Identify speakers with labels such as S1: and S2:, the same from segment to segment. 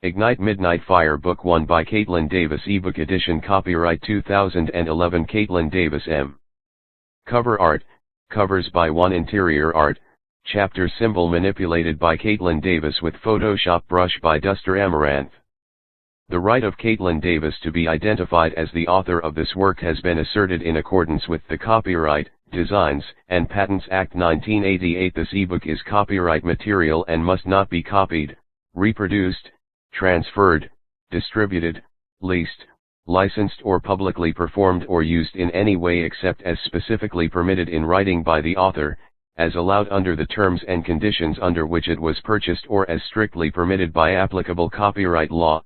S1: Ignite Midnight Fire Book 1 by Kaitlyn Davis ebook edition copyright 2011 Kaitlyn Davis M. Cover art, covers by One Interior art, chapter symbol manipulated by Kaitlyn Davis with Photoshop brush by Duster Amaranth. The right of Kaitlyn Davis to be identified as the author of this work has been asserted in accordance with the Copyright, Designs, and Patents Act 1988. This ebook is copyright material and must not be copied, reproduced, transferred, distributed, leased, licensed or publicly performed or used in any way except as specifically permitted in writing by the author, as allowed under the terms and conditions under which it was purchased or as strictly permitted by applicable copyright law.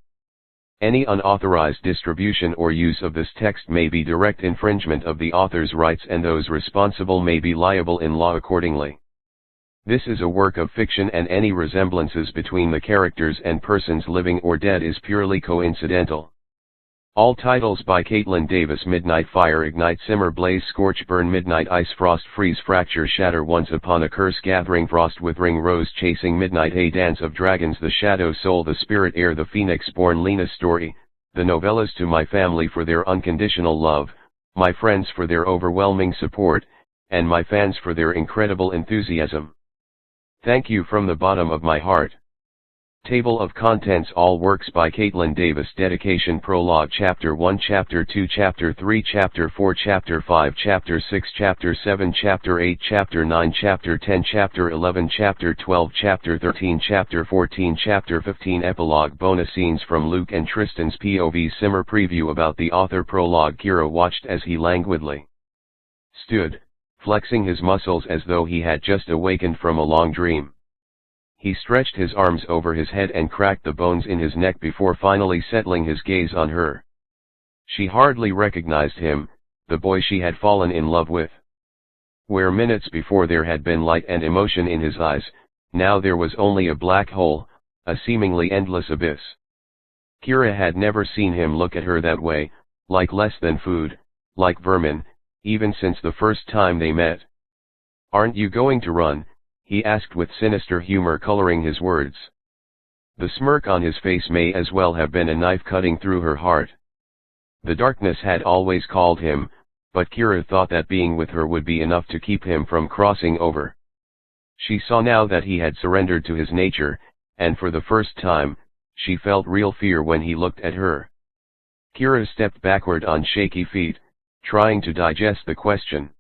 S1: Any unauthorized distribution or use of this text may be direct infringement of the author's rights and those responsible may be liable in law accordingly. This is a work of fiction and any resemblances between the characters and persons living or dead is purely coincidental. All titles by Kaitlyn Davis. Midnight Fire, Ignite, Simmer, Blaze, Scorch, Burn, Midnight Ice, Frost, Freeze, Fracture, Shatter, Once Upon a Curse, Gathering Frost, Withering Rose, Chasing Midnight, A Dance of Dragons, The Shadow Soul, The Spirit, Air, The Phoenix Born, Lena's Story, the novellas. To my family for their unconditional love, my friends for their overwhelming support, and my fans for their incredible enthusiasm. Thank you from the bottom of my heart. Table of Contents. All works by Kaitlyn Davis. Dedication. Prologue. Chapter 1, Chapter 2, Chapter 3, Chapter 4, Chapter 5, Chapter 6, Chapter 7, Chapter 8, Chapter 9, Chapter 10, Chapter 11, Chapter 12, Chapter 13, Chapter 14, Chapter 15. Epilogue. Bonus scenes from Luke and Tristan's POV. Simmer preview about the author. Prologue. Kira watched as he languidly stood, flexing his muscles as though he had just awakened from a long dream. He stretched his arms over his head and cracked the bones in his neck before finally settling his gaze on her. She hardly recognized him, the boy she had fallen in love with. Where minutes before there had been light and emotion in his eyes, now there was only a black hole, a seemingly endless abyss. Kira had never seen him look at her that way, like less than food, like vermin, even since the first time they met. "Aren't you going to run?" he asked with sinister humor coloring his words. The smirk on his face may as well have been a knife cutting through her heart. The darkness had always called him, but Kira thought that being with her would be enough to keep him from crossing over. She saw now that he had surrendered to his nature, and for the first time, she felt real fear when he looked at her. Kira stepped backward on shaky feet, trying to digest the question.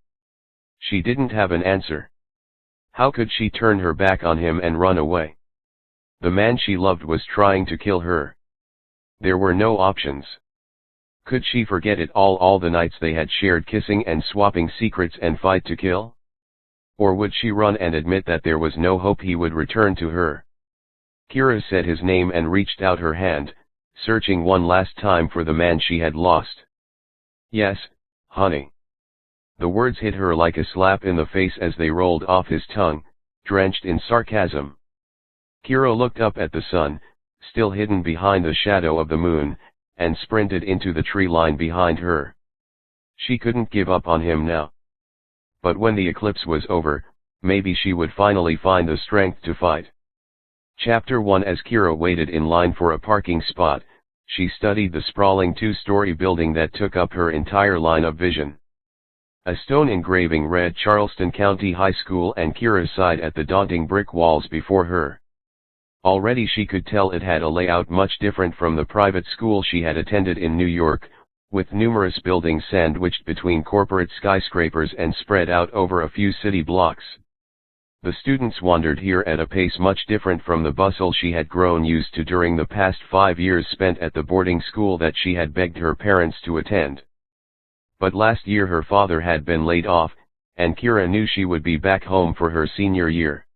S1: She didn't have an answer. How could she turn her back on him and run away? The man she loved was trying to kill her. There were no options. Could she forget it all the nights they had shared, kissing and swapping secrets and fight to kill? Or would she run and admit that there was no hope he would return to her? Kira said his name and reached out her hand, searching one last time for the man she had lost. "Yes, honey." The words hit her like a slap in the face as they rolled off his tongue, drenched in sarcasm. Kira looked up at the sun, still hidden behind the shadow of the moon, and sprinted into the tree line behind her. She couldn't give up on him now. But when the eclipse was over, maybe she would finally find the strength to fight. Chapter 1. As Kira waited in line for a parking spot, she studied the sprawling two-story building that took up her entire line of vision. A stone engraving read Charleston County High School, and Kira sighed at the daunting brick walls before her. Already she could tell it had a layout much different from the private school she had attended in New York, with numerous buildings sandwiched between corporate skyscrapers and spread out over a few city blocks. The students wandered here at a pace much different from the bustle she had grown used to during the past 5 years spent at the boarding school that she had begged her parents to attend. But last year her father had been laid off, and Kira knew she would be back home for her senior year.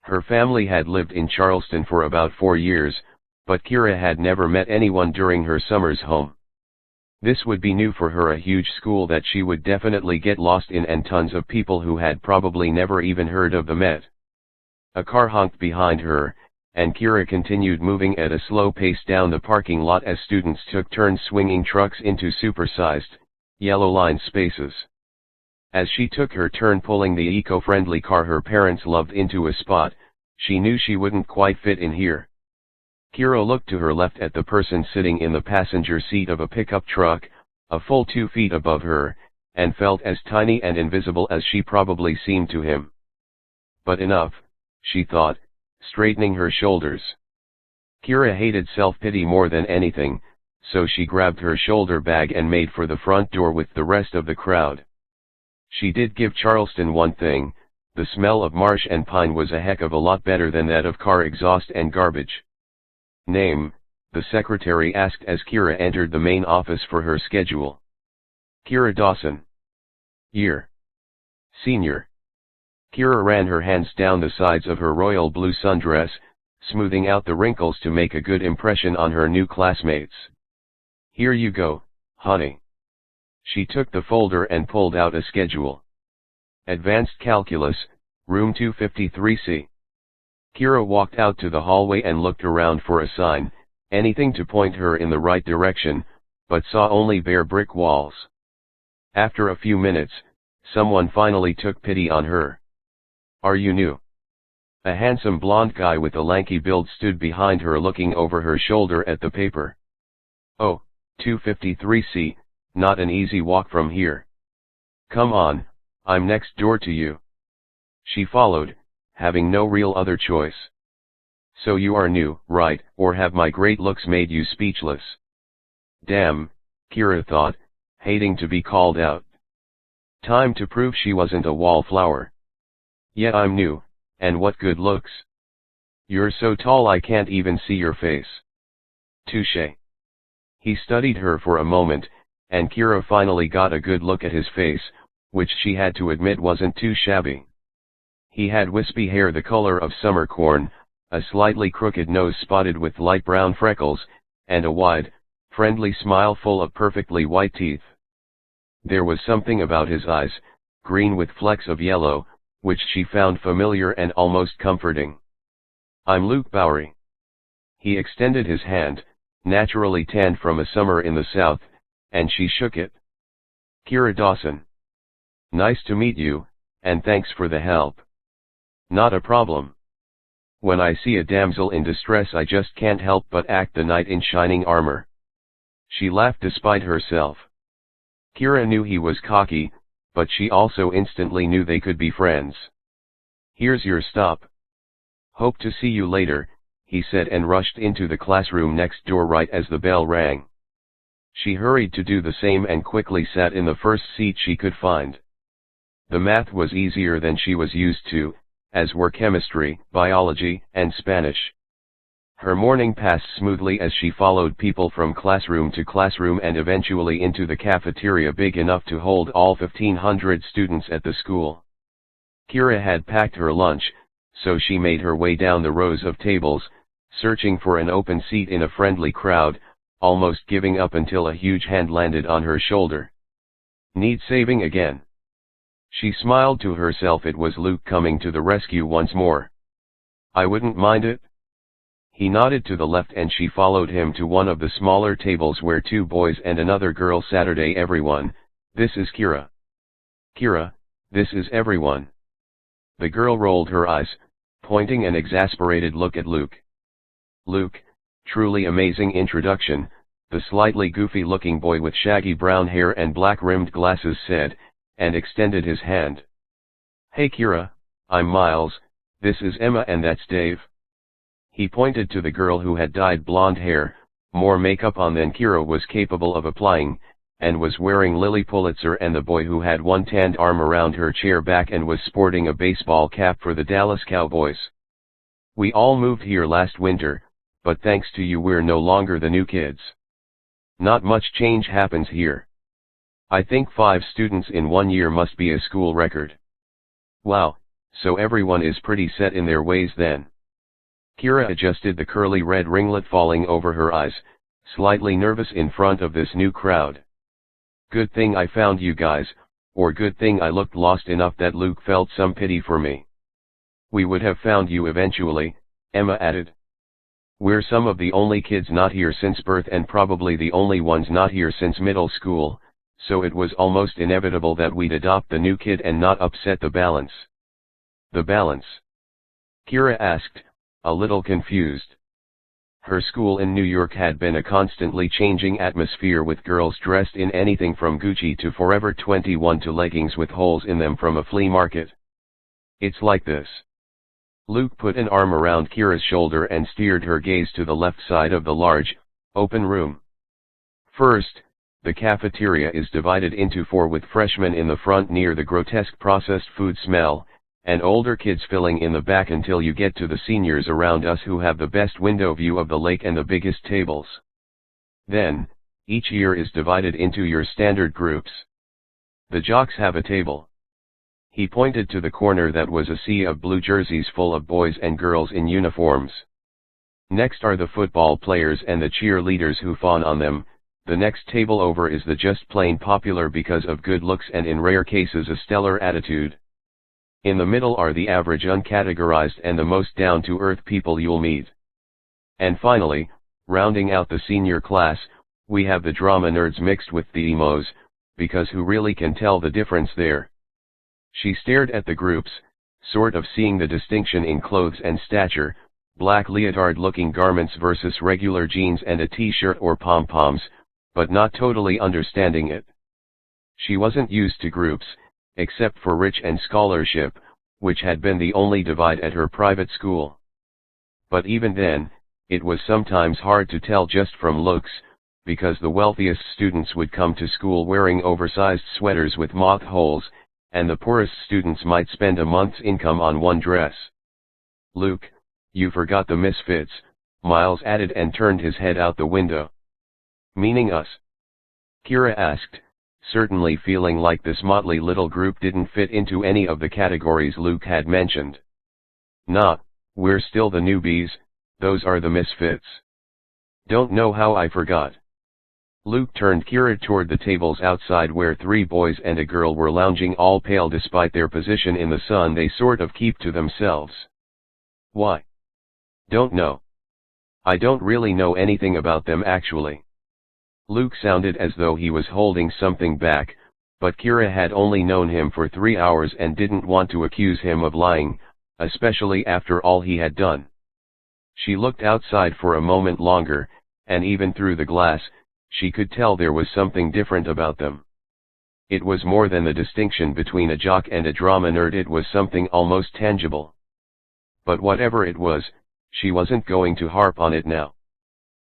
S1: Her family had lived in Charleston for about 4 years, but Kira had never met anyone during her summers home. This would be new for her, a huge school that she would definitely get lost in and tons of people who had probably never even heard of the Met. A car honked behind her, and Kira continued moving at a slow pace down the parking lot as students took turns swinging trucks into supersized, yellow-lined spaces. As she took her turn pulling the eco-friendly car her parents loved into a spot, she knew she wouldn't quite fit in here. Kira looked to her left at the person sitting in the passenger seat of a pickup truck, a full 2 feet above her, and felt as tiny and invisible as she probably seemed to him. But enough, she thought, straightening her shoulders. Kira hated self-pity more than anything, so she grabbed her shoulder bag and made for the front door with the rest of the crowd. She did give Charleston one thing: the smell of marsh and pine was a heck of a lot better than that of car exhaust and garbage. Name, the secretary asked as Kira entered the main office for her schedule. Kira Dawson. Year. Senior. Kira ran her hands down the sides of her royal blue sundress, smoothing out the wrinkles to make a good impression on her new classmates. Here you go, honey. She took the folder and pulled out a schedule. Advanced Calculus, room 253C. Kira walked out to the hallway and looked around for a sign, anything to point her in the right direction, but saw only bare brick walls. After a few minutes, someone finally took pity on her. Are you new? A handsome blond guy with a lanky build stood behind her looking over her shoulder at the paper. Oh, 253C, not an easy walk from here. Come on, I'm next door to you. She followed, having no real other choice. So you are new, right, or have my great looks made you speechless? Damn, Kira thought, hating to be called out. Time to prove she wasn't a wallflower. Yeah, I'm new, and what good looks. You're so tall I can't even see your face. Touché. He studied her for a moment, and Kira finally got a good look at his face, which she had to admit wasn't too shabby. He had wispy hair the color of summer corn, a slightly crooked nose spotted with light brown freckles, and a wide, friendly smile full of perfectly white teeth. There was something about his eyes, green with flecks of yellow, which she found familiar and almost comforting. I'm Luke Bowery. He extended his hand, naturally tanned from a summer in the south, and she shook it. Kira Dawson. Nice to meet you, and thanks for the help. Not a problem. When I see a damsel in distress I just can't help but act the knight in shining armor. She laughed despite herself. Kira knew he was cocky, but she also instantly knew they could be friends. Here's your stop. Hope to see you later, he said and rushed into the classroom next door right as the bell rang. She hurried to do the same and quickly sat in the first seat she could find. The math was easier than she was used to, as were chemistry, biology, and Spanish. Her morning passed smoothly as she followed people from classroom to classroom and eventually into the cafeteria big enough to hold all 1,500 students at the school. Kira had packed her lunch, so she made her way down the rows of tables, searching for an open seat in a friendly crowd, almost giving up until a huge hand landed on her shoulder. Need saving again? She smiled to herself. It was Luke coming to the rescue once more. I wouldn't mind it. He nodded to the left and she followed him to one of the smaller tables where 2 boys and another girl. Saturday everyone, this is Kira. Kira, this is everyone. The girl rolled her eyes, pointing an exasperated look at Luke. Luke, truly amazing introduction, the slightly goofy-looking boy with shaggy brown hair and black-rimmed glasses said, and extended his hand. Hey Kira, I'm Miles, this is Emma and that's Dave. He pointed to the girl who had dyed blonde hair, more makeup on than Kira was capable of applying, and was wearing Lily Pulitzer, and the boy who had one tanned arm around her chair back and was sporting a baseball cap for the Dallas Cowboys. We all moved here last winter, but thanks to you we're no longer the new kids. Not much change happens here. I think 5 students in 1 year must be a school record. Wow, so everyone is pretty set in their ways then. Kira adjusted the curly red ringlet falling over her eyes, slightly nervous in front of this new crowd. Good thing I found you guys, or good thing I looked lost enough that Luke felt some pity for me. We would have found you eventually, Emma added. We're some of the only kids not here since birth and probably the only ones not here since middle school, so it was almost inevitable that we'd adopt the new kid and not upset the balance. The balance? Kira asked, a little confused. Her school in New York had been a constantly changing atmosphere with girls dressed in anything from Gucci to Forever 21 to leggings with holes in them from a flea market. It's like this. Luke put an arm around Kira's shoulder and steered her gaze to the left side of the large, open room. First, the cafeteria is divided into four with freshmen in the front near the grotesque processed food smell, and older kids filling in the back until you get to the seniors around us who have the best window view of the lake and the biggest tables. Then, each year is divided into your standard groups. The jocks have a table. He pointed to the corner that was a sea of blue jerseys full of boys and girls in uniforms. Next are the football players and the cheerleaders who fawn on them. The next table over is the just plain popular because of good looks and in rare cases a stellar attitude. In the middle are the average uncategorized and the most down-to-earth people you'll meet. And finally, rounding out the senior class, we have the drama nerds mixed with the emos, because who really can tell the difference there? She stared at the groups, sort of seeing the distinction in clothes and stature, black leotard-looking garments versus regular jeans and a t-shirt or pom-poms, but not totally understanding it. She wasn't used to groups, except for rich and scholarship, which had been the only divide at her private school. But even then, it was sometimes hard to tell just from looks, because the wealthiest students would come to school wearing oversized sweaters with moth holes, and the poorest students might spend a month's income on one dress. "Luke, you forgot the misfits," Miles added and turned his head out the window. "Meaning us?" Kira asked, certainly feeling like this motley little group didn't fit into any of the categories Luke had mentioned. "Nah, we're still the newbies, those are the misfits." "Don't know how I forgot." Luke turned Kira toward the tables outside where three boys and a girl were lounging all pale despite their position in the sun they sort of keep to themselves. "Why?" "Don't know. I don't really know anything about them actually." Luke sounded as though he was holding something back, but Kira had only known him for 3 hours and didn't want to accuse him of lying, especially after all he had done. She looked outside for a moment longer, and even through the glass, she could tell there was something different about them. It was more than the distinction between a jock and a drama nerd, it was something almost tangible. But whatever it was, she wasn't going to harp on it now.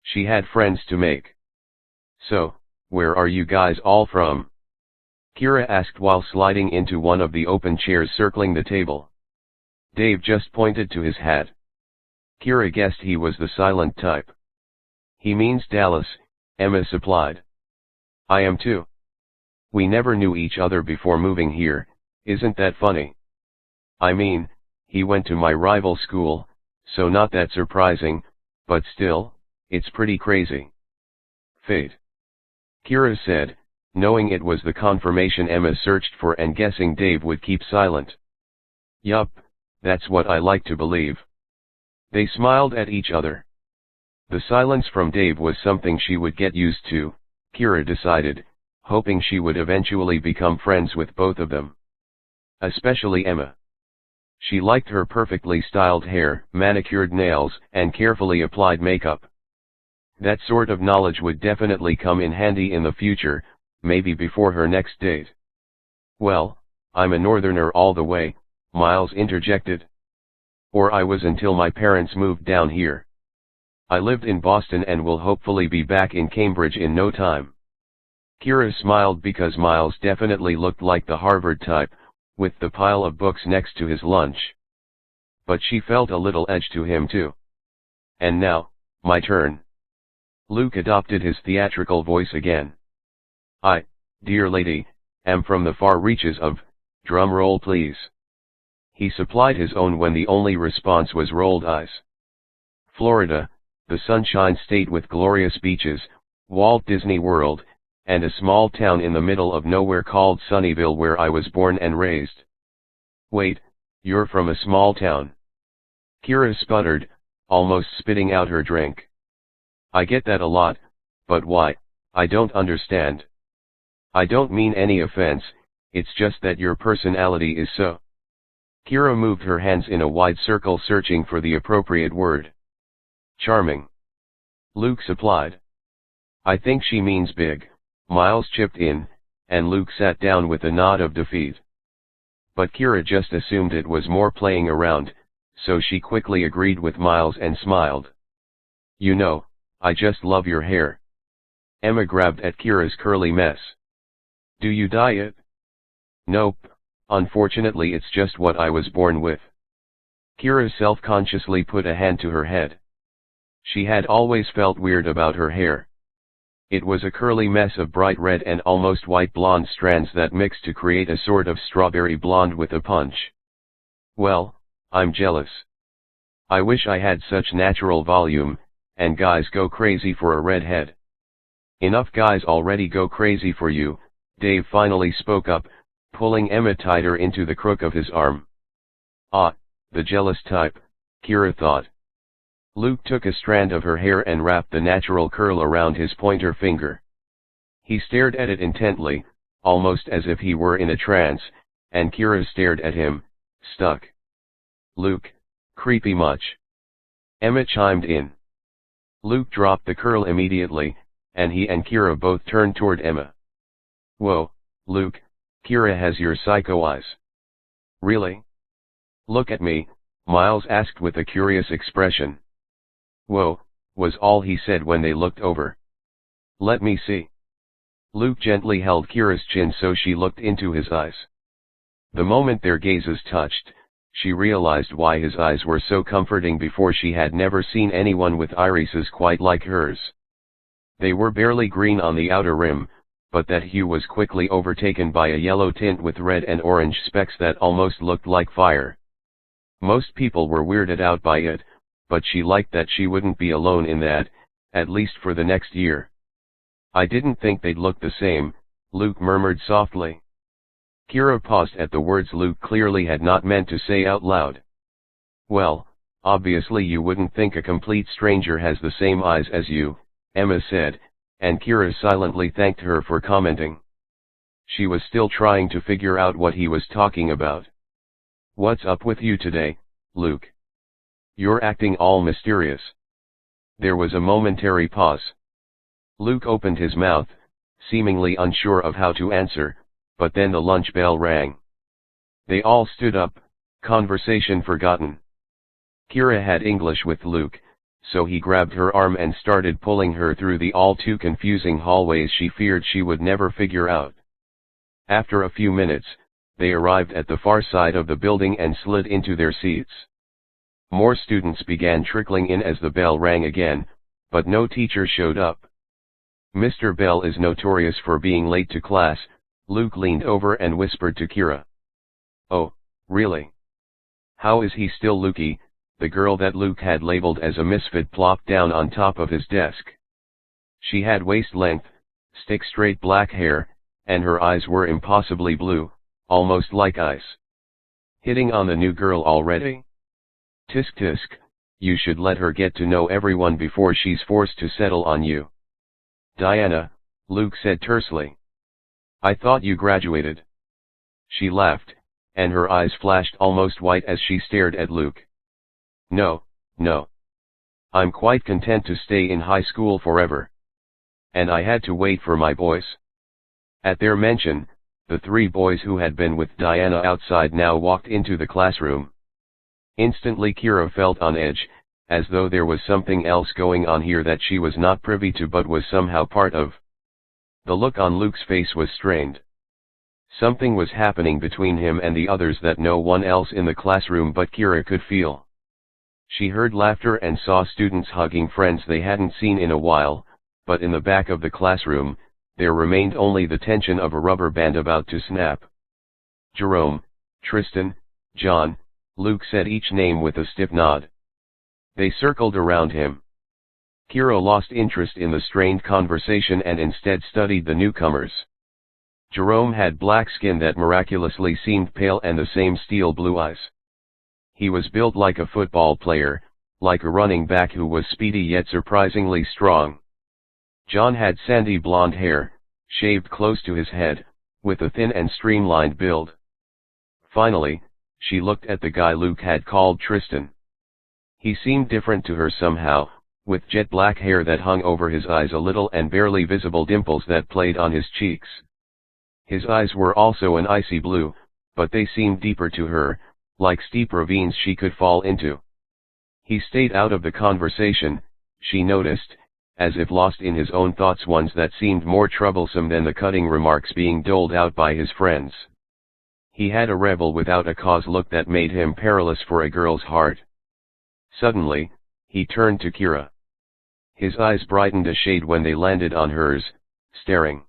S1: She had friends to make. "So, where are you guys all from?" Kira asked while sliding into one of the open chairs circling the table. Dave just pointed to his hat. Kira guessed he was the silent type. "He means Dallas," Emma supplied. "I am too. We never knew each other before moving here, isn't that funny? I mean, he went to my rival school, so not that surprising, but still, it's pretty crazy." "Fate," Kira said, knowing it was the confirmation Emma searched for and guessing Dave would keep silent. "Yup, that's what I like to believe." They smiled at each other. The silence from Dave was something she would get used to, Kira decided, hoping she would eventually become friends with both of them. Especially Emma. She liked her perfectly styled hair, manicured nails, and carefully applied makeup. That sort of knowledge would definitely come in handy in the future, maybe before her next date. "Well, I'm a northerner all the way," Miles interjected. "Or I was until my parents moved down here. I lived in Boston and will hopefully be back in Cambridge in no time." Kira smiled because Miles definitely looked like the Harvard type, with the pile of books next to his lunch. But she felt a little edge to him too. "And now, my turn." Luke adopted his theatrical voice again. "I, dear lady, am from the far reaches of, drum roll please." He supplied his own when the only response was rolled eyes. "Florida, the Sunshine State with glorious beaches, Walt Disney World, and a small town in the middle of nowhere called Sunnyvale where I was born and raised." "Wait, you're from a small town?" Kira sputtered, almost spitting out her drink. "I get that a lot, but why? I don't understand." "I don't mean any offense, it's just that your personality is so." Kira moved her hands in a wide circle searching for the appropriate word. "Charming." Luke supplied. I think she means big, Miles chipped in, and Luke sat down with a nod of defeat. But Kira just assumed it was more playing around, so she quickly agreed with Miles and smiled. You know, I just love your hair. Emma grabbed at Kira's curly mess. Do you dye it? Nope, unfortunately it's just what I was born with. Kira self-consciously put a hand to her head. She had always felt weird about her hair. It was a curly mess of bright red and almost white blonde strands that mixed to create a sort of strawberry blonde with a punch. Well, I'm jealous. I wish I had such natural volume, and guys go crazy for a redhead. Enough guys already go crazy for you, Dave finally spoke up, pulling Emma tighter into the crook of his arm. Ah, the jealous type, Kira thought. Luke took a strand of her hair and wrapped the natural curl around his pointer finger. He stared at it intently, almost as if he were in a trance, and Kira stared at him, stuck. Luke, creepy much? Emma chimed in. Luke dropped the curl immediately, and he and Kira both turned toward Emma. Whoa, Luke, Kira has your psycho eyes. Really? Look at me, Miles asked with a curious expression. Whoa, was all he said when they looked over. Let me see. Luke gently held Kira's chin so she looked into his eyes. The moment their gazes touched, she realized why his eyes were so comforting before. She had never seen anyone with irises quite like hers. They were barely green on the outer rim, but that hue was quickly overtaken by a yellow tint with red and orange specks that almost looked like fire. Most people were weirded out by it, but she liked that she wouldn't be alone in that, at least for the next year. I didn't think they'd look the same, Luke murmured softly. Kira paused at the words Luke clearly had not meant to say out loud. Well, obviously you wouldn't think a complete stranger has the same eyes as you, Emma said, and Kira silently thanked her for commenting. She was still trying to figure out what he was talking about. What's up with you today, Luke? You're acting all mysterious. There was a momentary pause. Luke opened his mouth, seemingly unsure of how to answer, but then the lunch bell rang. They all stood up, conversation forgotten. Kira had English with Luke, so he grabbed her arm and started pulling her through the all too confusing hallways she feared she would never figure out. After a few minutes, they arrived at the far side of the building and slid into their seats. More students began trickling in as the bell rang again, but no teacher showed up. Mr. Bell is notorious for being late to class, Luke leaned over and whispered to Kira. Oh, really? How is he still Lukey? The girl that Luke had labeled as a misfit plopped down on top of his desk. She had waist-length, stick-straight black hair, and her eyes were impossibly blue, almost like ice. Hitting on the new girl already? Tisk tisk, you should let her get to know everyone before she's forced to settle on you. Diana, Luke said tersely. I thought you graduated. She laughed, and her eyes flashed almost white as she stared at Luke. No. I'm quite content to stay in high school forever. And I had to wait for my boys. At their mention, the three boys who had been with Diana outside now walked into the classroom. Instantly Kira felt on edge, as though there was something else going on here that she was not privy to but was somehow part of. The look on Luke's face was strained. Something was happening between him and the others that no one else in the classroom but Kira could feel. She heard laughter and saw students hugging friends they hadn't seen in a while, but in the back of the classroom, there remained only the tension of a rubber band about to snap. Jerome, Tristan, John, Luke said each name with a stiff nod. They circled around him. Kira lost interest in the strained conversation and instead studied the newcomers. Jerome had black skin that miraculously seemed pale and the same steel blue eyes. He was built like a football player, like a running back who was speedy yet surprisingly strong. John had sandy blonde hair, shaved close to his head, with a thin and streamlined build. Finally, she looked at the guy Luke had called Tristan. He seemed different to her somehow, with jet black hair that hung over his eyes a little and barely visible dimples that played on his cheeks. His eyes were also an icy blue, but they seemed deeper to her, like steep ravines she could fall into. He stayed out of the conversation, she noticed, as if lost in his own thoughts, ones that seemed more troublesome than the cutting remarks being doled out by his friends. He had a rebel without a cause look that made him perilous for a girl's heart. Suddenly, he turned to Kira. His eyes brightened a shade when they landed on hers, staring.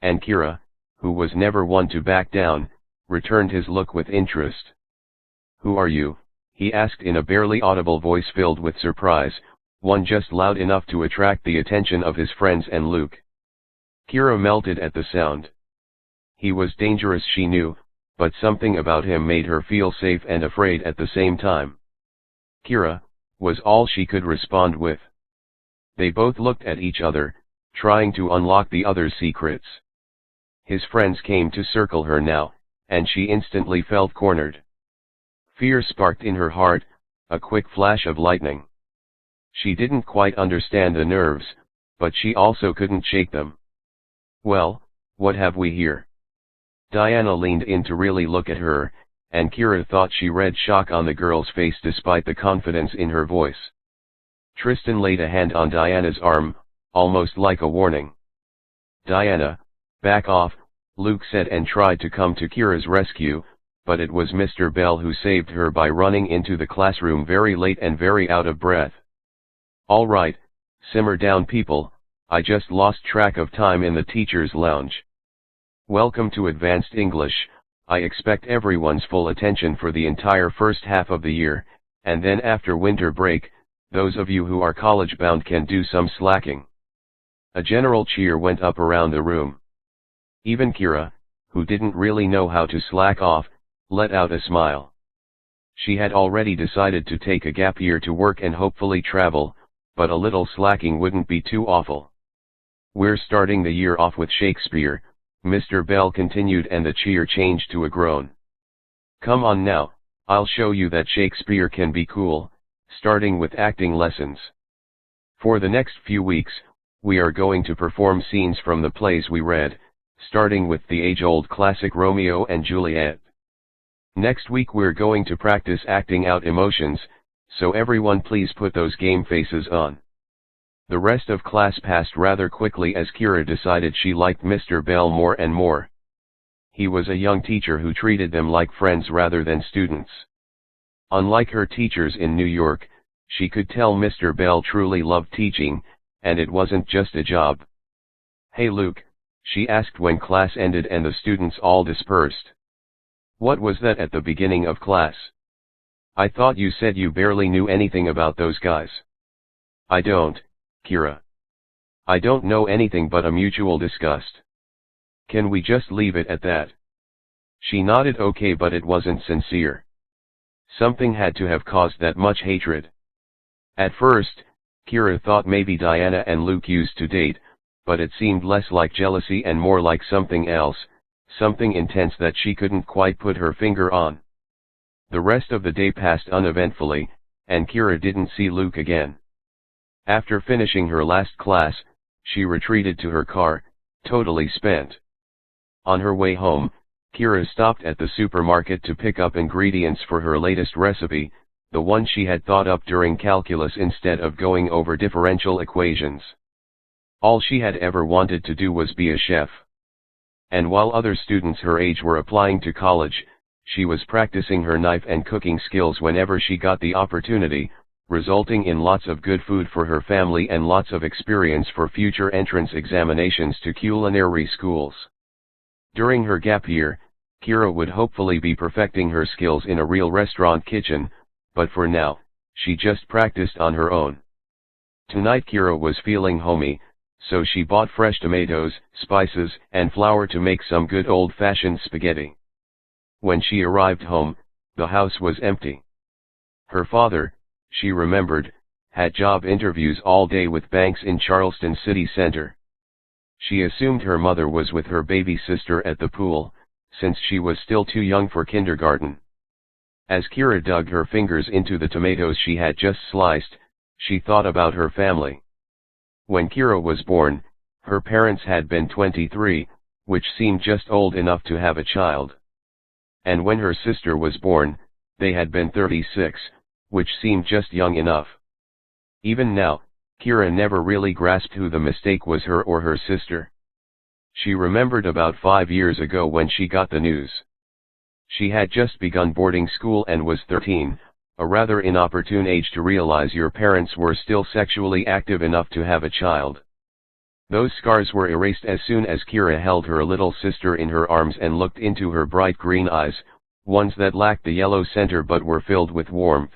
S1: And Kira, who was never one to back down, returned his look with interest. "Who are you?" he asked in a barely audible voice filled with surprise, one just loud enough to attract the attention of his friends and Luke. Kira melted at the sound. He was dangerous, she knew, but something about him made her feel safe and afraid at the same time. "Kira," was all she could respond with. They both looked at each other, trying to unlock the other's secrets. His friends came to circle her now, and she instantly felt cornered. Fear sparked in her heart, a quick flash of lightning. She didn't quite understand the nerves, but she also couldn't shake them. "Well, what have we here?" Diana leaned in to really look at her, and Kira thought she read shock on the girl's face despite the confidence in her voice. Tristan laid a hand on Diana's arm, almost like a warning. "Diana, back off," Luke said, and tried to come to Kira's rescue, but it was Mr. Bell who saved her by running into the classroom very late and very out of breath. "All right, simmer down people, I just lost track of time in the teacher's lounge. Welcome to Advanced English. I expect everyone's full attention for the entire first half of the year, and then after winter break, those of you who are college-bound can do some slacking." A general cheer went up around the room. Even Kira, who didn't really know how to slack off, let out a smile. She had already decided to take a gap year to work and hopefully travel, but a little slacking wouldn't be too awful. "We're starting the year off with Shakespeare," Mr. Bell continued, and the cheer changed to a groan. "Come on now, I'll show you that Shakespeare can be cool, starting with acting lessons. For the next few weeks, we are going to perform scenes from the plays we read, starting with the age-old classic Romeo and Juliet. Next week we're going to practice acting out emotions, so everyone please put those game faces on." The rest of class passed rather quickly as Kira decided she liked Mr. Bell more and more. He was a young teacher who treated them like friends rather than students. Unlike her teachers in New York, she could tell Mr. Bell truly loved teaching, and it wasn't just a job. "Hey Luke," she asked when class ended and the students all dispersed. "What was that at the beginning of class? I thought you said you barely knew anything about those guys." "I don't, Kira. I don't know anything but a mutual disgust. Can we just leave it at that?" She nodded okay, but it wasn't sincere. Something had to have caused that much hatred. At first, Kira thought maybe Diana and Luke used to date, but it seemed less like jealousy and more like something else, something intense that she couldn't quite put her finger on. The rest of the day passed uneventfully, and Kira didn't see Luke again. After finishing her last class, she retreated to her car, totally spent. On her way home, Kira stopped at the supermarket to pick up ingredients for her latest recipe, the one she had thought up during calculus instead of going over differential equations. All she had ever wanted to do was be a chef. And while other students her age were applying to college, she was practicing her knife and cooking skills whenever she got the opportunity, resulting in lots of good food for her family and lots of experience for future entrance examinations to culinary schools. During her gap year, Kira would hopefully be perfecting her skills in a real restaurant kitchen, but for now, she just practiced on her own. Tonight Kira was feeling homey, so she bought fresh tomatoes, spices, and flour to make some good old-fashioned spaghetti. When she arrived home, the house was empty. Her father, she remembered, had job interviews all day with banks in Charleston city center. She assumed her mother was with her baby sister at the pool, since she was still too young for kindergarten. As Kira dug her fingers into the tomatoes she had just sliced, She thought about her family. When Kira was born, her parents had been 23, which seemed just old enough to have a child. And when her sister was born, they had been 36, which seemed just young enough. Even now, Kira never really grasped who the mistake was, her or her sister. She remembered about 5 years ago when she got the news. She had just begun boarding school and was 13, a rather inopportune age to realize your parents were still sexually active enough to have a child. Those scars were erased as soon as Kira held her little sister in her arms and looked into her bright green eyes, ones that lacked the yellow center but were filled with warmth.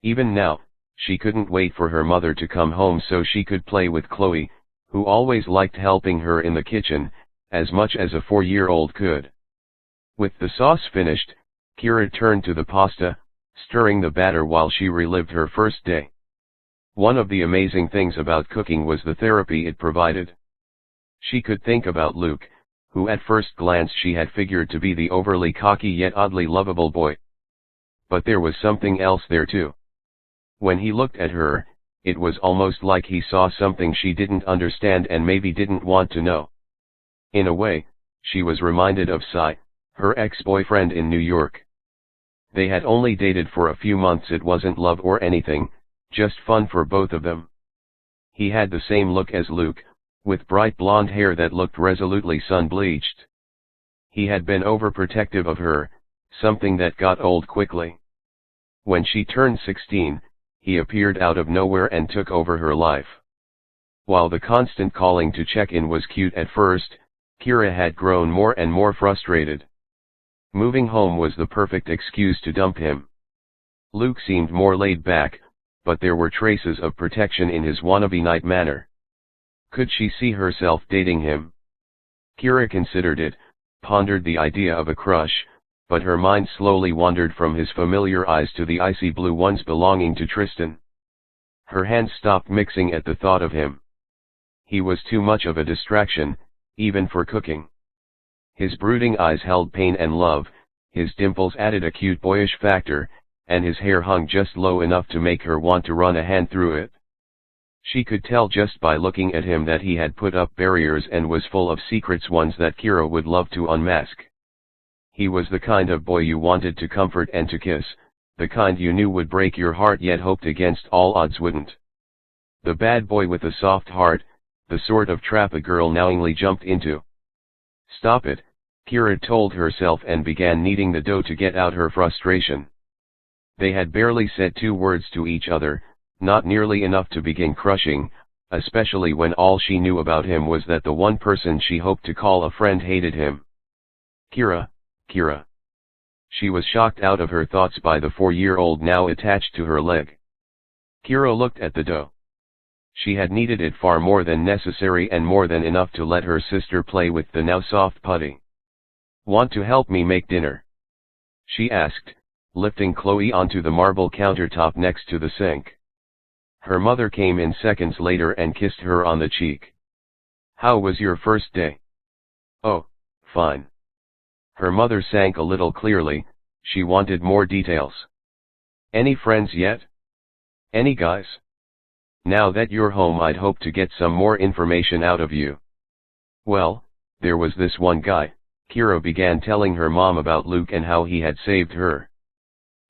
S1: Even now, she couldn't wait for her mother to come home so she could play with Chloe, who always liked helping her in the kitchen, as much as a 4-year-old could. With the sauce finished, Kira turned to the pasta, stirring the batter while she relived her first day. One of the amazing things about cooking was the therapy it provided. She could think about Luke, who at first glance she had figured to be the overly cocky yet oddly lovable boy. But there was something else there too. When he looked at her, it was almost like he saw something she didn't understand and maybe didn't want to know. In a way, she was reminded of Cy, her ex-boyfriend in New York. They had only dated for a few months. It wasn't love or anything, just fun for both of them. He had the same look as Luke, with bright blonde hair that looked resolutely sun-bleached. He had been overprotective of her, something that got old quickly. When she turned 16, he appeared out of nowhere and took over her life. While the constant calling to check in was cute at first, Kira had grown more and more frustrated. Moving home was the perfect excuse to dump him. Luke seemed more laid back, but there were traces of protection in his wannabe night manner. Could she see herself dating him? Kira considered it, pondered the idea of a crush, but her mind slowly wandered from his familiar eyes to the icy blue ones belonging to Tristan. Her hands stopped mixing at the thought of him. He was too much of a distraction, even for cooking. His brooding eyes held pain and love, his dimples added a cute boyish factor, and his hair hung just low enough to make her want to run a hand through it. She could tell just by looking at him that he had put up barriers and was full of secrets, ones that Kira would love to unmask. He was the kind of boy you wanted to comfort and to kiss, the kind you knew would break your heart yet hoped against all odds wouldn't. The bad boy with a soft heart, the sort of trap a girl knowingly jumped into. Stop it, Kira told herself and began kneading the dough to get out her frustration. They had barely said 2 words to each other, not nearly enough to begin crushing, especially when all she knew about him was that the one person she hoped to call a friend hated him. Kira. She was shocked out of her thoughts by the 4-year-old now attached to her leg. Kira looked at the dough. She had kneaded it far more than necessary and more than enough to let her sister play with the now soft putty. "Want to help me make dinner?" she asked, lifting Chloe onto the marble countertop next to the sink. Her mother came in seconds later and kissed her on the cheek. "How was your first day?" "Oh, fine." Her mother sank a little clearly, she wanted more details. "Any friends yet? Any guys? Now that you're home I'd hope to get some more information out of you." "Well, there was this one guy," Kira began telling her mom about Luke and how he had saved her.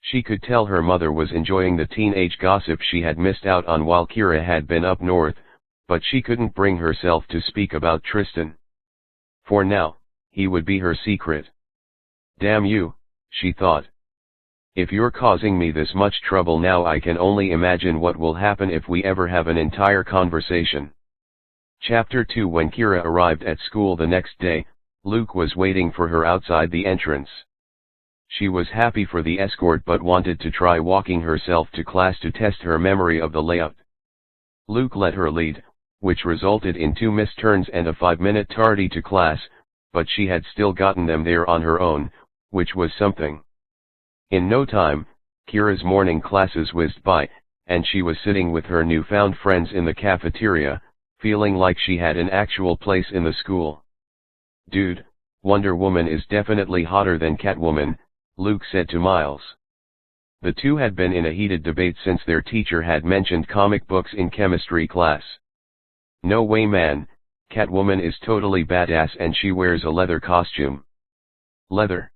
S1: She could tell her mother was enjoying the teenage gossip she had missed out on while Kira had been up north, but she couldn't bring herself to speak about Tristan. For now, he would be her secret. "Damn you," she thought. "If you're causing me this much trouble now, I can only imagine what will happen if we ever have an entire conversation." Chapter 2. When Kira arrived at school the next day, Luke was waiting for her outside the entrance. She was happy for the escort but wanted to try walking herself to class to test her memory of the layout. Luke let her lead, which resulted in 2 missed turns and a 5-minute tardy to class, but she had still gotten them there on her own, which was something. In no time, Kira's morning classes whizzed by, and she was sitting with her newfound friends in the cafeteria, feeling like she had an actual place in the school. "Dude, Wonder Woman is definitely hotter than Catwoman," Luke said to Miles. The two had been in a heated debate since their teacher had mentioned comic books in chemistry class. No way man, Catwoman is totally badass and she wears a leather costume. Leather?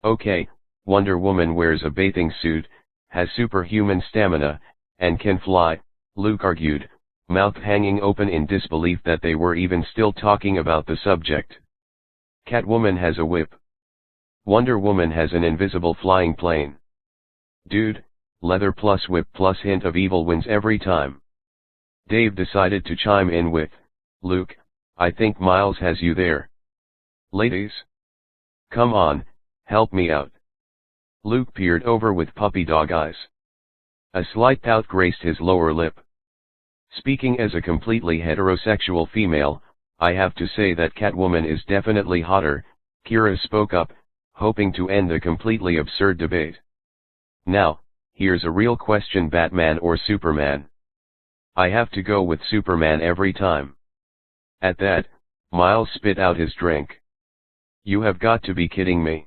S1: Okay, Wonder Woman wears a bathing suit, has superhuman stamina, and can fly, Luke argued, mouth hanging open in disbelief that they were even still talking about the subject. Catwoman has a whip. Wonder Woman has an invisible flying plane. Dude, leather plus whip plus hint of evil wins every time. Dave decided to chime in with, Luke, I think Miles has you there. Ladies? Come on, help me out. Luke peered over with puppy dog eyes. A slight pout graced his lower lip. Speaking as a completely heterosexual female, I have to say that Catwoman is definitely hotter, Kira spoke up, hoping to end the completely absurd debate. Now, here's a real question: Batman or Superman? I have to go with Superman every time. At that, Miles spit out his drink. You have got to be kidding me.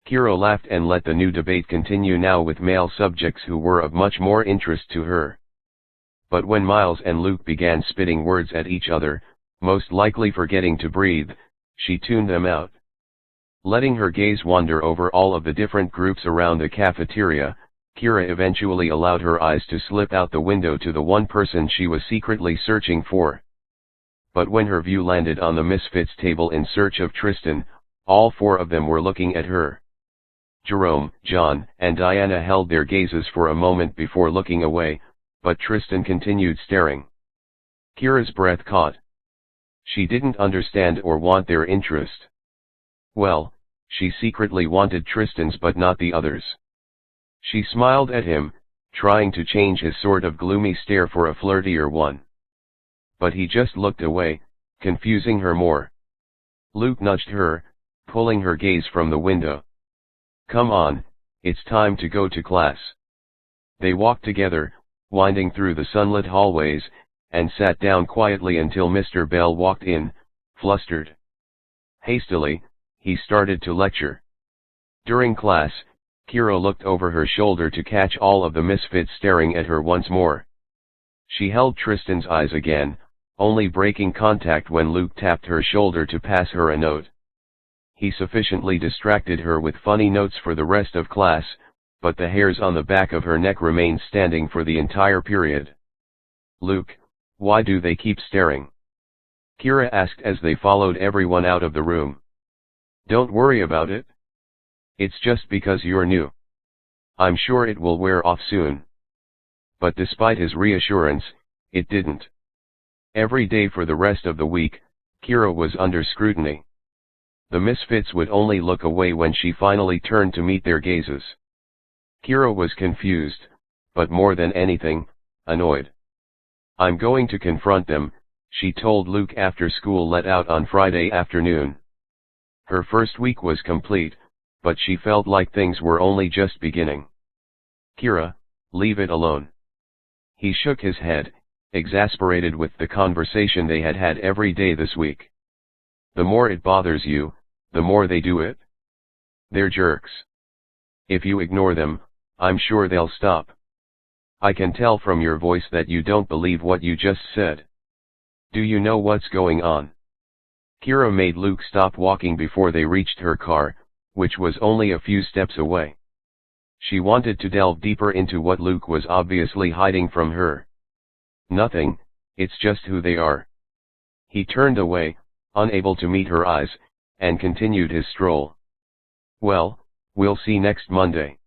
S1: Kira laughed and let the new debate continue, now with male subjects who were of much more interest to her. But when Miles and Luke began spitting words at each other, most likely forgetting to breathe, she tuned them out. Letting her gaze wander over all of the different groups around the cafeteria, Kira eventually allowed her eyes to slip out the window to the one person she was secretly searching for. But when her view landed on the Misfits table in search of Tristan, all four of them were looking at her. Jerome, John, and Diana held their gazes for a moment before looking away, but Tristan continued staring. Kira's breath caught. She didn't understand or want their interest. Well, she secretly wanted Tristan's but not the others. She smiled at him, trying to change his sort of gloomy stare for a flirtier one. But he just looked away, confusing her more. Luke nudged her, pulling her gaze from the window. Come on, it's time to go to class. They walked together, winding through the sunlit hallways, and sat down quietly until Mr. Bell walked in, flustered. Hastily, he started to lecture. During class, Kira looked over her shoulder to catch all of the misfits staring at her once more. She held Tristan's eyes again, only breaking contact when Luke tapped her shoulder to pass her a note. He sufficiently distracted her with funny notes for the rest of class, but the hairs on the back of her neck remained standing for the entire period. Luke, why do they keep staring? Kira asked as they followed everyone out of the room. Don't worry about it. It's just because you're new. I'm sure it will wear off soon. But despite his reassurance, it didn't. Every day for the rest of the week, Kira was under scrutiny. The misfits would only look away when she finally turned to meet their gazes. Kira was confused, but more than anything, annoyed. I'm going to confront them, she told Luke after school let out on Friday afternoon. Her first week was complete, but she felt like things were only just beginning. Kira, leave it alone. He shook his head, exasperated with the conversation they had had every day this week. The more it bothers you, the more they do it. They're jerks. If you ignore them, I'm sure they'll stop. I can tell from your voice that you don't believe what you just said. Do you know what's going on? Kira made Luke stop walking before they reached her car, which was only a few steps away. She wanted to delve deeper into what Luke was obviously hiding from her. Nothing, it's just who they are. He turned away, unable to meet her eyes, and continued his stroll. Well, we'll see next Monday.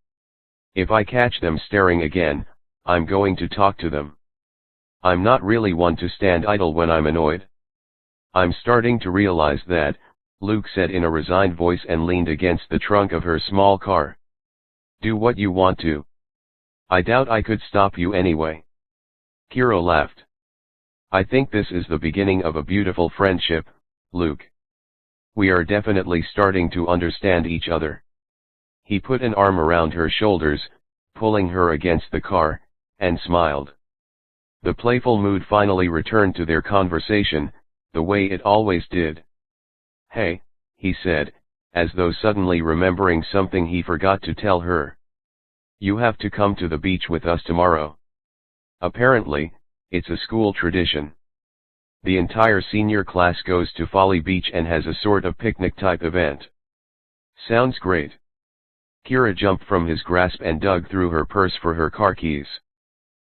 S1: If I catch them staring again, I'm going to talk to them. I'm not really one to stand idle when I'm annoyed. I'm starting to realize that, Luke said in a resigned voice and leaned against the trunk of her small car. Do what you want to. I doubt I could stop you anyway. Kira laughed. I think this is the beginning of a beautiful friendship, Luke. We are definitely starting to understand each other. He put an arm around her shoulders, pulling her against the car, and smiled. The playful mood finally returned to their conversation, the way it always did. Hey, he said, as though suddenly remembering something he forgot to tell her. You have to come to the beach with us tomorrow. Apparently, it's a school tradition. The entire senior class goes to Folly Beach and has a sort of picnic-type event. Sounds great. Kira jumped from his grasp and dug through her purse for her car keys.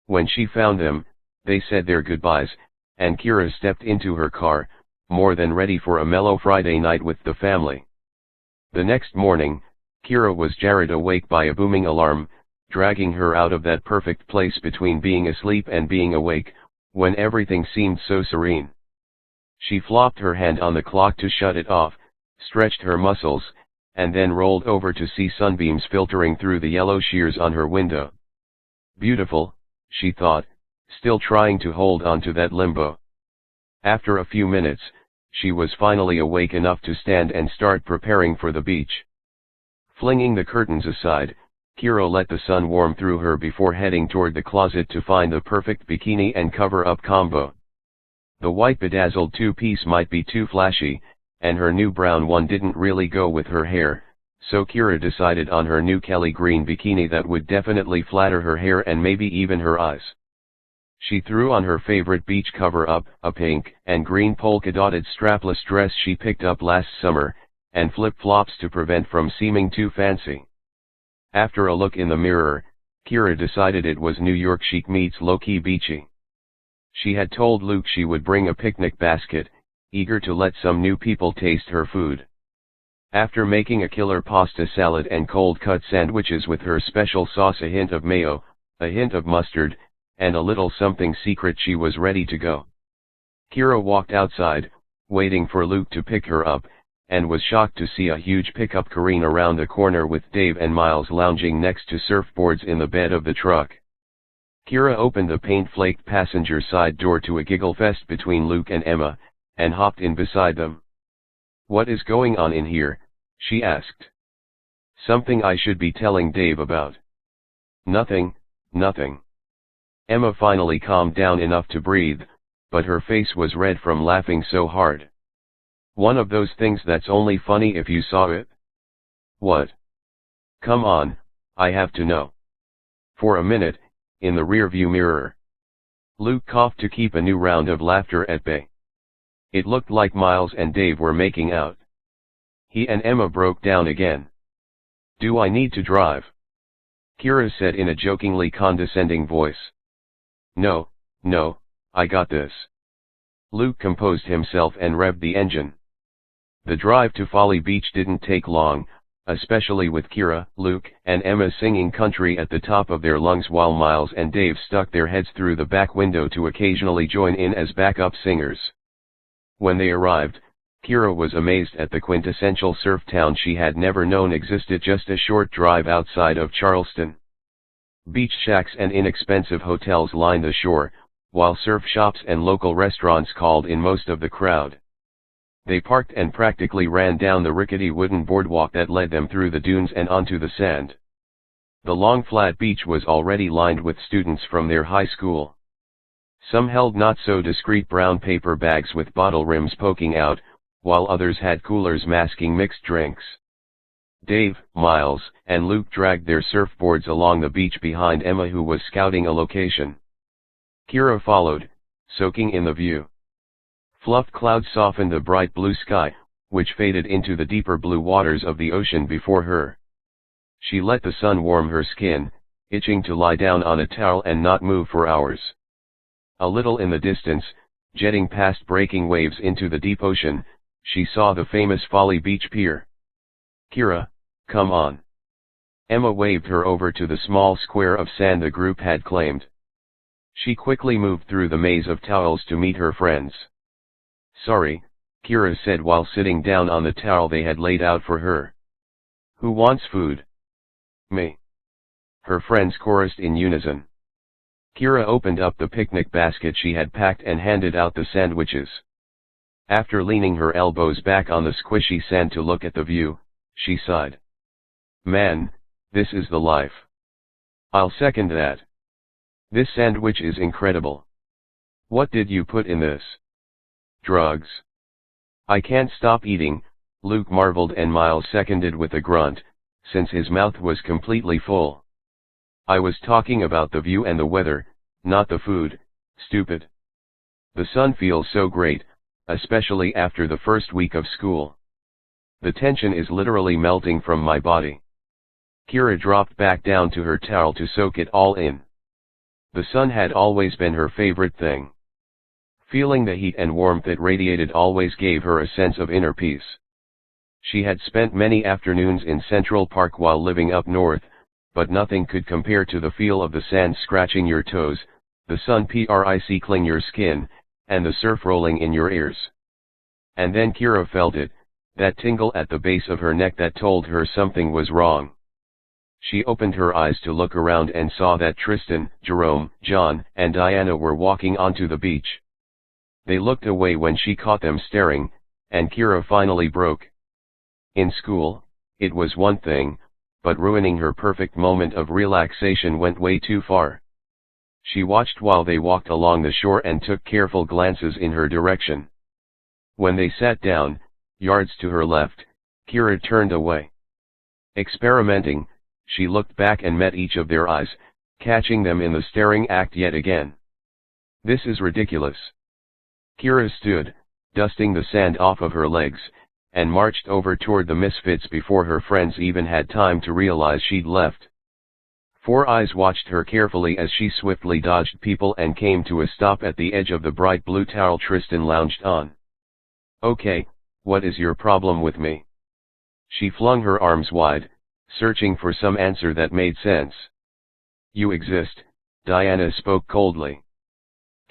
S1: When she found them, they said their goodbyes, and Kira stepped into her car, more than ready for a mellow Friday night with the family. The next morning, Kira was jarred awake by a booming alarm, dragging her out of that perfect place between being asleep and being awake, when everything seemed so serene. She flopped her hand on the clock to shut it off, stretched her muscles, and then rolled over to see sunbeams filtering through the yellow shears on her window. Beautiful, she thought, still trying to hold on to that limbo. After a few minutes, she was finally awake enough to stand and start preparing for the beach. Flinging the curtains aside, Kira let the sun warm through her before heading toward the closet to find the perfect bikini and cover-up combo. The white bedazzled two-piece might be too flashy, and her new brown one didn't really go with her hair, so Kira decided on her new Kelly green bikini that would definitely flatter her hair and maybe even her eyes. She threw on her favorite beach cover-up, a pink and green polka-dotted strapless dress she picked up last summer, and flip-flops to prevent from seeming too fancy. After a look in the mirror, Kira decided it was New York chic meets low-key beachy. She had told Luke she would bring a picnic basket, eager to let some new people taste her food. After making a killer pasta salad and cold-cut sandwiches with her special sauce, a hint of mayo, a hint of mustard, and a little something secret, she was ready to go. Kira walked outside, waiting for Luke to pick her up, and was shocked to see a huge pickup careen around the corner with Dave and Miles lounging next to surfboards in the bed of the truck. Kira opened the paint-flaked passenger side door to a giggle fest between Luke and Emma, and hopped in beside them. "What is going on in here?" she asked. "Something I should be telling Dave about." "Nothing, nothing." Emma finally calmed down enough to breathe, but her face was red from laughing so hard. "One of those things that's only funny if you saw it?" "What?" "Come on, I have to know." For a minute, in the rearview mirror, Luke coughed to keep a new round of laughter at bay. It looked like Miles and Dave were making out. He and Emma broke down again. "Do I need to drive?" Kira said in a jokingly condescending voice. "No, no, I got this." Luke composed himself and revved the engine. The drive to Folly Beach didn't take long, especially with Kira, Luke, and Emma singing country at the top of their lungs while Miles and Dave stuck their heads through the back window to occasionally join in as backup singers. When they arrived, Kira was amazed at the quintessential surf town she had never known existed just a short drive outside of Charleston. Beach shacks and inexpensive hotels lined the shore, while surf shops and local restaurants called in most of the crowd. They parked and practically ran down the rickety wooden boardwalk that led them through the dunes and onto the sand. The long flat beach was already lined with students from their high school. Some held not-so-discreet brown paper bags with bottle rims poking out, while others had coolers masking mixed drinks. Dave, Miles, and Luke dragged their surfboards along the beach behind Emma, who was scouting a location. Kira followed, soaking in the view. Fluffed clouds softened the bright blue sky, which faded into the deeper blue waters of the ocean before her. She let the sun warm her skin, itching to lie down on a towel and not move for hours. A little in the distance, jetting past breaking waves into the deep ocean, she saw the famous Folly Beach Pier. "Kira, come on." Emma waved her over to the small square of sand the group had claimed. She quickly moved through the maze of towels to meet her friends. "Sorry," Kira said while sitting down on the towel they had laid out for her. "Who wants food?" "Me," her friends chorused in unison. Kira opened up the picnic basket she had packed and handed out the sandwiches. After leaning her elbows back on the squishy sand to look at the view, she sighed. "Man, this is the life." "I'll second that. This sandwich is incredible. What did you put in this?" "Drugs." "I can't stop eating," Luke marveled, and Miles seconded with a grunt, since his mouth was completely full. I was talking about the view and the weather, not the food, stupid. The sun feels so great, especially after the first week of school. The tension is literally melting from my body. Kira dropped back down to her towel to soak it all in. The sun had always been her favorite thing. Feeling the heat and warmth it radiated always gave her a sense of inner peace. She had spent many afternoons in Central Park while living up north, but nothing could compare to the feel of the sand scratching your toes, the sun prickling your skin, and the surf rolling in your ears. And then Kira felt it, that tingle at the base of her neck that told her something was wrong. She opened her eyes to look around and saw that Tristan, Jerome, John, and Diana were walking onto the beach. They looked away when she caught them staring, and Kira finally broke. In school, it was one thing, but ruining her perfect moment of relaxation went way too far. She watched while they walked along the shore and took careful glances in her direction. When they sat down, yards to her left, Kira turned away. Experimenting, she looked back and met each of their eyes, catching them in the staring act yet again. This is ridiculous. Kira stood, dusting the sand off of her legs, and marched over toward the misfits before her friends even had time to realize she'd left. 4 eyes watched her carefully as she swiftly dodged people and came to a stop at the edge of the bright blue towel Tristan lounged on. Okay, what is your problem with me? She flung her arms wide, searching for some answer that made sense. You exist, Diana spoke coldly.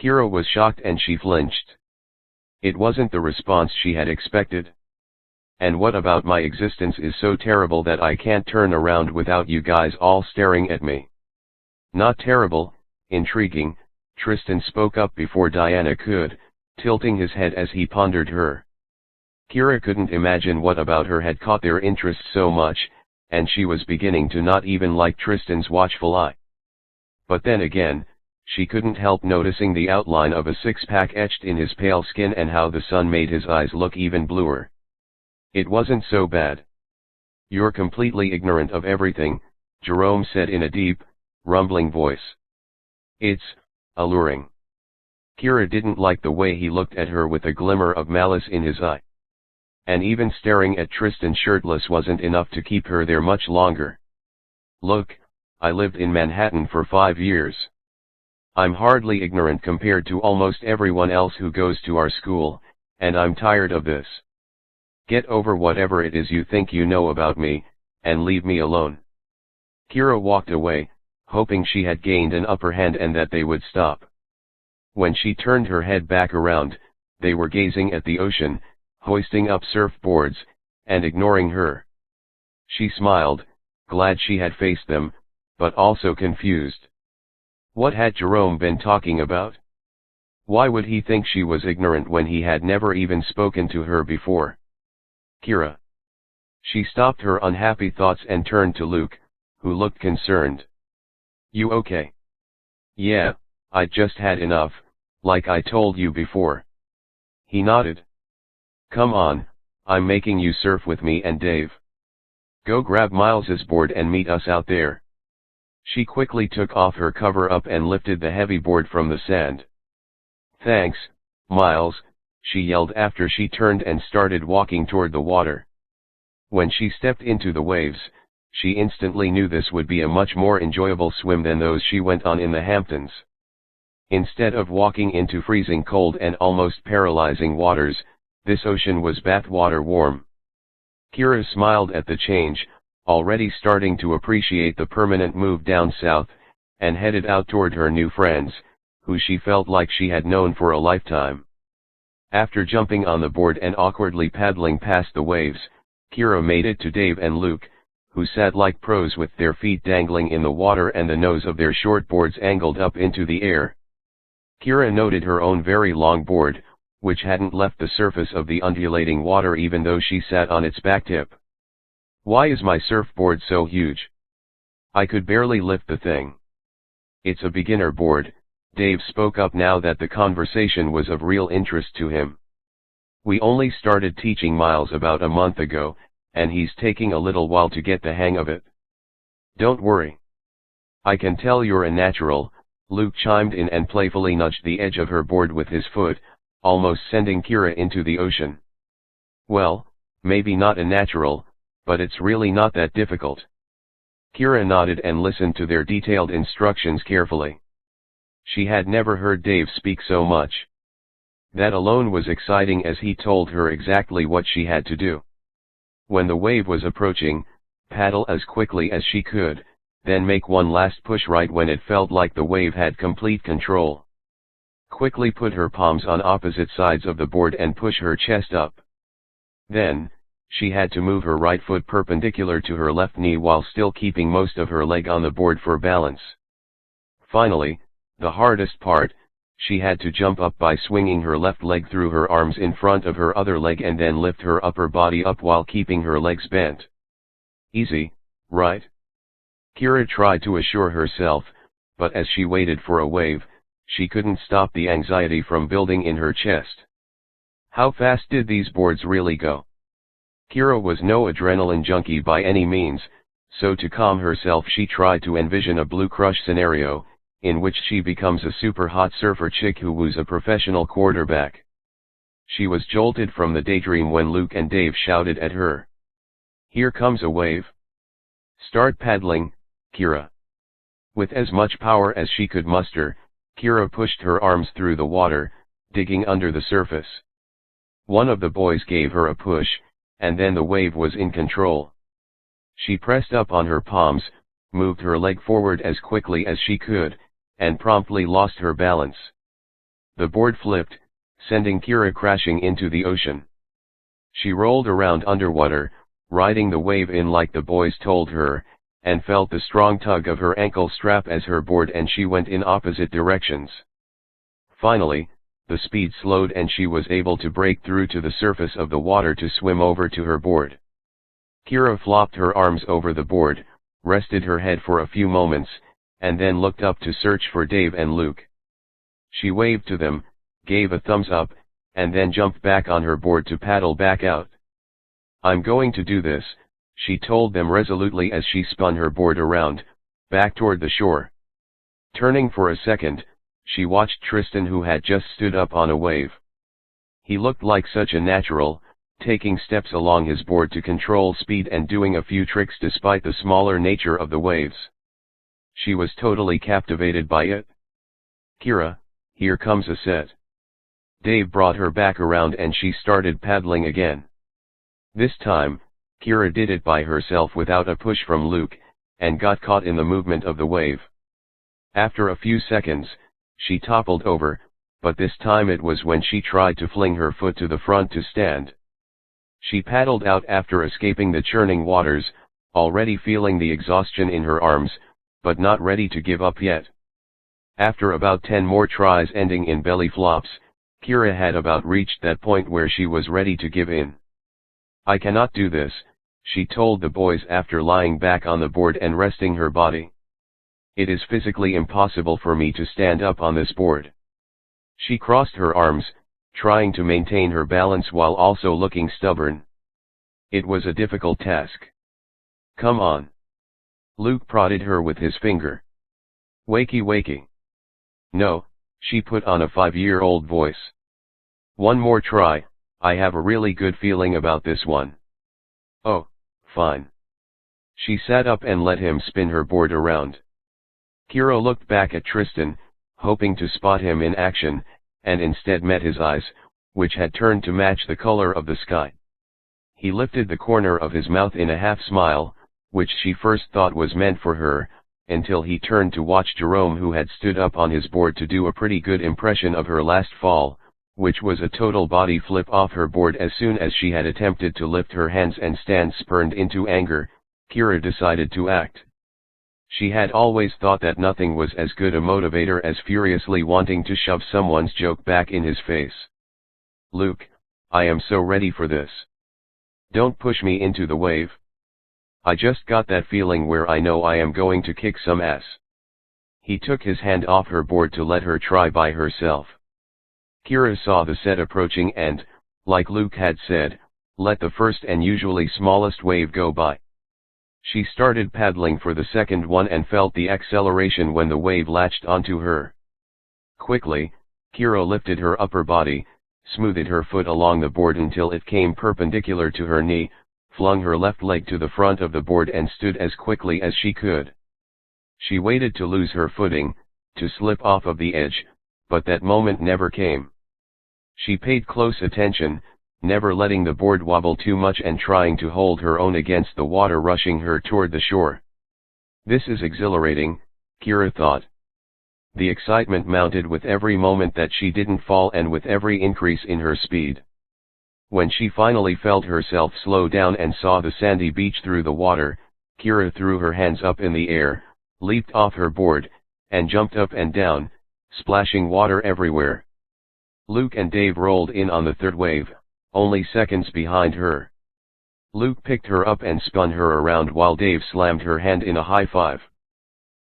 S1: Kira was shocked and she flinched. It wasn't the response she had expected. And what about my existence is so terrible that I can't turn around without you guys all staring at me? Not terrible, intriguing, Tristan spoke up before Diana could, tilting his head as he pondered her. Kira couldn't imagine what about her had caught their interest so much, and she was beginning to not even like Tristan's watchful eye. But then again, she couldn't help noticing the outline of a six-pack etched in his pale skin and how the sun made his eyes look even bluer. It wasn't so bad. You're completely ignorant of everything, Jerome said in a deep, rumbling voice. It's alluring. Kira didn't like the way he looked at her with a glimmer of malice in his eye. And even staring at Tristan shirtless wasn't enough to keep her there much longer. Look, I lived in Manhattan for 5 years. I'm hardly ignorant compared to almost everyone else who goes to our school, and I'm tired of this. Get over whatever it is you think you know about me, and leave me alone. Kira walked away, hoping she had gained an upper hand and that they would stop. When she turned her head back around, they were gazing at the ocean, hoisting up surfboards, and ignoring her. She smiled, glad she had faced them, but also confused. What had Jerome been talking about? Why would he think she was ignorant when he had never even spoken to her before? Kira. She stopped her unhappy thoughts and turned to Luke, who looked concerned. You okay? Yeah, I just had enough, like I told you before. He nodded. Come on, I'm making you surf with me and Dave. Go grab Miles's board and meet us out there. She quickly took off her cover-up and lifted the heavy board from the sand. Thanks, Miles, she yelled after she turned and started walking toward the water. When she stepped into the waves, she instantly knew this would be a much more enjoyable swim than those she went on in the Hamptons. Instead of walking into freezing cold and almost paralyzing waters, this ocean was bathwater warm. Kira smiled at the change, already starting to appreciate the permanent move down south, and headed out toward her new friends, who she felt like she had known for a lifetime. After jumping on the board and awkwardly paddling past the waves, Kira made it to Dave and Luke, who sat like pros with their feet dangling in the water and the nose of their shortboards angled up into the air. Kira noted her own very long board, which hadn't left the surface of the undulating water even though she sat on its back tip. Why is my surfboard so huge? I could barely lift the thing. It's a beginner board, Dave spoke up now that the conversation was of real interest to him. We only started teaching Miles about a month ago, and he's taking a little while to get the hang of it. Don't worry. I can tell you're a natural, Luke chimed in and playfully nudged the edge of her board with his foot, almost sending Kira into the ocean. Well, maybe not a natural, but it's really not that difficult. Kira nodded and listened to their detailed instructions carefully. She had never heard Dave speak so much. That alone was exciting as he told her exactly what she had to do. When the wave was approaching, paddle as quickly as she could, then make one last push right when it felt like the wave had complete control. Quickly put her palms on opposite sides of the board and push her chest up. Then, she had to move her right foot perpendicular to her left knee while still keeping most of her leg on the board for balance. Finally, the hardest part, she had to jump up by swinging her left leg through her arms in front of her other leg and then lift her upper body up while keeping her legs bent. Easy, right? Kira tried to assure herself, but as she waited for a wave, she couldn't stop the anxiety from building in her chest. How fast did these boards really go? Kira was no adrenaline junkie by any means, so to calm herself she tried to envision a Blue Crush scenario, in which she becomes a super hot surfer chick who woos a professional quarterback. She was jolted from the daydream when Luke and Dave shouted at her. Here comes a wave. Start paddling, Kira. With as much power as she could muster, Kira pushed her arms through the water, digging under the surface. One of the boys gave her a push, and then the wave was in control. She pressed up on her palms, moved her leg forward as quickly as she could, and promptly lost her balance. The board flipped, sending Kira crashing into the ocean. She rolled around underwater, riding the wave in like the boys told her, and felt the strong tug of her ankle strap as her board and she went in opposite directions. Finally, the speed slowed and she was able to break through to the surface of the water to swim over to her board. Kira flopped her arms over the board, rested her head for a few moments, and then looked up to search for Dave and Luke. She waved to them, gave a thumbs up, and then jumped back on her board to paddle back out. I'm going to do this, she told them resolutely as she spun her board around, back toward the shore. Turning for a second, she watched Tristan, who had just stood up on a wave. He looked like such a natural, taking steps along his board to control speed and doing a few tricks despite the smaller nature of the waves. She was totally captivated by it. Kira, here comes a set. Dave brought her back around and she started paddling again. This time, Kira did it by herself without a push from Luke, and got caught in the movement of the wave. After a few seconds, she toppled over, but this time it was when she tried to fling her foot to the front to stand. She paddled out after escaping the churning waters, already feeling the exhaustion in her arms, but not ready to give up yet. After about 10 more tries ending in belly flops, Kira had about reached that point where she was ready to give in. I cannot do this, she told the boys after lying back on the board and resting her body. It is physically impossible for me to stand up on this board. She crossed her arms, trying to maintain her balance while also looking stubborn. It was a difficult task. Come on. Luke prodded her with his finger. Wakey wakey. No, she put on a 5-year-old voice. One more try, I have a really good feeling about this one. Oh, fine. She sat up and let him spin her board around. Kira looked back at Tristan, hoping to spot him in action, and instead met his eyes, which had turned to match the color of the sky. He lifted the corner of his mouth in a half-smile, which she first thought was meant for her, until he turned to watch Jerome, who had stood up on his board to do a pretty good impression of her last fall, which was a total body flip off her board as soon as she had attempted to lift her hands and stand. Spurned into anger, Kira decided to act. She had always thought that nothing was as good a motivator as furiously wanting to shove someone's joke back in his face. Luke, I am so ready for this. Don't push me into the wave. I just got that feeling where I know I am going to kick some ass. He took his hand off her board to let her try by herself. Kira saw the set approaching and, like Luke had said, let the first and usually smallest wave go by. She started paddling for the second one and felt the acceleration when the wave latched onto her. Quickly, Kira lifted her upper body, smoothed her foot along the board until it came perpendicular to her knee, flung her left leg to the front of the board and stood as quickly as she could. She waited to lose her footing, to slip off of the edge, but that moment never came. She paid close attention, never letting the board wobble too much and trying to hold her own against the water rushing her toward the shore. This is exhilarating, Kira thought. The excitement mounted with every moment that she didn't fall and with every increase in her speed. When she finally felt herself slow down and saw the sandy beach through the water, Kira threw her hands up in the air, leaped off her board, and jumped up and down, splashing water everywhere. Luke and Dave rolled in on the third wave, only seconds behind her. Luke picked her up and spun her around while Dave slammed her hand in a high five.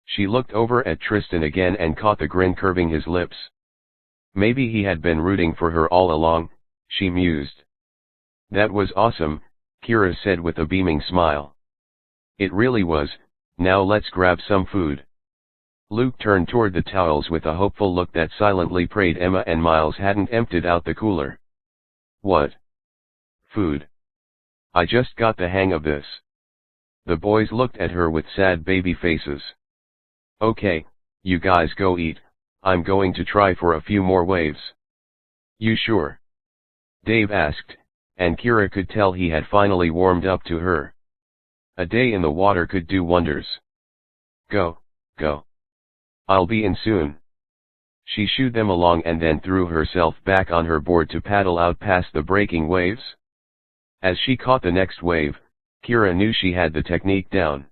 S1: She looked over at Tristan again and caught the grin curving his lips. Maybe he had been rooting for her all along, she mused. That was awesome, Kira said with a beaming smile. It really was. Now let's grab some food. Luke turned toward the towels with a hopeful look that silently prayed Emma and Miles hadn't emptied out the cooler. What? Food. I just got the hang of this. The boys looked at her with sad baby faces. Okay, you guys go eat, I'm going to try for a few more waves. You sure? Dave asked, and Kira could tell he had finally warmed up to her. A day in the water could do wonders. Go, go. I'll be in soon. She shooed them along and then threw herself back on her board to paddle out past the breaking waves. As she caught the next wave, Kira knew she had the technique down.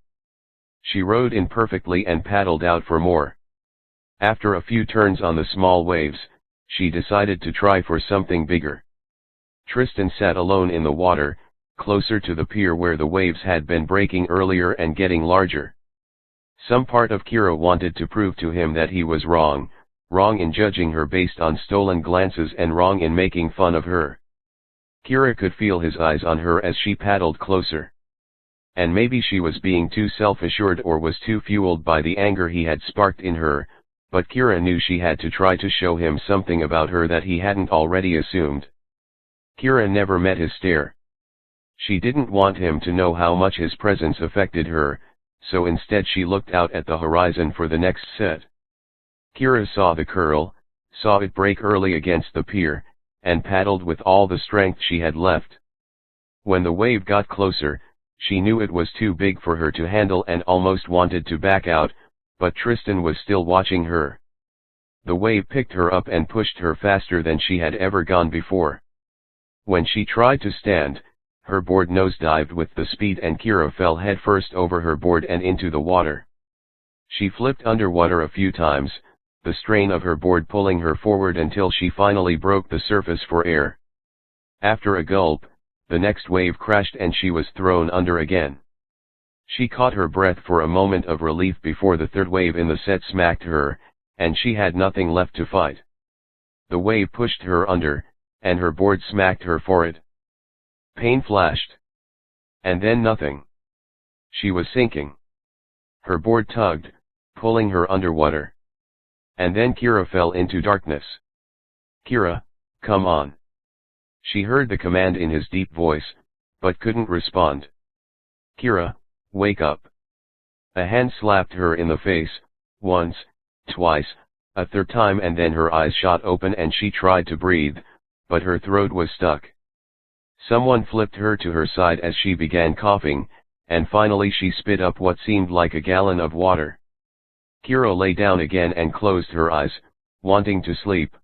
S1: She rode in perfectly and paddled out for more. After a few turns on the small waves, she decided to try for something bigger. Tristan sat alone in the water, closer to the pier where the waves had been breaking earlier and getting larger. Some part of Kira wanted to prove to him that he was wrong in judging her based on stolen glances and wrong in making fun of her. Kira could feel his eyes on her as she paddled closer. And maybe she was being too self-assured or was too fueled by the anger he had sparked in her, but Kira knew she had to try to show him something about her that he hadn't already assumed. Kira never met his stare. She didn't want him to know how much his presence affected her, so instead she looked out at the horizon for the next set. Kira saw the curl, saw it break early against the pier, and paddled with all the strength she had left. When the wave got closer, she knew it was too big for her to handle and almost wanted to back out, but Tristan was still watching her. The wave picked her up and pushed her faster than she had ever gone before. When she tried to stand, her board nosedived with the speed and Kira fell headfirst over her board and into the water. She flipped underwater a few times, the strain of her board pulling her forward until she finally broke the surface for air. After a gulp, the next wave crashed and she was thrown under again. She caught her breath for a moment of relief before the third wave in the set smacked her, and she had nothing left to fight. The wave pushed her under, and her board smacked her for it. Pain flashed. And then nothing. She was sinking. Her board tugged, pulling her underwater. And then Kira fell into darkness. Kira, come on. She heard the command in his deep voice, but couldn't respond. Kira, wake up. A hand slapped her in the face, once, twice, a third time, and then her eyes shot open and she tried to breathe, but her throat was stuck. Someone flipped her to her side as she began coughing, and finally she spit up what seemed like a gallon of water. Kira lay down again and closed her eyes, wanting to sleep.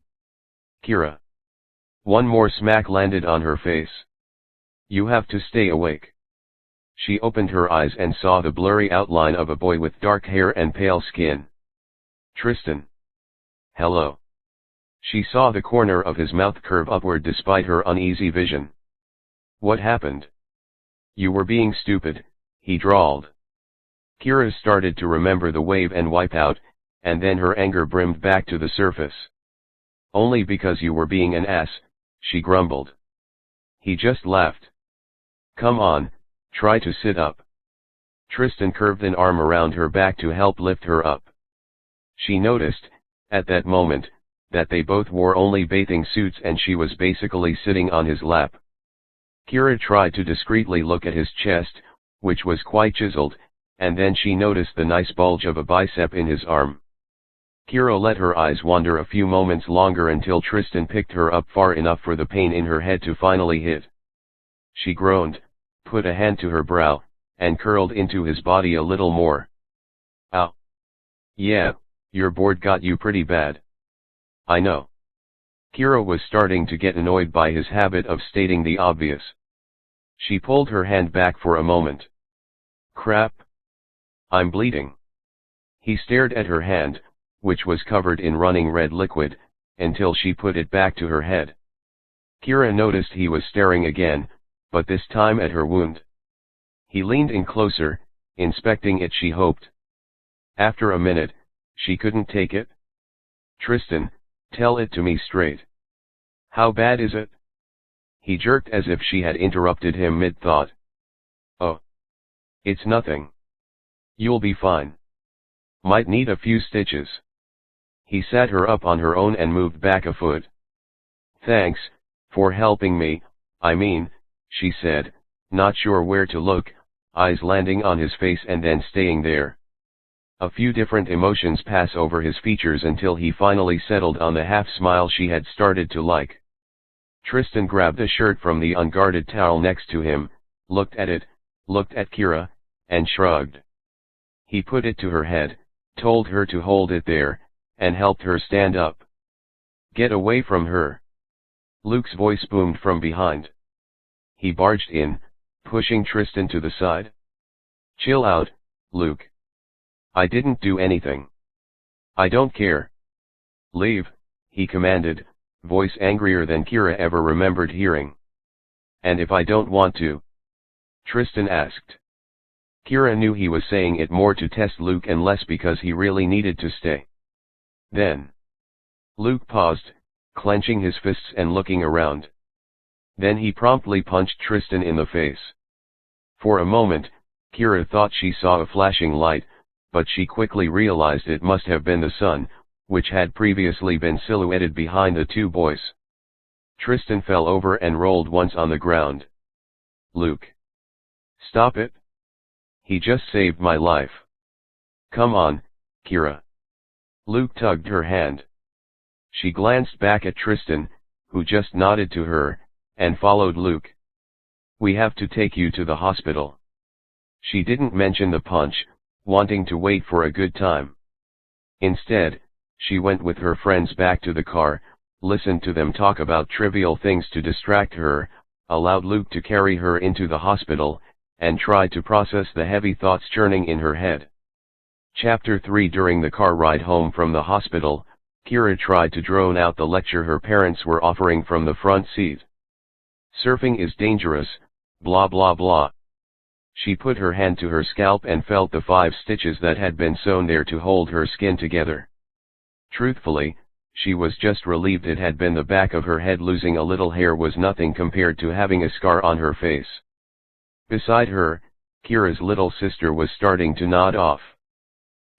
S1: Kira. One more smack landed on her face. You have to stay awake. She opened her eyes and saw the blurry outline of a boy with dark hair and pale skin. Tristan. Hello. She saw the corner of his mouth curve upward despite her uneasy vision. What happened? You were being stupid, he drawled. Kira started to remember the wave and wipe out, and then her anger brimmed back to the surface. Only because you were being an ass, she grumbled. He just laughed. Come on, try to sit up. Tristan curved an arm around her back to help lift her up. She noticed, at that moment, that they both wore only bathing suits and she was basically sitting on his lap. Kira tried to discreetly look at his chest, which was quite chiseled, and then she noticed the nice bulge of a bicep in his arm. Kira let her eyes wander a few moments longer until Tristan picked her up far enough for the pain in her head to finally hit. She groaned, put a hand to her brow, and curled into his body a little more. Ow. Yeah, your board got you pretty bad. I know. Kira was starting to get annoyed by his habit of stating the obvious. She pulled her hand back for a moment. Crap. I'm bleeding. He stared at her hand, which was covered in running red liquid, until she put it back to her head. Kira noticed he was staring again, but this time at her wound. He leaned in closer, inspecting it, she hoped. After a minute, she couldn't take it. Tristan, tell it to me straight. How bad is it? He jerked as if she had interrupted him mid-thought. Oh. It's nothing. You'll be fine. Might need a few stitches. He sat her up on her own and moved back a foot. Thanks, for helping me, I mean, she said, not sure where to look, eyes landing on his face and then staying there. A few different emotions pass over his features until he finally settled on the half-smile she had started to like. Tristan grabbed a shirt from the unguarded towel next to him, looked at it, looked at Kira, and shrugged. He put it to her head, told her to hold it there, and helped her stand up. Get away from her. Luke's voice boomed from behind. He barged in, pushing Tristan to the side. Chill out, Luke. I didn't do anything. I don't care. Leave, he commanded, voice angrier than Kira ever remembered hearing. And if I don't want to? Tristan asked. Kira knew he was saying it more to test Luke and less because he really needed to stay. Then. Luke paused, clenching his fists and looking around. Then he promptly punched Tristan in the face. For a moment, Kira thought she saw a flashing light, but she quickly realized it must have been the sun, which had previously been silhouetted behind the two boys. Tristan fell over and rolled once on the ground. Luke. Stop it. He just saved my life. Come on, Kira. Luke tugged her hand. She glanced back at Tristan, who just nodded to her, and followed Luke. We have to take you to the hospital. She didn't mention the punch, wanting to wait for a good time. Instead, she went with her friends back to the car, listened to them talk about trivial things to distract her, allowed Luke to carry her into the hospital, and tried to process the heavy thoughts churning in her head. Chapter 3. During the car ride home from the hospital, Kira tried to drone out the lecture her parents were offering from the front seat. Surfing is dangerous, blah blah blah. She put her hand to her scalp and felt the 5 stitches that had been sewn there to hold her skin together. Truthfully, she was just relieved it had been the back of her head. Losing a little hair was nothing compared to having a scar on her face. Beside her, Kira's little sister was starting to nod off.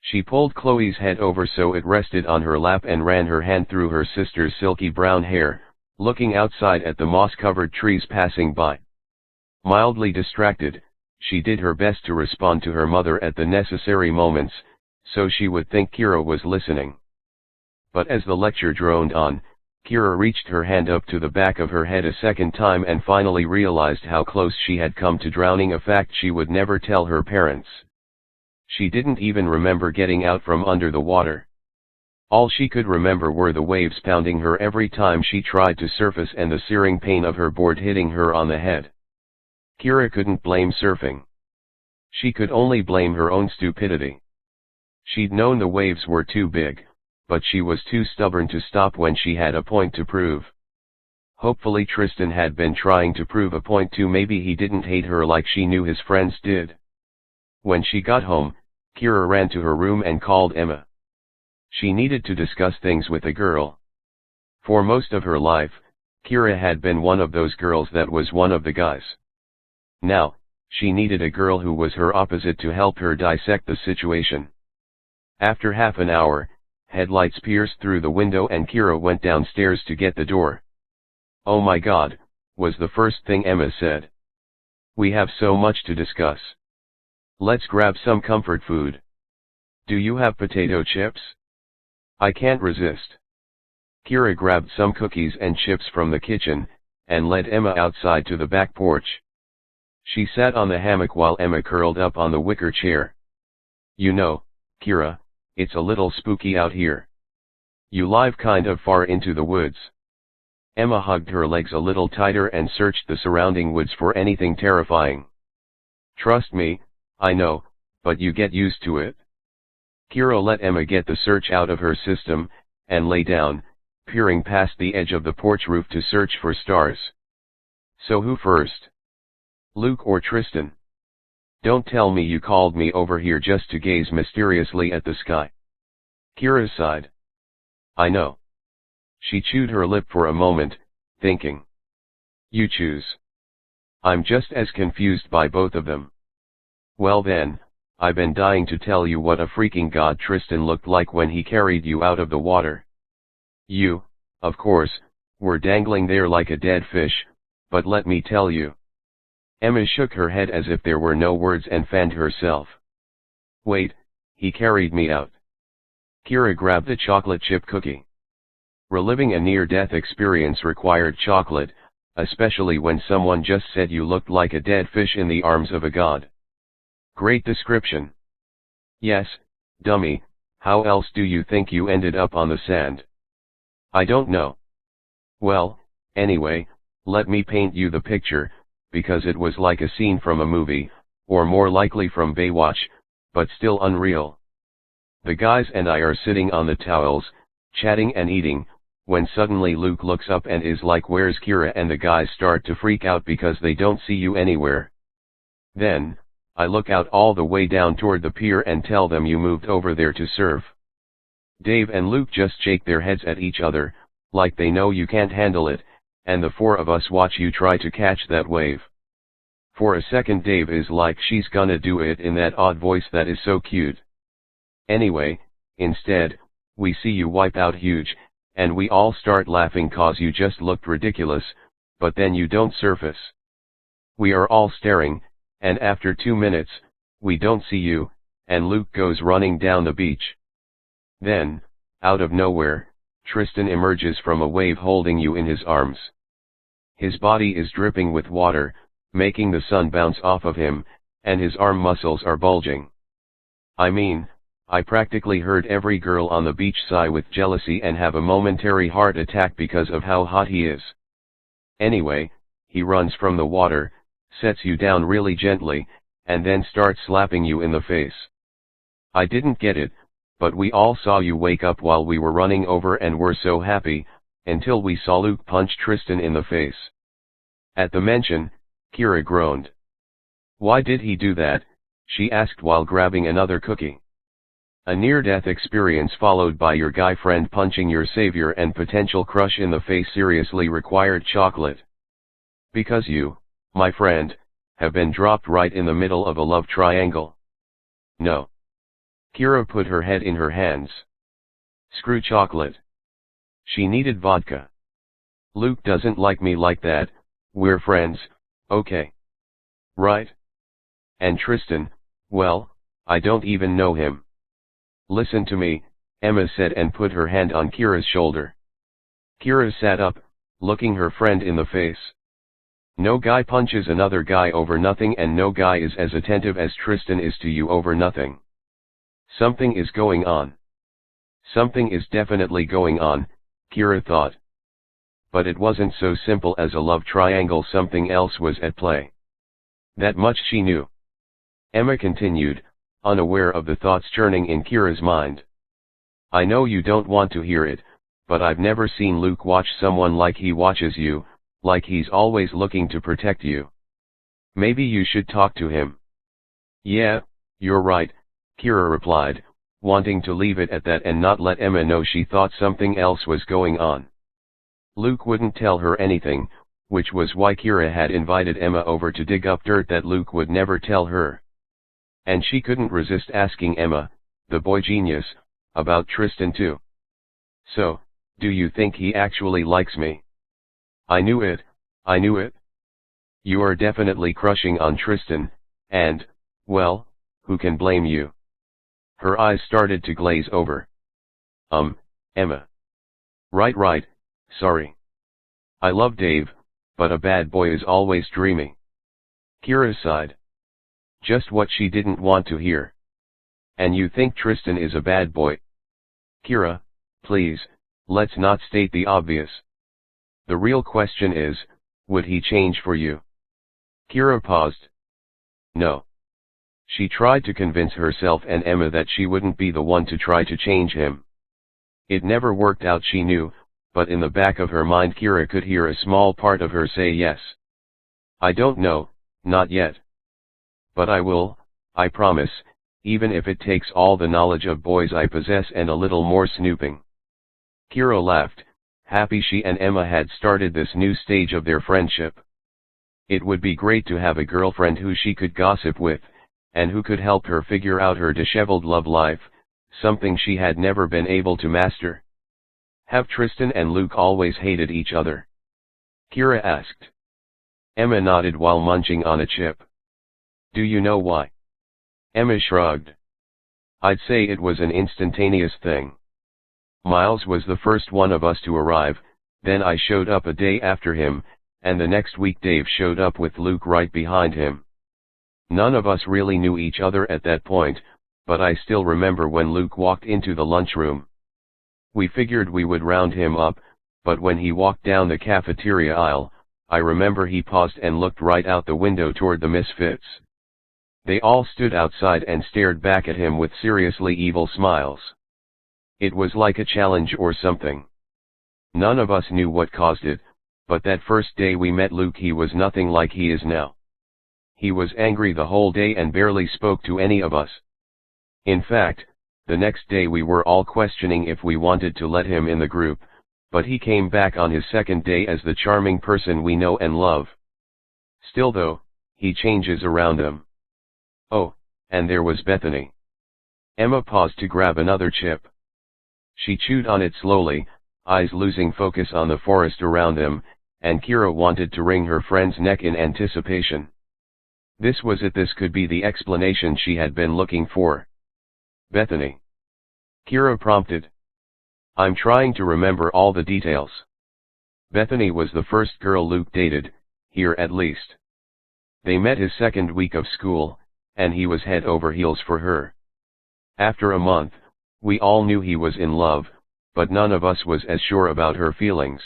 S1: She pulled Chloe's head over so it rested on her lap and ran her hand through her sister's silky brown hair, looking outside at the moss-covered trees passing by. Mildly distracted, she did her best to respond to her mother at the necessary moments, so she would think Kira was listening. But as the lecture droned on, Kira reached her hand up to the back of her head a second time and finally realized how close she had come to drowning, a fact she would never tell her parents. She didn't even remember getting out from under the water. All she could remember were the waves pounding her every time she tried to surface and the searing pain of her board hitting her on the head. Kira couldn't blame surfing. She could only blame her own stupidity. She'd known the waves were too big, but she was too stubborn to stop when she had a point to prove. Hopefully Tristan had been trying to prove a point too. Maybe he didn't hate her like she knew his friends did. When she got home, Kira ran to her room and called Emma. She needed to discuss things with the girl. For most of her life, Kira had been one of those girls that was one of the guys. Now, She needed a girl who was her opposite to help her dissect the situation. After half an hour, headlights pierced through the window and Kira went downstairs to get the door. "Oh my God," was the first thing Emma said. "We have so much to discuss. Let's grab some comfort food. Do you have potato chips?" "I can't resist." Kira grabbed some cookies and chips from the kitchen, and led Emma outside to the back porch. She sat on the hammock while Emma curled up on the wicker chair. "You know, Kira, it's a little spooky out here. You live kind of far into the woods." Emma hugged her legs a little tighter and searched the surrounding woods for anything terrifying. "Trust me, I know, but you get used to it." Kira let Emma get the search out of her system, and lay down, peering past the edge of the porch roof to search for stars. "So who first? Luke or Tristan? Don't tell me you called me over here just to gaze mysteriously at the sky." Kira sighed. "I know." She chewed her lip for a moment, thinking. "You choose." "I'm just as confused by both of them." "Well then, I've been dying to tell you what a freaking god Tristan looked like when he carried you out of the water. You, of course, were dangling there like a dead fish, but let me tell you." Emma shook her head as if there were no words and fanned herself. "Wait, he carried me out." Kira grabbed a chocolate chip cookie. Reliving a near-death experience required chocolate, especially when someone just said you looked like a dead fish in the arms of a god. Great description. "Yes, dummy, how else do you think you ended up on the sand?" "I don't know." "Well, anyway, let me paint you the picture, because it was like a scene from a movie, or more likely from Baywatch, but still unreal. The guys and I are sitting on the towels, chatting and eating, when suddenly Luke looks up and is like, 'Where's Kira?' and the guys start to freak out because they don't see you anywhere. Then, I look out all the way down toward the pier and tell them you moved over there to surf. Dave and Luke just shake their heads at each other, like they know you can't handle it, and the four of us watch you try to catch that wave. For a second Dave is like, 'She's gonna do it,' in that odd voice that is so cute. Anyway, instead, we see you wipe out huge, and we all start laughing 'cause you just looked ridiculous, but then you don't surface. We are all staring, and after 2 minutes, we don't see you, and Luke goes running down the beach. Then, out of nowhere, Tristan emerges from a wave holding you in his arms. His body is dripping with water, making the sun bounce off of him, and his arm muscles are bulging. I mean, I practically heard every girl on the beach sigh with jealousy and have a momentary heart attack because of how hot he is. Anyway, he runs from the water, sets you down really gently, and then starts slapping you in the face. I didn't get it, but we all saw you wake up while we were running over and were so happy, until we saw Luke punch Tristan in the face." At the mention, Kira groaned. "Why did he do that?" she asked while grabbing another cookie. "A near-death experience followed by your guy friend punching your savior and potential crush in the face seriously required chocolate. Because you, my friend, have been dropped right in the middle of a love triangle. No." Kira put her head in her hands. "Screw chocolate. She needed vodka. Luke doesn't like me like that, we're friends, okay? Right? And Tristan, well, I don't even know him." "Listen to me," Emma said and put her hand on Kira's shoulder. Kira sat up, looking her friend in the face. "No guy punches another guy over nothing, and no guy is as attentive as Tristan is to you over nothing. Something is going on. Something is definitely going on," Kira thought. But it wasn't so simple as a love triangle, something else was at play. That much she knew. Emma continued, unaware of the thoughts churning in Kira's mind. "I know you don't want to hear it, but I've never seen Luke watch someone like he watches you, like he's always looking to protect you. Maybe you should talk to him." "Yeah, you're right," Kira replied, wanting to leave it at that and not let Emma know she thought something else was going on. Luke wouldn't tell her anything, which was why Kira had invited Emma over to dig up dirt that Luke would never tell her. And she couldn't resist asking Emma, the boy genius, about Tristan too. "So, do you think he actually likes me?" "I knew it, I knew it. You are definitely crushing on Tristan, and, well, who can blame you?" Her eyes started to glaze over. Emma. Right, sorry. I love Dave, but a bad boy is always dreamy." Kira sighed. Just what she didn't want to hear. "And you think Tristan is a bad boy?" "Kira, please, let's not state the obvious. The real question is, would he change for you?" Kira paused. "No." She tried to convince herself and Emma that she wouldn't be the one to try to change him. It never worked out, she knew, but in the back of her mind Kira could hear a small part of her say yes. "I don't know, not yet. But I will, I promise, even if it takes all the knowledge of boys I possess and a little more snooping." Kira laughed, happy she and Emma had started this new stage of their friendship. It would be great to have a girlfriend who she could gossip with, and who could help her figure out her disheveled love life, something she had never been able to master. "Have Tristan and Luke always hated each other?" Kira asked. Emma nodded while munching on a chip. "Do you know why?" Emma shrugged. "I'd say it was an instantaneous thing. Miles was the first one of us to arrive, then I showed up a day after him, and the next week Dave showed up with Luke right behind him. None of us really knew each other at that point, but I still remember when Luke walked into the lunchroom. We figured we would round him up, but when he walked down the cafeteria aisle, I remember he paused and looked right out the window toward the misfits. They all stood outside and stared back at him with seriously evil smiles. It was like a challenge or something. None of us knew what caused it, but that first day we met Luke he was nothing like he is now. He was angry the whole day and barely spoke to any of us. In fact, the next day we were all questioning if we wanted to let him in the group, but he came back on his second day as the charming person we know and love. Still though, he changes around them. Oh, and there was Bethany." Emma paused to grab another chip. She chewed on it slowly, eyes losing focus on the forest around them, and Kira wanted to wring her friend's neck in anticipation. This was it, this could be the explanation she had been looking for. "Bethany?" Kira prompted. "I'm trying to remember all the details." Bethany was the first girl Luke dated, here at least. They met his second week of school, and he was head over heels for her. After a month, we all knew he was in love, but none of us was as sure about her feelings.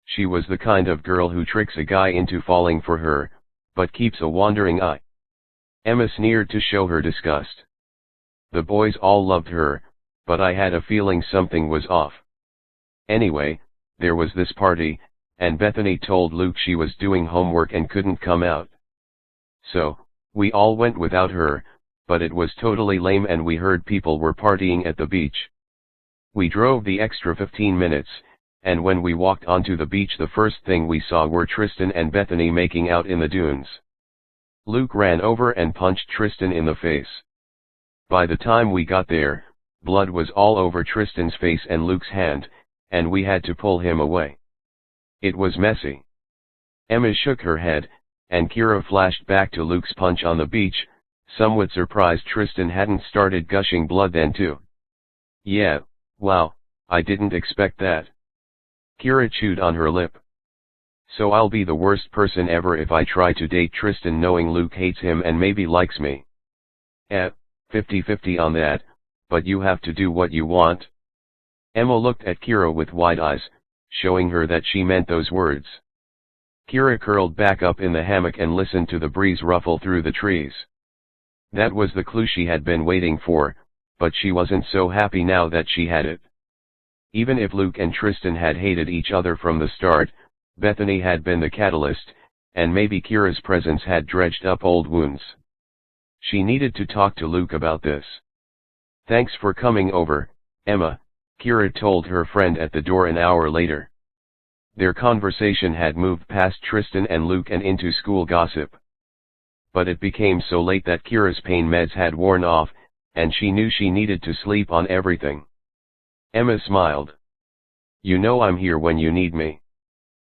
S1: She was the kind of girl who tricks a guy into falling for her, but keeps a wandering eye. Emma sneered to show her disgust. "The boys all loved her, but I had a feeling something was off. Anyway, there was this party, and Bethany told Luke she was doing homework and couldn't come out. So, we all went without her, but it was totally lame and we heard people were partying at the beach. We drove the extra 15 minutes, and when we walked onto the beach the first thing we saw were Tristan and Bethany making out in the dunes. Luke ran over and punched Tristan in the face. By the time we got there, blood was all over Tristan's face and Luke's hand, and we had to pull him away. It was messy." Emma shook her head, and Kira flashed back to Luke's punch on the beach, somewhat surprised Tristan hadn't started gushing blood then too. "Yeah, wow, I didn't expect that." Kira chewed on her lip. "So I'll be the worst person ever if I try to date Tristan knowing Luke hates him and maybe likes me." 50-50 on that, but you have to do what you want." Emma looked at Kira with wide eyes, showing her that she meant those words. Kira curled back up in the hammock and listened to the breeze ruffle through the trees. That was the clue she had been waiting for, but she wasn't so happy now that she had it. Even if Luke and Tristan had hated each other from the start, Bethany had been the catalyst, and maybe Kira's presence had dredged up old wounds. She needed to talk to Luke about this. "Thanks for coming over, Emma," Kira told her friend at the door an hour later. Their conversation had moved past Tristan and Luke and into school gossip. But it became so late that Kira's pain meds had worn off, and she knew she needed to sleep on everything. Emma smiled. "You know I'm here when you need me."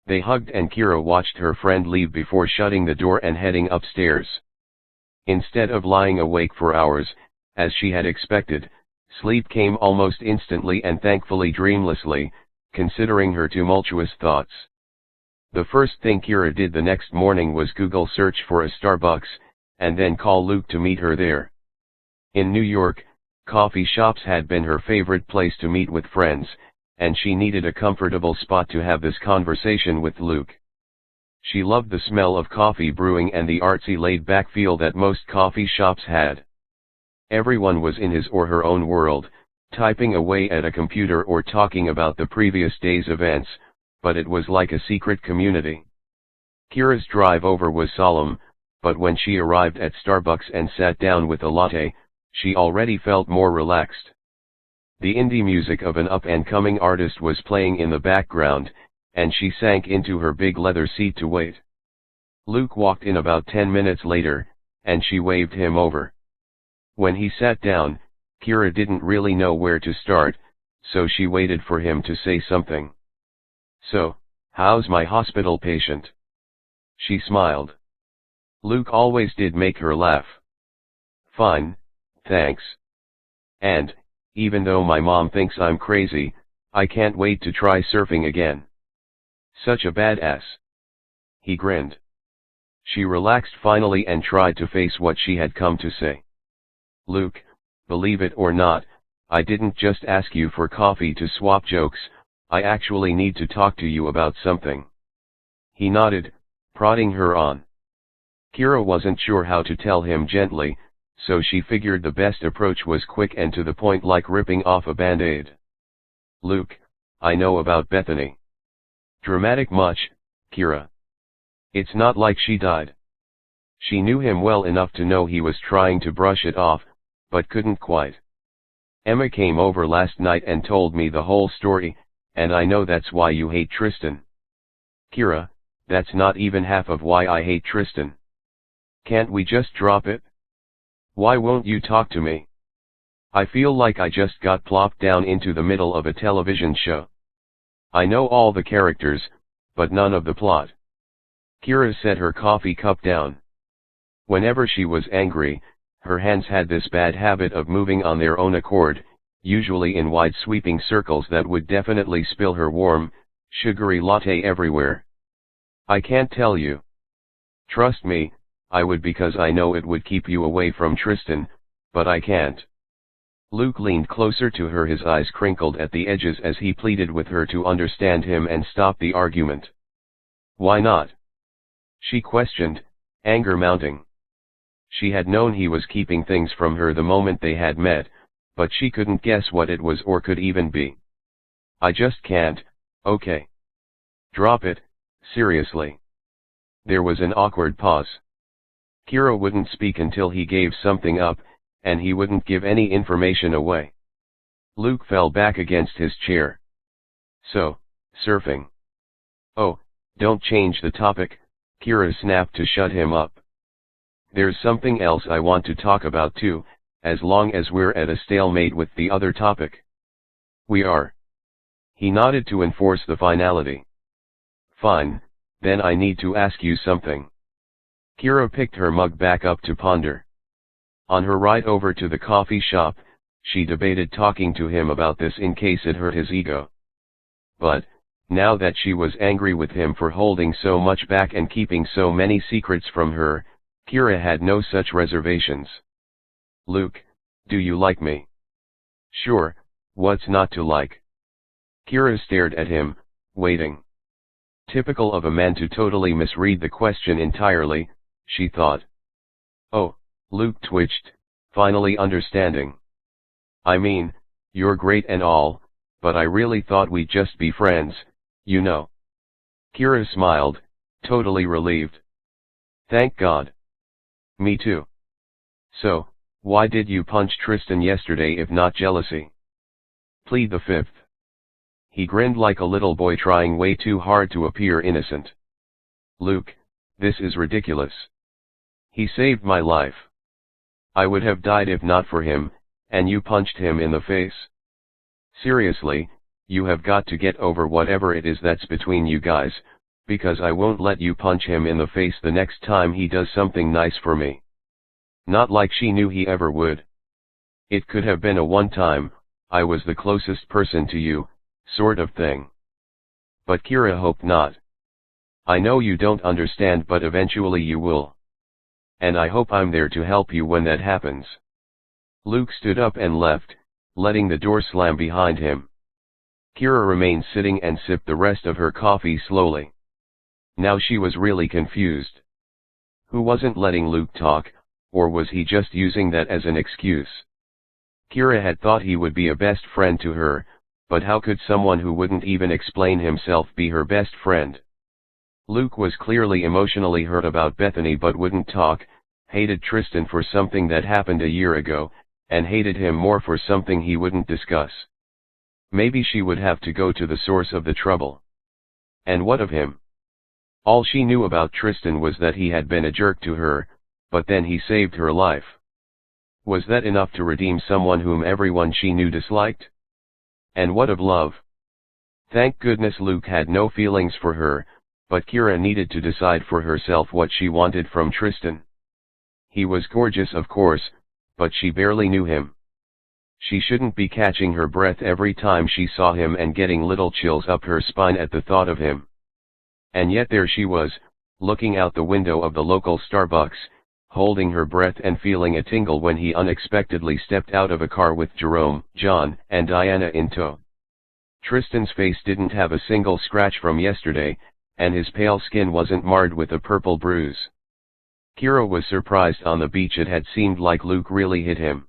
S1: They hugged and Kira watched her friend leave before shutting the door and heading upstairs. Instead of lying awake for hours, as she had expected, sleep came almost instantly and thankfully dreamlessly, considering her tumultuous thoughts. The first thing Kira did the next morning was Google search for a Starbucks, and then call Luke to meet her there. In New York, coffee shops had been her favorite place to meet with friends, and she needed a comfortable spot to have this conversation with Luke. She loved the smell of coffee brewing and the artsy laid-back feel that most coffee shops had. Everyone was in his or her own world, typing away at a computer or talking about the previous day's events, but it was like a secret community. Kira's drive over was solemn, but when she arrived at Starbucks and sat down with a latte, she already felt more relaxed. The indie music of an up-and-coming artist was playing in the background, and she sank into her big leather seat to wait. Luke walked in about 10 minutes later, and she waved him over. When he sat down, Kira didn't really know where to start, so she waited for him to say something. "So, how's my hospital patient?" She smiled. Luke always did make her laugh. "Fine, thanks. And, even though my mom thinks I'm crazy, I can't wait to try surfing again. Such a badass." He grinned. She relaxed finally and tried to face what she had come to say. "Luke, believe it or not, I didn't just ask you for coffee to swap jokes, I actually need to talk to you about something." He nodded, prodding her on. Kira wasn't sure how to tell him gently, so she figured the best approach was quick and to the point, like ripping off a band-aid. "Luke, I know about Bethany." "Dramatic much, Kira?" "It's not like she died." She knew him well enough to know he was trying to brush it off, but couldn't quite. "Emma came over last night and told me the whole story, and I know that's why you hate Tristan." "Kira, that's not even half of why I hate Tristan. Can't we just drop it? Why won't you talk to me? I feel like I just got plopped down into the middle of a television show. I know all the characters, but none of the plot." Kira set her coffee cup down. Whenever she was angry, her hands had this bad habit of moving on their own accord, usually in wide sweeping circles that would definitely spill her warm, sugary latte everywhere. "I can't tell you. Trust me, I would, because I know it would keep you away from Tristan, but I can't." Luke leaned closer to her, his eyes crinkled at the edges as he pleaded with her to understand him and stop the argument. "Why not?" she questioned, anger mounting. She had known he was keeping things from her the moment they had met, but she couldn't guess what it was or could even be. "I just can't, okay? Drop it, seriously." There was an awkward pause. Kira wouldn't speak until he gave something up, and he wouldn't give any information away. Luke fell back against his chair. "So, surfing." "Oh, don't change the topic," Kira snapped to shut him up. "There's something else I want to talk about too, as long as we're at a stalemate with the other topic." "We are." He nodded to enforce the finality. "Fine, then I need to ask you something." Kira picked her mug back up to ponder. On her ride over to the coffee shop, she debated talking to him about this in case it hurt his ego. But, now that she was angry with him for holding so much back and keeping so many secrets from her, Kira had no such reservations. "Luke, do you like me?" "Sure, what's not to like?" Kira stared at him, waiting. Typical of a man to totally misread the question entirely, she thought. "Oh," Luke twitched, finally understanding. "I mean, you're great and all, but I really thought we'd just be friends, you know." Kira smiled, totally relieved. "Thank God." "Me too. So, why did you punch Tristan yesterday if not jealousy?" "Plead the fifth." He grinned like a little boy trying way too hard to appear innocent. Luke, this is ridiculous. He saved my life. I would have died if not for him, and you punched him in the face. Seriously, you have got to get over whatever it is that's between you guys, because I won't let you punch him in the face the next time he does something nice for me. Not like she knew he ever would. It could have been a one-time, I was the closest person to you, sort of thing. But Kira hoped not. I know you don't understand, but eventually you will. And I hope I'm there to help you when that happens. Luke stood up and left, letting the door slam behind him. Kira remained sitting and sipped the rest of her coffee slowly. Now she was really confused. Who wasn't letting Luke talk, or was he just using that as an excuse? Kira had thought he would be a best friend to her, but how could someone who wouldn't even explain himself be her best friend? Luke was clearly emotionally hurt about Bethany but wouldn't talk, hated Tristan for something that happened a year ago, and hated him more for something he wouldn't discuss. Maybe she would have to go to the source of the trouble. And what of him? All she knew about Tristan was that he had been a jerk to her, but then he saved her life. Was that enough to redeem someone whom everyone she knew disliked? And what of love? Thank goodness Luke had no feelings for her, but Kira needed to decide for herself what she wanted from Tristan. He was gorgeous, of course, but she barely knew him. She shouldn't be catching her breath every time she saw him and getting little chills up her spine at the thought of him. And yet there she was, looking out the window of the local Starbucks, holding her breath and feeling a tingle when he unexpectedly stepped out of a car with Jerome, John, and Diana in tow. Tristan's face didn't have a single scratch from yesterday, and his pale skin wasn't marred with a purple bruise. Kira was surprised. On the beach it had seemed like Luke really hit him.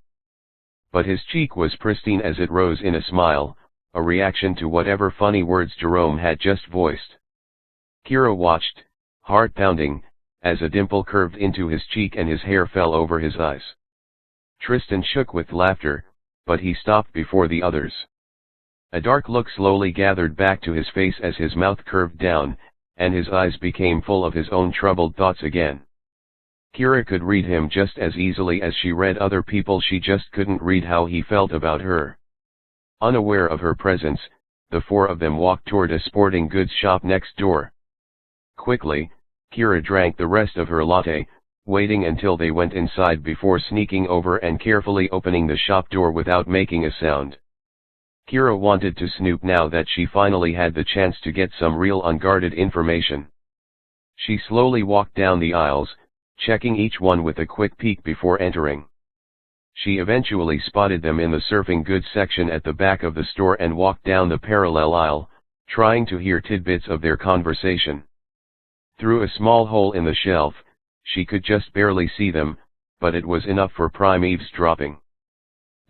S1: But his cheek was pristine as it rose in a smile, a reaction to whatever funny words Jerome had just voiced. Kira watched, heart pounding, as a dimple curved into his cheek and his hair fell over his eyes. Tristan shook with laughter, but he stopped before the others. A dark look slowly gathered back to his face as his mouth curved down, and his eyes became full of his own troubled thoughts again. Kira could read him just as easily as she read other people. She just couldn't read how he felt about her. Unaware of her presence, the four of them walked toward a sporting goods shop next door. Quickly, Kira drank the rest of her latte, waiting until they went inside before sneaking over and carefully opening the shop door without making a sound. Kira wanted to snoop now that she finally had the chance to get some real unguarded information. She slowly walked down the aisles, checking each one with a quick peek before entering. She eventually spotted them in the surfing goods section at the back of the store and walked down the parallel aisle, trying to hear tidbits of their conversation. Through a small hole in the shelf, she could just barely see them, but it was enough for prime eavesdropping.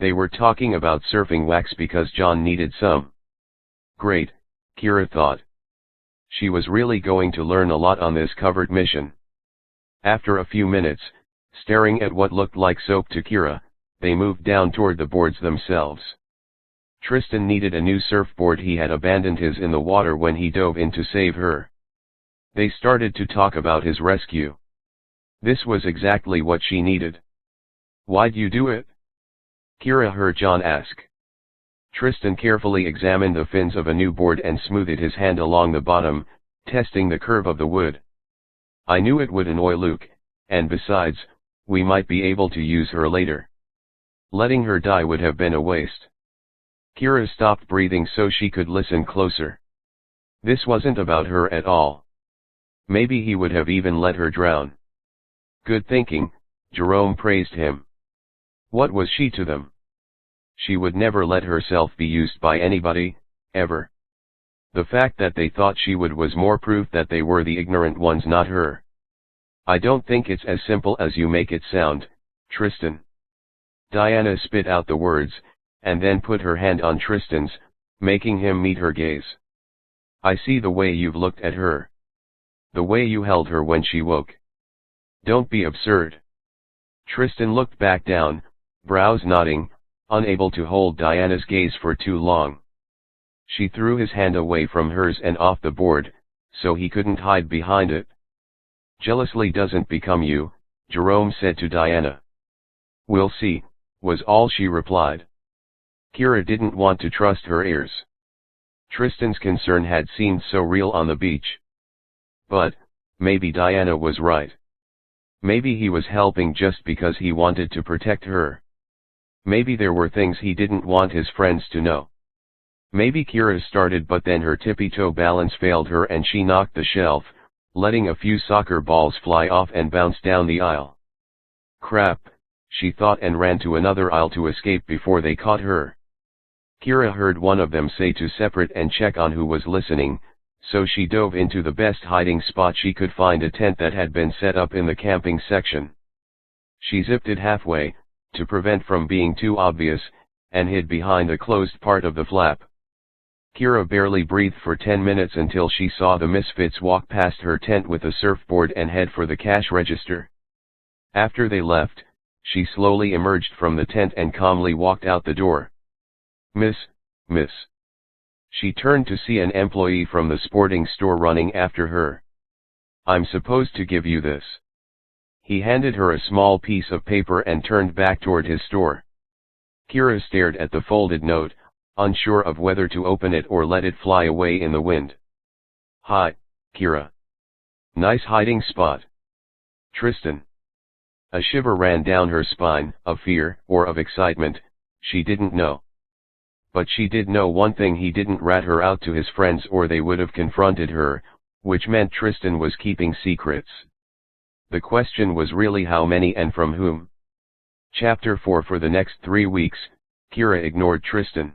S1: They were talking about surfing wax because John needed some. Great, Kira thought. She was really going to learn a lot on this covert mission. After a few minutes, staring at what looked like soap to Kira, they moved down toward the boards themselves. Tristan needed a new surfboard. He had abandoned his in the water when he dove in to save her. They started to talk about his rescue. This was exactly what she needed. Why'd you do it? Kira heard John ask. Tristan carefully examined the fins of a new board and smoothed his hand along the bottom, testing the curve of the wood. I knew it would annoy Luke, and besides, we might be able to use her later. Letting her die would have been a waste. Kira stopped breathing so she could listen closer. This wasn't about her at all. Maybe he would have even let her drown. Good thinking, Jerome praised him. What was she to them? She would never let herself be used by anybody, ever. The fact that they thought she would was more proof that they were the ignorant ones, not her. I don't think it's as simple as you make it sound, Tristan. Diana spit out the words, and then put her hand on Tristan's, making him meet her gaze. I see the way you've looked at her. The way you held her when she woke. Don't be absurd. Tristan looked back down, brows nodding, unable to hold Diana's gaze for too long. She threw his hand away from hers and off the board, so he couldn't hide behind it. Jealously doesn't become you, Jerome said to Diana. We'll see, was all she replied. Kira didn't want to trust her ears. Tristan's concern had seemed so real on the beach. But, maybe Diana was right. Maybe he was helping just because he wanted to protect her. Maybe there were things he didn't want his friends to know. Maybe Kira started but then her tippy-toe balance failed her and she knocked the shelf, letting a few soccer balls fly off and bounce down the aisle. Crap, she thought and ran to another aisle to escape before they caught her. Kira heard one of them say to separate and check on who was listening, so she dove into the best hiding spot she could find, a tent that had been set up in the camping section. She zipped it halfway, to prevent from being too obvious, and hid behind the closed part of the flap. Kira barely breathed for 10 minutes until she saw the misfits walk past her tent with a surfboard and head for the cash register. After they left, she slowly emerged from the tent and calmly walked out the door. Miss. She turned to see an employee from the sporting store running after her. I'm supposed to give you this. He handed her a small piece of paper and turned back toward his store. Kira stared at the folded note, unsure of whether to open it or let it fly away in the wind. Hi, Kira. Nice hiding spot. Tristan. A shiver ran down her spine, of fear, or of excitement, she didn't know. But she did know one thing: he didn't rat her out to his friends or they would have confronted her, which meant Tristan was keeping secrets. The question was really how many and from whom. Chapter 4. For the next 3 weeks, Kira ignored Tristan.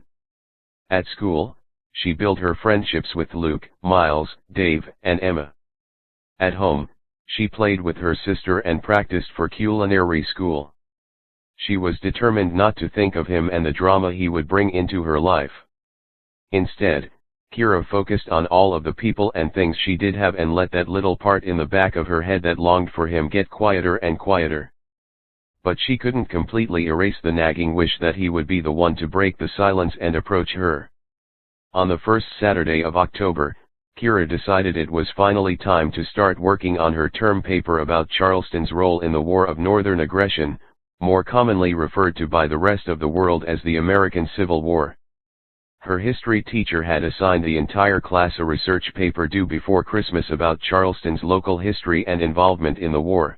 S1: At school, she built her friendships with Luke, Miles, Dave, and Emma. At home, she played with her sister and practiced for culinary school. She was determined not to think of him and the drama he would bring into her life. Instead, Kira focused on all of the people and things she did have and let that little part in the back of her head that longed for him get quieter and quieter. But she couldn't completely erase the nagging wish that he would be the one to break the silence and approach her. On the first Saturday of October, Kira decided it was finally time to start working on her term paper about Charleston's role in the War of Northern Aggression, more commonly referred to by the rest of the world as the American Civil War. Her history teacher had assigned the entire class a research paper due before Christmas about Charleston's local history and involvement in the war.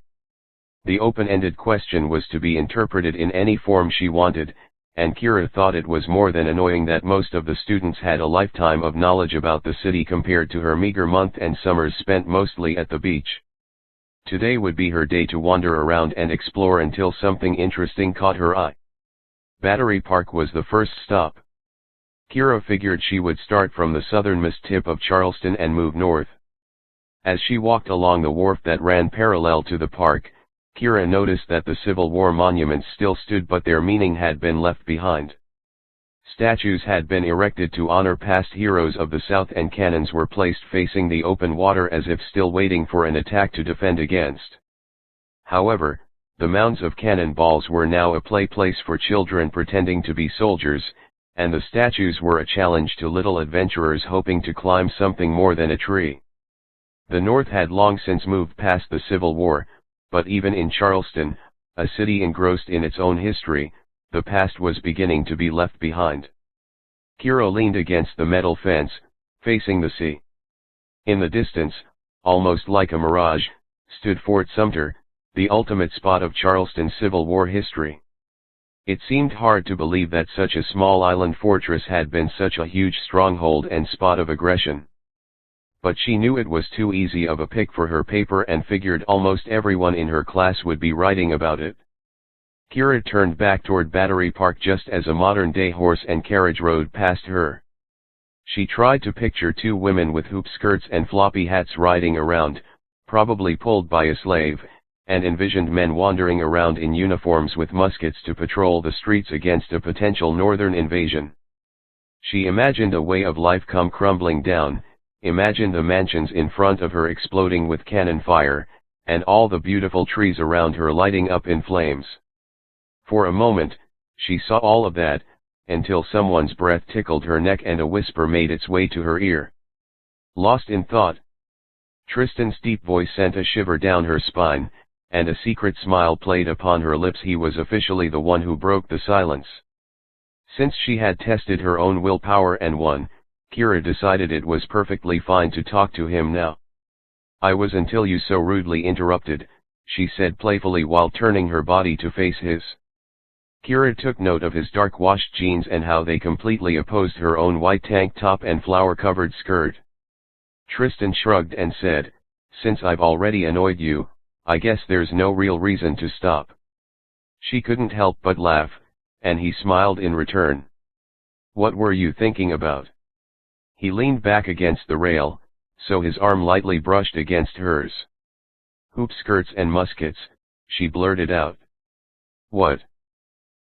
S1: The open-ended question was to be interpreted in any form she wanted, and Kira thought it was more than annoying that most of the students had a lifetime of knowledge about the city compared to her meager month and summers spent mostly at the beach. Today would be her day to wander around and explore until something interesting caught her eye. Battery Park was the first stop. Kira figured she would start from the southernmost tip of Charleston and move north. As she walked along the wharf that ran parallel to the park, Kira noticed that the Civil War monuments still stood, but their meaning had been left behind. Statues had been erected to honor past heroes of the South and cannons were placed facing the open water as if still waiting for an attack to defend against. However, the mounds of cannonballs were now a place for children pretending to be soldiers, and the statues were a challenge to little adventurers hoping to climb something more than a tree. The North had long since moved past the Civil War, but even in Charleston, a city engrossed in its own history, the past was beginning to be left behind. Kira leaned against the metal fence, facing the sea. In the distance, almost like a mirage, stood Fort Sumter, the ultimate spot of Charleston's Civil War history. It seemed hard to believe that such a small island fortress had been such a huge stronghold and spot of aggression. But she knew it was too easy of a pick for her paper and figured almost everyone in her class would be writing about it. Kira turned back toward Battery Park just as a modern-day horse and carriage rode past her. She tried to picture 2 women with hoop skirts and floppy hats riding around, probably pulled by a slave, and envisioned men wandering around in uniforms with muskets to patrol the streets against a potential northern invasion. She imagined a way of life come crumbling down, imagined the mansions in front of her exploding with cannon fire, and all the beautiful trees around her lighting up in flames. For a moment, she saw all of that, until someone's breath tickled her neck and a whisper made its way to her ear. Lost in thought, Tristan's deep voice sent a shiver down her spine, and a secret smile played upon her lips. He was officially the one who broke the silence. Since she had tested her own willpower and won, Kira decided it was perfectly fine to talk to him now. "I was until you so rudely interrupted," she said playfully while turning her body to face his. Kira took note of his dark-washed jeans and how they completely opposed her own white tank top and flower-covered skirt. Tristan shrugged and said, "Since I've already annoyed you, I guess there's no real reason to stop." She couldn't help but laugh, and he smiled in return. "What were you thinking about?" He leaned back against the rail, so his arm lightly brushed against hers. "Hoop skirts and muskets," she blurted out. "What?"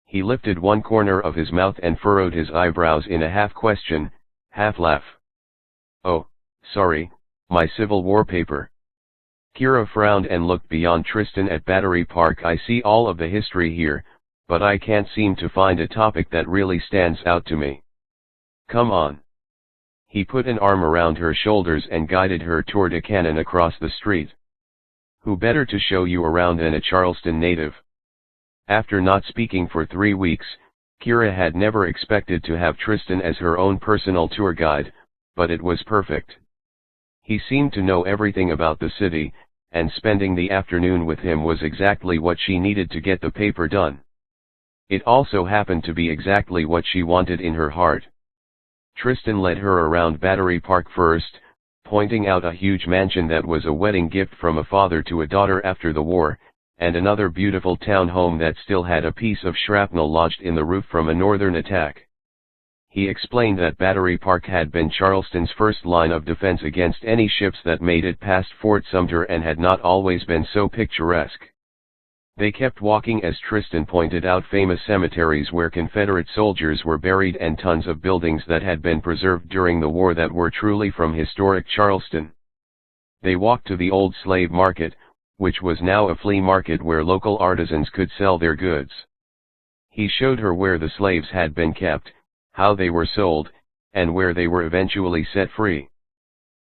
S1: He lifted one corner of his mouth and furrowed his eyebrows in a half-question, half-laugh. "Oh, sorry, my Civil War paper." Kira frowned and looked beyond Tristan at Battery Park. "I see all of the history here, but I can't seem to find a topic that really stands out to me." "Come on." He put an arm around her shoulders and guided her toward a cannon across the street. "Who better to show you around than a Charleston native?" After not speaking for 3 weeks, Kira had never expected to have Tristan as her own personal tour guide, but it was perfect. He seemed to know everything about the city, and spending the afternoon with him was exactly what she needed to get the paper done. It also happened to be exactly what she wanted in her heart. Tristan led her around Battery Park first, pointing out a huge mansion that was a wedding gift from a father to a daughter after the war, and another beautiful town home that still had a piece of shrapnel lodged in the roof from a northern attack. He explained that Battery Park had been Charleston's first line of defense against any ships that made it past Fort Sumter and had not always been so picturesque. They kept walking as Tristan pointed out famous cemeteries where Confederate soldiers were buried and tons of buildings that had been preserved during the war that were truly from historic Charleston. They walked to the old slave market, which was now a flea market where local artisans could sell their goods. He showed her where the slaves had been kept, how they were sold, and where they were eventually set free.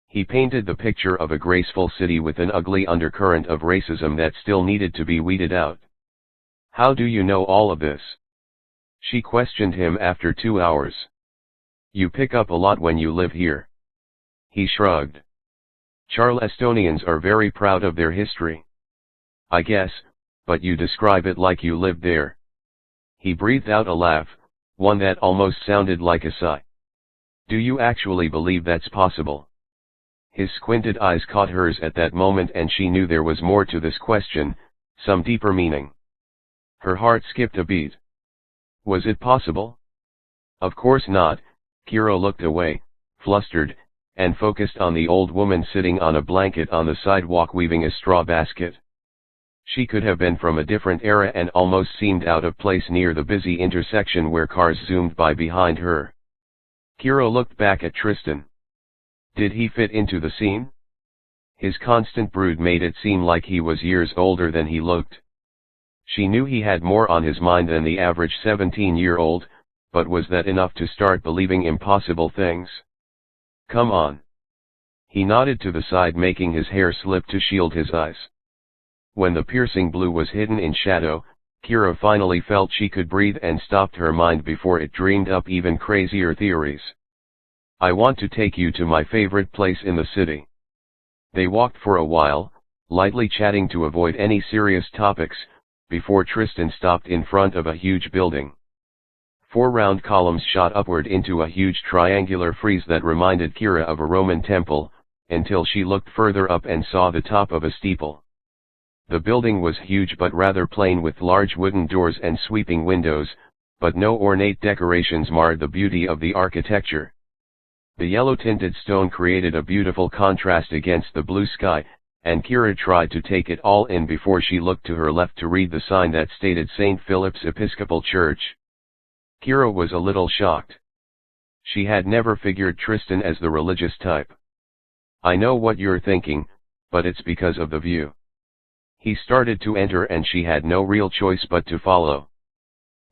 S1: He painted the picture of a graceful city with an ugly undercurrent of racism that still needed to be weeded out. "How do you know all of this?" she questioned him after 2 hours. "You pick up a lot when you live here." He shrugged. "Charlestonians are very proud of their history." "I guess, but you describe it like you lived there." He breathed out a laugh, one that almost sounded like a sigh. "Do you actually believe that's possible?" His squinted eyes caught hers at that moment and she knew there was more to this question, some deeper meaning. Her heart skipped a beat. Was it possible? Of course not. Kira looked away, flustered, and focused on the old woman sitting on a blanket on the sidewalk weaving a straw basket. She could have been from a different era and almost seemed out of place near the busy intersection where cars zoomed by behind her. Kira looked back at Tristan. Did he fit into the scene? His constant brood made it seem like he was years older than he looked. She knew he had more on his mind than the average 17-year-old, but was that enough to start believing impossible things? Come on. He nodded to the side, making his hair slip to shield his eyes. When the piercing blue was hidden in shadow, Kira finally felt she could breathe and stopped her mind before it dreamed up even crazier theories. I want to take you to my favorite place in the city. They walked for a while, lightly chatting to avoid any serious topics, before Tristan stopped in front of a huge building. 4 round columns shot upward into a huge triangular frieze that reminded Kira of a Roman temple, until she looked further up and saw the top of a steeple. The building was huge but rather plain, with large wooden doors and sweeping windows, but no ornate decorations marred the beauty of the architecture. The yellow-tinted stone created a beautiful contrast against the blue sky, and Kira tried to take it all in before she looked to her left to read the sign that stated St. Philip's Episcopal Church. Kira was a little shocked. She had never figured Tristan as the religious type. I know what you're thinking, but it's because of the view. He started to enter and she had no real choice but to follow.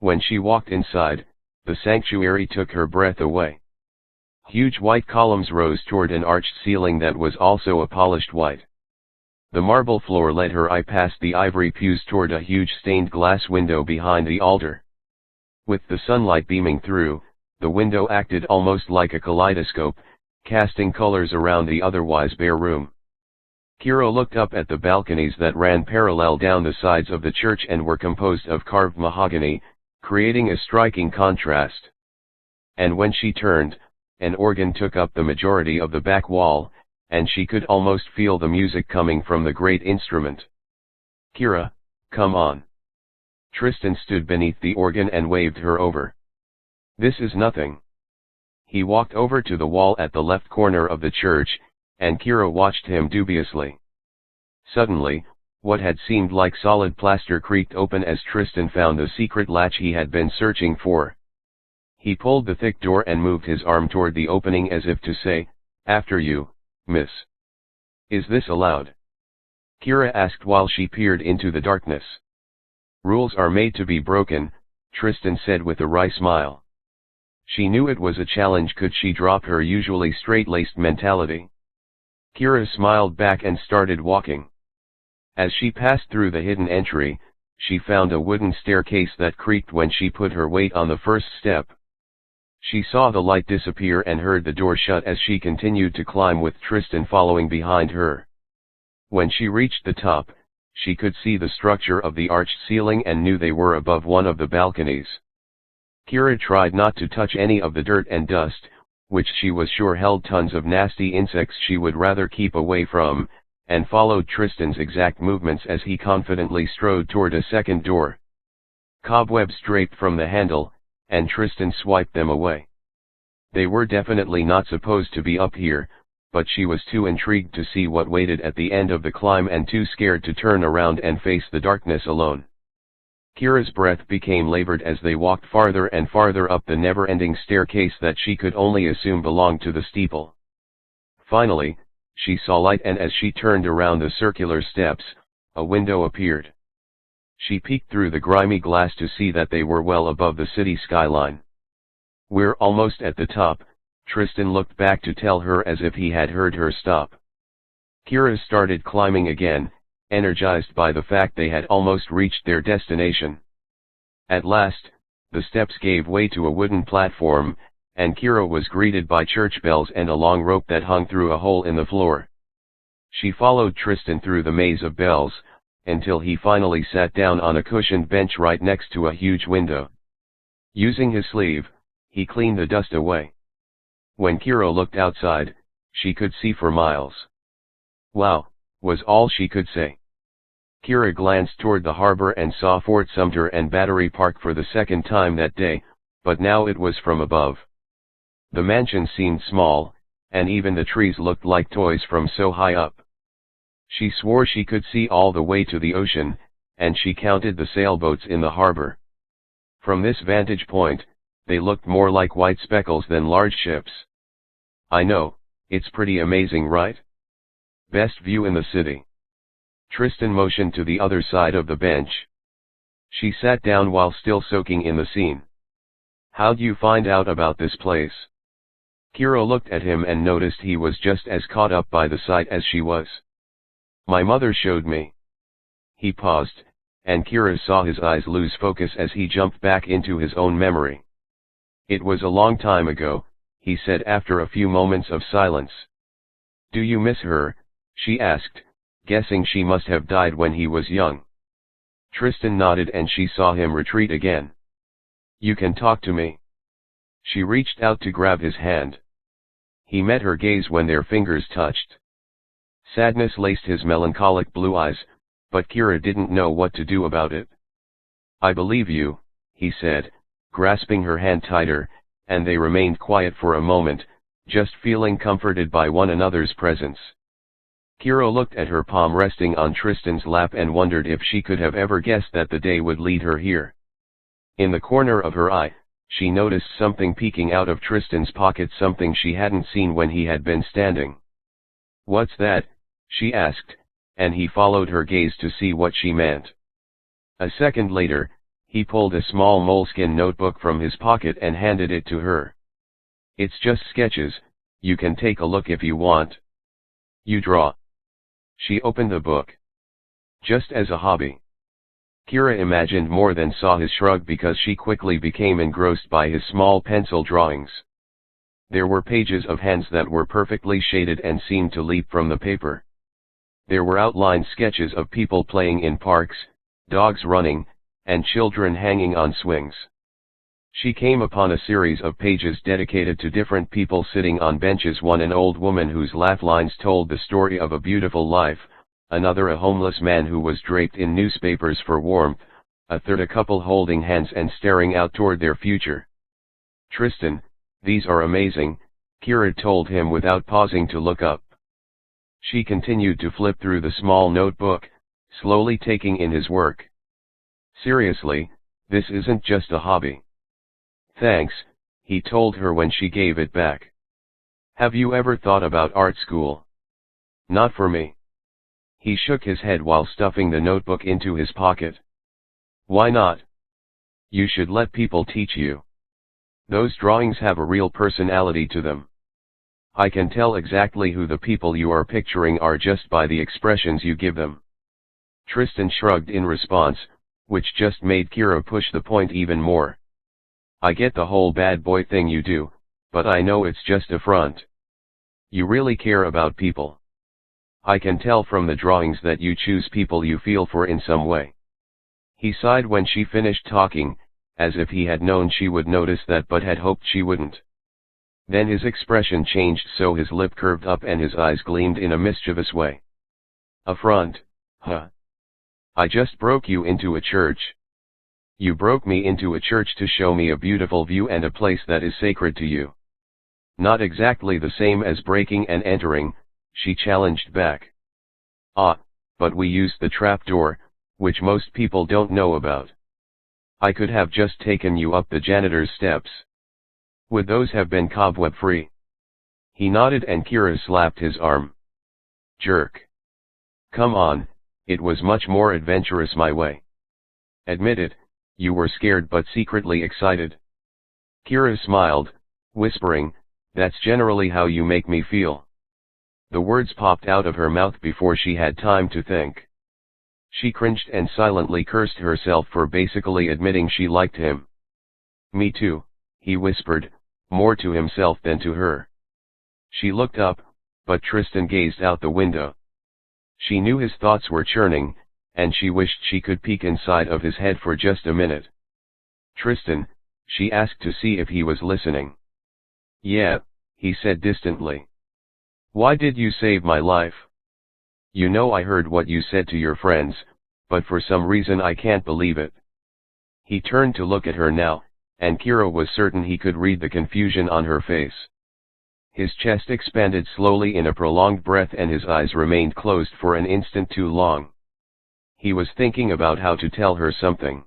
S1: When she walked inside, the sanctuary took her breath away. Huge white columns rose toward an arched ceiling that was also a polished white. The marble floor led her eye past the ivory pews toward a huge stained glass window behind the altar. With the sunlight beaming through, the window acted almost like a kaleidoscope, casting colors around the otherwise bare room. Kira looked up at the balconies that ran parallel down the sides of the church and were composed of carved mahogany, creating a striking contrast. And when she turned, an organ took up the majority of the back wall, and she could almost feel the music coming from the great instrument. "Kira, come on." Tristan stood beneath the organ and waved her over. "This is nothing." He walked over to the wall at the left corner of the church, and Kira watched him dubiously. Suddenly, what had seemed like solid plaster creaked open as Tristan found the secret latch he had been searching for. He pulled the thick door and moved his arm toward the opening as if to say, "After you, miss." "Is this allowed?" Kira asked while she peered into the darkness. "Rules are made to be broken," Tristan said with a wry smile. She knew it was a challenge. Could she drop her usually straight-laced mentality? Kira smiled back and started walking. As she passed through the hidden entry, she found a wooden staircase that creaked when she put her weight on the first step. She saw the light disappear and heard the door shut as she continued to climb with Tristan following behind her. When she reached the top, she could see the structure of the arched ceiling and knew they were above one of the balconies. Kira tried not to touch any of the dirt and dust, which she was sure held tons of nasty insects she would rather keep away from, and followed Tristan's exact movements as he confidently strode toward a second door. Cobwebs draped from the handle, and Tristan swiped them away. They were definitely not supposed to be up here, but she was too intrigued to see what waited at the end of the climb and too scared to turn around and face the darkness alone. Kira's breath became labored as they walked farther and farther up the never-ending staircase that she could only assume belonged to the steeple. Finally, she saw light, and as she turned around the circular steps, a window appeared. She peeked through the grimy glass to see that they were well above the city skyline. "We're almost at the top," Tristan looked back to tell her as if he had heard her stop. Kira started climbing again, energized by the fact they had almost reached their destination. At last, the steps gave way to a wooden platform, and Kira was greeted by church bells and a long rope that hung through a hole in the floor. She followed Tristan through the maze of bells, until he finally sat down on a cushioned bench right next to a huge window. Using his sleeve, he cleaned the dust away. When Kira looked outside, she could see for miles. "Wow," was all she could say. Kira glanced toward the harbor and saw Fort Sumter and Battery Park for the second time that day, but now it was from above. The mansion seemed small, and even the trees looked like toys from so high up. She swore she could see all the way to the ocean, and she counted the sailboats in the harbor. From this vantage point, they looked more like white speckles than large ships. "I know, it's pretty amazing, right? Best view in the city." Tristan motioned to the other side of the bench. She sat down while still soaking in the scene. "How'd you find out about this place?" Kira looked at him and noticed he was just as caught up by the sight as she was. "My mother showed me." He paused, and Kira saw his eyes lose focus as he jumped back into his own memory. "It was a long time ago," he said after a few moments of silence. "Do you miss her?" she asked, guessing she must have died when he was young. Tristan nodded and she saw him retreat again. "You can talk to me." She reached out to grab his hand. He met her gaze when their fingers touched. Sadness laced his melancholic blue eyes, but Kira didn't know what to do about it. "I believe you," he said, grasping her hand tighter, and they remained quiet for a moment, just feeling comforted by one another's presence. Kira looked at her palm resting on Tristan's lap and wondered if she could have ever guessed that the day would lead her here. In the corner of her eye, she noticed something peeking out of Tristan's pocket, something she hadn't seen when he had been standing. "What's that?" she asked, and he followed her gaze to see what she meant. A second later, He pulled a small moleskin notebook from his pocket and handed it to her. "It's just sketches, you can take a look if you want. You draw?" She opened the book. "Just as a hobby." Kira imagined more than saw his shrug because she quickly became engrossed by his small pencil drawings. There were pages of hands that were perfectly shaded and seemed to leap from the paper. There were outlined sketches of people playing in parks, dogs running, and children hanging on swings. She came upon a series of pages dedicated to different people sitting on benches, one an old woman whose laugh lines told the story of a beautiful life, another a homeless man who was draped in newspapers for warmth, a third a couple holding hands and staring out toward their future. "Tristan, these are amazing," Kira told him without pausing to look up. She continued to flip through the small notebook, slowly taking in his work. "Seriously, this isn't just a hobby." "Thanks," he told her when she gave it back. "Have you ever thought about art school?" "Not for me." He shook his head while stuffing the notebook into his pocket. "Why not? You should let people teach you. Those drawings have a real personality to them. I can tell exactly who the people you are picturing are just by the expressions you give them." Tristan shrugged in response, which just made Kira push the point even more. "I get the whole bad boy thing you do, but I know it's just a front. You really care about people. I can tell from the drawings that you choose people you feel for in some way." He sighed when she finished talking, as if he had known she would notice that but had hoped she wouldn't. Then his expression changed, so his lip curved up and his eyes gleamed in a mischievous way. "A front, huh? I just broke you into a church. You broke me into a church to show me a beautiful view and a place that is sacred to you." "Not exactly the same as breaking and entering," she challenged back. "Ah, but we used the trapdoor, which most people don't know about. I could have just taken you up the janitor's steps. Would those have been cobweb-free?" He nodded and Kira slapped his arm. "Jerk. Come on, it was much more adventurous my way. Admit it, you were scared but secretly excited." Kira smiled, whispering, "That's generally how you make me feel." The words popped out of her mouth before she had time to think. She cringed and silently cursed herself for basically admitting she liked him. "Me too," he whispered, more to himself than to her. She looked up, but Tristan gazed out the window. She knew his thoughts were churning, and she wished she could peek inside of his head for just a minute. "Tristan," she asked to see if he was listening. "Yeah," he said distantly. "Why did you save my life? You know I heard what you said to your friends, but for some reason I can't believe it." He turned to look at her now, and Kira was certain he could read the confusion on her face. His chest expanded slowly in a prolonged breath and his eyes remained closed for an instant too long. He was thinking about how to tell her something.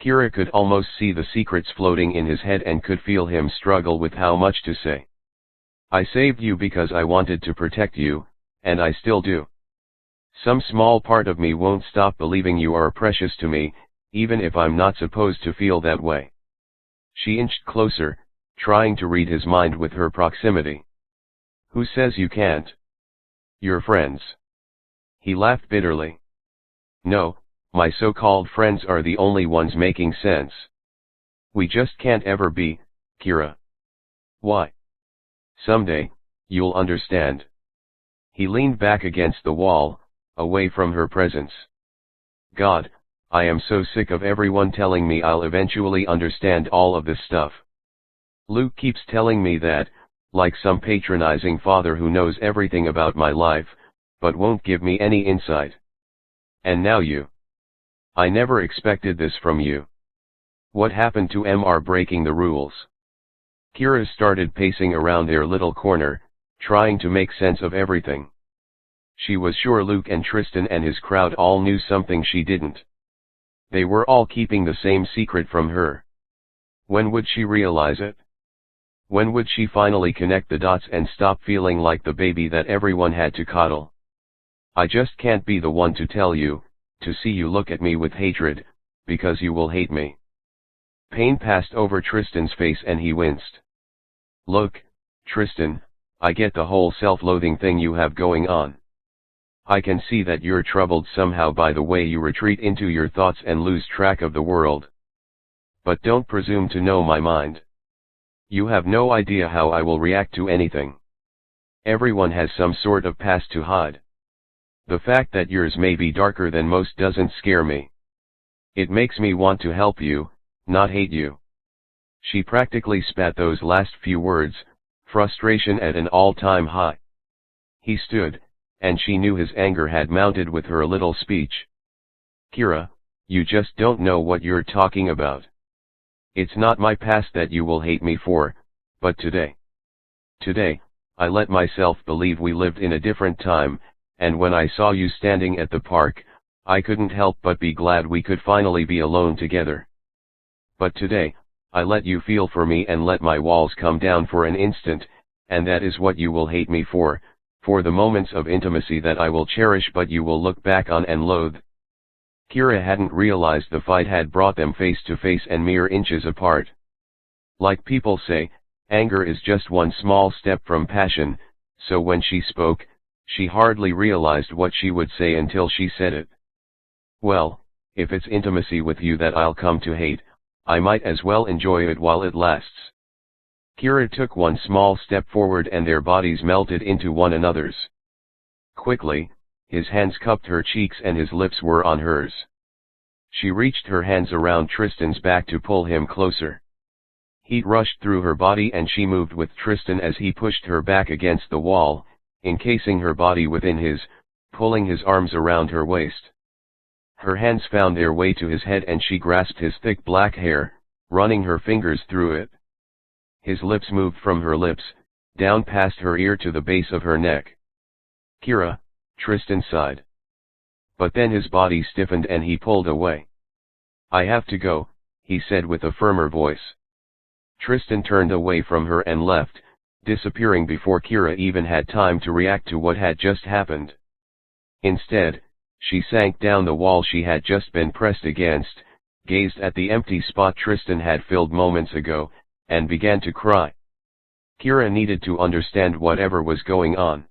S1: Kira could almost see the secrets floating in his head and could feel him struggle with how much to say. "I saved you because I wanted to protect you, and I still do. Some small part of me won't stop believing you are precious to me, even if I'm not supposed to feel that way." She inched closer, trying to read his mind with her proximity. "Who says you can't? Your friends." He laughed bitterly. "No, my so-called friends are the only ones making sense. We just can't ever be, Kira." "Why?" "Someday, you'll understand." He leaned back against the wall, away from her presence. "God, I am so sick of everyone telling me I'll eventually understand all of this stuff. Luke keeps telling me that, like some patronizing father who knows everything about my life, but won't give me any insight. And now you. I never expected this from you. What happened to Mr. breaking the rules?" Kira started pacing around their little corner, trying to make sense of everything. She was sure Luke and Tristan and his crowd all knew something she didn't. They were all keeping the same secret from her. When would she realize it? When would she finally connect the dots and stop feeling like the baby that everyone had to coddle? "I just can't be the one to tell you, to see you look at me with hatred, because you will hate me. Pain passed over Tristan's face and he winced. Look, Tristan, I get the whole self-loathing thing you have going on. I can see that you're troubled somehow by the way you retreat into your thoughts and lose track of the world. But don't presume to know my mind. You have no idea how I will react to anything. Everyone has some sort of past to hide. The fact that yours may be darker than most doesn't scare me. It makes me want to help you, not hate you. She practically spat those last few words, frustration at an all-time high. He stood, and she knew his anger had mounted with her little speech. Kira, you just don't know what you're talking about. It's not my past that you will hate me for, but today. Today, I let myself believe we lived in a different time, and when I saw you standing at the park, I couldn't help but be glad we could finally be alone together. But today, I let you feel for me and let my walls come down for an instant, and that is what you will hate me for the moments of intimacy that I will cherish but you will look back on and loathe. Kira hadn't realized the fight had brought them face to face and mere inches apart. Like people say, anger is just one small step from passion, so when she spoke, she hardly realized what she would say until she said it. Well, if it's intimacy with you that I'll come to hate, I might as well enjoy it while it lasts. Kira took one small step forward and their bodies melted into one another's. Quickly, his hands cupped her cheeks and his lips were on hers. She reached her hands around Tristan's back to pull him closer. Heat rushed through her body and she moved with Tristan as he pushed her back against the wall, encasing her body within his, pulling his arms around her waist. Her hands found their way to his head and she grasped his thick black hair, running her fingers through it. His lips moved from her lips, down past her ear to the base of her neck. Kira, Tristan sighed. But then his body stiffened and he pulled away. I have to go, he said with a firmer voice. Tristan turned away from her and left, disappearing before Kira even had time to react to what had just happened. Instead, she sank down the wall she had just been pressed against, gazed at the empty spot Tristan had filled moments ago, and began to cry. Kira needed to understand whatever was going on.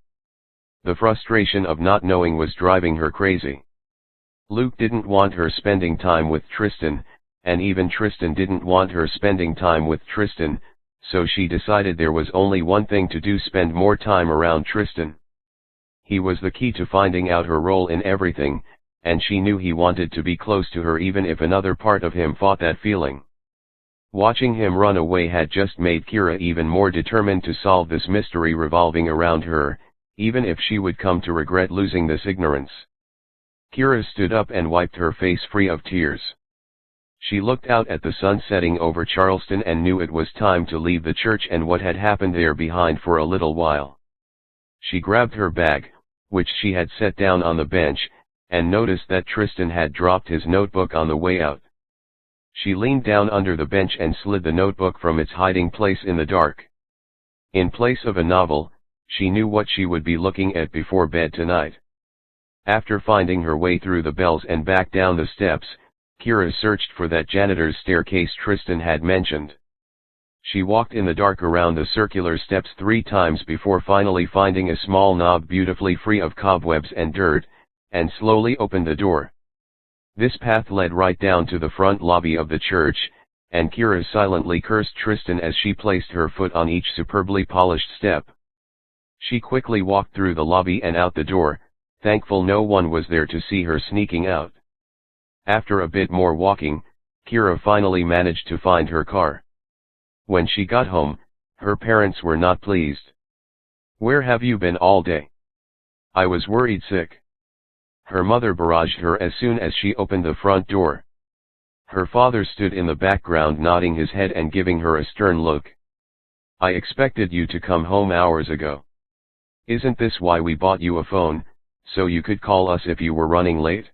S1: The frustration of not knowing was driving her crazy. Luke didn't want her spending time with Tristan, and even Tristan didn't want her spending time with Tristan, so she decided there was only one thing to do: spend more time around Tristan. He was the key to finding out her role in everything, and she knew he wanted to be close to her even if another part of him fought that feeling. Watching him run away had just made Kira even more determined to solve this mystery revolving around her, even if she would come to regret losing this ignorance. Kira stood up and wiped her face free of tears. She looked out at the sun setting over Charleston and knew it was time to leave the church and what had happened there behind for a little while. She grabbed her bag, which she had set down on the bench, and noticed that Tristan had dropped his notebook on the way out. She leaned down under the bench and slid the notebook from its hiding place in the dark. In place of a novel, she knew what she would be looking at before bed tonight. After finding her way through the bells and back down the steps, Kira searched for that janitor's staircase Tristan had mentioned. She walked in the dark around the circular steps 3 times before finally finding a small knob beautifully free of cobwebs and dirt, and slowly opened the door. This path led right down to the front lobby of the church, and Kira silently cursed Tristan as she placed her foot on each superbly polished step. She quickly walked through the lobby and out the door, thankful no one was there to see her sneaking out. After a bit more walking, Kira finally managed to find her car. When she got home, her parents were not pleased. "Where have you been all day?" "I was worried sick." Her mother barraged her as soon as she opened the front door. Her father stood in the background nodding his head and giving her a stern look. "I expected you to come home hours ago. Isn't this why we bought you a phone, so you could call us if you were running late?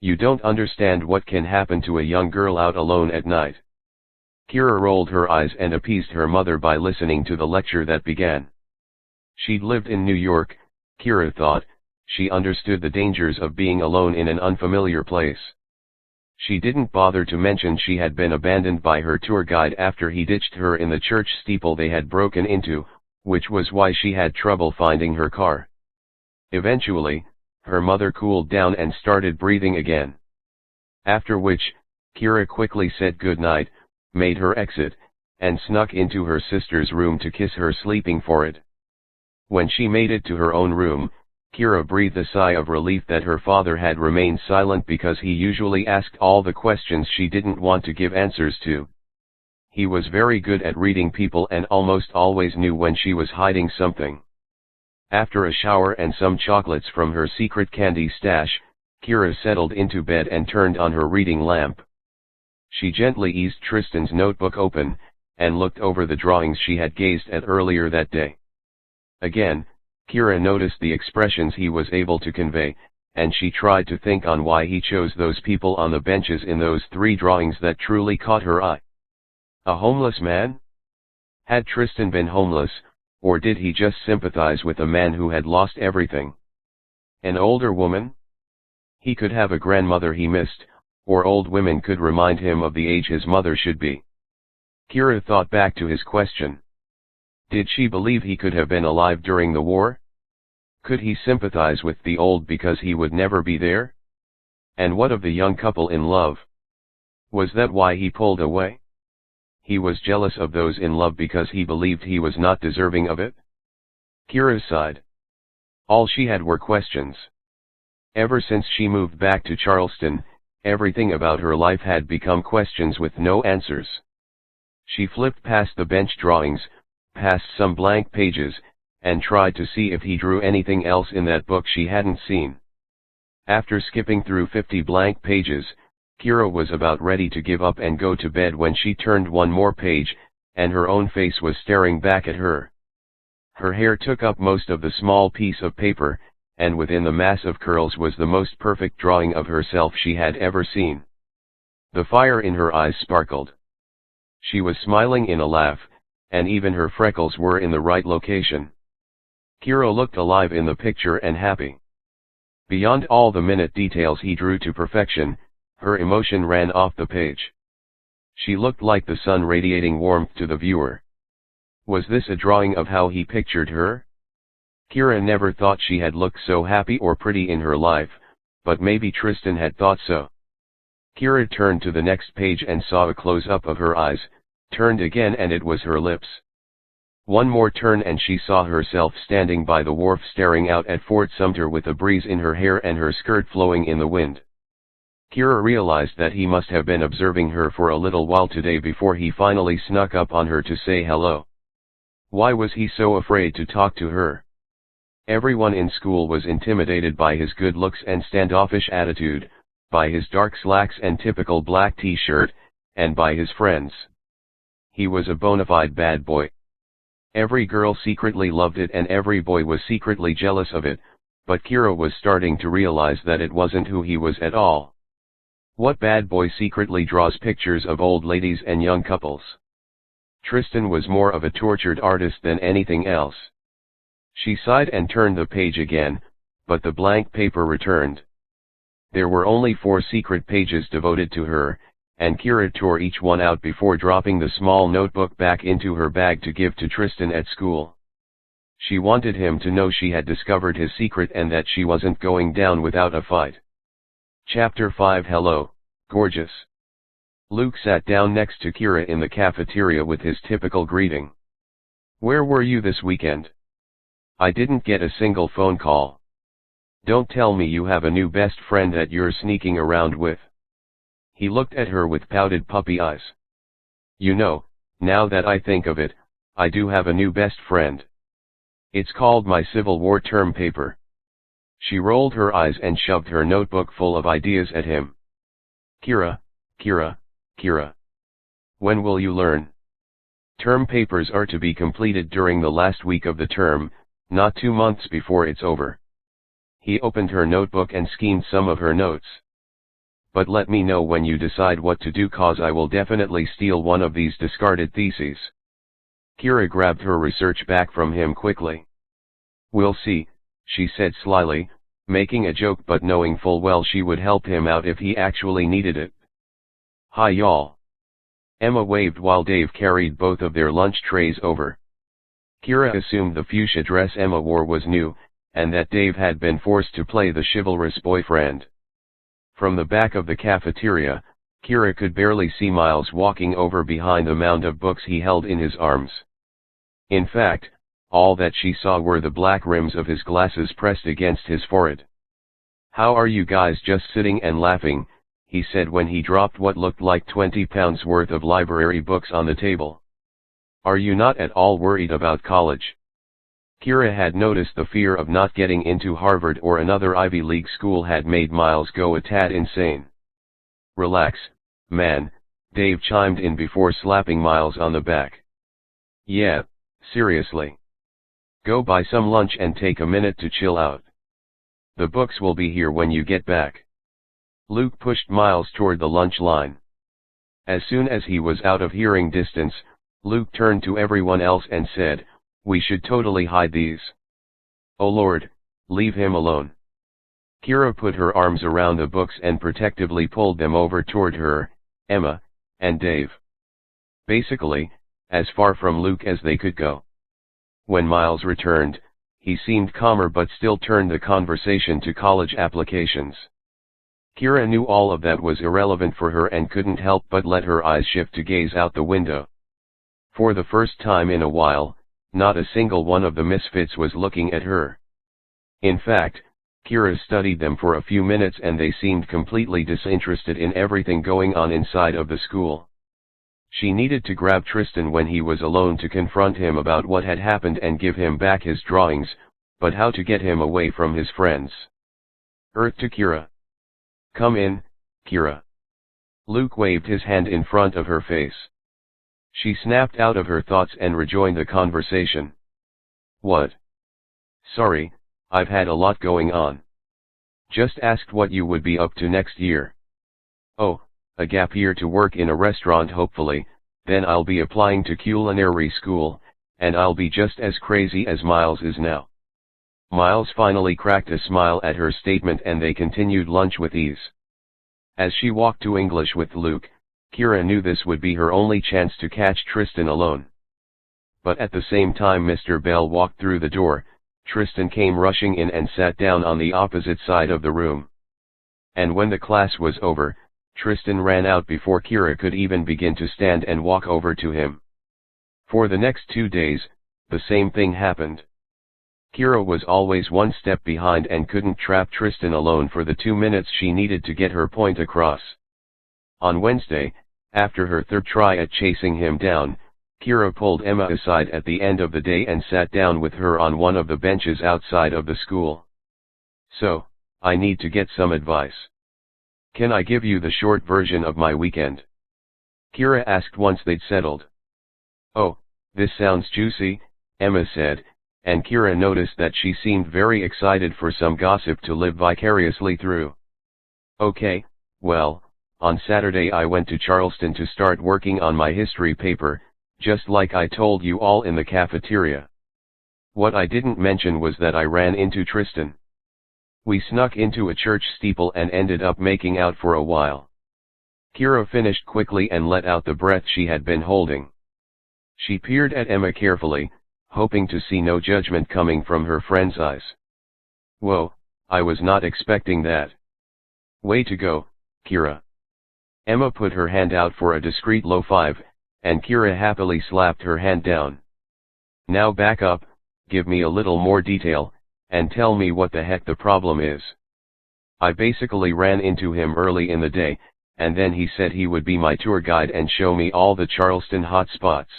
S1: You don't understand what can happen to a young girl out alone at night." Kira rolled her eyes and appeased her mother by listening to the lecture that began. She'd lived in New York, Kira thought. She understood the dangers of being alone in an unfamiliar place. She didn't bother to mention she had been abandoned by her tour guide after he ditched her in the church steeple they had broken into, which was why she had trouble finding her car. Eventually, her mother cooled down and started breathing again. After which, Kira quickly said goodnight, made her exit, and snuck into her sister's room to kiss her, sleeping for it. When she made it to her own room, Kira breathed a sigh of relief that her father had remained silent, because he usually asked all the questions she didn't want to give answers to. He was very good at reading people and almost always knew when she was hiding something. After a shower and some chocolates from her secret candy stash, Kira settled into bed and turned on her reading lamp. She gently eased Tristan's notebook open, and looked over the drawings she had gazed at earlier that day. Again, Kira noticed the expressions he was able to convey, and she tried to think on why he chose those people on the benches in those 3 drawings that truly caught her eye. A homeless man? Had Tristan been homeless, or did he just sympathize with a man who had lost everything? An older woman? He could have a grandmother he missed, or old women could remind him of the age his mother should be. Kira thought back to his question. Did she believe he could have been alive during the war? Could he sympathize with the old because he would never be there? And what of the young couple in love? Was that why he pulled away? He was jealous of those in love because he believed he was not deserving of it? Kira sighed. All she had were questions. Ever since she moved back to Charleston, everything about her life had become questions with no answers. She flipped past the bench drawings, past some blank pages, and tried to see if he drew anything else in that book she hadn't seen. After skipping through 50 blank pages, Kira was about ready to give up and go to bed when she turned one more page, and her own face was staring back at her. Her hair took up most of the small piece of paper, and within the mass of curls was the most perfect drawing of herself she had ever seen. The fire in her eyes sparkled. She was smiling in a laugh, and even her freckles were in the right location. Kira looked alive in the picture and happy. Beyond all the minute details he drew to perfection, her emotion ran off the page. She looked like the sun radiating warmth to the viewer. Was this a drawing of how he pictured her? Kira never thought she had looked so happy or pretty in her life, but maybe Tristan had thought so. Kira turned to the next page and saw a close-up of her eyes, turned again and it was her lips. One more turn and she saw herself standing by the wharf staring out at Fort Sumter with a breeze in her hair and her skirt flowing in the wind. Kira realized that he must have been observing her for a little while today before he finally snuck up on her to say hello. Why was he so afraid to talk to her? Everyone in school was intimidated by his good looks and standoffish attitude, by his dark slacks and typical black t-shirt, and by his friends. He was a bona fide bad boy. Every girl secretly loved it and every boy was secretly jealous of it, but Kira was starting to realize that it wasn't who he was at all. What bad boy secretly draws pictures of old ladies and young couples? Tristan was more of a tortured artist than anything else. She sighed and turned the page again, but the blank paper returned. There were only 4 secret pages devoted to her, and Kira tore each one out before dropping the small notebook back into her bag to give to Tristan at school. She wanted him to know she had discovered his secret and that she wasn't going down without a fight. Chapter 5 Hello, gorgeous. Luke sat down next to Kira in the cafeteria with his typical greeting. Where were you this weekend? I didn't get a single phone call. Don't tell me you have a new best friend that you're sneaking around with. He looked at her with pouted puppy eyes. You know, now that I think of it, I do have a new best friend. It's called my Civil War term paper. She rolled her eyes and shoved her notebook full of ideas at him. Kira, Kira, Kira. When will you learn? Term papers are to be completed during the last week of the term, not 2 months before it's over. He opened her notebook and skimmed some of her notes. But let me know when you decide what to do, cause I will definitely steal one of these discarded theses. Kira grabbed her research back from him quickly. We'll see, she said slyly, making a joke but knowing full well she would help him out if he actually needed it. Hi y'all. Emma waved while Dave carried both of their lunch trays over. Kira assumed the fuchsia dress Emma wore was new, and that Dave had been forced to play the chivalrous boyfriend. From the back of the cafeteria, Kira could barely see Miles walking over behind the mound of books he held in his arms. In fact, all that she saw were the black rims of his glasses pressed against his forehead. "How are you guys just sitting and laughing?" he said when he dropped what looked like 20 pounds worth of library books on the table. "Are you not at all worried about college?" Kira had noticed the fear of not getting into Harvard or another Ivy League school had made Miles go a tad insane. "Relax, man," Dave chimed in before slapping Miles on the back. "Yeah, seriously. Go buy some lunch and take a minute to chill out. The books will be here when you get back." Luke pushed Miles toward the lunch line. As soon as he was out of hearing distance, Luke turned to everyone else and said, "We should totally hide these." "Oh Lord, leave him alone." Kira put her arms around the books and protectively pulled them over toward her, Emma, and Dave. Basically, as far from Luke as they could go. When Miles returned, he seemed calmer but still turned the conversation to college applications. Kira knew all of that was irrelevant for her and couldn't help but let her eyes shift to gaze out the window. For the first time in a while, not a single one of the misfits was looking at her. In fact, Kira studied them for a few minutes and they seemed completely disinterested in everything going on inside of the school. She needed to grab Tristan when he was alone to confront him about what had happened and give him back his drawings, but how to get him away from his friends. To Kira. "Come in, Kira." Luke waved his hand in front of her face. She snapped out of her thoughts and rejoined the conversation. "What?" "Sorry, I've had a lot going on. Just asked what you would be up to next year." "Oh, a gap year to work in a restaurant hopefully, then I'll be applying to culinary school, and I'll be just as crazy as Miles is now." Miles finally cracked a smile at her statement and they continued lunch with ease. As she walked to English with Luke, Kira knew this would be her only chance to catch Tristan alone. But at the same time Mr. Bell walked through the door, Tristan came rushing in and sat down on the opposite side of the room. And when the class was over, Tristan ran out before Kira could even begin to stand and walk over to him. For the next 2 days, the same thing happened. Kira was always one step behind and couldn't trap Tristan alone for the 2 minutes she needed to get her point across. On Wednesday, after her third try at chasing him down, Kira pulled Emma aside at the end of the day and sat down with her on one of the benches outside of the school. "So, I need to get some advice. Can I give you the short version of my weekend?" Kira asked once they'd settled. "Oh, this sounds juicy," Emma said, and Kira noticed that she seemed very excited for some gossip to live vicariously through. "Okay, well, on Saturday I went to Charleston to start working on my history paper, just like I told you all in the cafeteria. What I didn't mention was that I ran into Tristan. We snuck into a church steeple and ended up making out for a while." Kira finished quickly and let out the breath she had been holding. She peered at Emma carefully, hoping to see no judgment coming from her friend's eyes. "Whoa, I was not expecting that." "Way to go, Kira." Emma put her hand out for a discreet low five, and Kira happily slapped her hand down. "Now back up, give me a little more detail, and tell me what the heck the problem is." "I basically ran into him early in the day, and then he said he would be my tour guide and show me all the Charleston hot spots.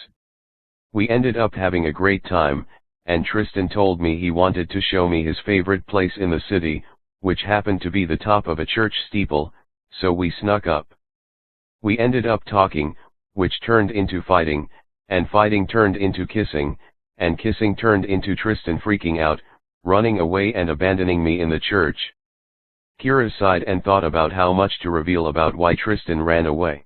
S1: We ended up having a great time, and Tristan told me he wanted to show me his favorite place in the city, which happened to be the top of a church steeple, so we snuck up. We ended up talking, which turned into fighting, and fighting turned into kissing, and kissing turned into Tristan freaking out, running away and abandoning me in the church." Kira sighed and thought about how much to reveal about why Tristan ran away.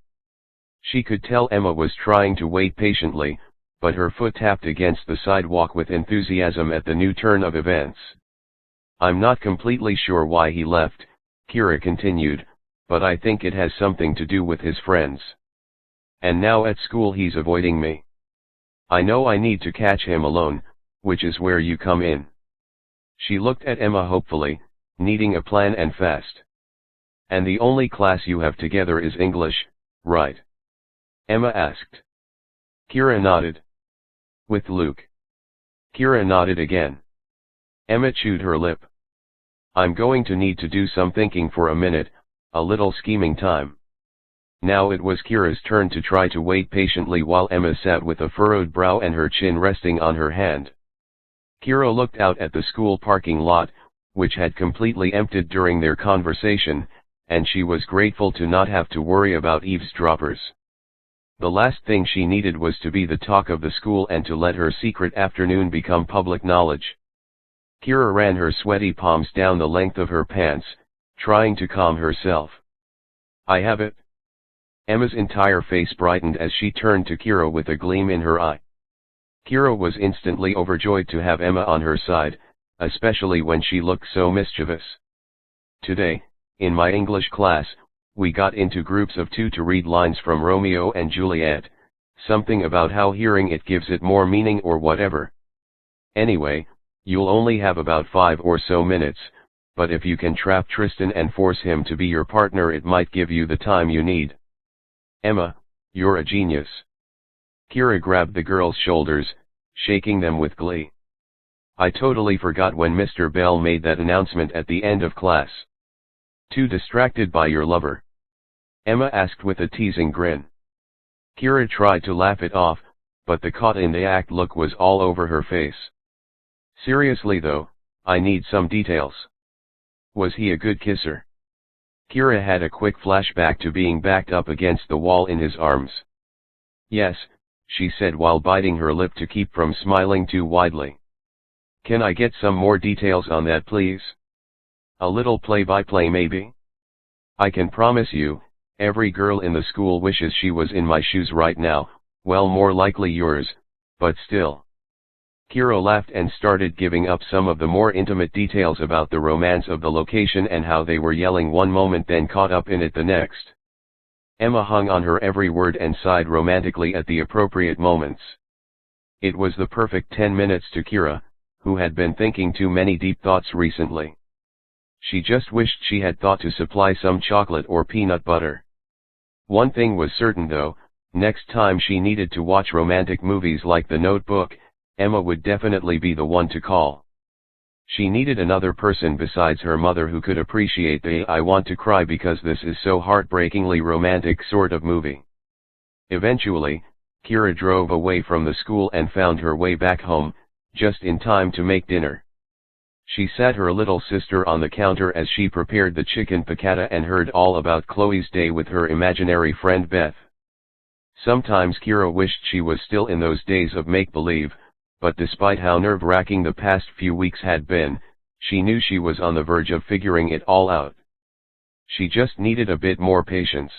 S1: She could tell Emma was trying to wait patiently, but her foot tapped against the sidewalk with enthusiasm at the new turn of events. "I'm not completely sure why he left," Kira continued, but I think it has something to do with his friends. And now at school he's avoiding me. I know I need to catch him alone, which is where you come in." She looked at Emma hopefully, needing a plan and fast. "And the only class you have together is English, right?" Emma asked. Kira nodded. "With Luke?" Kira nodded again. Emma chewed her lip. "I'm going to need to do some thinking for a minute, a little scheming time." Now it was Kira's turn to try to wait patiently while Emma sat with a furrowed brow and her chin resting on her hand. Kira looked out at the school parking lot, which had completely emptied during their conversation, and she was grateful to not have to worry about eavesdroppers. The last thing she needed was to be the talk of the school and to let her secret afternoon become public knowledge. Kira ran her sweaty palms down the length of her pants, trying to calm herself. "I have it." Emma's entire face brightened as she turned to Kira with a gleam in her eye. Kira was instantly overjoyed to have Emma on her side, especially when she looked so mischievous. "Today, in my English class, we got into groups of 2 to read lines from Romeo and Juliet, something about how hearing it gives it more meaning or whatever. Anyway, you'll only have about 5 or so minutes, but if you can trap Tristan and force him to be your partner it might give you the time you need." "Emma, you're a genius." Kira grabbed the girl's shoulders, shaking them with glee. "I totally forgot when Mr. Bell made that announcement at the end of class." "Too distracted by your lover?" Emma asked with a teasing grin. Kira tried to laugh it off, but the caught-in-the-act look was all over her face. "Seriously though, I need some details. Was he a good kisser?" Kira had a quick flashback to being backed up against the wall in his arms. "Yes," she said while biting her lip to keep from smiling too widely. "Can I get some more details on that please? A little play-by-play maybe? I can promise you, every girl in the school wishes she was in my shoes right now, well more likely yours, but still." Kira laughed and started giving up some of the more intimate details about the romance of the location and how they were yelling one moment then caught up in it the next. Emma hung on her every word and sighed romantically at the appropriate moments. It was the perfect 10 minutes to Kira, who had been thinking too many deep thoughts recently. She just wished she had thought to supply some chocolate or peanut butter. One thing was certain though, next time she needed to watch romantic movies like The Notebook, Emma would definitely be the one to call. She needed another person besides her mother who could appreciate the "I want to cry because this is so heartbreakingly romantic" sort of movie. Eventually, Kira drove away from the school and found her way back home, just in time to make dinner. She sat her little sister on the counter as she prepared the chicken piccata and heard all about Chloe's day with her imaginary friend Beth. Sometimes Kira wished she was still in those days of make-believe, but despite how nerve-wracking the past few weeks had been, she knew she was on the verge of figuring it all out. She just needed a bit more patience.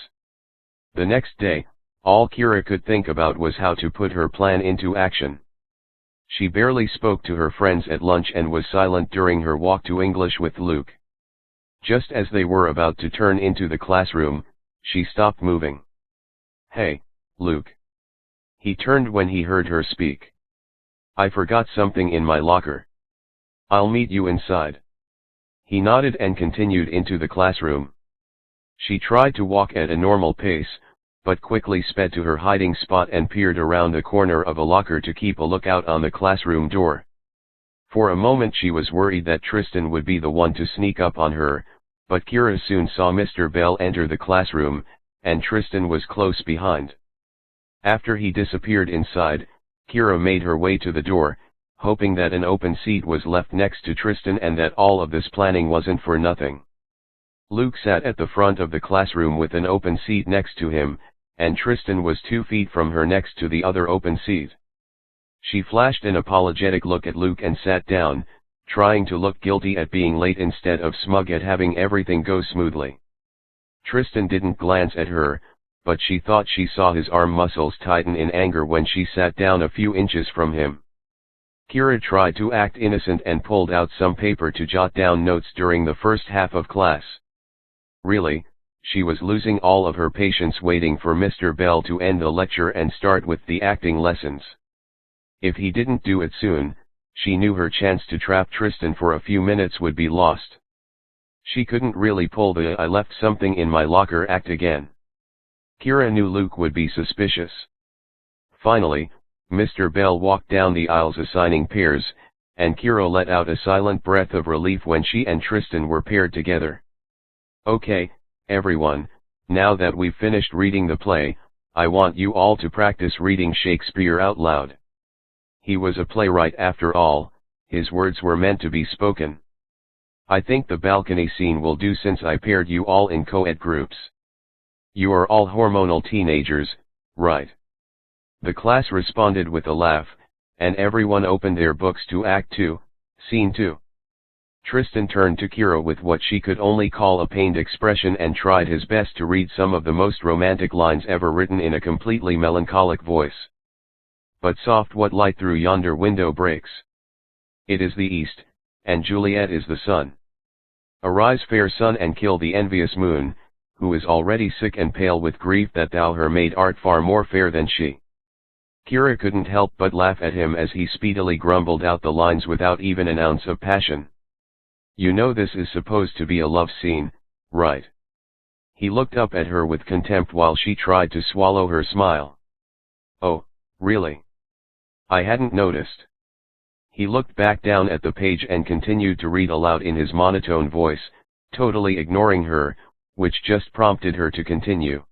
S1: The next day, all Kira could think about was how to put her plan into action. She barely spoke to her friends at lunch and was silent during her walk to English with Luke. Just as they were about to turn into the classroom, she stopped moving. "Hey, Luke." He turned when he heard her speak. "I forgot something in my locker. I'll meet you inside." He nodded and continued into the classroom. She tried to walk at a normal pace, but quickly sped to her hiding spot and peered around the corner of a locker to keep a lookout on the classroom door. For a moment she was worried that Tristan would be the one to sneak up on her, but Kira soon saw Mr. Bell enter the classroom, and Tristan was close behind. After he disappeared inside, Kira made her way to the door, hoping that an open seat was left next to Tristan and that all of this planning wasn't for nothing. Luke sat at the front of the classroom with an open seat next to him, and Tristan was 2 feet from her next to the other open seat. She flashed an apologetic look at Luke and sat down, trying to look guilty at being late instead of smug at having everything go smoothly. Tristan didn't glance at her, but she thought she saw his arm muscles tighten in anger when she sat down a few inches from him. Kira tried to act innocent and pulled out some paper to jot down notes during the first half of class. Really, she was losing all of her patience waiting for Mr. Bell to end the lecture and start with the acting lessons. If he didn't do it soon, she knew her chance to trap Tristan for a few minutes would be lost. She couldn't really pull the "I left something in my locker" act again. Kira knew Luke would be suspicious. Finally, Mr. Bell walked down the aisles assigning pairs, and Kira let out a silent breath of relief when she and Tristan were paired together. "Okay, everyone, now that we've finished reading the play, I want you all to practice reading Shakespeare out loud." He was a playwright after all, his words were meant to be spoken. "I think the balcony scene will do since I paired you all in co-ed groups. You are all hormonal teenagers, right?" The class responded with a laugh, and everyone opened their books to Act 2, Scene 2. Tristan turned to Kira with what she could only call a pained expression and tried his best to read some of the most romantic lines ever written in a completely melancholic voice. "But soft, what light through yonder window breaks? It is the east, and Juliet is the sun. Arise, fair sun, and kill the envious moon, who is already sick and pale with grief that thou her maid art far more fair than she." Kira couldn't help but laugh at him as he speedily grumbled out the lines without even an ounce of passion. "You know this is supposed to be a love scene, right?" He looked up at her with contempt while she tried to swallow her smile. "Oh, really? I hadn't noticed." He looked back down at the page and continued to read aloud in his monotone voice, totally ignoring her, which just prompted her to continue.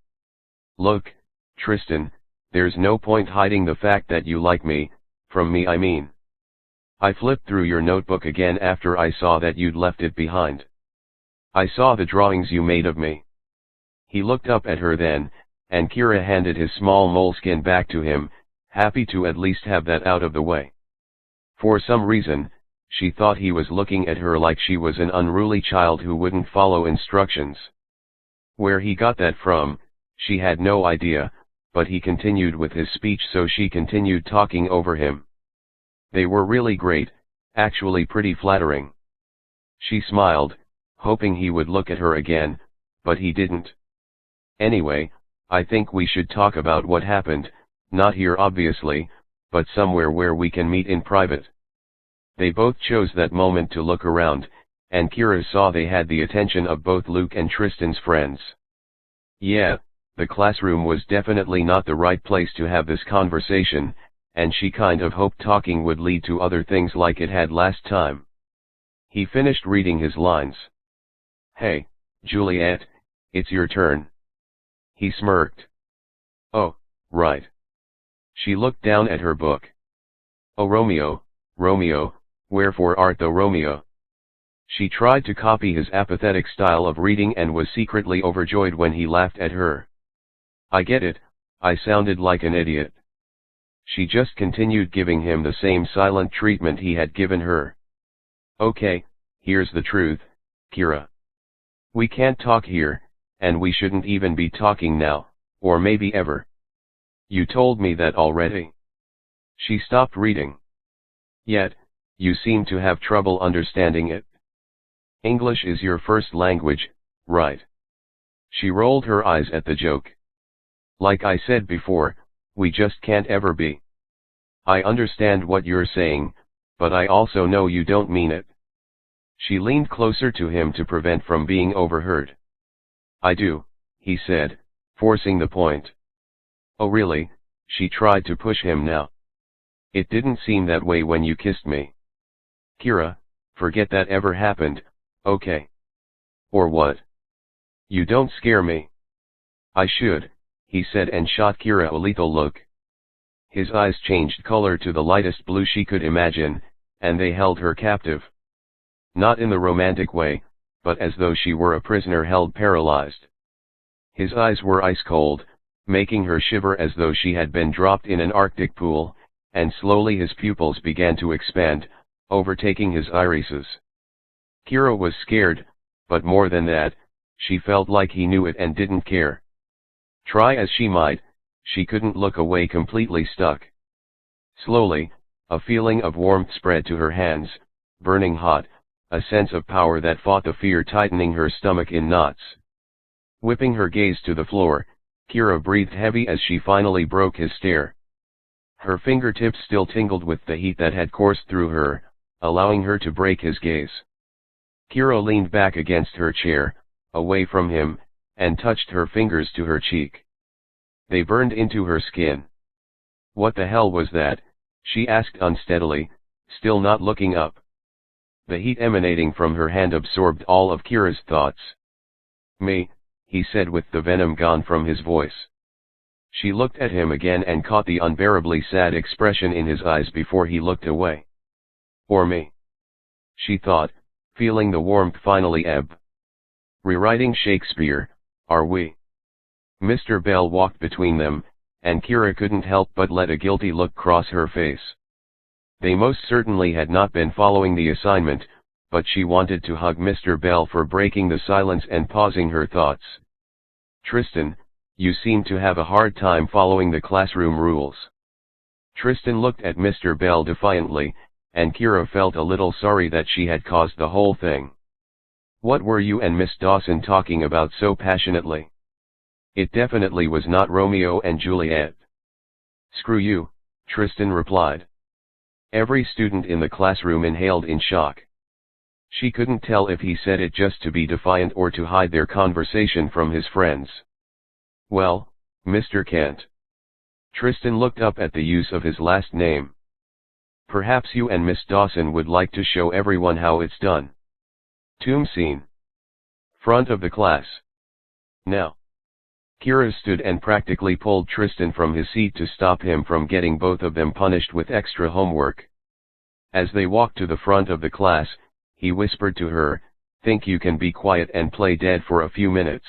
S1: "Look, Tristan, there's no point hiding the fact that you like me, from me I mean. I flipped through your notebook again after I saw that you'd left it behind. I saw the drawings you made of me." He looked up at her then, and Kira handed his small moleskin back to him, happy to at least have that out of the way. For some reason, she thought he was looking at her like she was an unruly child who wouldn't follow instructions. Where he got that from, she had no idea, but he continued with his speech, so she continued talking over him. They were really great, actually pretty flattering. She smiled, hoping he would look at her again, but he didn't. "Anyway, I think we should talk about what happened, not here obviously, but somewhere where we can meet in private." They both chose that moment to look around, and Kira saw they had the attention of both Luke and Tristan's friends. Yeah, the classroom was definitely not the right place to have this conversation, and she kind of hoped talking would lead to other things like it had last time. He finished reading his lines. "Hey, Juliet, it's your turn." He smirked. "Oh, right." She looked down at her book. "Oh Romeo, Romeo, wherefore art thou Romeo?" She tried to copy his apathetic style of reading and was secretly overjoyed when he laughed at her. "I get it, I sounded like an idiot." She just continued giving him the same silent treatment he had given her. "Okay, here's the truth, Kira. We can't talk here, and we shouldn't even be talking now, or maybe ever. You told me that already." She stopped reading. "Yet, you seem to have trouble understanding it. English is your first language, right?" She rolled her eyes at the joke. "Like I said before, we just can't ever be. I understand what you're saying, but I also know you don't mean it." She leaned closer to him to prevent from being overheard. "I do," he said, forcing the point. "Oh really?" She tried to push him now. "It didn't seem that way when you kissed me." "Kira, forget that ever happened, okay? Or what? You don't scare me." "I should," he said and shot Kira a lethal look. His eyes changed color to the lightest blue she could imagine, and they held her captive. Not in the romantic way, but as though she were a prisoner held paralyzed. His eyes were ice cold, making her shiver as though she had been dropped in an Arctic pool, and slowly his pupils began to expand, overtaking his irises. Kira was scared, but more than that, she felt like he knew it and didn't care. Try as she might, she couldn't look away, completely stuck. Slowly, a feeling of warmth spread to her hands, burning hot, a sense of power that fought the fear tightening her stomach in knots. Whipping her gaze to the floor, Kira breathed heavy as she finally broke his stare. Her fingertips still tingled with the heat that had coursed through her, allowing her to break his gaze. Kira leaned back against her chair, away from him, and touched her fingers to her cheek. They burned into her skin. "What the hell was that?" she asked unsteadily, still not looking up. The heat emanating from her hand absorbed all of Kira's thoughts. "Me," he said with the venom gone from his voice. She looked at him again and caught the unbearably sad expression in his eyes before he looked away. "Or me," she thought, feeling the warmth finally ebb. "Rewriting Shakespeare, are we?" Mr. Bell walked between them, and Kira couldn't help but let a guilty look cross her face. They most certainly had not been following the assignment, but she wanted to hug Mr. Bell for breaking the silence and pausing her thoughts. "Tristan, you seem to have a hard time following the classroom rules." Tristan looked at Mr. Bell defiantly, and Kira felt a little sorry that she had caused the whole thing. "What were you and Miss Dawson talking about so passionately?" "It definitely was not Romeo and Juliet." "Screw you," Tristan replied. Every student in the classroom inhaled in shock. She couldn't tell if he said it just to be defiant or to hide their conversation from his friends. "Well, Mr. Kent." Tristan looked up at the use of his last name. "Perhaps you and Miss Dawson would like to show everyone how it's done." Tomb scene. Front of the class. "Now." Kira stood and practically pulled Tristan from his seat to stop him from getting both of them punished with extra homework. As they walked to the front of the class, he whispered to her, "Think you can be quiet and play dead for a few minutes."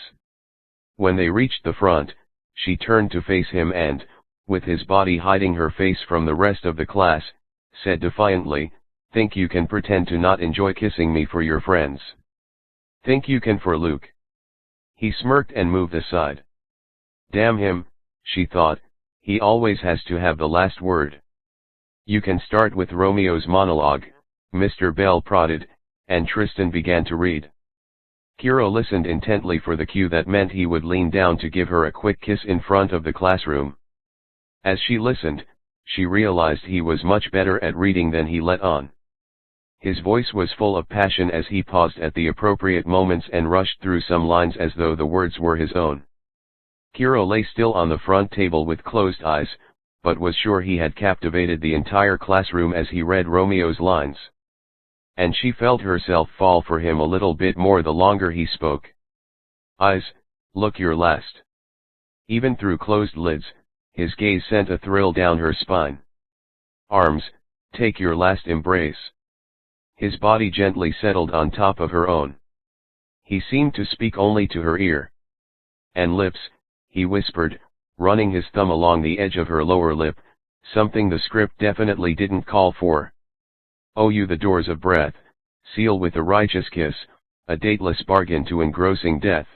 S1: When they reached the front, she turned to face him and, with his body hiding her face from the rest of the class, said defiantly, "Think you can pretend to not enjoy kissing me for your friends? Think you can for Luke?" He smirked and moved aside. Damn him, she thought, he always has to have the last word. "You can start with Romeo's monologue," Mr. Bell prodded, and Tristan began to read. Kira listened intently for the cue that meant he would lean down to give her a quick kiss in front of the classroom. As she listened, she realized he was much better at reading than he let on. His voice was full of passion as he paused at the appropriate moments and rushed through some lines as though the words were his own. Kira lay still on the front table with closed eyes, but was sure he had captivated the entire classroom as he read Romeo's lines. And she felt herself fall for him a little bit more the longer he spoke. "Eyes, look your last." Even through closed lids, his gaze sent a thrill down her spine. "Arms, take your last embrace." His body gently settled on top of her own. He seemed to speak only to her ear. "And lips," he whispered, running his thumb along the edge of her lower lip, something the script definitely didn't call for. "Oh, you the doors of breath, seal with a righteous kiss, a dateless bargain to engrossing death."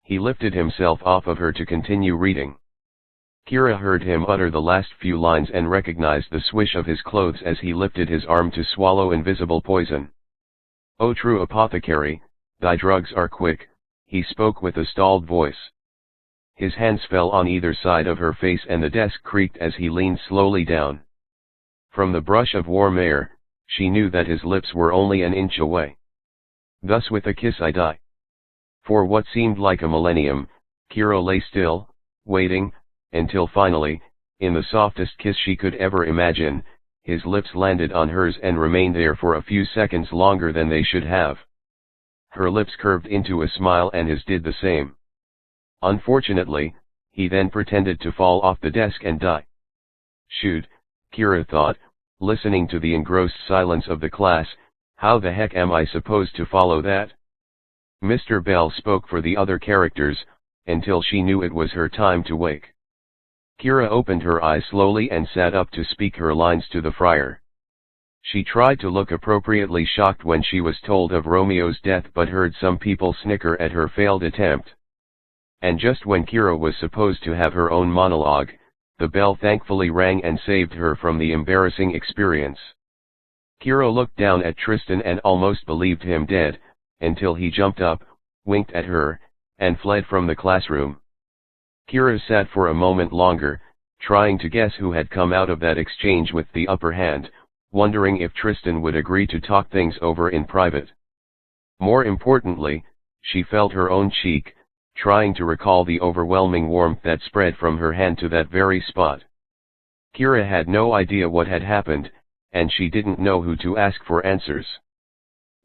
S1: He lifted himself off of her to continue reading. Kira heard him utter the last few lines and recognized the swish of his clothes as he lifted his arm to swallow invisible poison. "O true apothecary, thy drugs are quick," he spoke with a stalled voice. His hands fell on either side of her face and the desk creaked as he leaned slowly down. From the brush of warm air, she knew that his lips were only an inch away. "Thus with a kiss I die." For what seemed like a millennium, Kira lay still, waiting, until finally, in the softest kiss she could ever imagine, his lips landed on hers and remained there for a few seconds longer than they should have. Her lips curved into a smile and his did the same. Unfortunately, he then pretended to fall off the desk and die. Shoot, Kira thought, listening to the engrossed silence of the class, how the heck am I supposed to follow that? Mr. Bell spoke for the other characters, until she knew it was her time to wake. Kira opened her eyes slowly and sat up to speak her lines to the friar. She tried to look appropriately shocked when she was told of Romeo's death but heard some people snicker at her failed attempt. And just when Kira was supposed to have her own monologue, the bell thankfully rang and saved her from the embarrassing experience. Kira looked down at Tristan and almost believed him dead, until he jumped up, winked at her, and fled from the classroom. Kira sat for a moment longer, trying to guess who had come out of that exchange with the upper hand, wondering if Tristan would agree to talk things over in private. More importantly, she felt her own cheek, trying to recall the overwhelming warmth that spread from her hand to that very spot. Kira had no idea what had happened, and she didn't know who to ask for answers.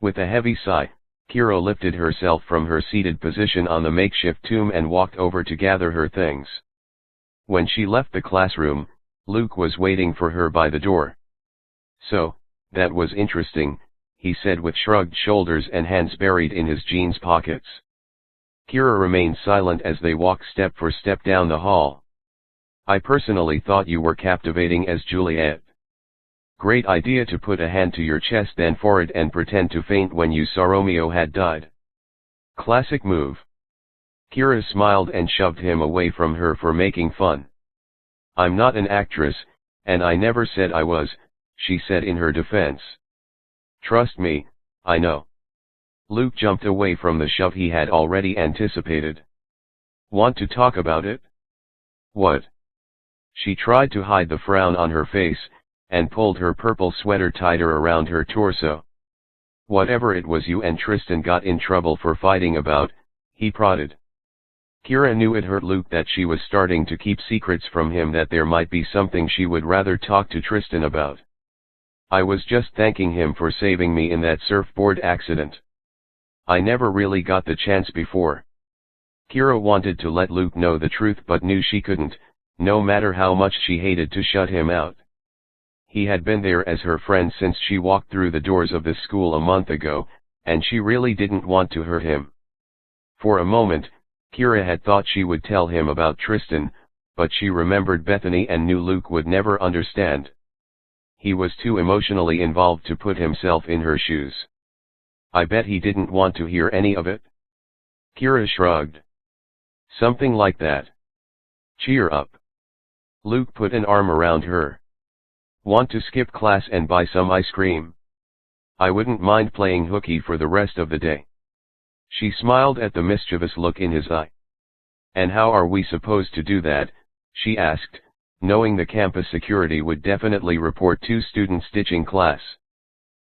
S1: With a heavy sigh, Kira lifted herself from her seated position on the makeshift tomb and walked over to gather her things. When she left the classroom, Luke was waiting for her by the door. "So, that was interesting," he said with shrugged shoulders and hands buried in his jeans pockets. Kira remained silent as they walked step for step down the hall. "I personally thought you were captivating as Juliet. Great idea to put a hand to your chest then forehead and pretend to faint when you saw Romeo had died. Classic move." Kira smiled and shoved him away from her for making fun. "I'm not an actress, and I never said I was," she said in her defense. "Trust me, I know." Luke jumped away from the shove he had already anticipated. "Want to talk about it?" "What?" She tried to hide the frown on her face, and pulled her purple sweater tighter around her torso. "Whatever it was you and Tristan got in trouble for fighting about," he prodded. Kira knew it hurt Luke that she was starting to keep secrets from him, that there might be something she would rather talk to Tristan about. "I was just thanking him for saving me in that surfboard accident. I never really got the chance before." Kira wanted to let Luke know the truth but knew she couldn't, no matter how much she hated to shut him out. He had been there as her friend since she walked through the doors of the school a month ago, and she really didn't want to hurt him. For a moment, Kira had thought she would tell him about Tristan, but she remembered Bethany and knew Luke would never understand. He was too emotionally involved to put himself in her shoes. "I bet he didn't want to hear any of it." Kira shrugged. "Something like that. Cheer up." Luke put an arm around her. "Want to skip class and buy some ice cream? I wouldn't mind playing hooky for the rest of the day." She smiled at the mischievous look in his eye. "And how are we supposed to do that?" she asked, knowing the campus security would definitely report 2 students ditching class.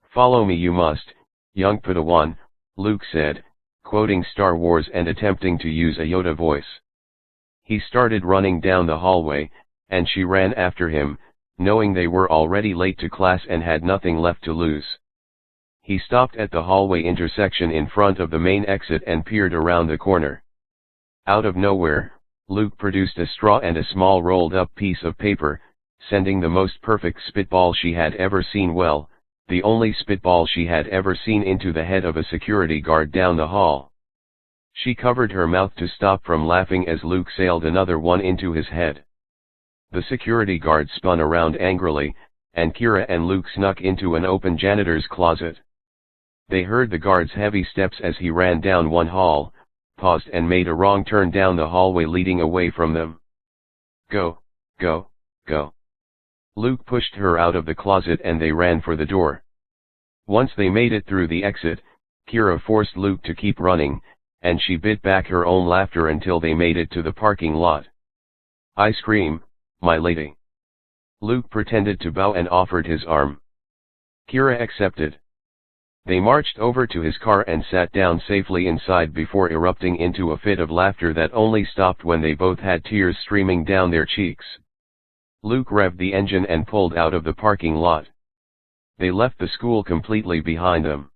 S1: "Follow me you must, young Padawan," Luke said, quoting Star Wars and attempting to use a Yoda voice. He started running down the hallway, and she ran after him, knowing they were already late to class and had nothing left to lose. He stopped at the hallway intersection in front of the main exit and peered around the corner. Out of nowhere, Luke produced a straw and a small rolled-up piece of paper, sending the most perfect spitball she had ever seen, well, the only spitball she had ever seen, into the head of a security guard down the hall. She covered her mouth to stop from laughing as Luke sailed another one into his head. The security guard spun around angrily, and Kira and Luke snuck into an open janitor's closet. They heard the guard's heavy steps as he ran down one hall, paused and made a wrong turn down the hallway leading away from them. "Go, go, go." Luke pushed her out of the closet and they ran for the door. Once they made it through the exit, Kira forced Luke to keep running, and she bit back her own laughter until they made it to the parking lot. "Ice cream, my lady." Luke pretended to bow and offered his arm. Kira accepted. They marched over to his car and sat down safely inside before erupting into a fit of laughter that only stopped when they both had tears streaming down their cheeks. Luke revved the engine and pulled out of the parking lot. They left the school completely behind them.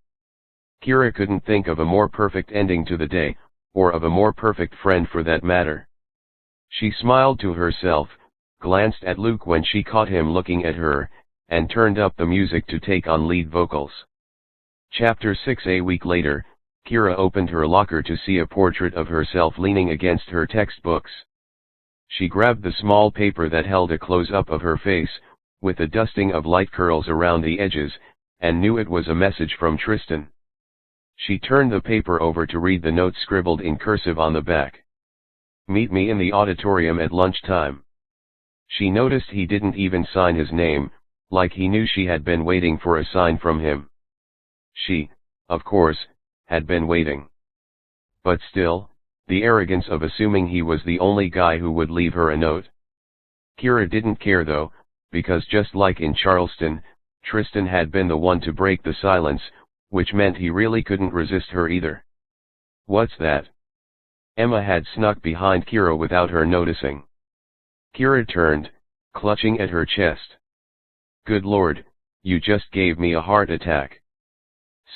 S1: Kira couldn't think of a more perfect ending to the day, or of a more perfect friend for that matter. She smiled to herself, glanced at Luke when she caught him looking at her, and turned up the music to take on lead vocals. Chapter 6. A week later, Kira opened her locker to see a portrait of herself leaning against her textbooks. She grabbed the small paper that held a close-up of her face, with a dusting of light curls around the edges, and knew it was a message from Tristan. She turned the paper over to read the note scribbled in cursive on the back. "Meet me in the auditorium at lunchtime." She noticed he didn't even sign his name, like he knew she had been waiting for a sign from him. She, of course, had been waiting. But still, The arrogance of assuming he was the only guy who would leave her a note. Kira didn't care though, because just like in Charleston, Tristan had been the one to break the silence, which meant he really couldn't resist her either. "What's that?" Emma had snuck behind Kira without her noticing. Kira turned, clutching at her chest. "Good Lord, you just gave me a heart attack."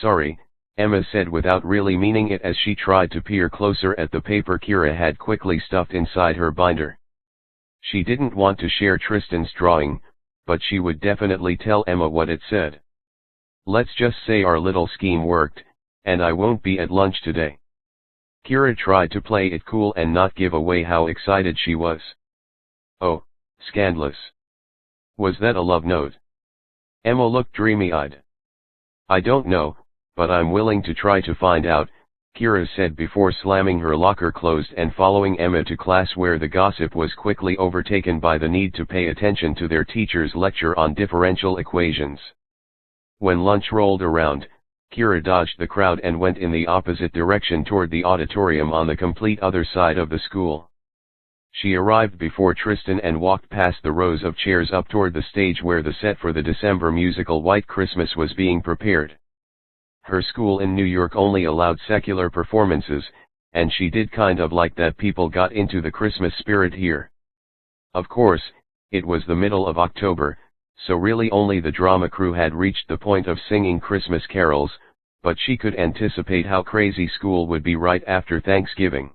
S1: "Sorry," Emma said without really meaning it as she tried to peer closer at the paper Kira had quickly stuffed inside her binder. She didn't want to share Tristan's drawing, but she would definitely tell Emma what it said. "Let's just say our little scheme worked, and I won't be at lunch today." Kira tried to play it cool and not give away how excited she was. "Oh, scandalous. Was that a love note?" Emma looked dreamy-eyed. "I don't know, but I'm willing to try to find out," Kira said before slamming her locker closed and following Emma to class, where the gossip was quickly overtaken by the need to pay attention to their teacher's lecture on differential equations. When lunch rolled around, Kira dodged the crowd and went in the opposite direction toward the auditorium on the complete other side of the school. She arrived before Tristan and walked past the rows of chairs up toward the stage where the set for the December musical White Christmas was being prepared. Her school in New York only allowed secular performances, and she did kind of like that people got into the Christmas spirit here. Of course, it was the middle of October, so really only the drama crew had reached the point of singing Christmas carols, but she could anticipate how crazy school would be right after Thanksgiving.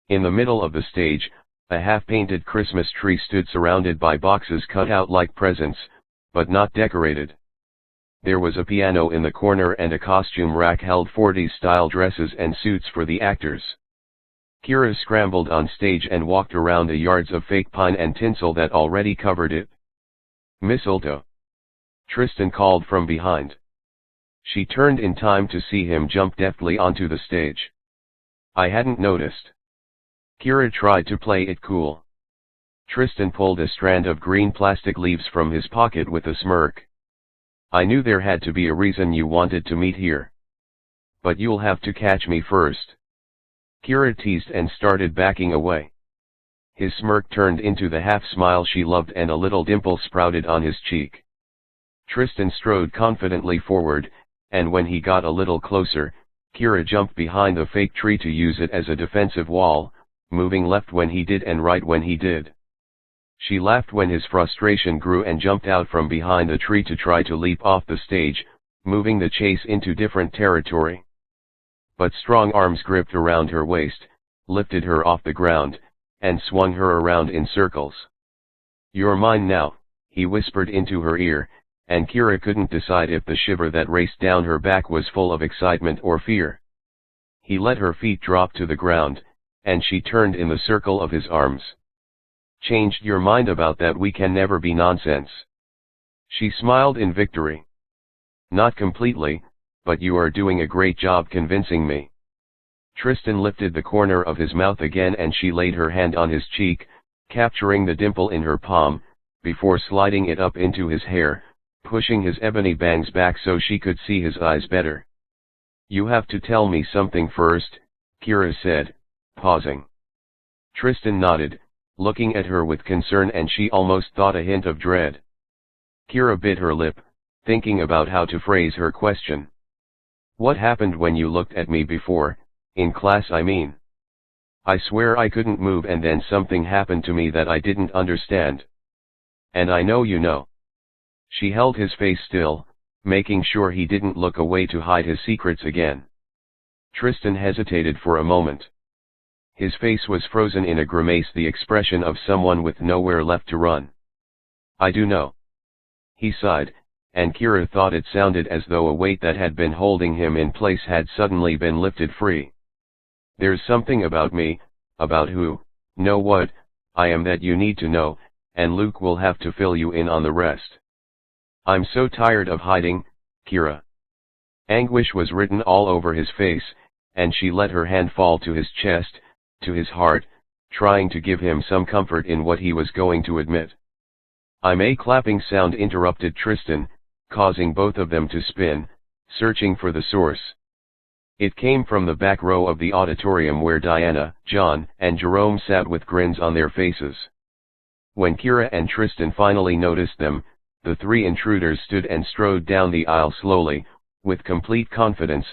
S1: In the middle of the stage, a half-painted Christmas tree stood surrounded by boxes cut out like presents, but not decorated. There was a piano in the corner and a costume rack held 40s-style dresses and suits for the actors. Kira scrambled on stage and walked around the yards of fake pine and tinsel that already covered it. "Mistletoe," Tristan called from behind. She turned in time to see him jump deftly onto the stage. "I hadn't noticed." Kira tried to play it cool. Tristan pulled a strand of green plastic leaves from his pocket with a smirk. "I knew there had to be a reason you wanted to meet here. But you'll have to catch me first." Kira teased and started backing away. His smirk turned into the half-smile she loved and a little dimple sprouted on his cheek. Tristan strode confidently forward, and when he got a little closer, Kira jumped behind the fake tree to use it as a defensive wall, moving left when he did and right when he did. She laughed when his frustration grew and jumped out from behind the tree to try to leap off the stage, moving the chase into different territory. But strong arms gripped around her waist, lifted her off the ground, and swung her around in circles. "You're mine now," he whispered into her ear, and Kira couldn't decide if the shiver that raced down her back was full of excitement or fear. He let her feet drop to the ground, and she turned in the circle of his arms. "Changed your mind about that? We can never be nonsense." She smiled in victory. "Not completely, but you are doing a great job convincing me." Tristan lifted the corner of his mouth again and she laid her hand on his cheek, capturing the dimple in her palm, before sliding it up into his hair, pushing his ebony bangs back so she could see his eyes better. "You have to tell me something first," Kira said, pausing. Tristan nodded, looking at her with concern, and she almost thought a hint of dread. Kira bit her lip, thinking about how to phrase her question. "What happened when you looked at me before, in class I mean? I swear I couldn't move and then something happened to me that I didn't understand. And I know you know." She held his face still, making sure he didn't look away to hide his secrets again. Tristan hesitated for a moment. His face was frozen in a grimace, the expression of someone with nowhere left to run. "I do know." He sighed, and Kira thought it sounded as though a weight that had been holding him in place had suddenly been lifted free. "There's something about me, about who, know what, I am that you need to know, and Luke will have to fill you in on the rest. I'm so tired of hiding, Kira." Anguish was written all over his face, and she let her hand fall to his chest, to his heart, trying to give him some comfort in what he was going to admit. A clapping sound interrupted Tristan, causing both of them to spin, searching for the source. It came from the back row of the auditorium where Diana, John, and Jerome sat with grins on their faces. When Kira and Tristan finally noticed them, the three intruders stood and strode down the aisle slowly, with complete confidence,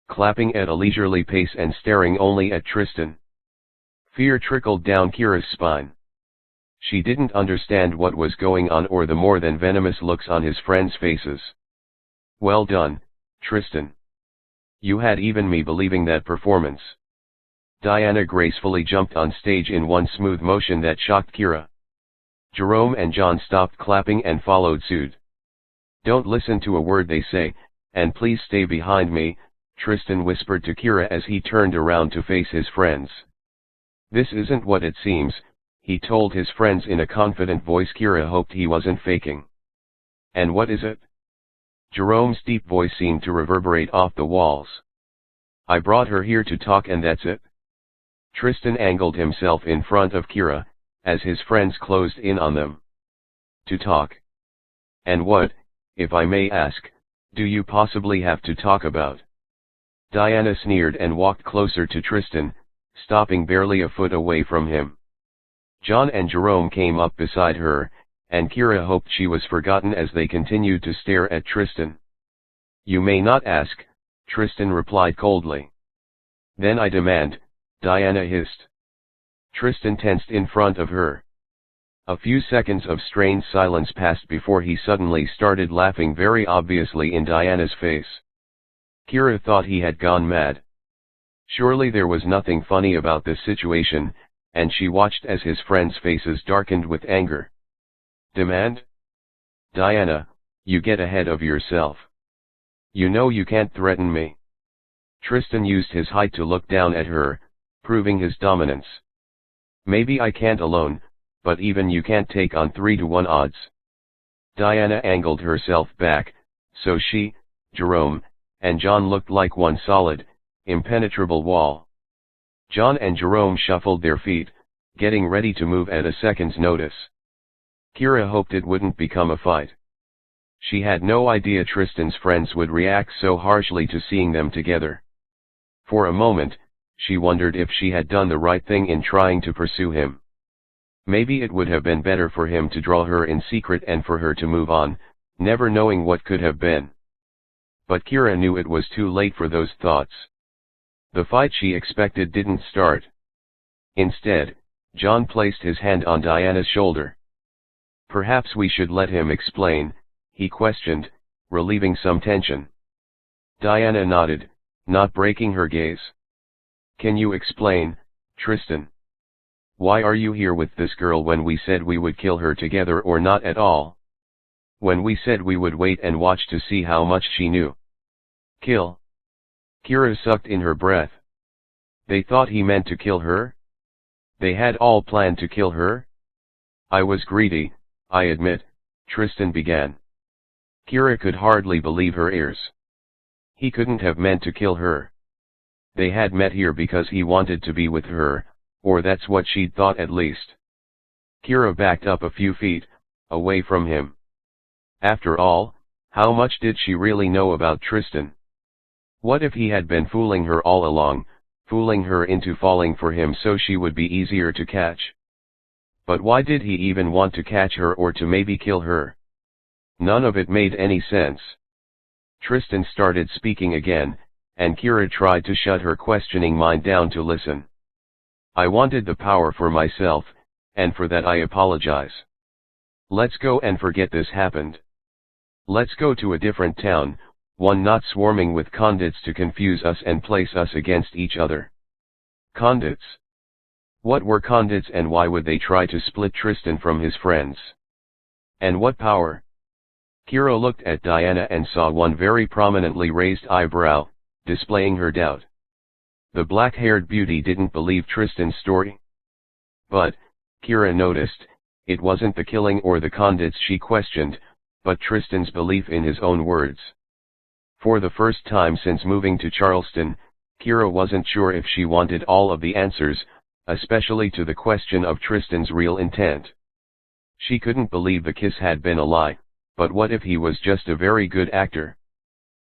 S1: clapping at a leisurely pace and staring only at Tristan. Fear trickled down Kira's spine. She didn't understand what was going on or the more than venomous looks on his friends' faces. Well done, Tristan. You had even me believing that performance. Diana gracefully jumped on stage in one smooth motion that shocked Kira. Jerome and John stopped clapping and followed suit. Don't listen to a word they say, and please stay behind me, Tristan whispered to Kira as he turned around to face his friends. This isn't what it seems, he told his friends in a confident voice. Kira hoped he wasn't faking. And what is it? Jerome's deep voice seemed to reverberate off the walls. I brought her here to talk and that's it. Tristan angled himself in front of Kira, as his friends closed in on them. To talk? And what, if I may ask, do you possibly have to talk about? Diana sneered and walked closer to Tristan, stopping barely a foot away from him. John and Jerome came up beside her, and Kira hoped she was forgotten as they continued to stare at Tristan. You may not ask, Tristan replied coldly. Then I demand, Diana hissed. Tristan tensed in front of her. A few seconds of strained silence passed before he suddenly started laughing very obviously in Diana's face. Kira thought he had gone mad. Surely there was nothing funny about this situation, and she watched as his friends' faces darkened with anger. Demand? Diana, you get ahead of yourself. You know you can't threaten me. Tristan used his height to look down at her, proving his dominance. Maybe I can't alone, but even you can't take on 3-to-1 odds. Diana angled herself back, so she, Jerome, and John looked like one solid, impenetrable wall. John and Jerome shuffled their feet, getting ready to move at a second's notice. Kira hoped it wouldn't become a fight. She had no idea Tristan's friends would react so harshly to seeing them together. For a moment, she wondered if she had done the right thing in trying to pursue him. Maybe it would have been better for him to draw her in secret and for her to move on, never knowing what could have been. But Kira knew it was too late for those thoughts. The fight she expected didn't start. Instead, John placed his hand on Diana's shoulder. Perhaps we should let him explain, he questioned, relieving some tension. Diana nodded, not breaking her gaze. Can you explain, Tristan? Why are you here with this girl when we said we would kill her together or not at all? When we said we would wait and watch to see how much she knew. Kill? Kira sucked in her breath. They thought he meant to kill her? They had all planned to kill her? I was greedy, I admit, Tristan began. Kira could hardly believe her ears. He couldn't have meant to kill her. They had met here because he wanted to be with her, or that's what she'd thought at least. Kira backed up a few feet, away from him. After all, how much did she really know about Tristan? What if he had been fooling her all along, fooling her into falling for him so she would be easier to catch? But why did he even want to catch her or to maybe kill her? None of it made any sense. Tristan started speaking again, and Kira tried to shut her questioning mind down to listen. I wanted the power for myself, and for that I apologize. Let's go and forget this happened. Let's go to a different town, one not swarming with convicts to confuse us and place us against each other. Convicts? What were convicts and why would they try to split Tristan from his friends? And what power? Kira looked at Diana and saw one very prominently raised eyebrow, displaying her doubt. The black-haired beauty didn't believe Tristan's story. But, Kira noticed, it wasn't the killing or the convicts she questioned, but Tristan's belief in his own words. For the first time since moving to Charleston, Kira wasn't sure if she wanted all of the answers, especially to the question of Tristan's real intent. She couldn't believe the kiss had been a lie, but what if he was just a very good actor?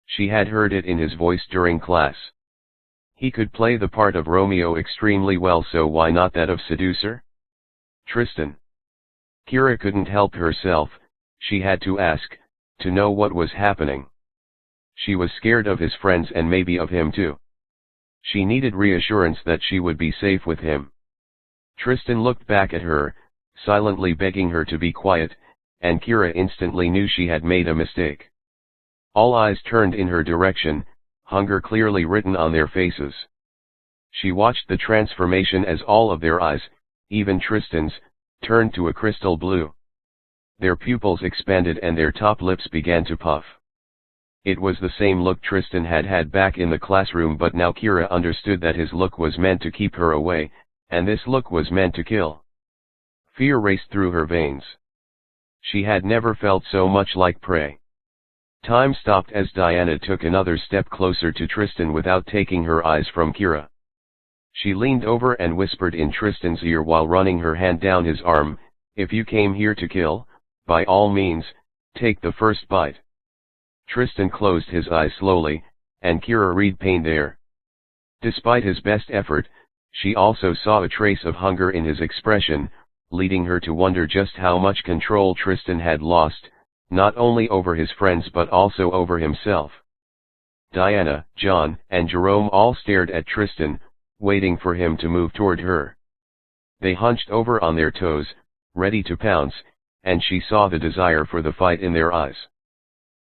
S1: She had heard it in his voice during class. He could play the part of Romeo extremely well, so why not that of seducer? Tristan. Kira couldn't help herself, she had to ask, to know what was happening. She was scared of his friends and maybe of him too. She needed reassurance that she would be safe with him. Tristan looked back at her, silently begging her to be quiet, and Kira instantly knew she had made a mistake. All eyes turned in her direction, hunger clearly written on their faces. She watched the transformation as all of their eyes, even Tristan's, turned to a crystal blue. Their pupils expanded and their top lips began to puff. It was the same look Tristan had had back in the classroom, but now Kira understood that his look was meant to keep her away, and this look was meant to kill. Fear raced through her veins. She had never felt so much like prey. Time stopped as Diana took another step closer to Tristan without taking her eyes from Kira. She leaned over and whispered in Tristan's ear while running her hand down his arm, "If you came here to kill, by all means, take the first bite." Tristan closed his eyes slowly, and Kira read pain there. Despite his best effort, she also saw a trace of hunger in his expression, leading her to wonder just how much control Tristan had lost, not only over his friends but also over himself. Diana, John, and Jerome all stared at Tristan, waiting for him to move toward her. They hunched over on their toes, ready to pounce, and she saw the desire for the fight in their eyes.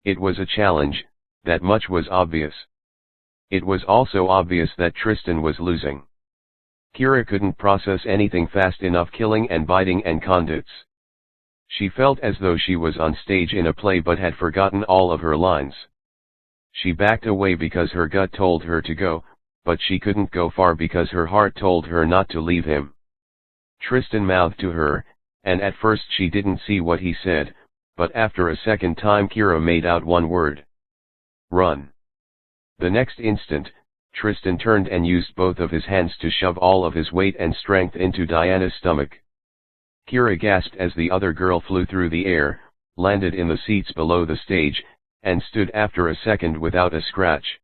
S1: It was a challenge, that much was obvious. It was also obvious that Tristan was losing. Kira couldn't process anything fast enough, killing and biting and condits. She felt as though she was on stage in a play but had forgotten all of her lines. She backed away because her gut told her to go, but she couldn't go far because her heart told her not to leave him. Tristan mouthed to her, and at first she didn't see what he said, but after a second time Kira made out one word. Run. The next instant, Tristan turned and used both of his hands to shove all of his weight and strength into Diana's stomach. Kira gasped as the other girl flew through the air, landed in the seats below the stage, and stood after a second without a scratch.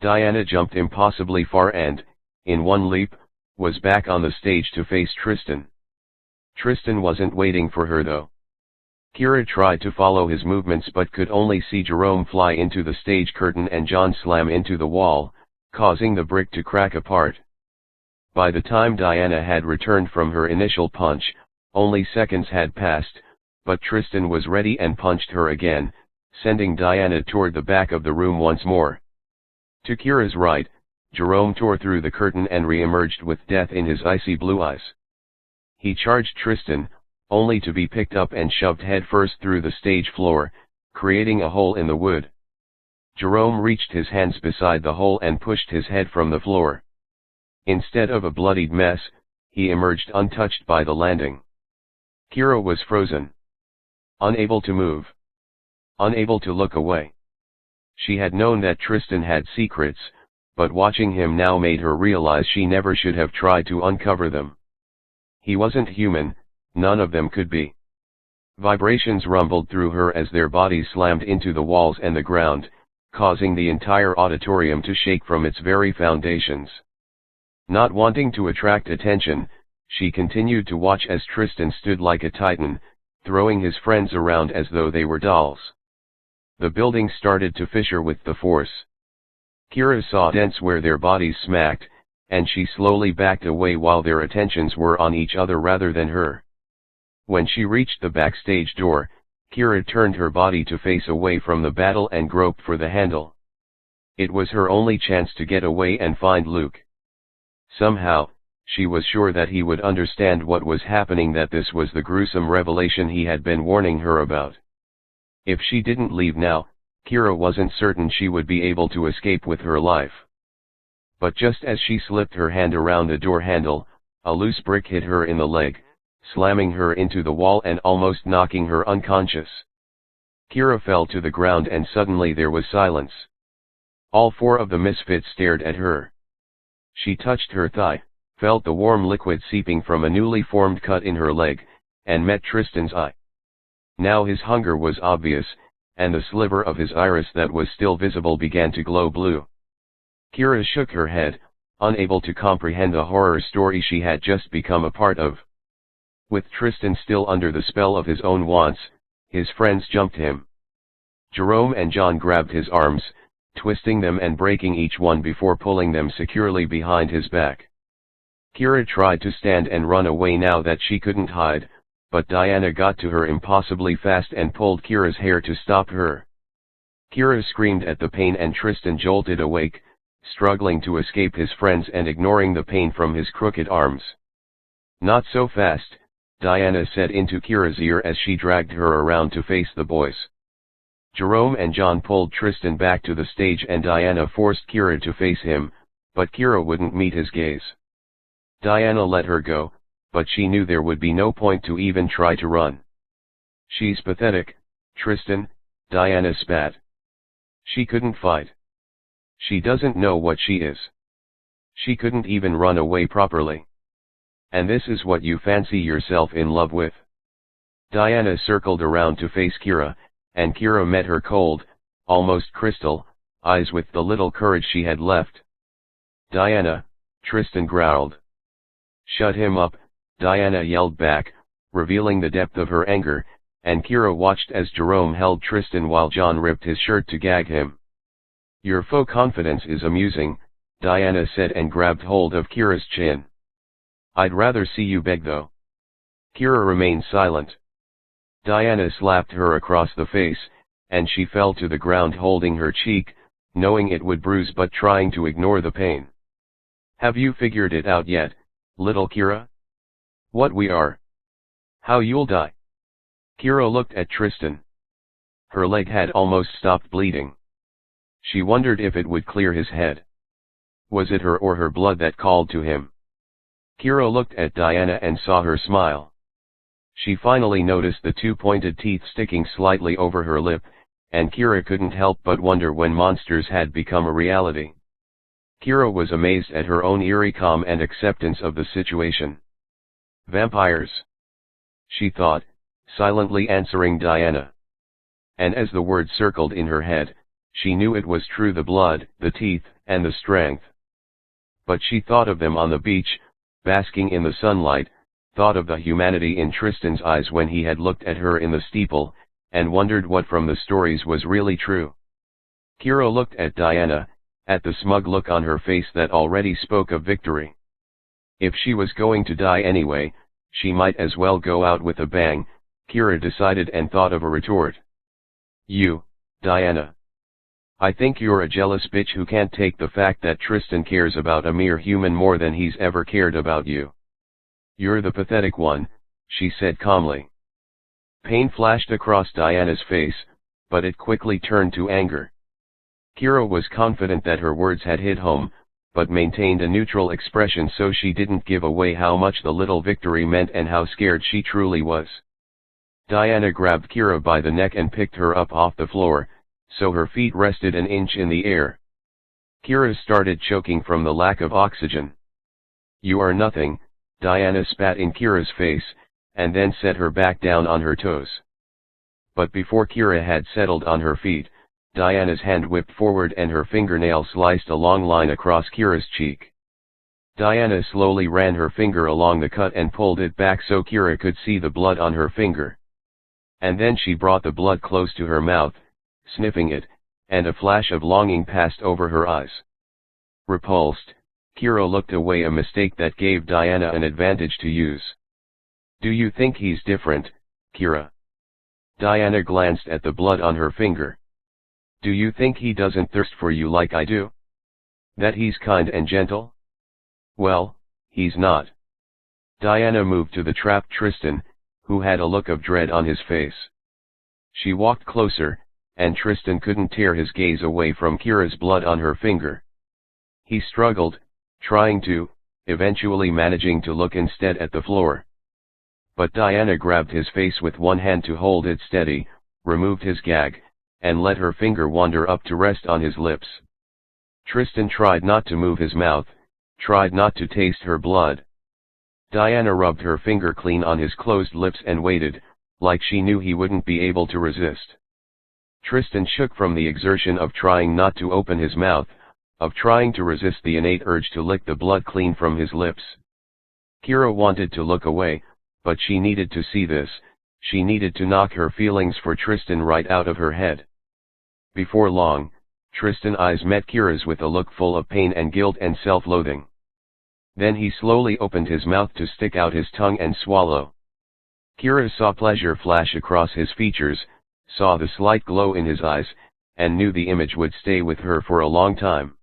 S1: Diana jumped impossibly far and, in one leap, was back on the stage to face Tristan. Tristan wasn't waiting for her though. Kira tried to follow his movements but could only see Jerome fly into the stage curtain and John slam into the wall, causing the brick to crack apart. By the time Diana had returned from her initial punch, only seconds had passed, but Tristan was ready and punched her again, sending Diana toward the back of the room once more. To Kira's right, Jerome tore through the curtain and re-emerged with death in his icy blue eyes. He charged Tristan, only to be picked up and shoved headfirst through the stage floor, creating a hole in the wood. Jerome reached his hands beside the hole and pushed his head from the floor. Instead of a bloodied mess, he emerged untouched by the landing. Kira was frozen. Unable to move. Unable to look away. She had known that Tristan had secrets, but watching him now made her realize she never should have tried to uncover them. He wasn't human, none of them could be. Vibrations rumbled through her as their bodies slammed into the walls and the ground, causing the entire auditorium to shake from its very foundations. Not wanting to attract attention, she continued to watch as Tristan stood like a titan, throwing his friends around as though they were dolls. The building started to fissure with the force. Kira saw dents where their bodies smacked, and she slowly backed away while their attentions were on each other rather than her. When she reached the backstage door, Kira turned her body to face away from the battle and groped for the handle. It was her only chance to get away and find Luke. Somehow, she was sure that he would understand what was happening, that this was the gruesome revelation he had been warning her about. If she didn't leave now, Kira wasn't certain she would be able to escape with her life. But just as she slipped her hand around the door handle, a loose brick hit her in the leg, slamming her into the wall and almost knocking her unconscious. Kira fell to the ground and suddenly there was silence. All four of the misfits stared at her. She touched her thigh, felt the warm liquid seeping from a newly formed cut in her leg, and met Tristan's eye. Now his hunger was obvious, and the sliver of his iris that was still visible began to glow blue. Kira shook her head, unable to comprehend the horror story she had just become a part of. With Tristan still under the spell of his own wants, his friends jumped him. Jerome and John grabbed his arms, twisting them and breaking each one before pulling them securely behind his back. Kira tried to stand and run away now that she couldn't hide, but Diana got to her impossibly fast and pulled Kira's hair to stop her. Kira screamed at the pain and Tristan jolted awake, struggling to escape his friends and ignoring the pain from his crooked arms. "Not so fast," Diana said into Kira's ear as she dragged her around to face the boys. Jerome and John pulled Tristan back to the stage and Diana forced Kira to face him, but Kira wouldn't meet his gaze. Diana let her go, but she knew there would be no point to even try to run. "She's pathetic, Tristan," Diana spat. "She couldn't fight. She doesn't know what she is. She couldn't even run away properly. And this is what you fancy yourself in love with?" Diana circled around to face Kira, and Kira met her cold, almost crystal, eyes with the little courage she had left. "Diana," Tristan growled. "Shut him up," Diana yelled back, revealing the depth of her anger, and Kira watched as Jerome held Tristan while John ripped his shirt to gag him. "Your faux confidence is amusing," Diana said and grabbed hold of Kira's chin. "I'd rather see you beg though." Kira remained silent. Diana slapped her across the face, and she fell to the ground holding her cheek, knowing it would bruise but trying to ignore the pain. "Have you figured it out yet, little Kira? What we are? How you'll die?" Kira looked at Tristan. Her leg had almost stopped bleeding. She wondered if it would clear his head. Was it her or her blood that called to him? Kira looked at Diana and saw her smile. She finally noticed the two pointed teeth sticking slightly over her lip, and Kira couldn't help but wonder when monsters had become a reality. Kira was amazed at her own eerie calm and acceptance of the situation. "Vampires," she thought, silently answering Diana. And as the word circled in her head, she knew it was true: the blood, the teeth, and the strength. But she thought of them on the beach, basking in the sunlight, thought of the humanity in Tristan's eyes when he had looked at her in the steeple, and wondered what from the stories was really true. Kira looked at Diana, at the smug look on her face that already spoke of victory. If she was going to die anyway, she might as well go out with a bang, Kira decided and thought of a retort. "You, Diana. I think you're a jealous bitch who can't take the fact that Tristan cares about a mere human more than he's ever cared about you. You're the pathetic one," she said calmly. Pain flashed across Diana's face, but it quickly turned to anger. Kira was confident that her words had hit home, but maintained a neutral expression so she didn't give away how much the little victory meant and how scared she truly was. Diana grabbed Kira by the neck and picked her up off the floor, so her feet rested an inch in the air. Kira started choking from the lack of oxygen. "You are nothing," Diana spat in Kira's face, and then set her back down on her toes. But before Kira had settled on her feet, Diana's hand whipped forward and her fingernail sliced a long line across Kira's cheek. Diana slowly ran her finger along the cut and pulled it back so Kira could see the blood on her finger. And then she brought the blood close to her mouth, sniffing it, and a flash of longing passed over her eyes. Repulsed, Kira looked away, a mistake that gave Diana an advantage to use. "Do you think he's different, Kira?" Diana glanced at the blood on her finger. "Do you think he doesn't thirst for you like I do? That he's kind and gentle? Well, he's not." Diana moved to the trapped Tristan, who had a look of dread on his face. She walked closer, and Tristan couldn't tear his gaze away from Kira's blood on her finger. He struggled, trying to, eventually managing to look instead at the floor. But Diana grabbed his face with one hand to hold it steady, removed his gag, and let her finger wander up to rest on his lips. Tristan tried not to move his mouth, tried not to taste her blood. Diana rubbed her finger clean on his closed lips and waited, like she knew he wouldn't be able to resist. Tristan shook from the exertion of trying not to open his mouth, of trying to resist the innate urge to lick the blood clean from his lips. Kira wanted to look away, but she needed to see this. She needed to knock her feelings for Tristan right out of her head. Before long, Tristan's eyes met Kira's with a look full of pain and guilt and self-loathing. Then he slowly opened his mouth to stick out his tongue and swallow. Kira saw pleasure flash across his features, saw the slight glow in his eyes, and knew the image would stay with her for a long time.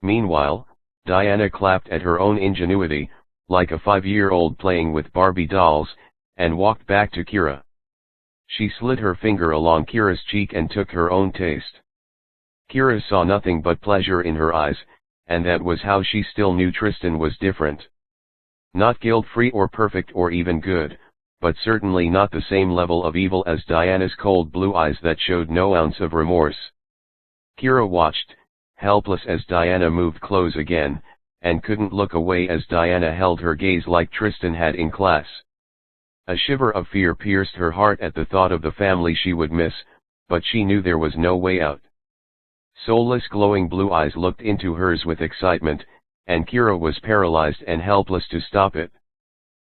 S1: Meanwhile, Diana clapped at her own ingenuity, like a 5-year-old playing with Barbie dolls, and walked back to Kira. She slid her finger along Kira's cheek and took her own taste. Kira saw nothing but pleasure in her eyes, and that was how she still knew Tristan was different. Not guilt-free or perfect or even good, but certainly not the same level of evil as Diana's cold blue eyes that showed no ounce of remorse. Kira watched, helpless as Diana moved close again, and couldn't look away as Diana held her gaze like Tristan had in class. A shiver of fear pierced her heart at the thought of the family she would miss, but she knew there was no way out. Soulless glowing blue eyes looked into hers with excitement, and Kira was paralyzed and helpless to stop it.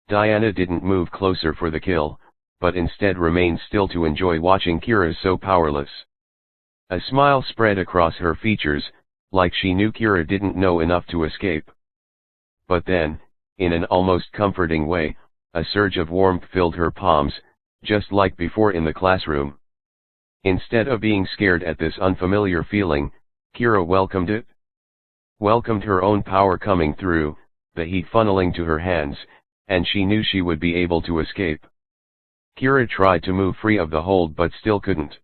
S1: Diana didn't move closer for the kill, but instead remained still to enjoy watching Kira so powerless. A smile spread across her features, like she knew Kira didn't know enough to escape. But then, in an almost comforting way, a surge of warmth filled her palms, just like before in the classroom. Instead of being scared at this unfamiliar feeling, Kira welcomed it. Welcomed her own power coming through, the heat funneling to her hands, and she knew she would be able to escape. Kira tried to move free of the hold but still couldn't.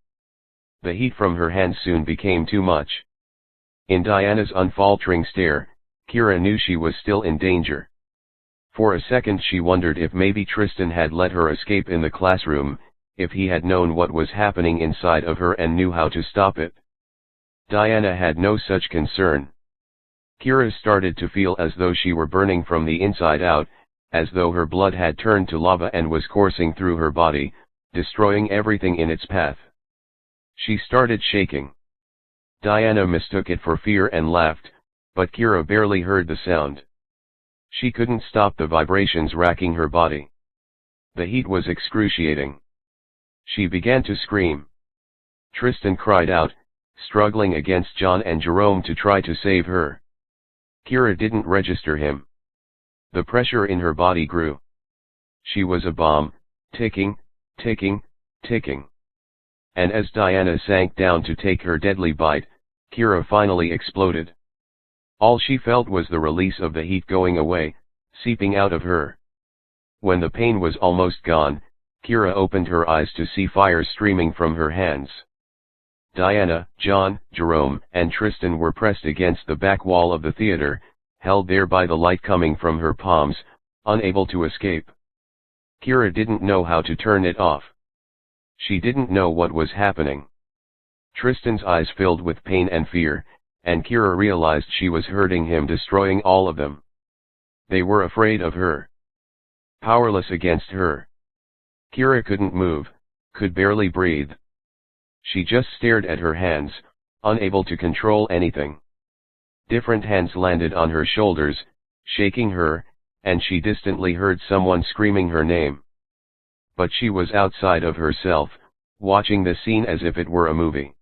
S1: The heat from her hands soon became too much. In Diana's unfaltering stare, Kira knew she was still in danger. For a second she wondered if maybe Tristan had let her escape in the classroom, if he had known what was happening inside of her and knew how to stop it. Diana had no such concern. Kira started to feel as though she were burning from the inside out, as though her blood had turned to lava and was coursing through her body, destroying everything in its path. She started shaking. Diana mistook it for fear and laughed, but Kira barely heard the sound. She couldn't stop the vibrations racking her body. The heat was excruciating. She began to scream. Tristan cried out, struggling against John and Jerome to try to save her. Kira didn't register him. The pressure in her body grew. She was a bomb, ticking, ticking, ticking. And as Diana sank down to take her deadly bite, Kira finally exploded. All she felt was the release of the heat going away, seeping out of her. When the pain was almost gone, Kira opened her eyes to see fire streaming from her hands. Diana, John, Jerome, and Tristan were pressed against the back wall of the theater, held there by the light coming from her palms, unable to escape. Kira didn't know how to turn it off. She didn't know what was happening. Tristan's eyes filled with pain and fear, and Kira realized she was hurting him, destroying all of them. They were afraid of her. Powerless against her. Kira couldn't move, could barely breathe. She just stared at her hands, unable to control anything. Different hands landed on her shoulders, shaking her, and she distantly heard someone screaming her name. But she was outside of herself, watching the scene as if it were a movie.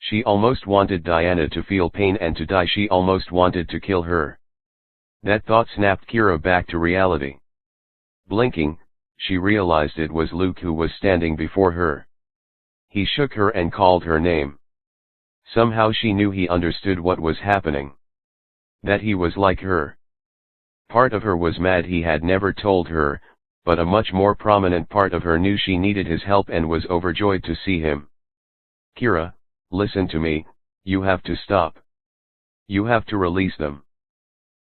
S1: She almost wanted Diana to feel pain and to die. She almost wanted to kill her. That thought snapped Kira back to reality. Blinking, she realized it was Luke who was standing before her. He shook her and called her name. Somehow she knew he understood what was happening. That he was like her. Part of her was mad he had never told her, but a much more prominent part of her knew she needed his help and was overjoyed to see him. Kira, listen to me, you have to stop. You have to release them.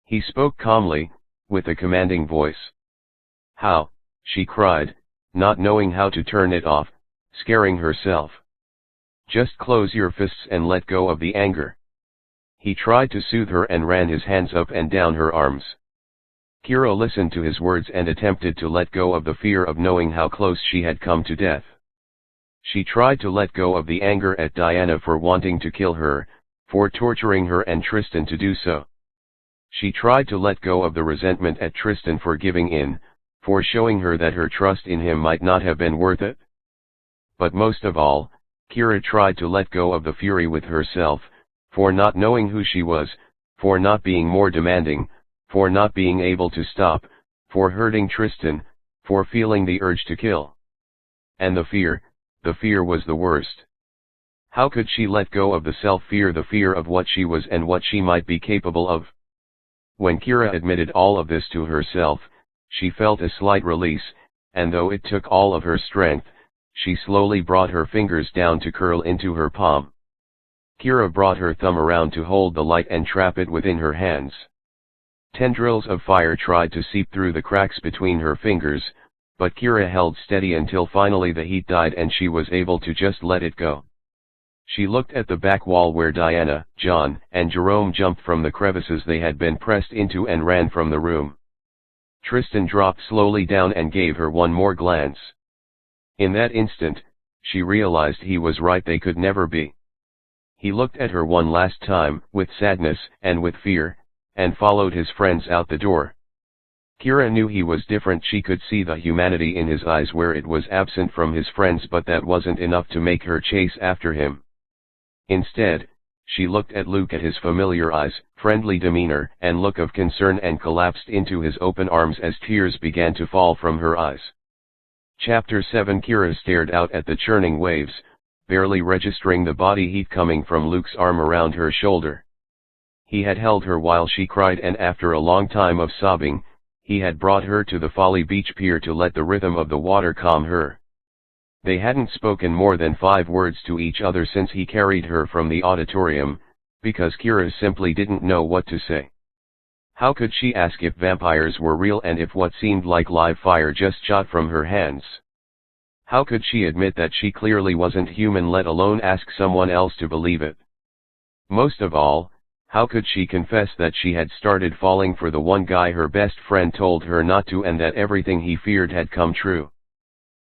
S1: He spoke calmly, with a commanding voice. How? She cried, not knowing how to turn it off, scaring herself. Just close your fists and let go of the anger. He tried to soothe her and ran his hands up and down her arms. Kira listened to his words and attempted to let go of the fear of knowing how close she had come to death. She tried to let go of the anger at Diana for wanting to kill her, for torturing her and Tristan to do so. She tried to let go of the resentment at Tristan for giving in, for showing her that her trust in him might not have been worth it. But most of all, Kira tried to let go of the fury with herself, for not knowing who she was, for not being more demanding, for not being able to stop, for hurting Tristan, for feeling the urge to kill. And the fear was the worst. How could she let go of the self-fear, the fear of what she was and what she might be capable of? When Kira admitted all of this to herself, she felt a slight release, and though it took all of her strength, she slowly brought her fingers down to curl into her palm. Kira brought her thumb around to hold the light and trap it within her hands. Tendrils of fire tried to seep through the cracks between her fingers, but Kira held steady until finally the heat died and she was able to just let it go. She looked at the back wall where Diana, John, and Jerome jumped from the crevices they had been pressed into and ran from the room. Tristan dropped slowly down and gave her one more glance. In that instant, she realized he was right, they could never be. He looked at her one last time, with sadness and with fear, and followed his friends out the door. Kira knew he was different, she could see the humanity in his eyes where it was absent from his friends, but that wasn't enough to make her chase after him. Instead, she looked at Luke, at his familiar eyes, friendly demeanor, and look of concern, and collapsed into his open arms as tears began to fall from her eyes. Chapter 7. Kira stared out at the churning waves, barely registering the body heat coming from Luke's arm around her shoulder. He had held her while she cried, and after a long time of sobbing, he had brought her to the Folly Beach pier to let the rhythm of the water calm her. They hadn't spoken more than 5 words to each other since he carried her from the auditorium, because Kira simply didn't know what to say. How could she ask if vampires were real and if what seemed like live fire just shot from her hands? How could she admit that she clearly wasn't human, let alone ask someone else to believe it? Most of all, how could she confess that she had started falling for the one guy her best friend told her not to, and that everything he feared had come true?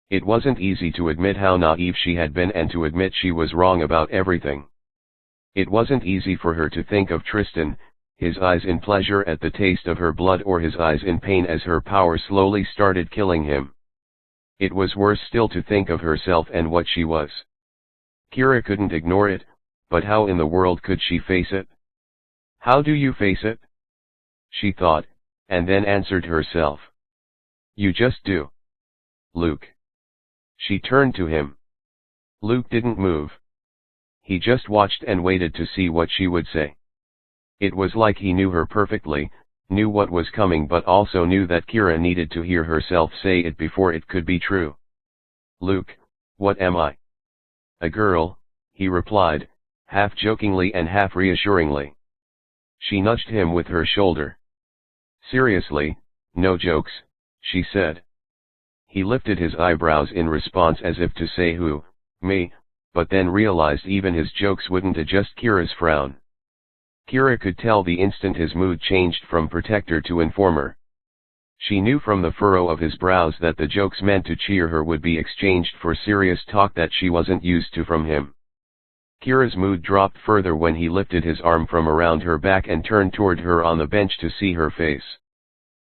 S1: It wasn't easy to admit how naive she had been and to admit she was wrong about everything. It wasn't easy for her to think of Tristan, his eyes in pleasure at the taste of her blood, or his eyes in pain as her power slowly started killing him. It was worse still to think of herself and what she was. Kira couldn't ignore it, but how in the world could she face it? How do you face it? She thought, and then answered herself. You just do. Luke. She turned to him. Luke didn't move. He just watched and waited to see what she would say. It was like he knew her perfectly, knew what was coming, but also knew that Kira needed to hear herself say it before it could be true. Luke, what am I? A girl, he replied, half jokingly and half reassuringly. She nudged him with her shoulder. Seriously, no jokes, she said. He lifted his eyebrows in response as if to say who, me, but then realized even his jokes wouldn't adjust Kira's frown. Kira could tell the instant his mood changed from protector to informer. She knew from the furrow of his brows that the jokes meant to cheer her would be exchanged for serious talk that she wasn't used to from him. Kira's mood dropped further when he lifted his arm from around her back and turned toward her on the bench to see her face.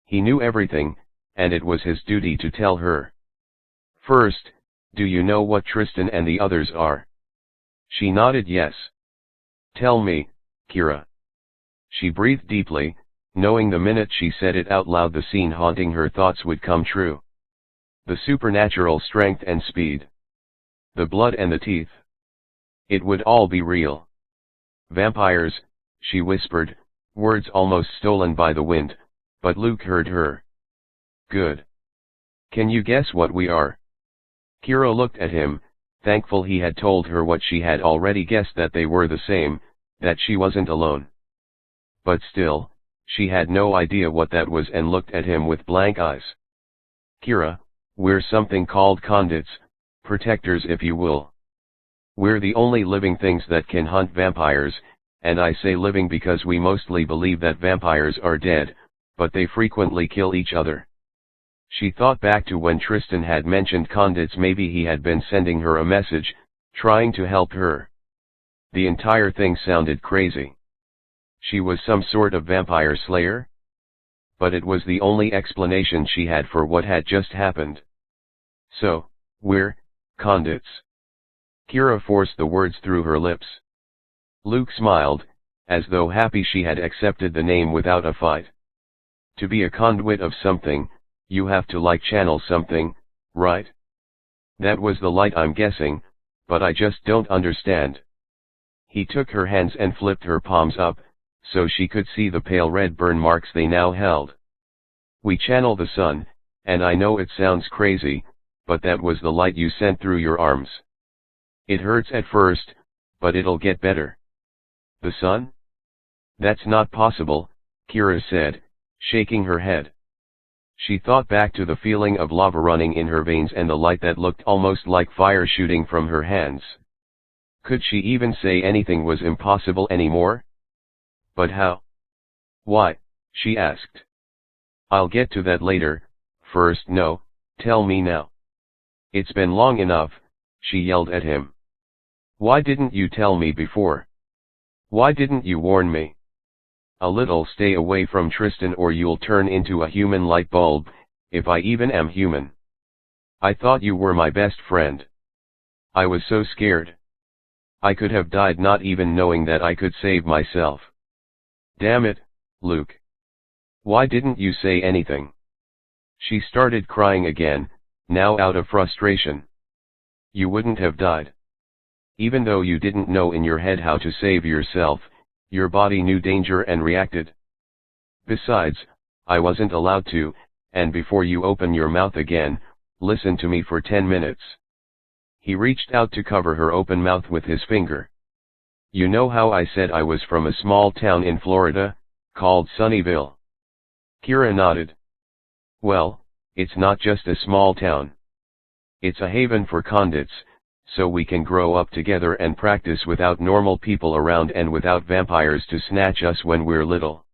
S1: He knew everything, and it was his duty to tell her. First, do you know what Tristan and the others are? She nodded yes. Tell me, Kira. She breathed deeply, knowing the minute she said it out loud the scene haunting her thoughts would come true. The supernatural strength and speed. The blood and the teeth. It would all be real. Vampires, she whispered, words almost stolen by the wind, but Luke heard her. Good. Can you guess what we are? Kira looked at him, thankful he had told her what she had already guessed, that they were the same, that she wasn't alone. But still, she had no idea what that was and looked at him with blank eyes. Kira, we're something called conduits, protectors if you will. We're the only living things that can hunt vampires, and I say living because we mostly believe that vampires are dead, but they frequently kill each other. She thought back to when Tristan had mentioned conduits. Maybe he had been sending her a message, trying to help her. The entire thing sounded crazy. She was some sort of vampire slayer? But it was the only explanation she had for what had just happened. So, we're conduits. Kira forced the words through her lips. Luke smiled, as though happy she had accepted the name without a fight. To be a conduit of something, you have to channel something, right? That was the light, I'm guessing, but I just don't understand. He took her hands and flipped her palms up, so she could see the pale red burn marks they now held. We channel the sun, and I know it sounds crazy, but that was the light you sent through your arms. It hurts at first, but it'll get better. The sun? That's not possible, Kira said, shaking her head. She thought back to the feeling of lava running in her veins and the light that looked almost like fire shooting from her hands. Could she even say anything was impossible anymore? But how? Why? She asked. I'll get to that later, first no, tell me now. It's been long enough, she yelled at him. Why didn't you tell me before? Why didn't you warn me? A little stay away from Tristan or you'll turn into a human light bulb, if I even am human. I thought you were my best friend. I was so scared. I could have died not even knowing that I could save myself. Damn it, Luke. Why didn't you say anything? She started crying again, now out of frustration. You wouldn't have died. Even though you didn't know in your head how to save yourself, your body knew danger and reacted. Besides, I wasn't allowed to, and before you open your mouth again, listen to me for 10 minutes. He reached out to cover her open mouth with his finger. You know how I said I was from a small town in Florida, called Sunnyvale? Kira nodded. Well, it's not just a small town. It's a haven for conduits, so we can grow up together and practice without normal people around and without vampires to snatch us when we're little.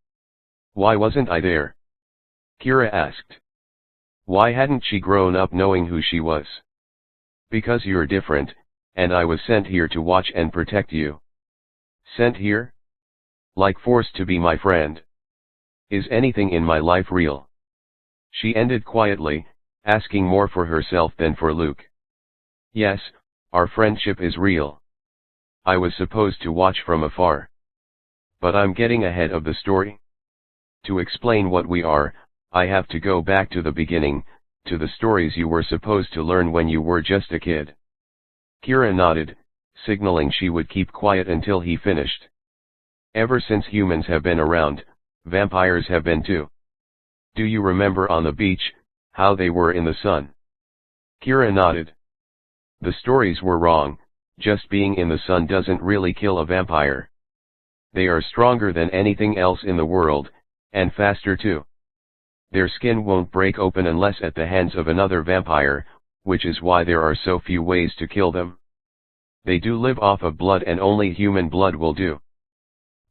S1: Why wasn't I there? Kira asked. Why hadn't she grown up knowing who she was? Because you're different, and I was sent here to watch and protect you. Sent here? Like forced to be my friend. Is anything in my life real? She ended quietly, asking more for herself than for Luke. Yes, our friendship is real. I was supposed to watch from afar. But I'm getting ahead of the story. To explain what we are, I have to go back to the beginning, to the stories you were supposed to learn when you were just a kid. Kira nodded, signaling she would keep quiet until he finished. Ever since humans have been around, vampires have been too. Do you remember on the beach, how they were in the sun? Kira nodded. The stories were wrong, just being in the sun doesn't really kill a vampire. They are stronger than anything else in the world, and faster too. Their skin won't break open unless at the hands of another vampire, which is why there are so few ways to kill them. They do live off of blood and only human blood will do.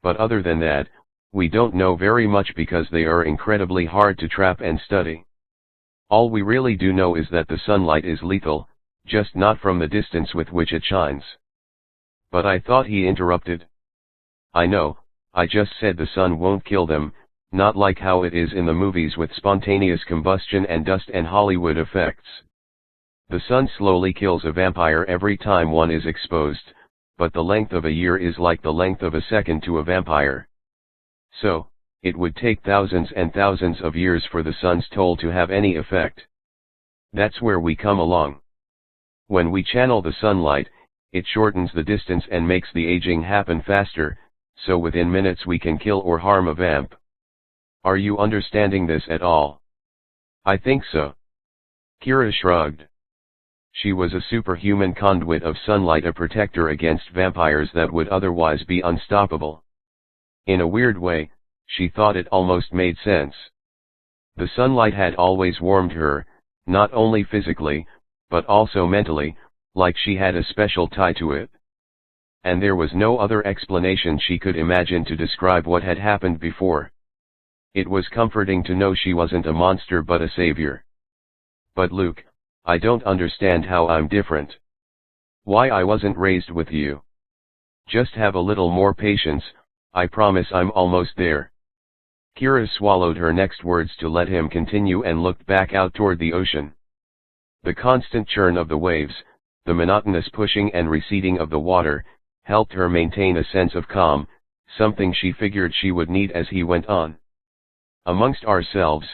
S1: But other than that, we don't know very much because they are incredibly hard to trap and study. All we really do know is that the sunlight is lethal, just not from the distance with which it shines. But I thought, he interrupted. I know, I just said the sun won't kill them, not like how it is in the movies with spontaneous combustion and dust and Hollywood effects. The sun slowly kills a vampire every time one is exposed, but the length of a year is like the length of a second to a vampire. So, it would take thousands and thousands of years for the sun's toll to have any effect. That's where we come along. When we channel the sunlight, it shortens the distance and makes the aging happen faster, so within minutes we can kill or harm a vamp. Are you understanding this at all? I think so. Kira shrugged. She was a superhuman conduit of sunlight, a protector against vampires that would otherwise be unstoppable. In a weird way, she thought it almost made sense. The sunlight had always warmed her, not only physically, but also mentally, like she had a special tie to it. And there was no other explanation she could imagine to describe what had happened before. It was comforting to know she wasn't a monster but a savior. But Luke, I don't understand how I'm different. Why I wasn't raised with you. Just have a little more patience, I promise I'm almost there. Kira swallowed her next words to let him continue and looked back out toward the ocean. The constant churn of the waves, the monotonous pushing and receding of the water, helped her maintain a sense of calm, something she figured she would need as he went on. Amongst ourselves,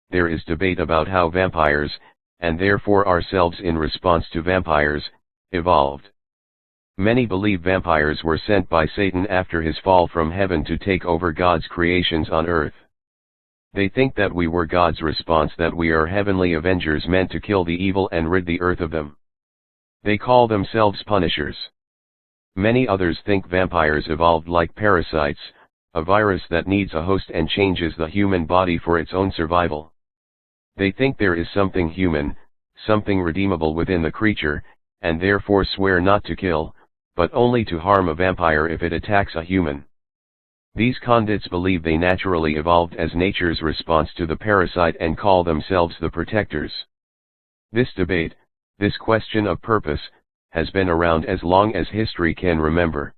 S1: there is debate about how vampires, and therefore ourselves in response to vampires, evolved. Many believe vampires were sent by Satan after his fall from heaven to take over God's creations on earth. They think that we were God's response, that we are heavenly avengers meant to kill the evil and rid the earth of them. They call themselves punishers. Many others think vampires evolved like parasites, a virus that needs a host and changes the human body for its own survival. They think there is something human, something redeemable within the creature, and therefore swear not to kill, but only to harm a vampire if it attacks a human. These condits believe they naturally evolved as nature's response to the parasite and call themselves the protectors. This debate, this question of purpose, has been around as long as history can remember.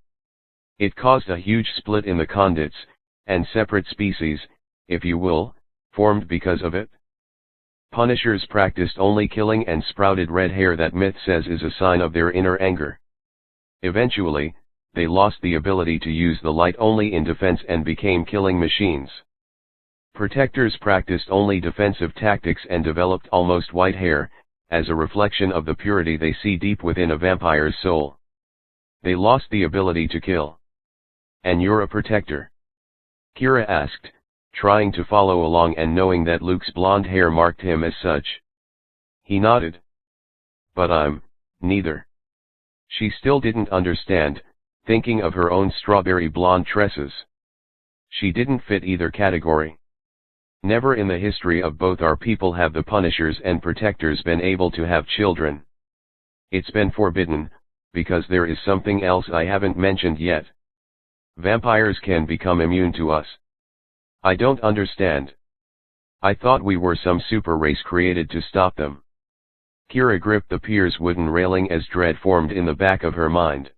S1: It caused a huge split in the condits, and separate species, if you will, formed because of it. Punishers practiced only killing and sprouted red hair that myth says is a sign of their inner anger. Eventually, they lost the ability to use the light only in defense and became killing machines. Protectors practiced only defensive tactics and developed almost white hair, as a reflection of the purity they see deep within a vampire's soul. They lost the ability to kill. And you're a protector? Kira asked, trying to follow along and knowing that Luke's blonde hair marked him as such. He nodded. But I'm neither. She still didn't understand, thinking of her own strawberry blonde tresses. She didn't fit either category. Never in the history of both our people have the punishers and protectors been able to have children. It's been forbidden, because there is something else I haven't mentioned yet. Vampires can become immune to us. I don't understand. I thought we were some super race created to stop them. Kira gripped the pier's wooden railing as dread formed in the back of her mind.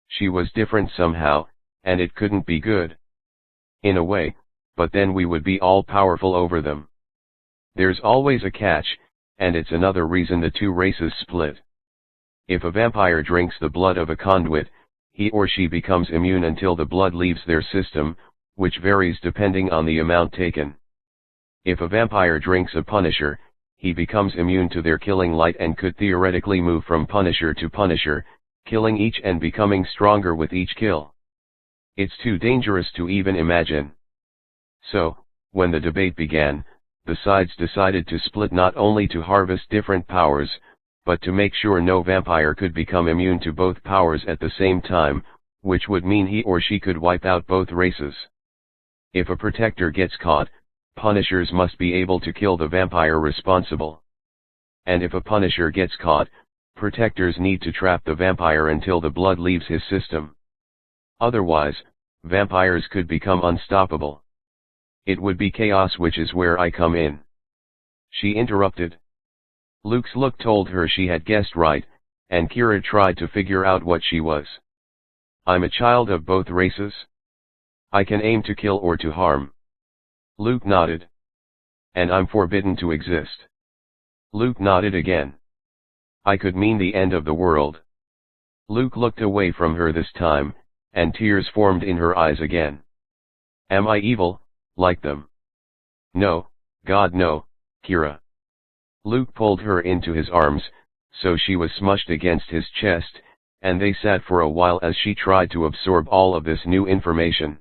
S1: She was different somehow, and it couldn't be good. In a way, but then we would be all powerful over them. There's always a catch, and it's another reason the two races split. If a vampire drinks the blood of a conduit, he or she becomes immune until the blood leaves their system, which varies depending on the amount taken. If a vampire drinks a punisher, he becomes immune to their killing light and could theoretically move from punisher to punisher, killing each and becoming stronger with each kill. It's too dangerous to even imagine. So, when the debate began, the sides decided to split not only to harvest different powers, but to make sure no vampire could become immune to both powers at the same time, which would mean he or she could wipe out both races. If a protector gets caught, punishers must be able to kill the vampire responsible. And if a punisher gets caught, protectors need to trap the vampire until the blood leaves his system. Otherwise, vampires could become unstoppable. It would be chaos, which is where I come in. She interrupted. Luke's look told her she had guessed right, and Kira tried to figure out what she was. I'm a child of both races? I can aim to kill or to harm. Luke nodded. And I'm forbidden to exist. Luke nodded again. I could mean the end of the world. Luke looked away from her this time, and tears formed in her eyes again. Am I evil, like them? No, God no, Kira. Luke pulled her into his arms, so she was smushed against his chest, and they sat for a while as she tried to absorb all of this new information.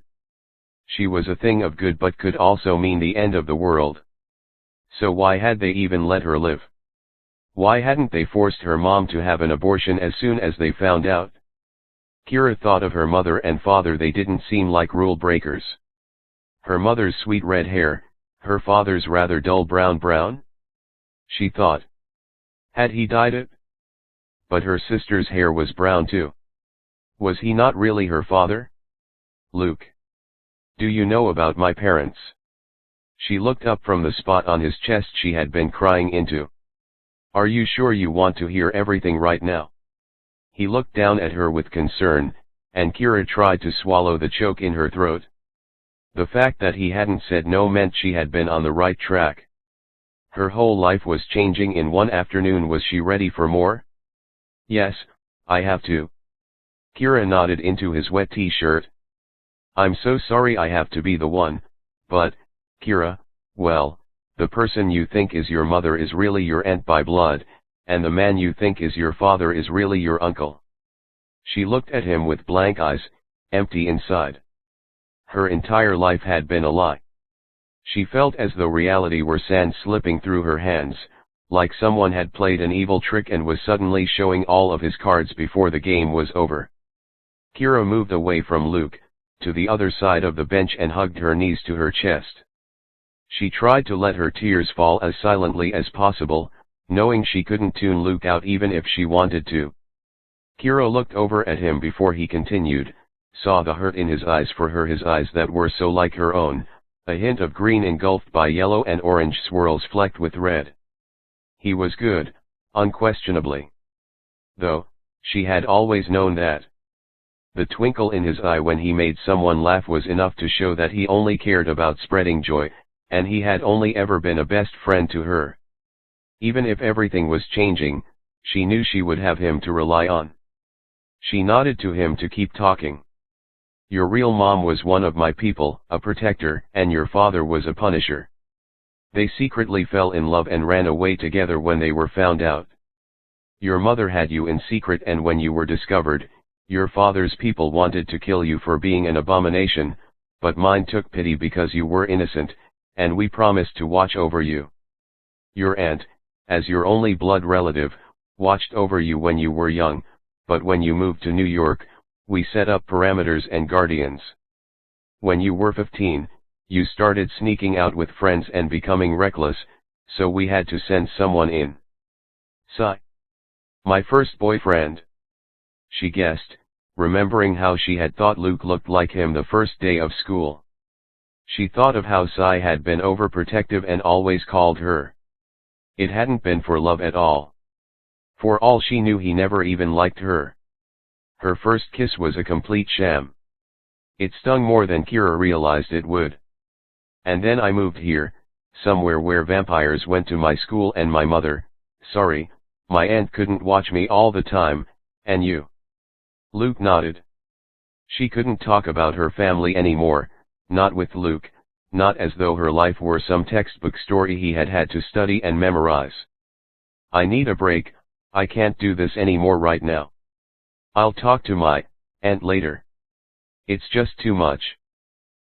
S1: She was a thing of good but could also mean the end of the world. So why had they even let her live? Why hadn't they forced her mom to have an abortion as soon as they found out? Kira thought of her mother and father. They didn't seem like rule breakers. Her mother's sweet red hair, her father's rather dull brown. She thought. Had he dyed it? But her sister's hair was brown too. Was he not really her father? Luke. Do you know about my parents? She looked up from the spot on his chest she had been crying into. Are you sure you want to hear everything right now? He looked down at her with concern, and Kira tried to swallow the choke in her throat. The fact that he hadn't said no meant she had been on the right track. Her whole life was changing in one afternoon. Was she ready for more? Yes, I have to. Kira nodded into his wet t-shirt. I'm so sorry I have to be the one, but, Kira, well, the person you think is your mother is really your aunt by blood, and the man you think is your father is really your uncle. She looked at him with blank eyes, empty inside. Her entire life had been a lie. She felt as though reality were sand slipping through her hands, like someone had played an evil trick and was suddenly showing all of his cards before the game was over. Kira moved away from Luke, to the other side of the bench, and hugged her knees to her chest. She tried to let her tears fall as silently as possible, knowing she couldn't tune Luke out even if she wanted to. Kira looked over at him before he continued, saw the hurt in his eyes for her, his eyes that were so like her own, a hint of green engulfed by yellow and orange swirls flecked with red. He was good, unquestionably. Though, she had always known that. The twinkle in his eye when he made someone laugh was enough to show that he only cared about spreading joy, and he had only ever been a best friend to her. Even if everything was changing, she knew she would have him to rely on. She nodded to him to keep talking. Your real mom was one of my people, a protector, and your father was a punisher. They secretly fell in love and ran away together when they were found out. Your mother had you in secret, and when you were discovered, your father's people wanted to kill you for being an abomination, but mine took pity because you were innocent, and we promised to watch over you. Your aunt, as your only blood relative, watched over you when you were young, but when you moved to New York, we set up parameters and guardians. When you were 15, you started sneaking out with friends and becoming reckless, so we had to send someone in. Sigh. My first boyfriend. She guessed, remembering how she had thought Luke looked like him the first day of school. She thought of how Sai had been overprotective and always called her. It hadn't been for love at all. For all she knew, he never even liked her. Her first kiss was a complete sham. It stung more than Kira realized it would. And then I moved here, somewhere where vampires went to my school, and my mother, sorry, my aunt couldn't watch me all the time, and you. Luke nodded. She couldn't talk about her family anymore, not with Luke, not as though her life were some textbook story he had had to study and memorize. I need a break, I can't do this anymore right now. I'll talk to my aunt later. It's just too much.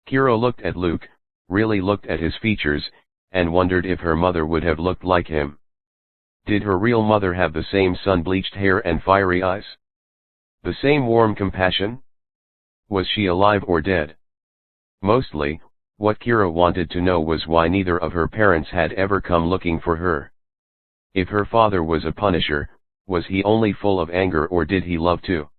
S1: Kira looked at Luke, really looked at his features, and wondered if her mother would have looked like him. Did her real mother have the same sun-bleached hair and fiery eyes? The same warm compassion? Was she alive or dead? Mostly, what Kira wanted to know was why neither of her parents had ever come looking for her. If her father was a punisher, was he only full of anger, or did he love too?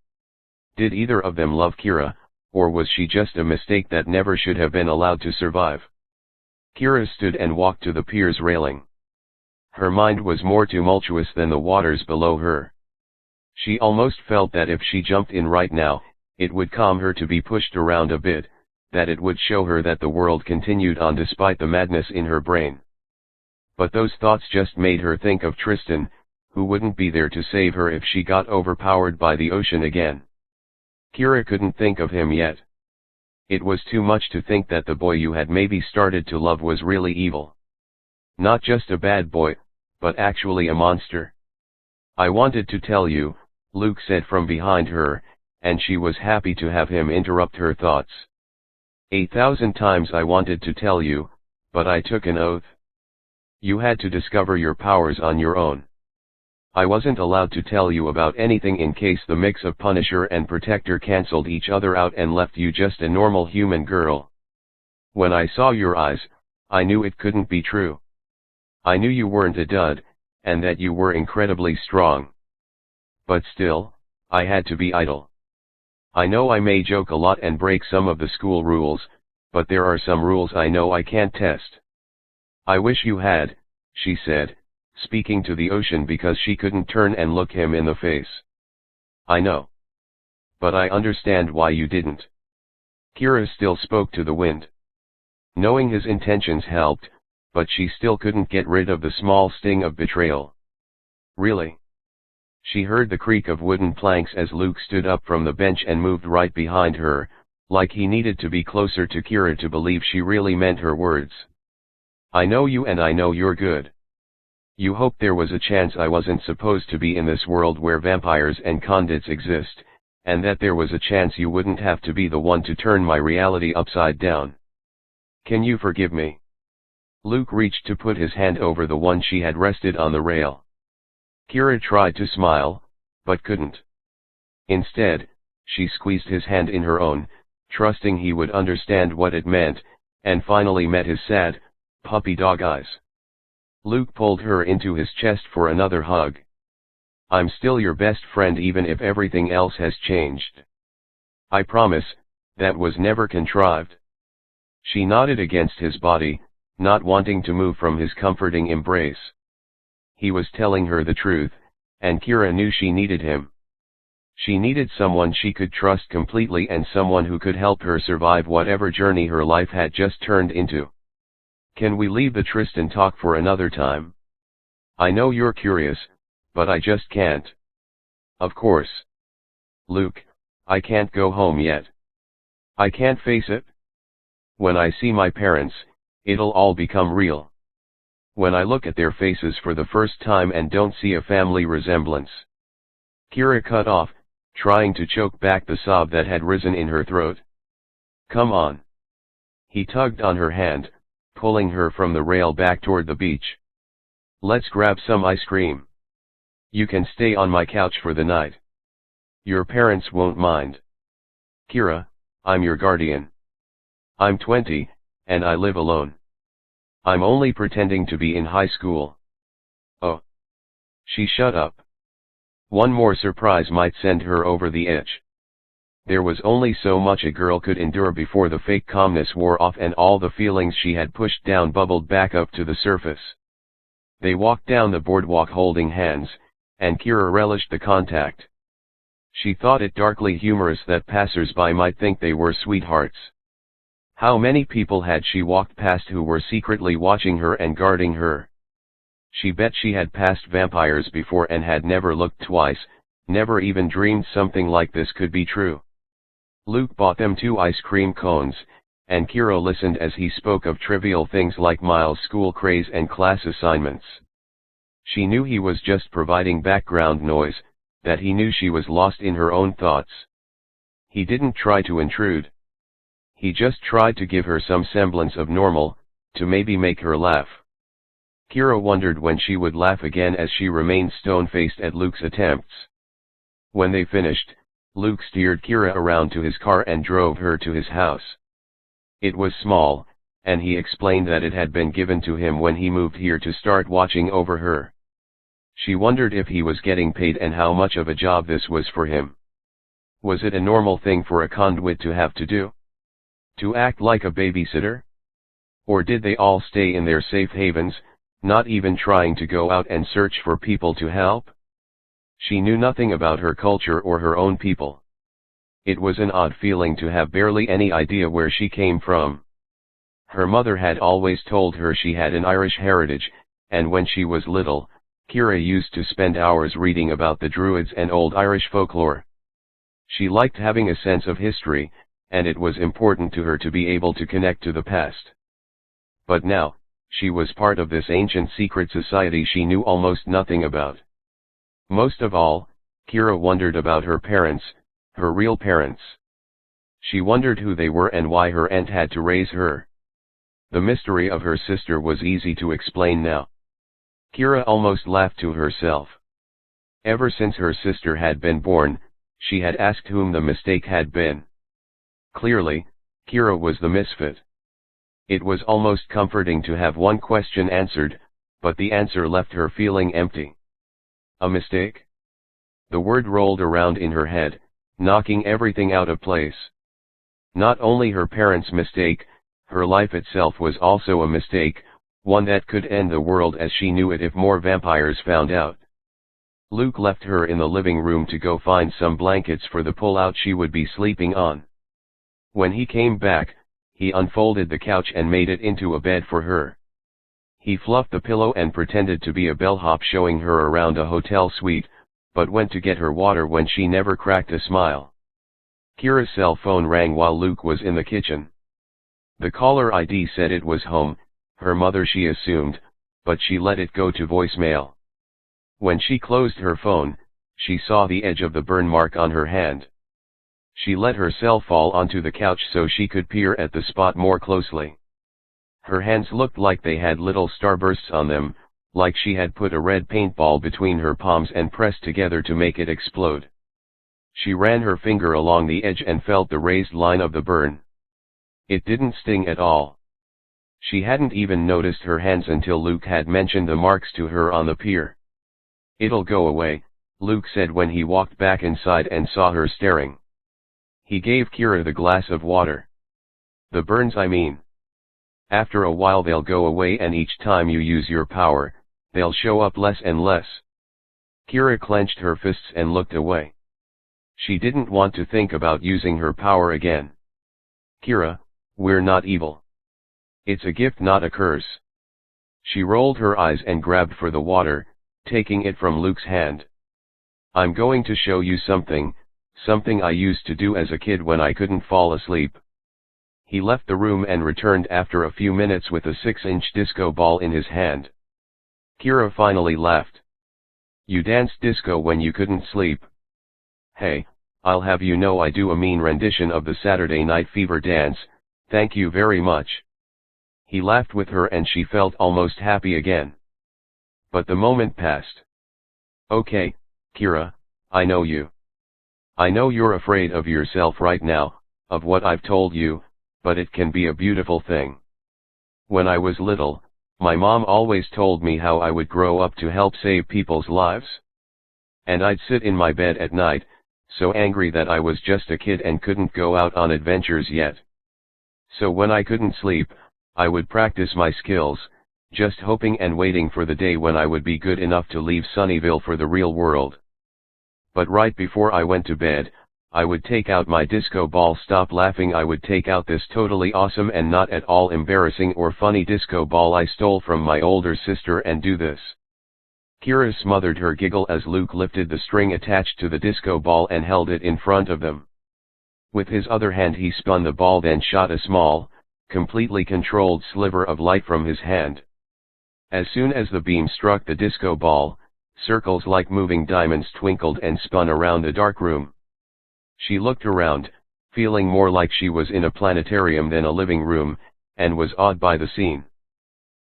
S1: Did either of them love Kira, or was she just a mistake that never should have been allowed to survive? Kira stood and walked to the pier's railing. Her mind was more tumultuous than the waters below her. She almost felt that if she jumped in right now, it would calm her to be pushed around a bit, that it would show her that the world continued on despite the madness in her brain. But those thoughts just made her think of Tristan, who wouldn't be there to save her if she got overpowered by the ocean again. Kira couldn't think of him yet. It was too much to think that the boy you had maybe started to love was really evil. Not just a bad boy, but actually a monster. I wanted to tell you, Luke said from behind her, and she was happy to have him interrupt her thoughts. 8,000 times I wanted to tell you, but I took an oath. You had to discover your powers on your own. I wasn't allowed to tell you about anything in case the mix of Punisher and Protector cancelled each other out and left you just a normal human girl. When I saw your eyes, I knew it couldn't be true. I knew you weren't a dud, and that you were incredibly strong. But still, I had to be idle. I know I may joke a lot and break some of the school rules, but there are some rules I know I can't test. I wish you had, she said, speaking to the ocean because she couldn't turn and look him in the face. I know. But I understand why you didn't. Kira still spoke to the wind. Knowing his intentions helped, but she still couldn't get rid of the small sting of betrayal. Really? She heard the creak of wooden planks as Luke stood up from the bench and moved right behind her, like he needed to be closer to Kira to believe she really meant her words. I know you and I know you're good. You hoped there was a chance I wasn't supposed to be in this world where vampires and convicts exist, and that there was a chance you wouldn't have to be the one to turn my reality upside down. Can you forgive me? Luke reached to put his hand over the one she had rested on the rail. Kira tried to smile, but couldn't. Instead, she squeezed his hand in her own, trusting he would understand what it meant, and finally met his sad, puppy dog eyes. Luke pulled her into his chest for another hug. I'm still your best friend even if everything else has changed. I promise, that was never contrived. She nodded against his body, not wanting to move from his comforting embrace. He was telling her the truth, and Kira knew she needed him. She needed someone she could trust completely and someone who could help her survive whatever journey her life had just turned into. Can we leave the Tristan talk for another time? I know you're curious, but I just can't. Of course. Luke, I can't go home yet. I can't face it. When I see my parents, it'll all become real. When I look at their faces for the first time and don't see a family resemblance. Kira cut off, trying to choke back the sob that had risen in her throat. Come on. He tugged on her hand, pulling her from the rail back toward the beach. Let's grab some ice cream. You can stay on my couch for the night. Your parents won't mind. Kira, I'm your guardian. I'm 20, and I live alone. I'm only pretending to be in high school. Oh. She shut up. One more surprise might send her over the edge. There was only so much a girl could endure before the fake calmness wore off and all the feelings she had pushed down bubbled back up to the surface. They walked down the boardwalk holding hands, and Kira relished the contact. She thought it darkly humorous that passers-by might think they were sweethearts. How many people had she walked past who were secretly watching her and guarding her? She bet she had passed vampires before and had never looked twice, never even dreamed something like this could be true. Luke bought them 2 ice cream cones, and Kira listened as he spoke of trivial things like Miles' school craze and class assignments. She knew he was just providing background noise, that he knew she was lost in her own thoughts. He didn't try to intrude. He just tried to give her some semblance of normal, to maybe make her laugh. Kira wondered when she would laugh again as she remained stone-faced at Luke's attempts. When they finished, Luke steered Kira around to his car and drove her to his house. It was small, and he explained that it had been given to him when he moved here to start watching over her. She wondered if he was getting paid and how much of a job this was for him. Was it a normal thing for a convict to have to do? To act like a babysitter? Or did they all stay in their safe havens, not even trying to go out and search for people to help? She knew nothing about her culture or her own people. It was an odd feeling to have barely any idea where she came from. Her mother had always told her she had an Irish heritage, and when she was little, Kira used to spend hours reading about the Druids and old Irish folklore. She liked having a sense of history, and it was important to her to be able to connect to the past. But now, she was part of this ancient secret society she knew almost nothing about. Most of all, Kira wondered about her parents, her real parents. She wondered who they were and why her aunt had to raise her. The mystery of her sister was easy to explain now. Kira almost laughed to herself. Ever since her sister had been born, she had asked whom the mistake had been. Clearly, Kira was the misfit. It was almost comforting to have one question answered, but the answer left her feeling empty. A mistake? The word rolled around in her head, knocking everything out of place. Not only her parents' mistake, her life itself was also a mistake, one that could end the world as she knew it if more vampires found out. Luke left her in the living room to go find some blankets for the pull-out she would be sleeping on. When he came back, he unfolded the couch and made it into a bed for her. He fluffed the pillow and pretended to be a bellhop showing her around a hotel suite, but went to get her water when she never cracked a smile. Kira's cell phone rang while Luke was in the kitchen. The caller ID said it was home, her mother she assumed, but she let it go to voicemail. When she closed her phone, she saw the edge of the burn mark on her hand. She let herself fall onto the couch so she could peer at the spot more closely. Her hands looked like they had little starbursts on them, like she had put a red paintball between her palms and pressed together to make it explode. She ran her finger along the edge and felt the raised line of the burn. It didn't sting at all. She hadn't even noticed her hands until Luke had mentioned the marks to her on the pier. "It'll go away," Luke said when he walked back inside and saw her staring. He gave Kira the glass of water. "The burns, I mean. After a while they'll go away, and each time you use your power, they'll show up less and less." Kira clenched her fists and looked away. She didn't want to think about using her power again. "Kira, we're not evil. It's a gift, not a curse." She rolled her eyes and grabbed for the water, taking it from Luke's hand. "I'm going to show you something I used to do as a kid when I couldn't fall asleep." He left the room and returned after a few minutes with a 6-inch disco ball in his hand. Kira finally laughed. "You danced disco when you couldn't sleep? Hey, I'll have you know I do a mean rendition of the Saturday Night Fever dance, thank you very much." He laughed with her and she felt almost happy again. But the moment passed. "Okay, Kira, I know you. I know you're afraid of yourself right now, of what I've told you, but it can be a beautiful thing. When I was little, my mom always told me how I would grow up to help save people's lives. And I'd sit in my bed at night, so angry that I was just a kid and couldn't go out on adventures yet. So when I couldn't sleep, I would practice my skills, just hoping and waiting for the day when I would be good enough to leave Sunnyvale for the real world. But right before I went to bed, I would take out my disco ball, stop laughing, I would take out this totally awesome and not at all embarrassing or funny disco ball I stole from my older sister and do this." Kira smothered her giggle as Luke lifted the string attached to the disco ball and held it in front of them. With his other hand he spun the ball, then shot a small, completely controlled sliver of light from his hand. As soon as the beam struck the disco ball, circles like moving diamonds twinkled and spun around the dark room. She looked around, feeling more like she was in a planetarium than a living room, and was awed by the scene.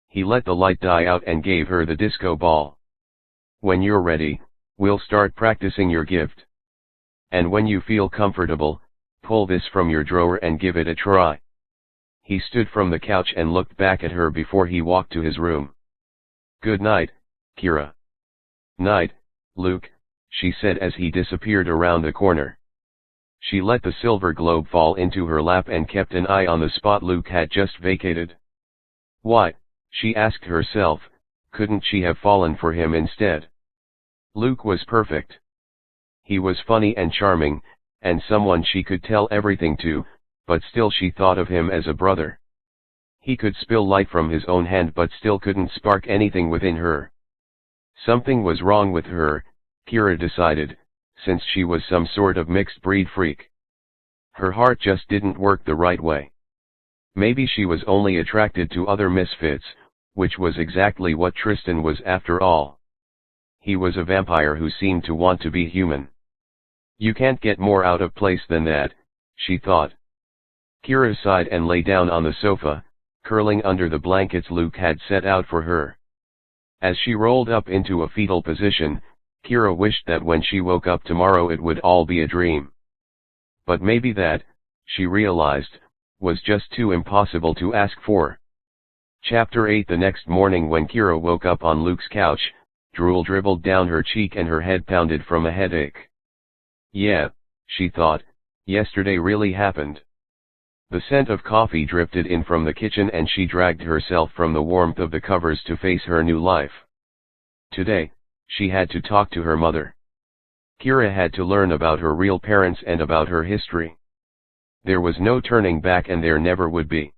S1: He let the light die out and gave her the disco ball. "When you're ready, we'll start practicing your gift. And when you feel comfortable, pull this from your drawer and give it a try." He stood from the couch and looked back at her before he walked to his room. "Good night, Kira." "Night, Luke," she said as he disappeared around the corner. She let the silver globe fall into her lap and kept an eye on the spot Luke had just vacated. Why, she asked herself, couldn't she have fallen for him instead? Luke was perfect. He was funny and charming, and someone she could tell everything to, but still she thought of him as a brother. He could spill light from his own hand but still couldn't spark anything within her. Something was wrong with her, Kira decided, since she was some sort of mixed breed freak. Her heart just didn't work the right way. Maybe she was only attracted to other misfits, which was exactly what Tristan was after all. He was a vampire who seemed to want to be human. You can't get more out of place than that, she thought. Kira sighed and lay down on the sofa, curling under the blankets Luke had set out for her. As she rolled up into a fetal position, Kira wished that when she woke up tomorrow it would all be a dream. But maybe that, she realized, was just too impossible to ask for. Chapter 8. The next morning when Kira woke up on Luke's couch, drool dribbled down her cheek and her head pounded from a headache. Yeah, she thought, yesterday really happened. The scent of coffee drifted in from the kitchen and she dragged herself from the warmth of the covers to face her new life. Today, She had to talk to her mother. Kira had to learn about her real parents and about her history. There was no turning back and there never would be.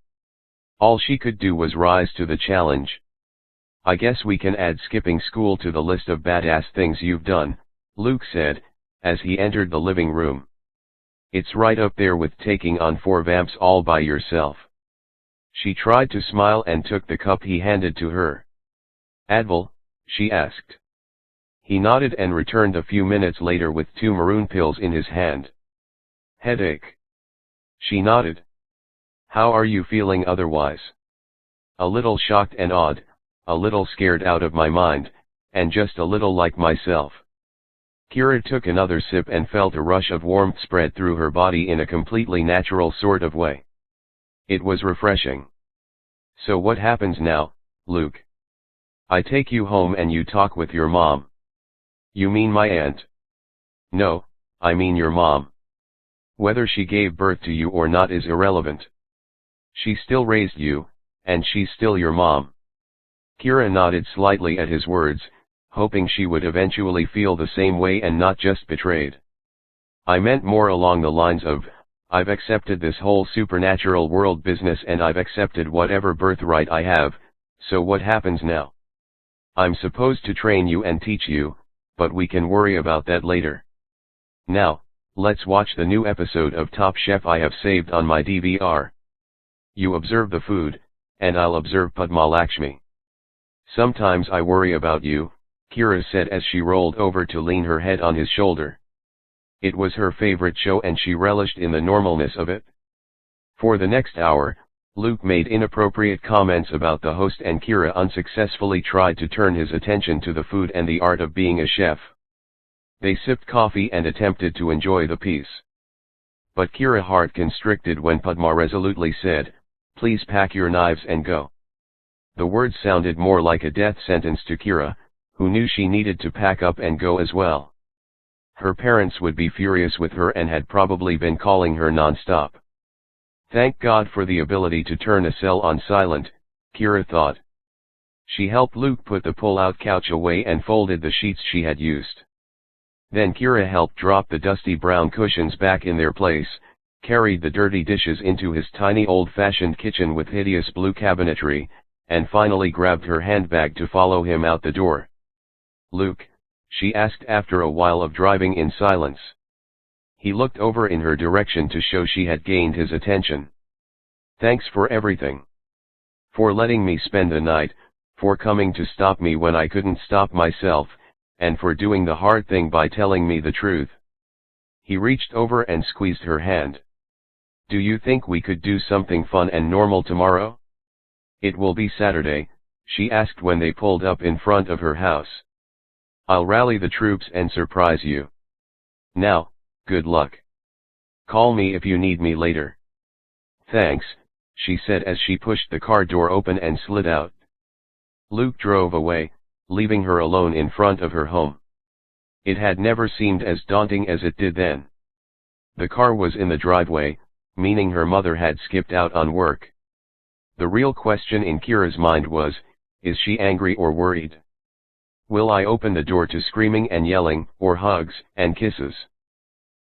S1: All she could do was rise to the challenge. I guess we can add skipping school to the list of badass things you've done, Luke said, as he entered the living room. It's right up there with taking on 4 vamps all by yourself. She tried to smile and took the cup he handed to her. Advil? She asked. He nodded and returned a few minutes later with 2 maroon pills in his hand. Headache? She nodded. How are you feeling otherwise? A little shocked and awed, a little scared out of my mind, and just a little like myself. Kira took another sip and felt a rush of warmth spread through her body in a completely natural sort of way. It was refreshing. So what happens now, Luke? I take you home and you talk with your mom. You mean my aunt? No, I mean your mom. Whether she gave birth to you or not is irrelevant. She still raised you, and she's still your mom. Kira nodded slightly at his words, hoping she would eventually feel the same way and not just betrayed. I meant more along the lines of, I've accepted this whole supernatural world business and I've accepted whatever birthright I have, so what happens now? I'm supposed to train you and teach you, but we can worry about that later. Now, let's watch the new episode of Top Chef I have saved on my DVR. You observe the food, and I'll observe Padma Lakshmi. Sometimes I worry about you, Kira said as she rolled over to lean her head on his shoulder. It was her favorite show and she relished in the normalness of it. For the next hour, Luke made inappropriate comments about the host and Kira unsuccessfully tried to turn his attention to the food and the art of being a chef. They sipped coffee and attempted to enjoy the peace. But Kira's heart constricted when Padma resolutely said, "Please pack your knives and go." The words sounded more like a death sentence to Kira, who knew she needed to pack up and go as well. Her parents would be furious with her and had probably been calling her non-stop. Thank God for the ability to turn a cell on silent, Kira thought. She helped Luke put the pull-out couch away and folded the sheets she had used. Then Kira helped drop the dusty brown cushions back in their place, carried the dirty dishes into his tiny old-fashioned kitchen with hideous blue cabinetry, and finally grabbed her handbag to follow him out the door. "Luke?" she asked after a while of driving in silence. He looked over in her direction to show she had gained his attention. "Thanks for everything. For letting me spend the night, for coming to stop me when I couldn't stop myself, and for doing the hard thing by telling me the truth." He reached over and squeezed her hand. "Do you think we could do something fun and normal tomorrow?" "It will be Saturday," she asked when they pulled up in front of her house. "I'll rally the troops and surprise you. Now, good luck. Call me if you need me later." "Thanks," she said as she pushed the car door open and slid out. Luke drove away, leaving her alone in front of her home. It had never seemed as daunting as it did then. The car was in the driveway, meaning her mother had skipped out on work. The real question in Kira's mind was, is she angry or worried? Will I open the door to screaming and yelling, or hugs and kisses?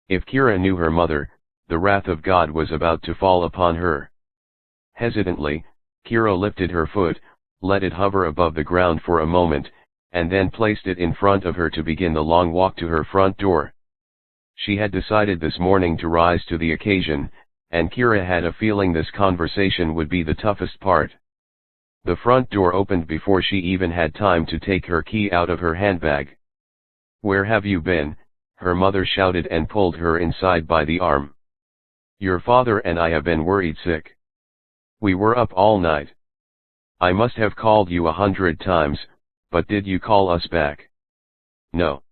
S1: If Kira knew her mother, the wrath of God was about to fall upon her. Hesitantly, Kira lifted her foot, let it hover above the ground for a moment, and then placed it in front of her to begin the long walk to her front door. She had decided this morning to rise to the occasion, and Kira had a feeling this conversation would be the toughest part. The front door opened before she even had time to take her key out of her handbag. "Where have you been?" her mother shouted and pulled her inside by the arm. "Your father and I have been worried sick. We were up all night. I must have called you 100 times, but did you call us back?" "No.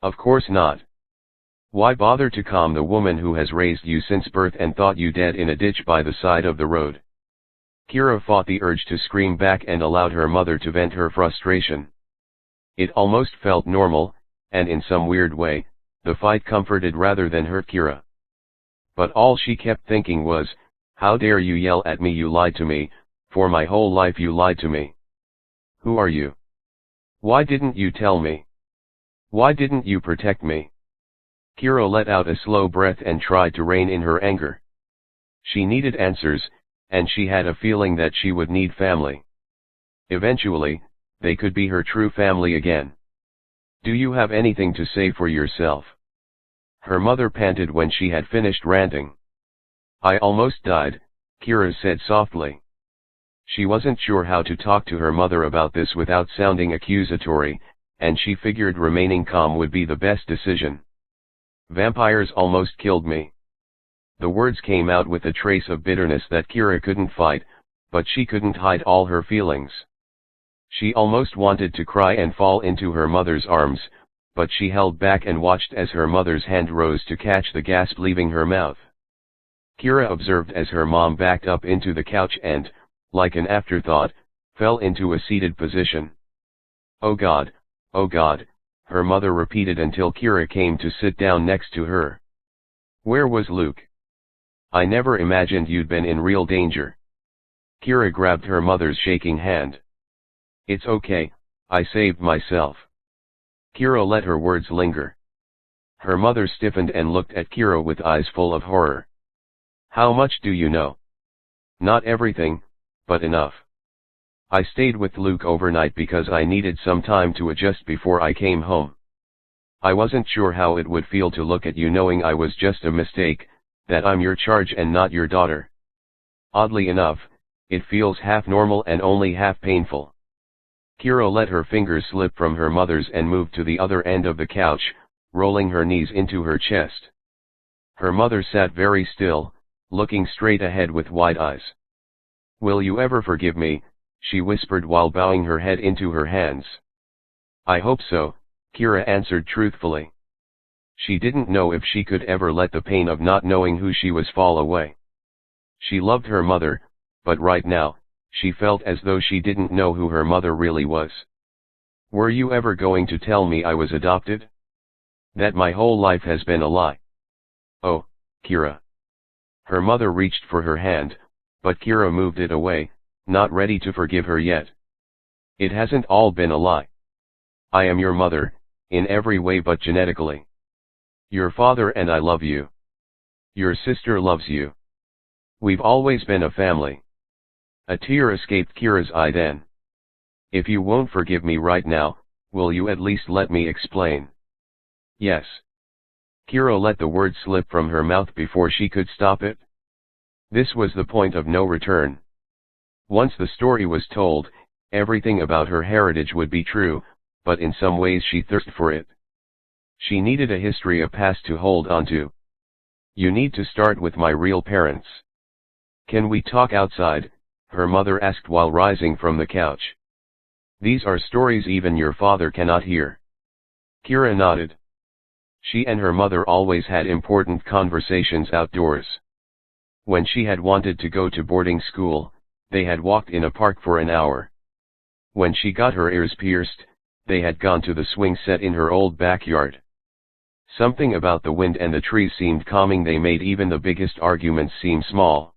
S1: Of course not. Why bother to calm the woman who has raised you since birth and thought you dead in a ditch by the side of the road?" Kira fought the urge to scream back and allowed her mother to vent her frustration. It almost felt normal, and in some weird way, the fight comforted rather than hurt Kira. But all she kept thinking was, how dare you yell at me, you lied to me, for my whole life you lied to me. Who are you? Why didn't you tell me? Why didn't you protect me? Kira let out a slow breath and tried to rein in her anger. She needed answers, and she had a feeling that she would need family. Eventually, they could be her true family again. Do you have anything to say for yourself? Her mother panted when she had finished ranting. I almost died, Kira said softly. She wasn't sure how to talk to her mother about this without sounding accusatory, and she figured remaining calm would be the best decision. Vampires almost killed me. The words came out with a trace of bitterness that Kira couldn't fight, but she couldn't hide all her feelings. She almost wanted to cry and fall into her mother's arms, but she held back and watched as her mother's hand rose to catch the gasp leaving her mouth. Kira observed as her mom backed up into the couch and, like an afterthought, fell into a seated position. Oh God, her mother repeated until Kira came to sit down next to her. Where was Luke? I never imagined you'd been in real danger. Kira grabbed her mother's shaking hand. It's okay, I saved myself. Kira let her words linger. Her mother stiffened and looked at Kira with eyes full of horror. How much do you know? Not everything, but enough. I stayed with Luke overnight because I needed some time to adjust before I came home. I wasn't sure how it would feel to look at you knowing I was just a mistake, that I'm your charge and not your daughter. Oddly enough, it feels half normal and only half painful. Kira let her fingers slip from her mother's and moved to the other end of the couch, rolling her knees into her chest. Her mother sat very still, looking straight ahead with wide eyes. Will you ever forgive me? She whispered while bowing her head into her hands. I hope so, Kira answered truthfully. She didn't know if she could ever let the pain of not knowing who she was fall away. She loved her mother, but right now, she felt as though she didn't know who her mother really was. Were you ever going to tell me I was adopted? That my whole life has been a lie? Oh, Kira. Her mother reached for her hand, but Kira moved it away, not ready to forgive her yet. It hasn't all been a lie. I am your mother, in every way but genetically. Your father and I love you. Your sister loves you. We've always been a family. A tear escaped Kira's eye then. If you won't forgive me right now, will you at least let me explain? Yes. Kira let the word slip from her mouth before she could stop it. This was the point of no return. Once the story was told, everything about her heritage would be true, but in some ways she thirsted for it. She needed a history, a past to hold on to. You need to start with my real parents. Can we talk outside? Her mother asked while rising from the couch. These are stories even your father cannot hear. Kira nodded. She and her mother always had important conversations outdoors. When she had wanted to go to boarding school, they had walked in a park for an hour. When she got her ears pierced, they had gone to the swing set in her old backyard. Something about the wind and the trees seemed calming. They made even the biggest arguments seem small.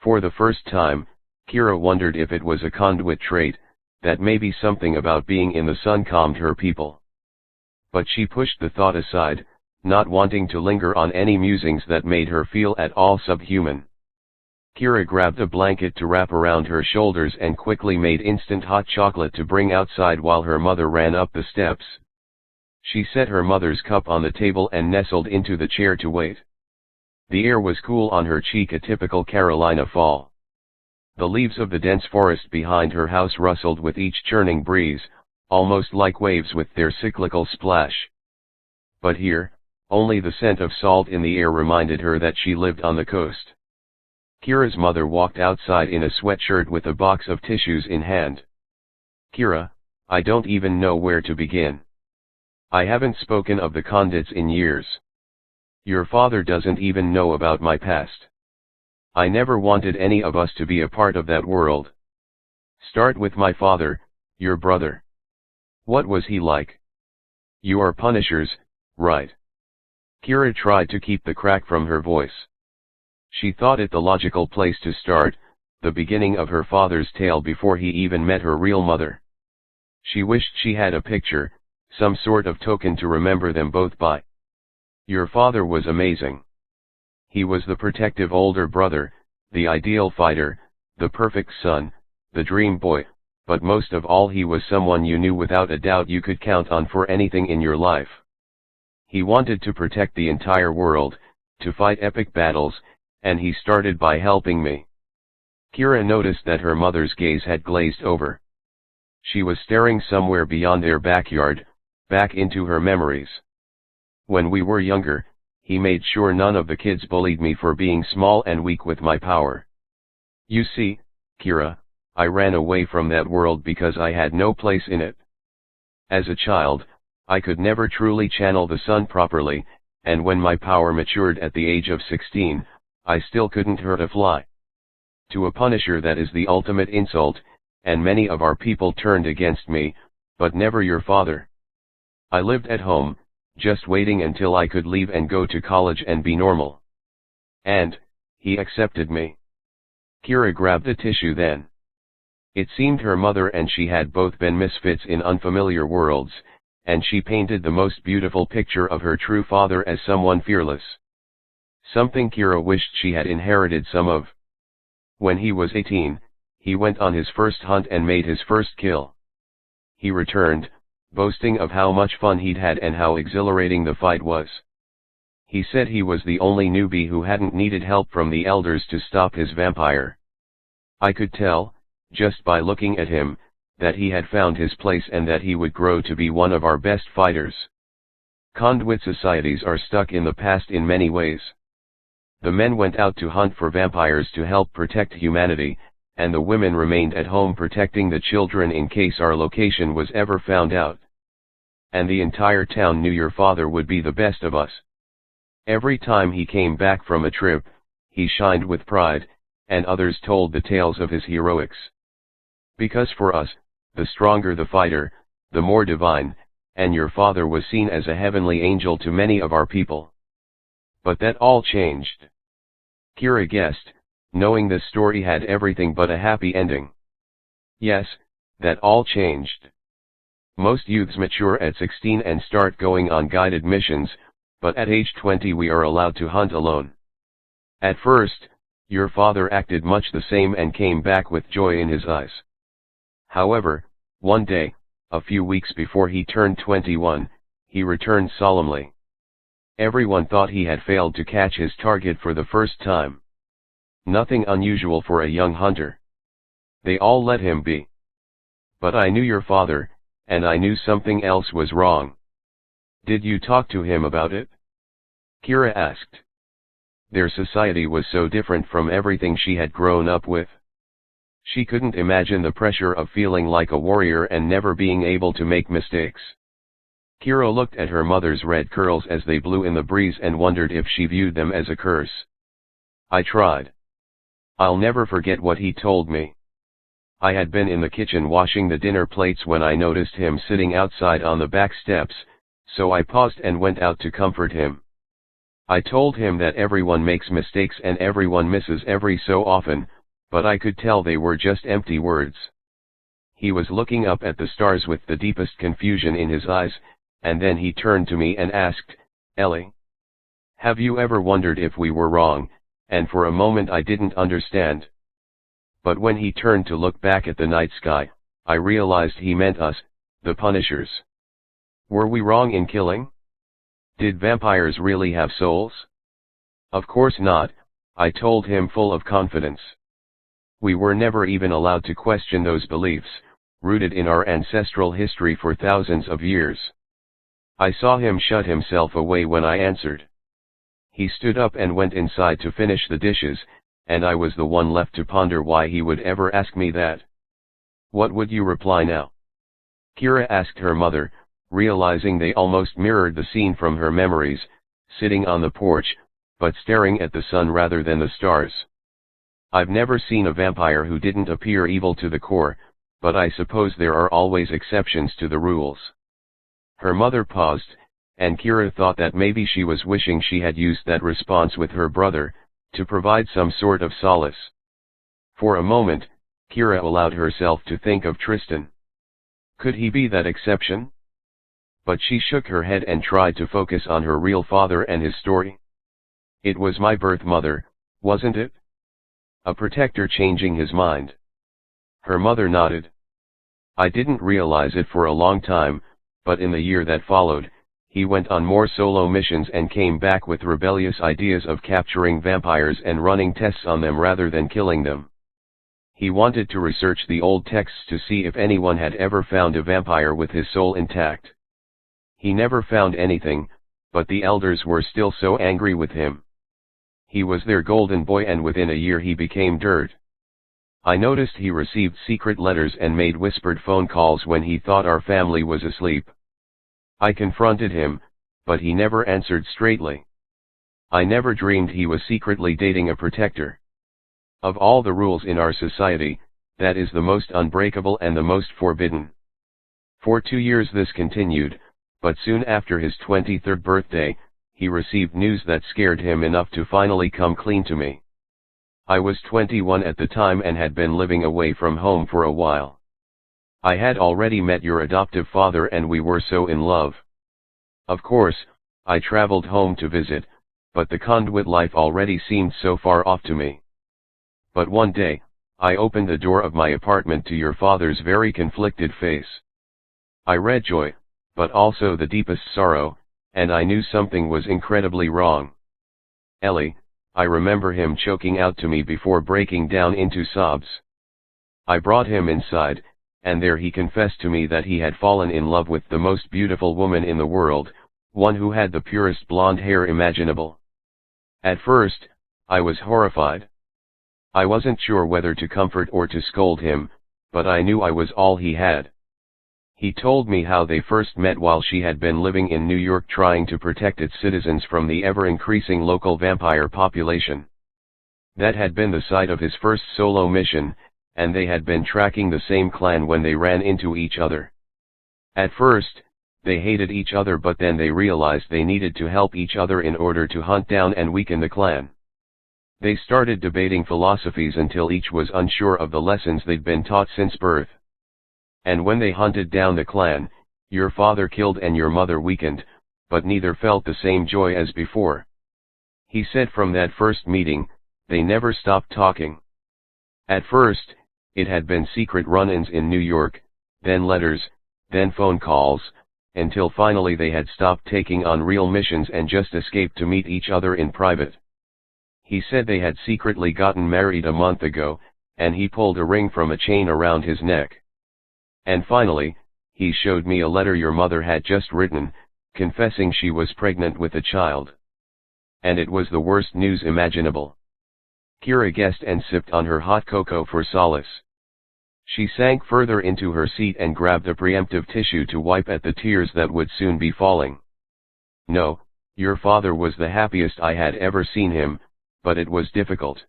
S1: For the first time, Kira wondered if it was a conduit trait, that maybe something about being in the sun calmed her people. But she pushed the thought aside, not wanting to linger on any musings that made her feel at all subhuman. Kira grabbed a blanket to wrap around her shoulders and quickly made instant hot chocolate to bring outside while her mother ran up the steps. She set her mother's cup on the table and nestled into the chair to wait. The air was cool on her cheek, a typical Carolina fall. The leaves of the dense forest behind her house rustled with each churning breeze, almost like waves with their cyclical splash. But here, only the scent of salt in the air reminded her that she lived on the coast. Kira's mother walked outside in a sweatshirt with a box of tissues in hand. Kira, I don't even know where to begin. I haven't spoken of the Condits in years. Your father doesn't even know about my past. I never wanted any of us to be a part of that world. Start with my father, your brother. What was he like? You are Punishers, right? Kira tried to keep the crack from her voice. She thought it the logical place to start, the beginning of her father's tale before he even met her real mother. She wished she had a picture, some sort of token to remember them both by. Your father was amazing. He was the protective older brother, the ideal fighter, the perfect son, the dream boy, but most of all he was someone you knew without a doubt you could count on for anything in your life. He wanted to protect the entire world, to fight epic battles, and he started by helping me. Kira noticed that her mother's gaze had glazed over. She was staring somewhere beyond their backyard, back into her memories. When we were younger, he made sure none of the kids bullied me for being small and weak with my power. You see, Kira, I ran away from that world because I had no place in it. As a child, I could never truly channel the sun properly, and when my power matured at the age of 16, I still couldn't hurt a fly. To a Punisher that is the ultimate insult, and many of our people turned against me, but never your father. I lived at home, just waiting until I could leave and go to college and be normal. And, he accepted me. Kira grabbed a tissue then. It seemed her mother and she had both been misfits in unfamiliar worlds, and she painted the most beautiful picture of her true father as someone fearless. Something Kira wished she had inherited some of. When he was 18, he went on his first hunt and made his first kill. He returned, boasting of how much fun he'd had and how exhilarating the fight was. He said he was the only newbie who hadn't needed help from the elders to stop his vampire. I could tell, just by looking at him, that he had found his place and that he would grow to be one of our best fighters. Conduit societies are stuck in the past in many ways. The men went out to hunt for vampires to help protect humanity, and the women remained at home protecting the children in case our location was ever found out. And the entire town knew your father would be the best of us. Every time he came back from a trip, he shined with pride, and others told the tales of his heroics. Because for us, the stronger the fighter, the more divine, and your father was seen as a heavenly angel to many of our people. But that all changed. Kira guessed, knowing this story had everything but a happy ending. Yes, that all changed. Most youths mature at 16 and start going on guided missions, but at age 20 we are allowed to hunt alone. At first, your father acted much the same and came back with joy in his eyes. However, one day, a few weeks before he turned 21, he returned solemnly. Everyone thought he had failed to catch his target for the first time. Nothing unusual for a young hunter. They all let him be. But I knew your father, and I knew something else was wrong. Did you talk to him about it? Kira asked. Their society was so different from everything she had grown up with. She couldn't imagine the pressure of feeling like a warrior and never being able to make mistakes. Kira looked at her mother's red curls as they blew in the breeze and wondered if she viewed them as a curse. I tried. I'll never forget what he told me. I had been in the kitchen washing the dinner plates when I noticed him sitting outside on the back steps, so I paused and went out to comfort him. I told him that everyone makes mistakes and everyone misses every so often, but I could tell they were just empty words. He was looking up at the stars with the deepest confusion in his eyes, and then he turned to me and asked, Ellie, have you ever wondered if we were wrong? And for a moment I didn't understand. But when he turned to look back at the night sky, I realized he meant us, the Punishers. Were we wrong in killing? Did vampires really have souls? Of course not, I told him full of confidence. We were never even allowed to question those beliefs, rooted in our ancestral history for thousands of years. I saw him shut himself away when I answered. He stood up and went inside to finish the dishes, and I was the one left to ponder why he would ever ask me that. What would you reply now? Kira asked her mother, realizing they almost mirrored the scene from her memories, sitting on the porch, but staring at the sun rather than the stars. I've never seen a vampire who didn't appear evil to the core, but I suppose there are always exceptions to the rules. Her mother paused, and Kira thought that maybe she was wishing she had used that response with her brother, to provide some sort of solace. For a moment, Kira allowed herself to think of Tristan. Could he be that exception? But she shook her head and tried to focus on her real father and his story. It was my birth mother, wasn't it? A protector changing his mind. Her mother nodded. I didn't realize it for a long time, but in the year that followed, he went on more solo missions and came back with rebellious ideas of capturing vampires and running tests on them rather than killing them. He wanted to research the old texts to see if anyone had ever found a vampire with his soul intact. He never found anything, but the elders were still so angry with him. He was their golden boy, and within a year he became dirt. I noticed he received secret letters and made whispered phone calls when he thought our family was asleep. I confronted him, but he never answered straightly. I never dreamed he was secretly dating a protector. Of all the rules in our society, that is the most unbreakable and the most forbidden. For 2 years this continued, but soon after his 23rd birthday, he received news that scared him enough to finally come clean to me. I was 21 at the time and had been living away from home for a while. I had already met your adoptive father and we were so in love. Of course, I traveled home to visit, but the conduit life already seemed so far off to me. But one day, I opened the door of my apartment to your father's very conflicted face. I read joy, but also the deepest sorrow, and I knew something was incredibly wrong. Ellie, I remember him choking out to me before breaking down into sobs. I brought him inside, and there he confessed to me that he had fallen in love with the most beautiful woman in the world, one who had the purest blonde hair imaginable. At first, I was horrified. I wasn't sure whether to comfort or to scold him, but I knew I was all he had. He told me how they first met while she had been living in New York trying to protect its citizens from the ever-increasing local vampire population. That had been the site of his first solo mission, and they had been tracking the same clan when they ran into each other. At first, they hated each other, but then they realized they needed to help each other in order to hunt down and weaken the clan. They started debating philosophies until each was unsure of the lessons they'd been taught since birth. And when they hunted down the clan, your father killed and your mother weakened, but neither felt the same joy as before. He said from that first meeting, they never stopped talking. At first, it had been secret run-ins in New York, then letters, then phone calls, until finally they had stopped taking on real missions and just escaped to meet each other in private. He said they had secretly gotten married a month ago, and he pulled a ring from a chain around his neck. And finally, he showed me a letter your mother had just written, confessing she was pregnant with a child. And it was the worst news imaginable. Kira guessed and sipped on her hot cocoa for solace. She sank further into her seat and grabbed a preemptive tissue to wipe at the tears that would soon be falling. No, your father was the happiest I had ever seen him, but it was difficult.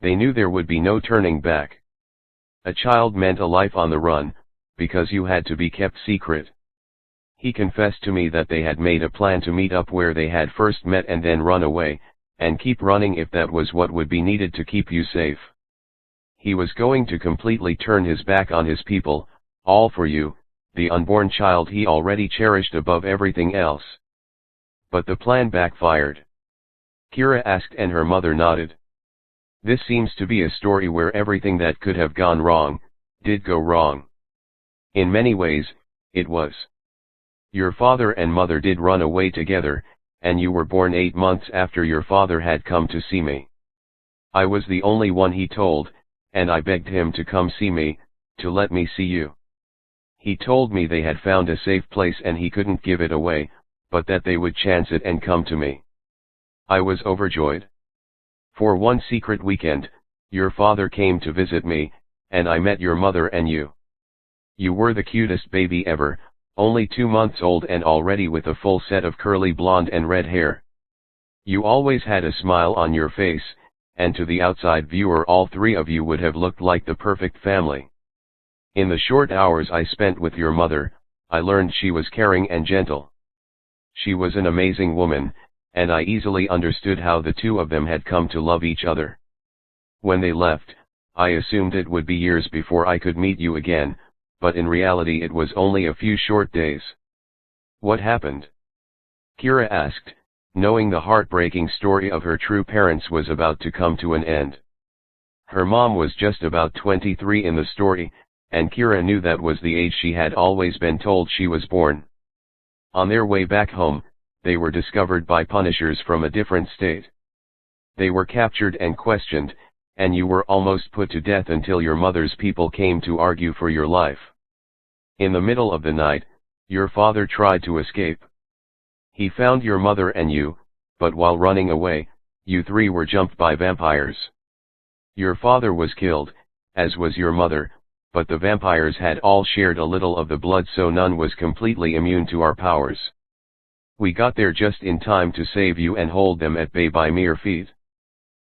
S1: They knew there would be no turning back. A child meant a life on the run, because you had to be kept secret. He confessed to me that they had made a plan to meet up where they had first met and then run away, and keep running if that was what would be needed to keep you safe. He was going to completely turn his back on his people, all for you, the unborn child he already cherished above everything else. But the plan backfired. Kira asked and her mother nodded. This seems to be a story where everything that could have gone wrong, did go wrong. In many ways, it was. Your father and mother did run away together, and you were born 8 months after your father had come to see me. I was the only one he told, and I begged him to come see me, to let me see you. He told me they had found a safe place and he couldn't give it away, but that they would chance it and come to me. I was overjoyed. For one secret weekend, your father came to visit me, and I met your mother and you. You were the cutest baby ever, only 2 months old and already with a full set of curly blonde and red hair. You always had a smile on your face, and to the outside viewer all 3 of you would have looked like the perfect family. In the short hours I spent with your mother, I learned she was caring and gentle. She was an amazing woman, and I easily understood how the 2 of them had come to love each other. When they left, I assumed it would be years before I could meet you again, but in reality it was only a few short days. What happened? Kira asked, knowing the heartbreaking story of her true parents was about to come to an end. Her mom was just about 23 in the story, and Kira knew that was the age she had always been told she was born. On their way back home, they were discovered by punishers from a different state. They were captured and questioned, and you were almost put to death until your mother's people came to argue for your life. In the middle of the night, your father tried to escape. He found your mother and you, but while running away, you three were jumped by vampires. Your father was killed, as was your mother, but the vampires had all shared a little of the blood, so none was completely immune to our powers. We got there just in time to save you and hold them at bay by mere feet.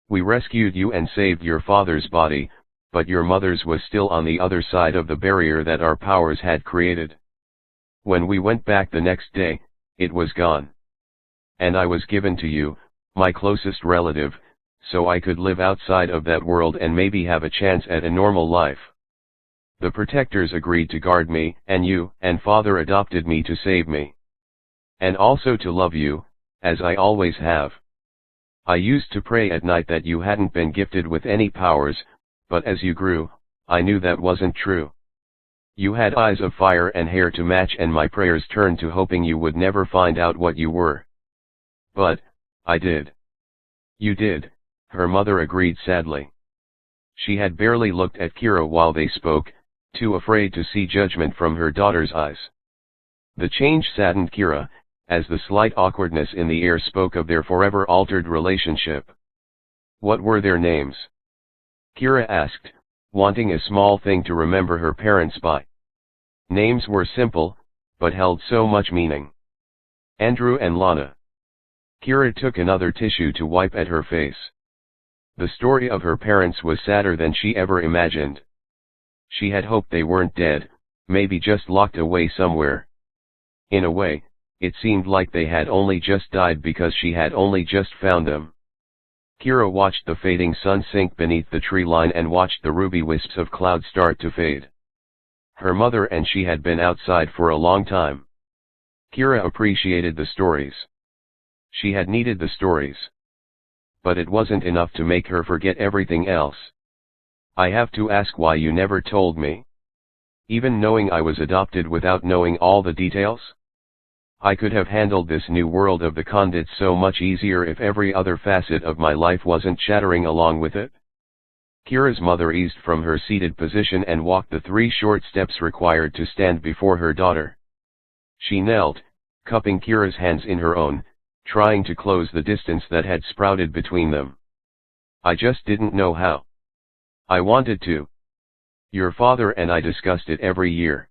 S1: We rescued you and saved your father's body, but your mother's was still on the other side of the barrier that our powers had created. When we went back the next day, it was gone. And I was given to you, my closest relative, so I could live outside of that world and maybe have a chance at a normal life. The protectors agreed to guard me, and you and father adopted me to save me. And also to love you, as I always have. I used to pray at night that you hadn't been gifted with any powers, but as you grew, I knew that wasn't true. You had eyes of fire and hair to match, and my prayers turned to hoping you would never find out what you were. But, I did. You did, her mother agreed sadly. She had barely looked at Kira while they spoke, too afraid to see judgment from her daughter's eyes. The change saddened Kira, as the slight awkwardness in the air spoke of their forever altered relationship. What were their names? Kira asked, wanting a small thing to remember her parents by. Names were simple, but held so much meaning. Andrew and Lana. Kira took another tissue to wipe at her face. The story of her parents was sadder than she ever imagined. She had hoped they weren't dead, maybe just locked away somewhere. In a way, it seemed like they had only just died because she had only just found them. Kira watched the fading sun sink beneath the tree line and watched the ruby wisps of cloud start to fade. Her mother and she had been outside for a long time. Kira appreciated the stories. She had needed the stories. But it wasn't enough to make her forget everything else. I have to ask why you never told me. Even knowing I was adopted without knowing all the details? I could have handled this new world of the Condits so much easier if every other facet of my life wasn't shattering along with it. Kira's mother eased from her seated position and walked the 3 short steps required to stand before her daughter. She knelt, cupping Kira's hands in her own, trying to close the distance that had sprouted between them. I just didn't know how. I wanted to. Your father and I discussed it every year.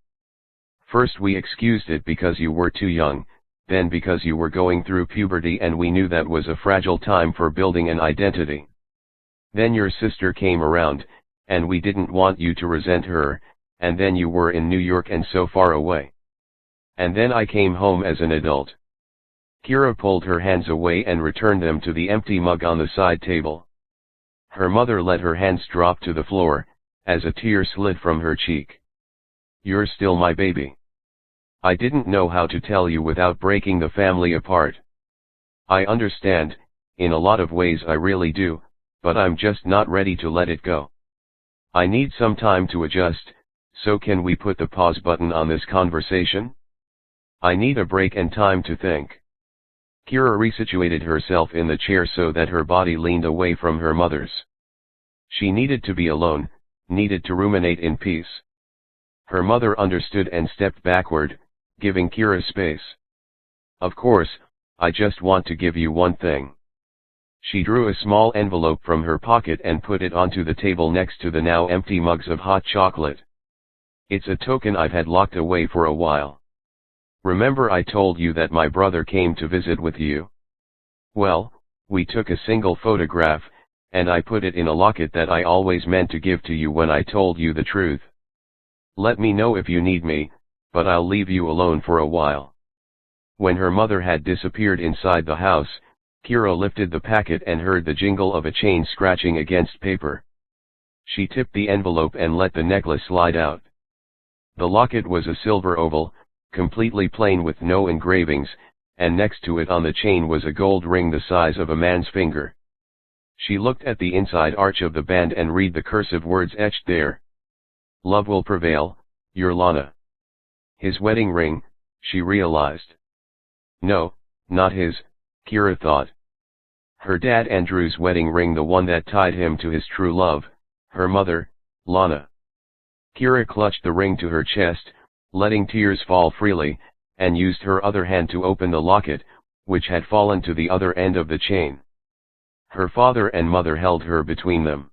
S1: First we excused it because you were too young, then because you were going through puberty and we knew that was a fragile time for building an identity. Then your sister came around, and we didn't want you to resent her, and then you were in New York and so far away. And then I came home as an adult. Kira pulled her hands away and returned them to the empty mug on the side table. Her mother let her hands drop to the floor, as a tear slid from her cheek. You're still my baby. I didn't know how to tell you without breaking the family apart. I understand, in a lot of ways I really do, but I'm just not ready to let it go. I need some time to adjust, so can we put the pause button on this conversation? I need a break and time to think. Kira resituated herself in the chair so that her body leaned away from her mother's. She needed to be alone, needed to ruminate in peace. Her mother understood and stepped backward, giving Kira space. Of course, I just want to give you one thing. She drew a small envelope from her pocket and put it onto the table next to the now empty mugs of hot chocolate. It's a token I've had locked away for a while. Remember I told you that my brother came to visit with you? Well, we took a single photograph, and I put it in a locket that I always meant to give to you when I told you the truth. Let me know if you need me, but I'll leave you alone for a while. When her mother had disappeared inside the house, Kira lifted the packet and heard the jingle of a chain scratching against paper. She tipped the envelope and let the necklace slide out. The locket was a silver oval, completely plain with no engravings, and next to it on the chain was a gold ring the size of a man's finger. She looked at the inside arch of the band and read the cursive words etched there. Love will prevail, your Lana. His wedding ring, she realized. No, not his, Kira thought. Her dad Andrew's wedding ring, the one that tied him to his true love, her mother, Lana. Kira clutched the ring to her chest, letting tears fall freely, and used her other hand to open the locket, which had fallen to the other end of the chain. Her father and mother held her between them.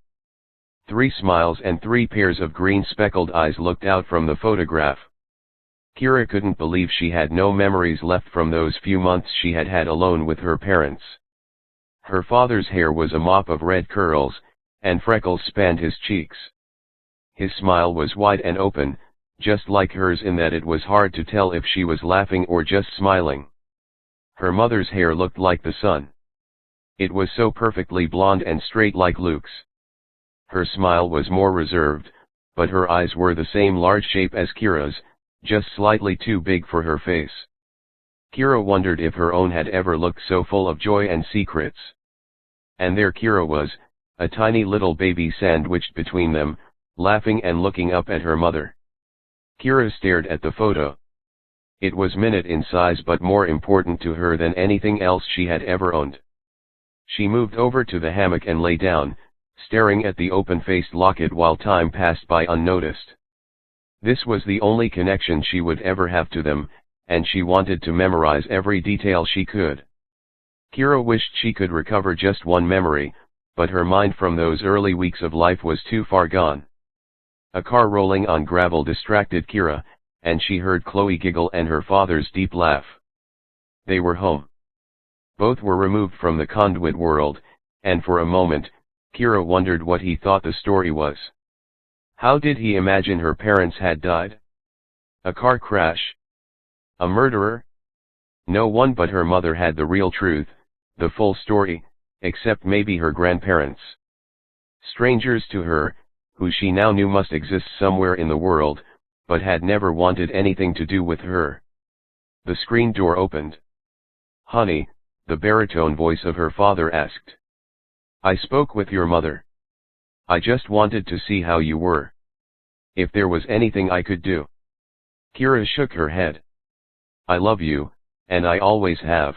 S1: 3 smiles and 3 pairs of green speckled eyes looked out from the photograph. Kira couldn't believe she had no memories left from those few months she had had alone with her parents. Her father's hair was a mop of red curls, and freckles spanned his cheeks. His smile was wide and open, just like hers in that it was hard to tell if she was laughing or just smiling. Her mother's hair looked like the sun. It was so perfectly blonde and straight like Luke's. Her smile was more reserved, but her eyes were the same large shape as Kira's, just slightly too big for her face. Kira wondered if her own had ever looked so full of joy and secrets. And there Kira was, a tiny little baby sandwiched between them, laughing and looking up at her mother. Kira stared at the photo. It was minute in size but more important to her than anything else she had ever owned. She moved over to the hammock and lay down, staring at the open-faced locket while time passed by unnoticed. This was the only connection she would ever have to them, and she wanted to memorize every detail she could. Kira wished she could recover just one memory, but her mind from those early weeks of life was too far gone. A car rolling on gravel distracted Kira, and she heard Chloe giggle and her father's deep laugh. They were home. Both were removed from the conduit world, and for a moment, Kira wondered what he thought the story was. How did he imagine her parents had died? A car crash? A murderer? No one but her mother had the real truth, the full story, except maybe her grandparents. Strangers to her, who she now knew must exist somewhere in the world, but had never wanted anything to do with her. The screen door opened. "Honey," the baritone voice of her father asked. "I spoke with your mother. I just wanted to see how you were. If there was anything I could do." Kira shook her head. "I love you, and I always have."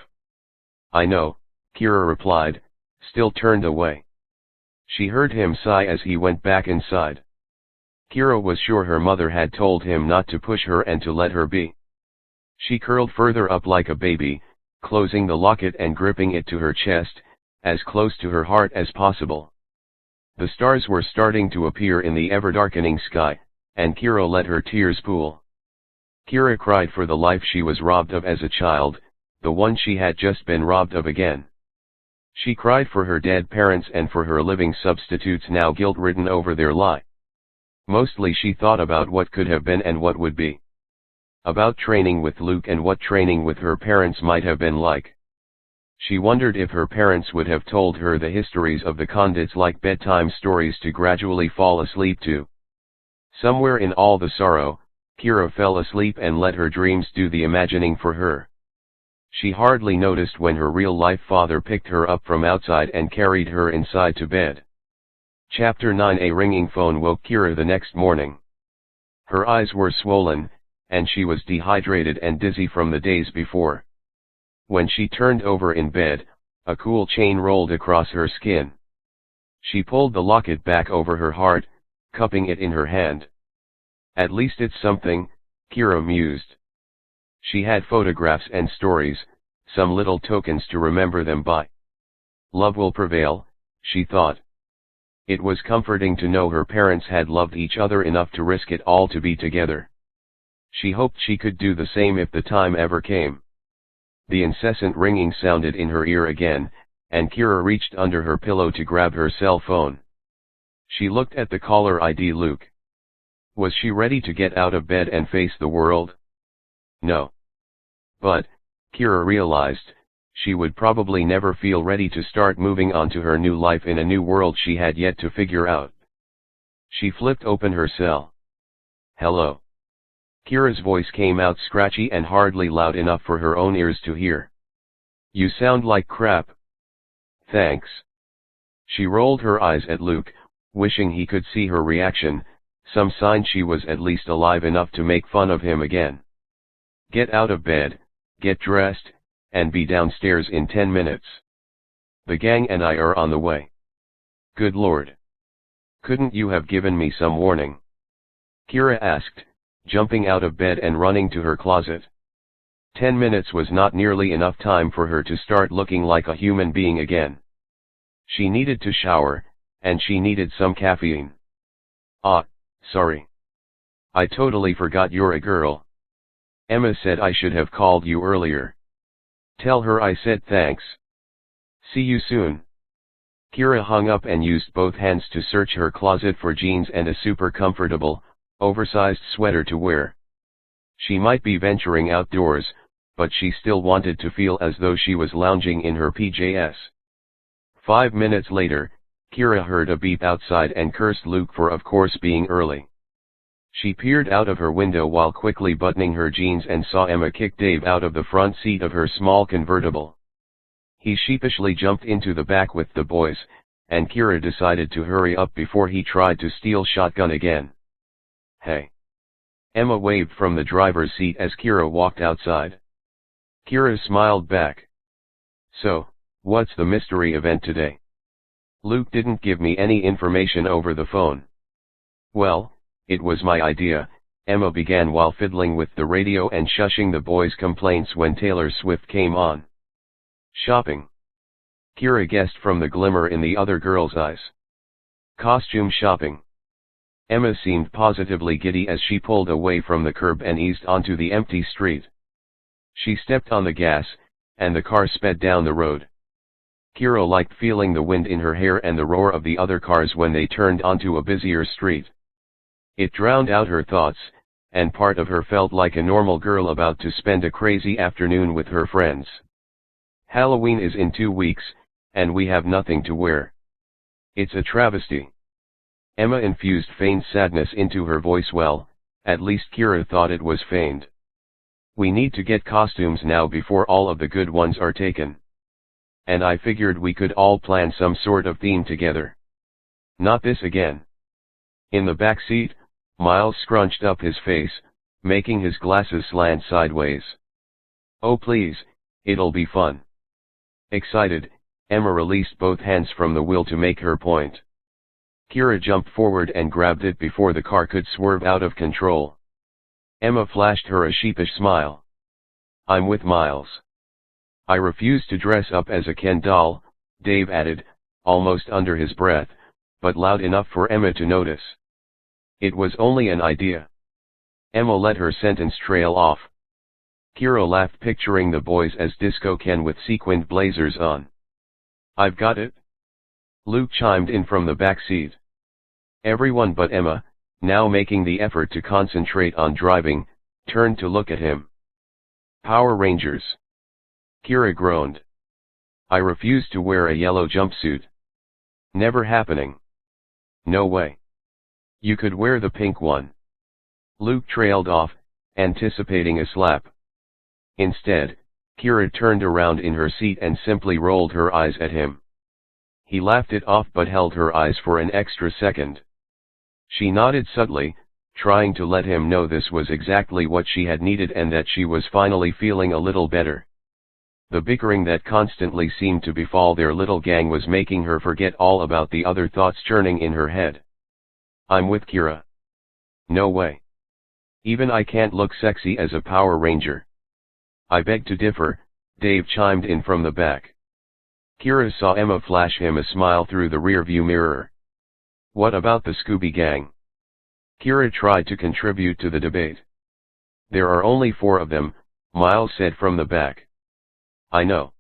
S1: "I know," Kira replied, still turned away. She heard him sigh as he went back inside. Kira was sure her mother had told him not to push her and to let her be. She curled further up like a baby, closing the locket and gripping it to her chest, as close to her heart as possible. The stars were starting to appear in the ever-darkening sky, and Kira let her tears pool. Kira cried for the life she was robbed of as a child, the one she had just been robbed of again. She cried for her dead parents and for her living substitutes now guilt-ridden over their lie. Mostly she thought about what could have been and what would be. About training with Luke and what training with her parents might have been like. She wondered if her parents would have told her the histories of the convicts like bedtime stories to gradually fall asleep to. Somewhere in all the sorrow, Kira fell asleep and let her dreams do the imagining for her. She hardly noticed when her real-life father picked her up from outside and carried her inside to bed. Chapter 9. A ringing phone woke Kira the next morning. Her eyes were swollen, and she was dehydrated and dizzy from the days before. When she turned over in bed, a cool chain rolled across her skin. She pulled the locket back over her heart, cupping it in her hand. At least it's something, Kira mused. She had photographs and stories, some little tokens to remember them by. Love will prevail, she thought. It was comforting to know her parents had loved each other enough to risk it all to be together. She hoped she could do the same if the time ever came. The incessant ringing sounded in her ear again, and Kira reached under her pillow to grab her cell phone. She looked at the caller ID Luke. Was she ready to get out of bed and face the world? No. But, Kira realized, she would probably never feel ready to start moving on to her new life in a new world she had yet to figure out. She flipped open her cell. Hello. Kira's voice came out scratchy and hardly loud enough for her own ears to hear. "You sound like crap." "Thanks." She rolled her eyes at Luke, wishing he could see her reaction, some sign she was at least alive enough to make fun of him again. "Get out of bed, get dressed, and be downstairs in 10 minutes. The gang and I are on the way." "Good Lord. Couldn't you have given me some warning?" Kira asked, jumping out of bed and running to her closet. 10 minutes was not nearly enough time for her to start looking like a human being again. She needed to shower, and she needed some caffeine. "Ah, sorry. I totally forgot you're a girl. Emma said I should have called you earlier. Tell her I said thanks. See you soon." Kira hung up and used both hands to search her closet for jeans and a super comfortable, oversized sweater to wear. She might be venturing outdoors, but she still wanted to feel as though she was lounging in her PJs. 5 minutes later, Kira heard a beep outside and cursed Luke for of course being early. She peered out of her window while quickly buttoning her jeans and saw Emma kick Dave out of the front seat of her small convertible. He sheepishly jumped into the back with the boys, and Kira decided to hurry up before he tried to steal shotgun again. "Hey." Emma waved from the driver's seat as Kira walked outside. Kira smiled back. "So, what's the mystery event today? Luke didn't give me any information over the phone." "Well, it was my idea," Emma began while fiddling with the radio and shushing the boys' complaints when Taylor Swift came on. "Shopping," Kira guessed from the glimmer in the other girl's eyes. "Costume shopping." Emma seemed positively giddy as she pulled away from the curb and eased onto the empty street. She stepped on the gas, and the car sped down the road. Kira liked feeling the wind in her hair and the roar of the other cars when they turned onto a busier street. It drowned out her thoughts, and part of her felt like a normal girl about to spend a crazy afternoon with her friends. Halloween is in 2 weeks, and we have nothing to wear. It's a travesty. Emma infused feigned sadness into her voice. Well, at least Kira thought it was feigned. "We need to get costumes now before all of the good ones are taken. And I figured we could all plan some sort of theme together. Not this again." In the back seat, Miles scrunched up his face, making his glasses slant sideways. "Oh please, it'll be fun." Excited, Emma released both hands from the wheel to make her point. Kira jumped forward and grabbed it before the car could swerve out of control. Emma flashed her a sheepish smile. "I'm with Miles." "I refuse to dress up as a Ken doll," Dave added, almost under his breath, but loud enough for Emma to notice. "It was only an idea." Emma let her sentence trail off. Kira laughed, picturing the boys as Disco Ken with sequined blazers on. "I've got it." Luke chimed in from the back seat. Everyone but Emma, now making the effort to concentrate on driving, turned to look at him. "Power Rangers." Kira groaned. "I refuse to wear a yellow jumpsuit. Never happening." "No way. You could wear the pink one." Luke trailed off, anticipating a slap. Instead, Kira turned around in her seat and simply rolled her eyes at him. He laughed it off but held her eyes for an extra second. She nodded subtly, trying to let him know this was exactly what she had needed and that she was finally feeling a little better. The bickering that constantly seemed to befall their little gang was making her forget all about the other thoughts churning in her head. "I'm with Kira." "No way. Even I can't look sexy as a Power Ranger." "I beg to differ," Dave chimed in from the back. Kira saw Emma flash him a smile through the rearview mirror. "What about the Scooby Gang?" Kira tried to contribute to the debate. "There are only 4 of them," Miles said from the back. "I know.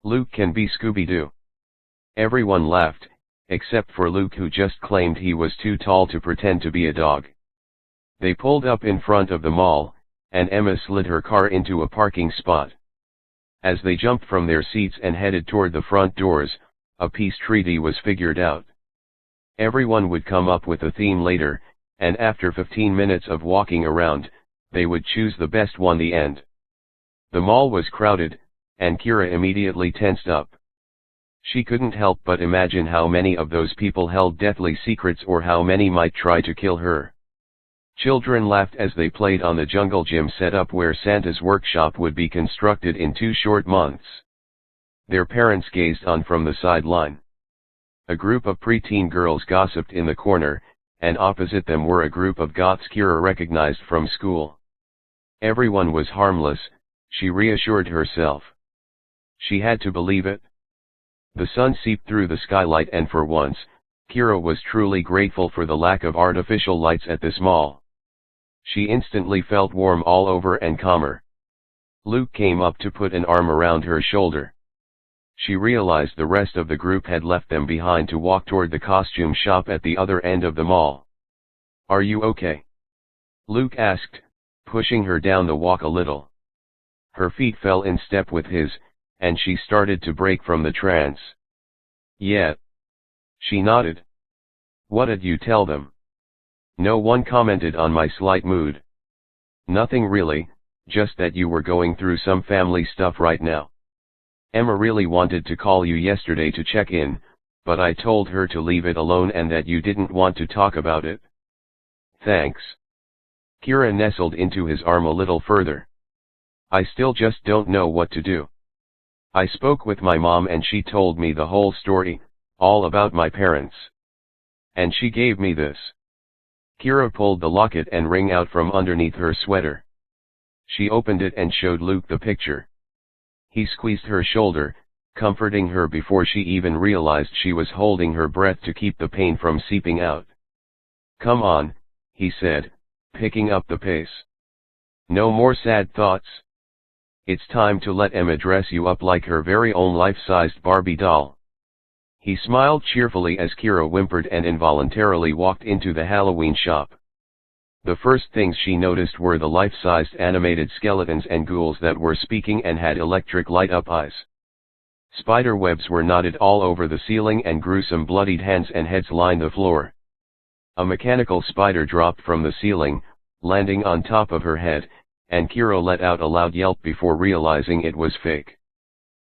S1: Luke can be Scooby-Doo." Everyone laughed, except for Luke, who just claimed he was too tall to pretend to be a dog. They pulled up in front of the mall, and Emma slid her car into a parking spot. As they jumped from their seats and headed toward the front doors, a peace treaty was figured out. Everyone would come up with a theme later, and after 15 minutes of walking around, they would choose the best one. The end. The mall was crowded, and Kira immediately tensed up. She couldn't help but imagine how many of those people held deathly secrets, or how many might try to kill her. Children laughed as they played on the jungle gym set up where Santa's workshop would be constructed in 2 short months. Their parents gazed on from the sideline. A group of preteen girls gossiped in the corner, and opposite them were a group of goths Kira recognized from school. Everyone was harmless, she reassured herself. She had to believe it. The sun seeped through the skylight, and for once, Kira was truly grateful for the lack of artificial lights at this mall. She instantly felt warm all over and calmer. Luke came up to put an arm around her shoulder. She realized the rest of the group had left them behind to walk toward the costume shop at the other end of the mall. "Are you okay?" Luke asked, pushing her down the walk a little. Her feet fell in step with his, and she started to break from the trance. "Yeah." She nodded. "What did you tell them?" "No one commented on my slight mood." "Nothing really, just that you were going through some family stuff right now. Emma really wanted to call you yesterday to check in, but I told her to leave it alone and that you didn't want to talk about it." "Thanks." Kira nestled into his arm a little further. "I still just don't know what to do. I spoke with my mom and she told me the whole story, all about my parents. And she gave me this." Kira pulled the locket and ring out from underneath her sweater. She opened it and showed Luke the picture. He squeezed her shoulder, comforting her before she even realized she was holding her breath to keep the pain from seeping out. "Come on," he said, picking up the pace. "No more sad thoughts. It's time to let Emma dress you up like her very own life-sized Barbie doll." He smiled cheerfully as Kira whimpered and involuntarily walked into the Halloween shop. The first things she noticed were the life-sized animated skeletons and ghouls that were speaking and had electric light-up eyes. Spider webs were knotted all over the ceiling and gruesome bloodied hands and heads lined the floor. A mechanical spider dropped from the ceiling, landing on top of her head, and Kira let out a loud yelp before realizing it was fake.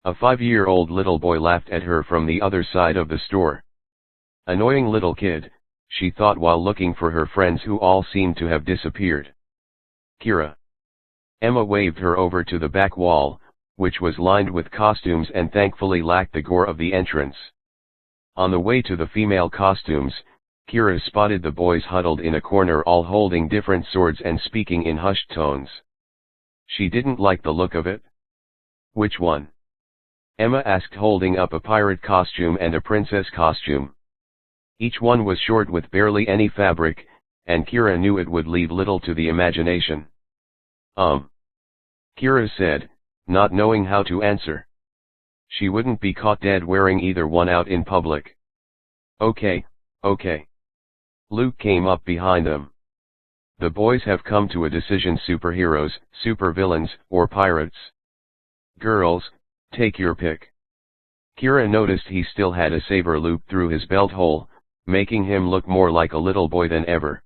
S1: A 5-year-old little boy laughed at her from the other side of the store. Annoying little kid, she thought while looking for her friends who all seemed to have disappeared. "Kira." Emma waved her over to the back wall, which was lined with costumes and thankfully lacked the gore of the entrance. On the way to the female costumes, Kira spotted the boys huddled in a corner, all holding different swords and speaking in hushed tones. She didn't like the look of it. "Which one?" Emma asked, holding up a pirate costume and a princess costume. Each one was short with barely any fabric, and Kira knew it would leave little to the imagination. Kira said, not knowing how to answer. She wouldn't be caught dead wearing either one out in public. Okay. Luke came up behind them. "The boys have come to a decision: superheroes, supervillains, or pirates. Girls, take your pick." Kira noticed he still had a saber loop through his belt hole, making him look more like a little boy than ever.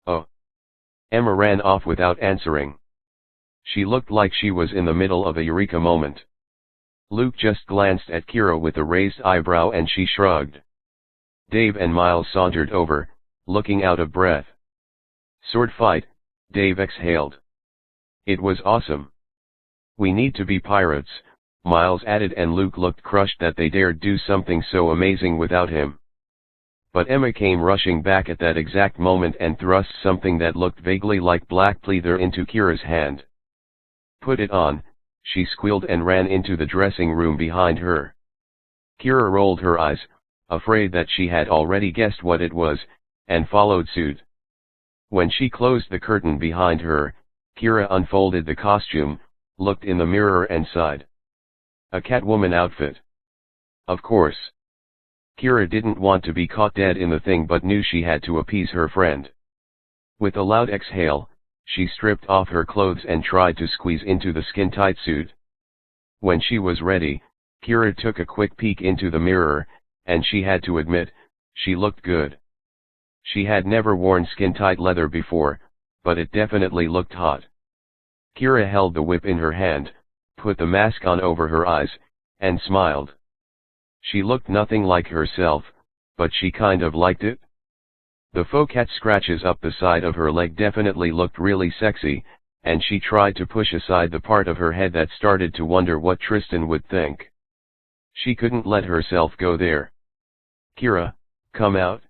S1: "Oh." Emma ran off without answering. She looked like she was in the middle of a eureka moment. Luke just glanced at Kira with a raised eyebrow and she shrugged. Dave and Miles sauntered over, looking out of breath. "Sword fight," Dave exhaled. "It was awesome." "We need to be pirates," Miles added, and Luke looked crushed that they dared do something so amazing without him. But Emma came rushing back at that exact moment and thrust something that looked vaguely like black pleather into Kira's hand. "Put it on," she squealed and ran into the dressing room behind her. Kira rolled her eyes, afraid that she had already guessed what it was, and followed suit. When she closed the curtain behind her, Kira unfolded the costume, looked in the mirror and sighed. A Catwoman outfit. Of course. Kira didn't want to be caught dead in the thing but knew she had to appease her friend. With a loud exhale, she stripped off her clothes and tried to squeeze into the skin-tight suit. When she was ready, Kira took a quick peek into the mirror, and she had to admit, she looked good. She had never worn skin-tight leather before, but it definitely looked hot. Kira held the whip in her hand, put the mask on over her eyes, and smiled. She looked nothing like herself, but she kind of liked it. The faux cat scratches up the side of her leg definitely looked really sexy, and she tried to push aside the part of her head that started to wonder what Tristan would think. She couldn't let herself go there. "Kira, come out.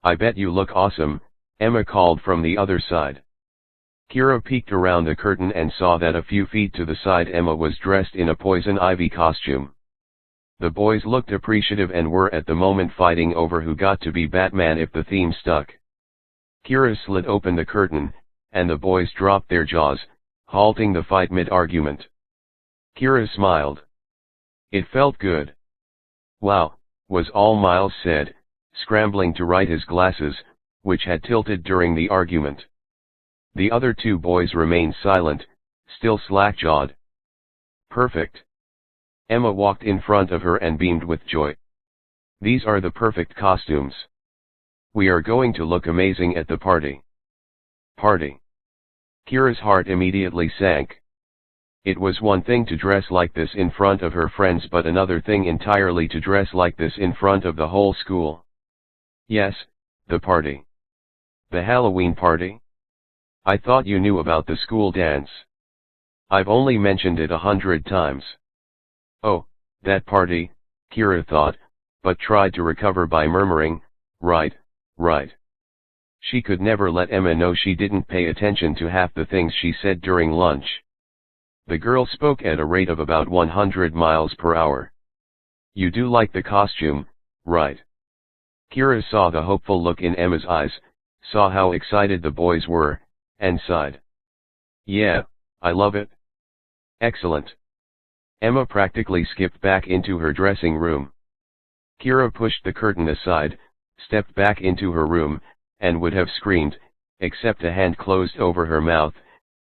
S1: I bet you look awesome," Emma called from the other side. Kira peeked around the curtain and saw that a few feet to the side Emma was dressed in a poison ivy costume. The boys looked appreciative and were at the moment fighting over who got to be Batman if the theme stuck. Kira slid open the curtain, and the boys dropped their jaws, halting the fight mid-argument. Kira smiled. It felt good. "Wow," was all Miles said, scrambling to right his glasses, which had tilted during the argument. The other two boys remained silent, still slack-jawed. "Perfect." Emma walked in front of her and beamed with joy. "These are the perfect costumes. We are going to look amazing at the party." Party. Kira's heart immediately sank. It was one thing to dress like this in front of her friends, but another thing entirely to dress like this in front of the whole school. "Yes, the party. The Halloween party? I thought you knew about the school dance. I've only mentioned it 100 times. "Oh, that party," Kira thought, but tried to recover by murmuring, right. She could never let Emma know she didn't pay attention to half the things she said during lunch. The girl spoke at a rate of about 100 miles per hour. "You do like the costume, right?" Kira saw the hopeful look in Emma's eyes, saw how excited the boys were, and sighed. "Yeah, I love it." "Excellent." Emma practically skipped back into her dressing room. Kira pushed the curtain aside, stepped back into her room, and would have screamed, except a hand closed over her mouth,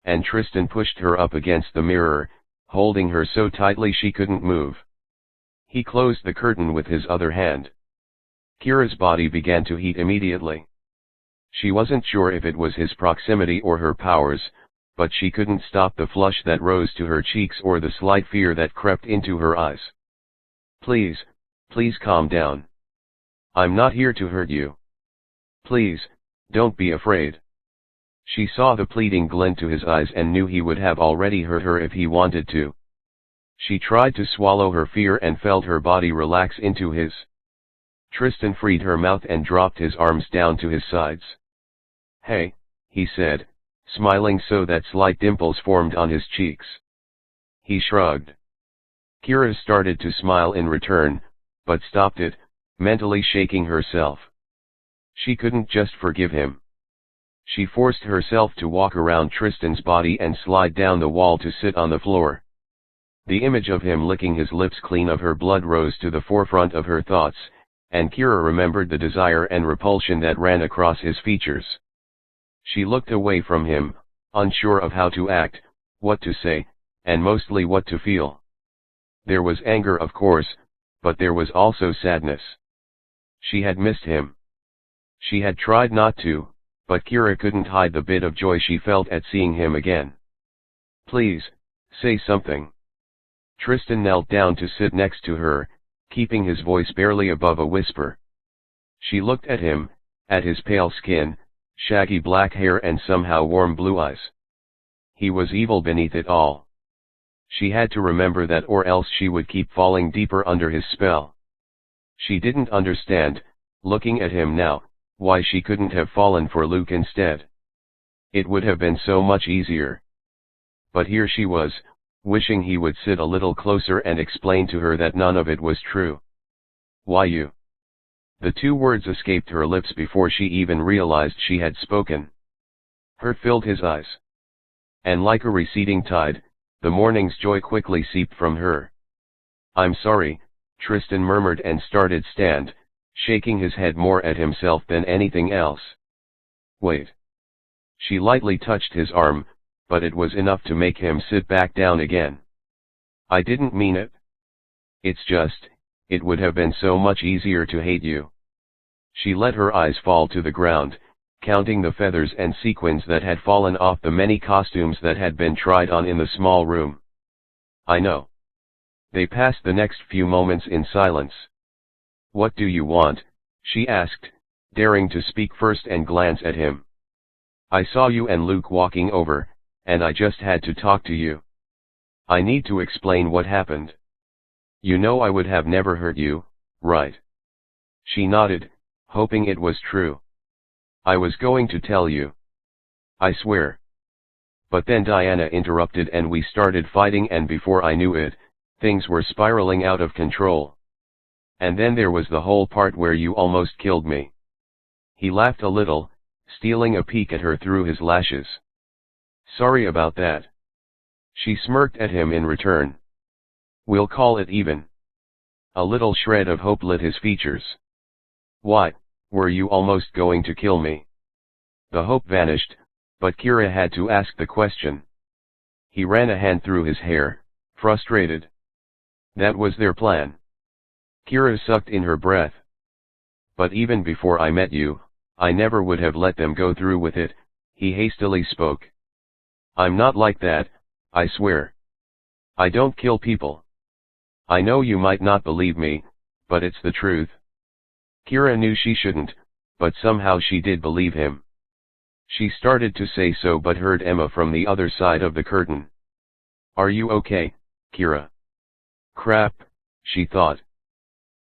S1: and Tristan pushed her up against the mirror, holding her so tightly she couldn't move. He closed the curtain with his other hand. Kira's body began to heat immediately. She wasn't sure if it was his proximity or her powers, but she couldn't stop the flush that rose to her cheeks or the slight fear that crept into her eyes. Please calm down. I'm not here to hurt you. Please, don't be afraid." She saw the pleading glint to his eyes and knew he would have already hurt her if he wanted to. She tried to swallow her fear and felt her body relax into his. Tristan freed her mouth and dropped his arms down to his sides. "Hey," he said, smiling so that slight dimples formed on his cheeks. He shrugged. Kira started to smile in return, but stopped it, mentally shaking herself. She couldn't just forgive him. She forced herself to walk around Tristan's body and slide down the wall to sit on the floor. The image of him licking his lips clean of her blood rose to the forefront of her thoughts, and Kira remembered the desire and repulsion that ran across his features. She looked away from him, unsure of how to act, what to say, and mostly what to feel. There was anger, of course, but there was also sadness. She had missed him. She had tried not to, but Kira couldn't hide the bit of joy she felt at seeing him again. "Please, say something." Tristan knelt down to sit next to her, keeping his voice barely above a whisper. She looked at him, at his pale skin, shaggy black hair and somehow warm blue eyes. He was evil beneath it all. She had to remember that, or else she would keep falling deeper under his spell. She didn't understand, looking at him now, why she couldn't have fallen for Luke instead. It would have been so much easier. But here she was, wishing he would sit a little closer and explain to her that none of it was true. "Why you?" The two words escaped her lips before she even realized she had spoken. Hurt filled his eyes. And like a receding tide, the morning's joy quickly seeped from her. "I'm sorry," Tristan murmured and started stand, shaking his head more at himself than anything else. "Wait." She lightly touched his arm, but it was enough to make him sit back down again. "I didn't mean it. It's just, it would have been so much easier to hate you." She let her eyes fall to the ground, counting the feathers and sequins that had fallen off the many costumes that had been tried on in the small room. I know. They passed the next few moments in silence. What do you want? She asked, daring to speak first and glance at him. I saw you and Luke walking over, and I just had to talk to you. I need to explain what happened. You know I would have never hurt you, right? She nodded, hoping it was true. I was going to tell you. I swear. But then Diana interrupted and we started fighting, and before I knew it, things were spiraling out of control. And then there was the whole part where you almost killed me. He laughed a little, stealing a peek at her through his lashes. Sorry about that. She smirked at him in return. We'll call it even. A little shred of hope lit his features. Why, were you almost going to kill me? The hope vanished, but Kira had to ask the question. He ran a hand through his hair, frustrated. That was their plan. Kira sucked in her breath. But even before I met you, I never would have let them go through with it, he hastily spoke. I'm not like that, I swear. I don't kill people. I know you might not believe me, but it's the truth. Kira knew she shouldn't, but somehow she did believe him. She started to say so but heard Emma from the other side of the curtain. Are you okay, Kira? Crap, she thought.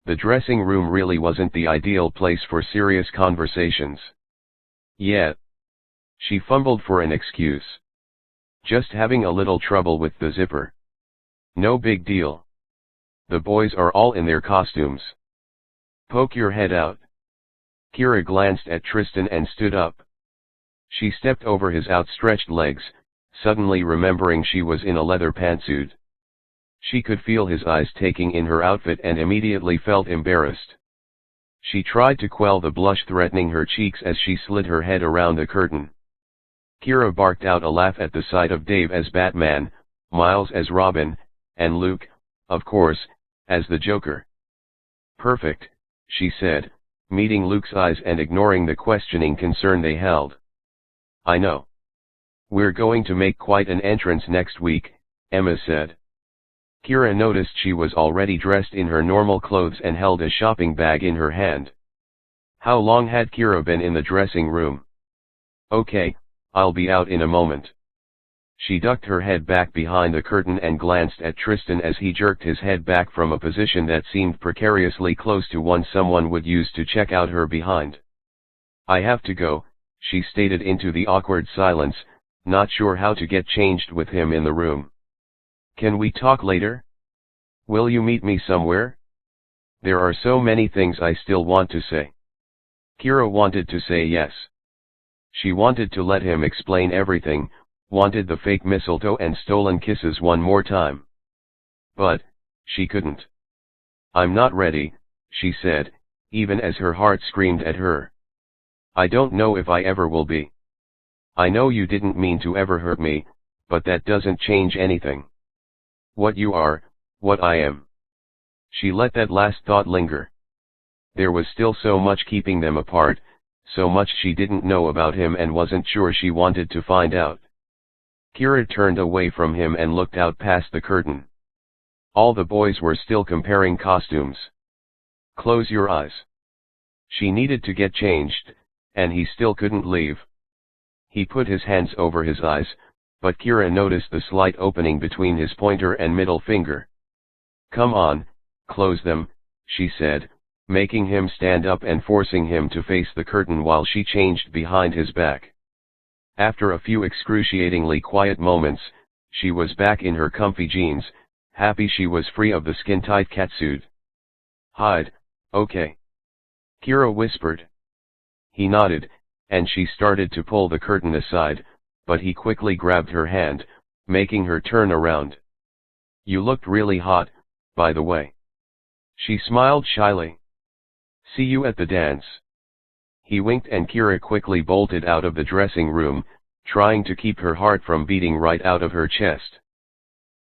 S1: The dressing room really wasn't the ideal place for serious conversations. Yeah. She fumbled for an excuse. Just having a little trouble with the zipper. No big deal. The boys are all in their costumes. Poke your head out. Kira glanced at Tristan and stood up. She stepped over his outstretched legs, suddenly remembering she was in a leather pantsuit. She could feel his eyes taking in her outfit and immediately felt embarrassed. She tried to quell the blush threatening her cheeks as she slid her head around the curtain. Kira barked out a laugh at the sight of Dave as Batman, Miles as Robin, and Luke, of course, as the Joker. Perfect, she said, meeting Luke's eyes and ignoring the questioning concern they held. I know. We're going to make quite an entrance next week, Emma said. Kira noticed she was already dressed in her normal clothes and held a shopping bag in her hand. How long had Kira been in the dressing room? Okay, I'll be out in a moment. She ducked her head back behind the curtain and glanced at Tristan as he jerked his head back from a position that seemed precariously close to one someone would use to check out her behind. I have to go, she stated into the awkward silence, not sure how to get changed with him in the room. Can we talk later? Will you meet me somewhere? There are so many things I still want to say. Kira wanted to say yes. She wanted to let him explain everything, wanted the fake mistletoe and stolen kisses one more time. But, she couldn't. I'm not ready, she said, even as her heart screamed at her. I don't know if I ever will be. I know you didn't mean to ever hurt me, but that doesn't change anything. What you are, what I am. She let that last thought linger. There was still so much keeping them apart, so much she didn't know about him and wasn't sure she wanted to find out. Kira turned away from him and looked out past the curtain. All the boys were still comparing costumes. Close your eyes. She needed to get changed, and he still couldn't leave. He put his hands over his eyes, but Kira noticed the slight opening between his pointer and middle finger. Come on, close them, she said, making him stand up and forcing him to face the curtain while she changed behind his back. After a few excruciatingly quiet moments, she was back in her comfy jeans, happy she was free of the skin-tight catsuit. Hide, okay. Kira whispered. He nodded, and she started to pull the curtain aside, but he quickly grabbed her hand, making her turn around. You looked really hot, by the way. She smiled shyly. See you at the dance. He winked and Kira quickly bolted out of the dressing room, trying to keep her heart from beating right out of her chest.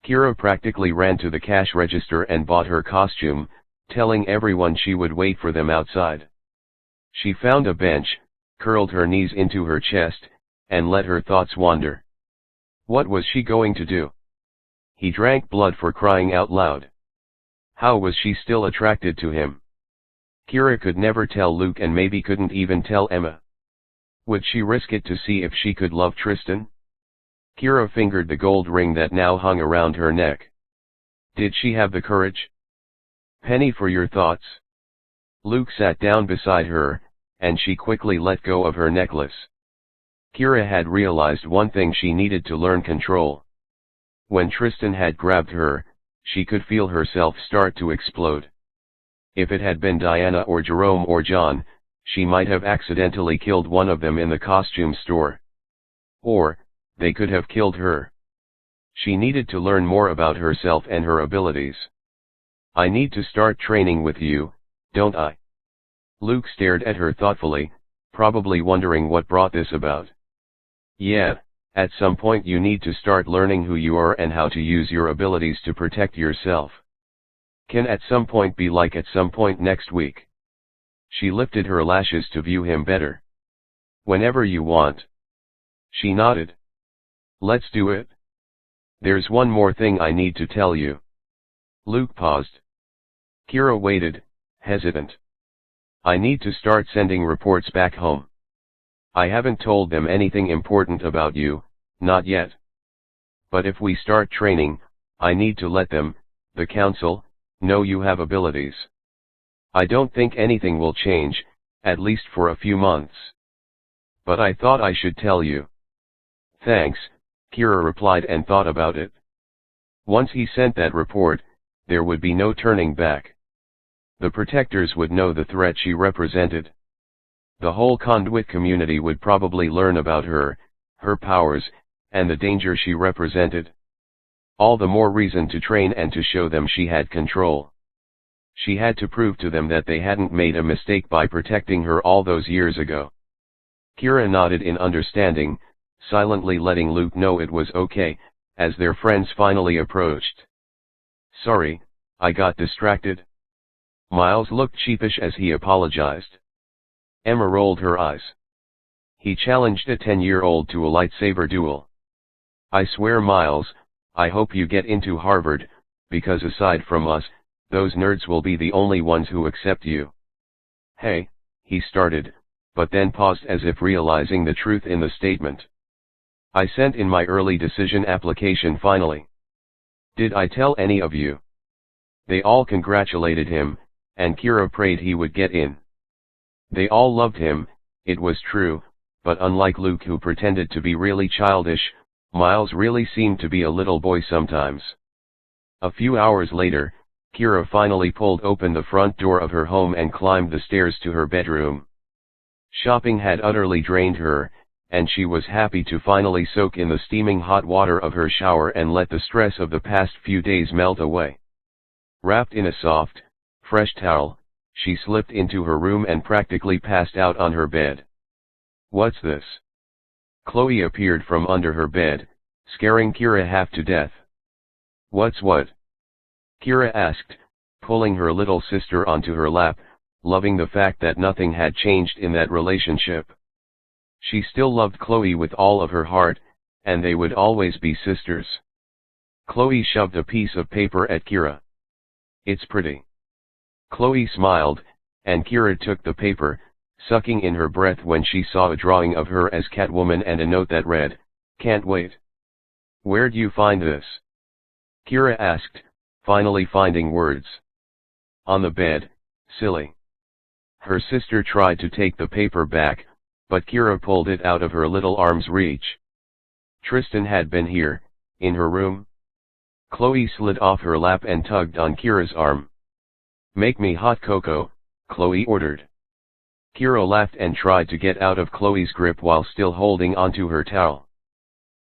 S1: Kira practically ran to the cash register and bought her costume, telling everyone she would wait for them outside. She found a bench, curled her knees into her chest, and let her thoughts wander. What was she going to do? He drank blood, for crying out loud. How was she still attracted to him? Kira could never tell Luke, and maybe couldn't even tell Emma. Would she risk it to see if she could love Tristan? Kira fingered the gold ring that now hung around her neck. Did she have the courage? Penny for your thoughts. Luke sat down beside her, and she quickly let go of her necklace. Kira had realized one thing: she needed to learn control. When Tristan had grabbed her, she could feel herself start to explode. If it had been Diana or Jerome or John, she might have accidentally killed one of them in the costume store. Or, they could have killed her. She needed to learn more about herself and her abilities. I need to start training with you, don't I? Luke stared at her thoughtfully, probably wondering what brought this about. Yeah, at some point you need to start learning who you are and how to use your abilities to protect yourself. Can at some point be like at some point next week? She lifted her lashes to view him better. Whenever you want. She nodded. Let's do it. There's one more thing I need to tell you. Luke paused. Kira waited, hesitant. I need to start sending reports back home. I haven't told them anything important about you, not yet. But if we start training, I need to let them, the council, know you have abilities. I don't think anything will change, at least for a few months. But I thought I should tell you. Thanks, Kira replied and thought about it. Once he sent that report, there would be no turning back. The protectors would know the threat she represented. The whole conduit community would probably learn about her, her powers, and the danger she represented. All the more reason to train and to show them she had control. She had to prove to them that they hadn't made a mistake by protecting her all those years ago. Kira nodded in understanding, silently letting Luke know it was okay, as their friends finally approached. Sorry, I got distracted. Miles looked sheepish as he apologized. Emma rolled her eyes. He challenged a 10-year-old to a lightsaber duel. I swear, Miles, I hope you get into Harvard, because aside from us, those nerds will be the only ones who accept you. Hey, he started, but then paused as if realizing the truth in the statement. I sent in my early decision application finally. Did I tell any of you? They all congratulated him, and Kira prayed he would get in. They all loved him, it was true, but unlike Luke, who pretended to be really childish, Miles really seemed to be a little boy sometimes. A few hours later, Kira finally pulled open the front door of her home and climbed the stairs to her bedroom. Shopping had utterly drained her, and she was happy to finally soak in the steaming hot water of her shower and let the stress of the past few days melt away. Wrapped in a soft, fresh towel, she slipped into her room and practically passed out on her bed. What's this? Chloe appeared from under her bed, scaring Kira half to death. What's what? Kira asked, pulling her little sister onto her lap, loving the fact that nothing had changed in that relationship. She still loved Chloe with all of her heart, and they would always be sisters. Chloe shoved a piece of paper at Kira. It's pretty. Chloe smiled, and Kira took the paper, sucking in her breath when she saw a drawing of her as Catwoman and a note that read, "Can't wait." Where'd you find this? Kira asked, finally finding words. On the bed, silly. Her sister tried to take the paper back, but Kira pulled it out of her little arm's reach. Tristan had been here, in her room. Chloe slid off her lap and tugged on Kira's arm. Make me hot cocoa, Chloe ordered. Kira laughed and tried to get out of Chloe's grip while still holding onto her towel.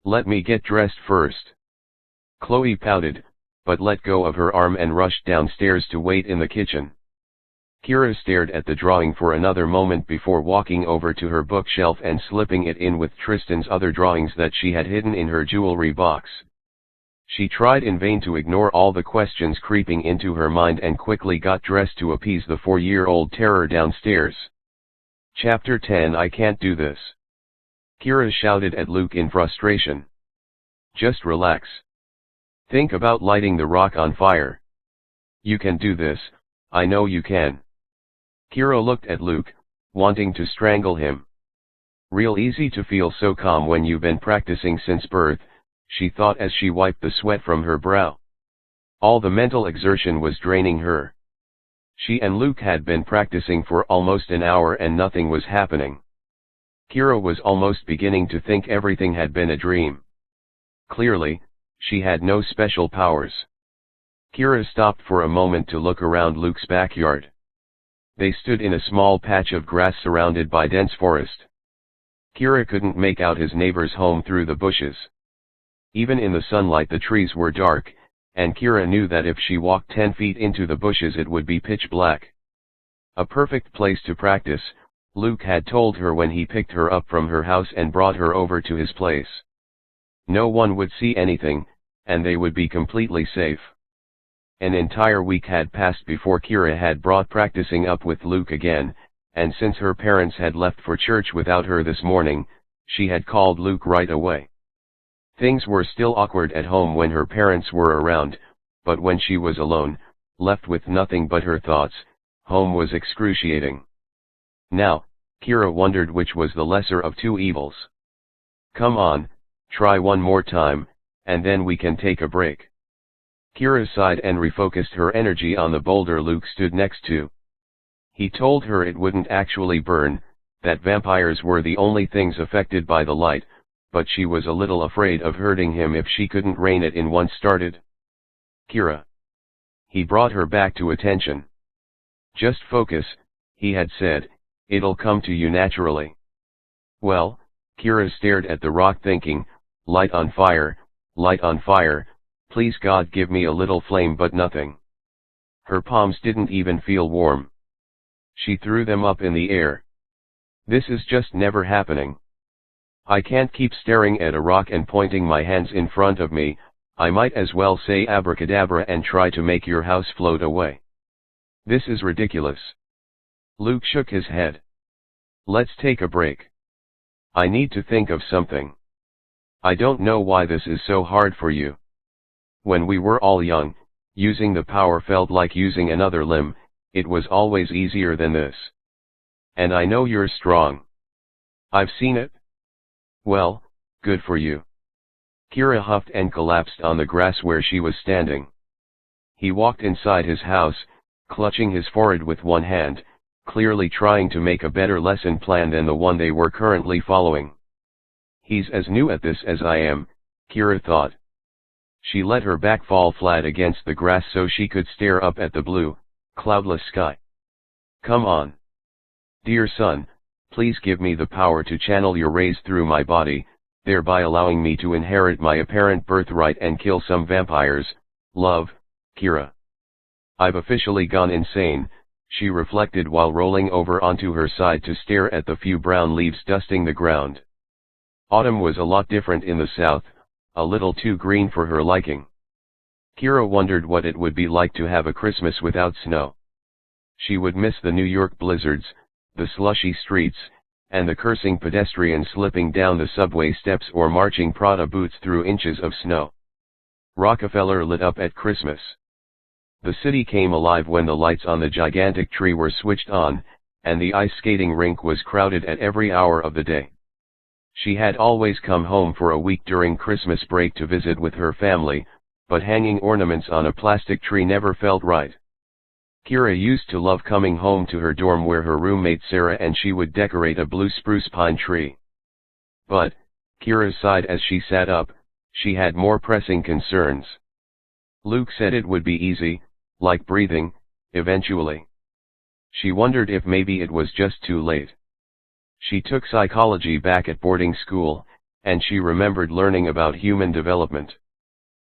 S1: Let me get dressed first. Chloe pouted, but let go of her arm and rushed downstairs to wait in the kitchen. Kira stared at the drawing for another moment before walking over to her bookshelf and slipping it in with Tristan's other drawings that she had hidden in her jewelry box. She tried in vain to ignore all the questions creeping into her mind and quickly got dressed to appease the 4-year-old terror downstairs. Chapter 10 I can't do this. Kira shouted at Luke in frustration. Just relax. Think about lighting the rock on fire. You can do this, I know you can. Kira looked at Luke, wanting to strangle him. Real easy to feel so calm when you've been practicing since birth, she thought as she wiped the sweat from her brow. All the mental exertion was draining her. She and Luke had been practicing for almost an hour and nothing was happening. Kira was almost beginning to think everything had been a dream. Clearly, she had no special powers. Kira stopped for a moment to look around Luke's backyard. They stood in a small patch of grass surrounded by dense forest. Kira couldn't make out his neighbor's home through the bushes. Even in the sunlight the trees were dark, and Kira knew that if she walked 10 feet into the bushes it would be pitch black. A perfect place to practice, Luke had told her when he picked her up from her house and brought her over to his place. No one would see anything, and they would be completely safe. An entire week had passed before Kira had brought practicing up with Luke again, and since her parents had left for church without her this morning, she had called Luke right away. Things were still awkward at home when her parents were around, but when she was alone, left with nothing but her thoughts, home was excruciating. Now, Kira wondered which was the lesser of two evils. Come on, try one more time, and then we can take a break. Kira sighed and refocused her energy on the boulder Luke stood next to. He told her it wouldn't actually burn, that vampires were the only things affected by the light, but she was a little afraid of hurting him if she couldn't rein it in once started. Kira. He brought her back to attention. Just focus, he had said, it'll come to you naturally. Well, Kira stared at the rock thinking, light on fire, please God give me a little flame, but nothing. Her palms didn't even feel warm. She threw them up in the air. This is just never happening. I can't keep staring at a rock and pointing my hands in front of me, I might as well say abracadabra and try to make your house float away. This is ridiculous. Luke shook his head. Let's take a break. I need to think of something. I don't know why this is so hard for you. When we were all young, using the power felt like using another limb, it was always easier than this. And I know you're strong. I've seen it. Well, good for you. Kira huffed and collapsed on the grass where she was standing. He walked inside his house, clutching his forehead with one hand, clearly trying to make a better lesson plan than the one they were currently following. He's as new at this as I am, Kira thought. She let her back fall flat against the grass so she could stare up at the blue, cloudless sky. Come on. Dear son, please give me the power to channel your rays through my body, thereby allowing me to inherit my apparent birthright and kill some vampires. Love, Kira. I've officially gone insane, she reflected while rolling over onto her side to stare at the few brown leaves dusting the ground. Autumn was a lot different in the south, a little too green for her liking. Kira wondered what it would be like to have a Christmas without snow. She would miss the New York blizzards, the slushy streets, and the cursing pedestrians slipping down the subway steps or marching Prada boots through inches of snow. Rockefeller lit up at Christmas. The city came alive when the lights on the gigantic tree were switched on, and the ice skating rink was crowded at every hour of the day. She had always come home for a week during Christmas break to visit with her family, but hanging ornaments on a plastic tree never felt right. Kira used to love coming home to her dorm where her roommate Sarah and she would decorate a blue spruce pine tree. But, Kira sighed as she sat up, she had more pressing concerns. Luke said it would be easy, like breathing, eventually. She wondered if maybe it was just too late. She took psychology back at boarding school, and she remembered learning about human development.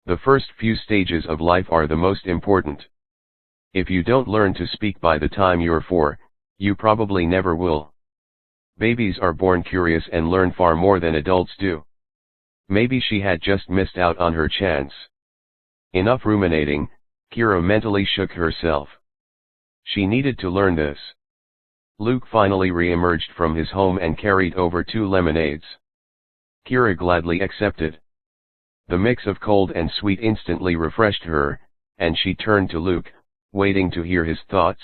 S1: The first few stages of life are the most important. If you don't learn to speak by the time you're 4, you probably never will. Babies are born curious and learn far more than adults do. Maybe she had just missed out on her chance. Enough ruminating, Kira mentally shook herself. She needed to learn this. Luke finally re-emerged from his home and carried over 2 lemonades. Kira gladly accepted. The mix of cold and sweet instantly refreshed her, and she turned to Luke, waiting to hear his thoughts.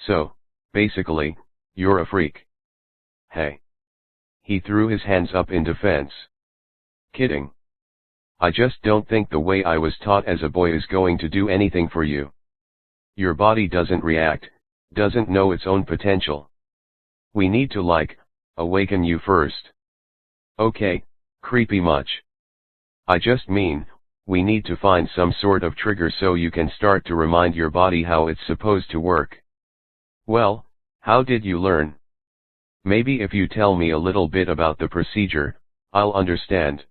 S1: So, basically, you're a freak. Hey. He threw his hands up in defense. Kidding. I just don't think the way I was taught as a boy is going to do anything for you. Your body doesn't react, doesn't know its own potential. We need to awaken you first. Okay, creepy much. I just mean, we need to find some sort of trigger so you can start to remind your body how it's supposed to work. Well, how did you learn? Maybe if you tell me a little bit about the procedure, I'll understand.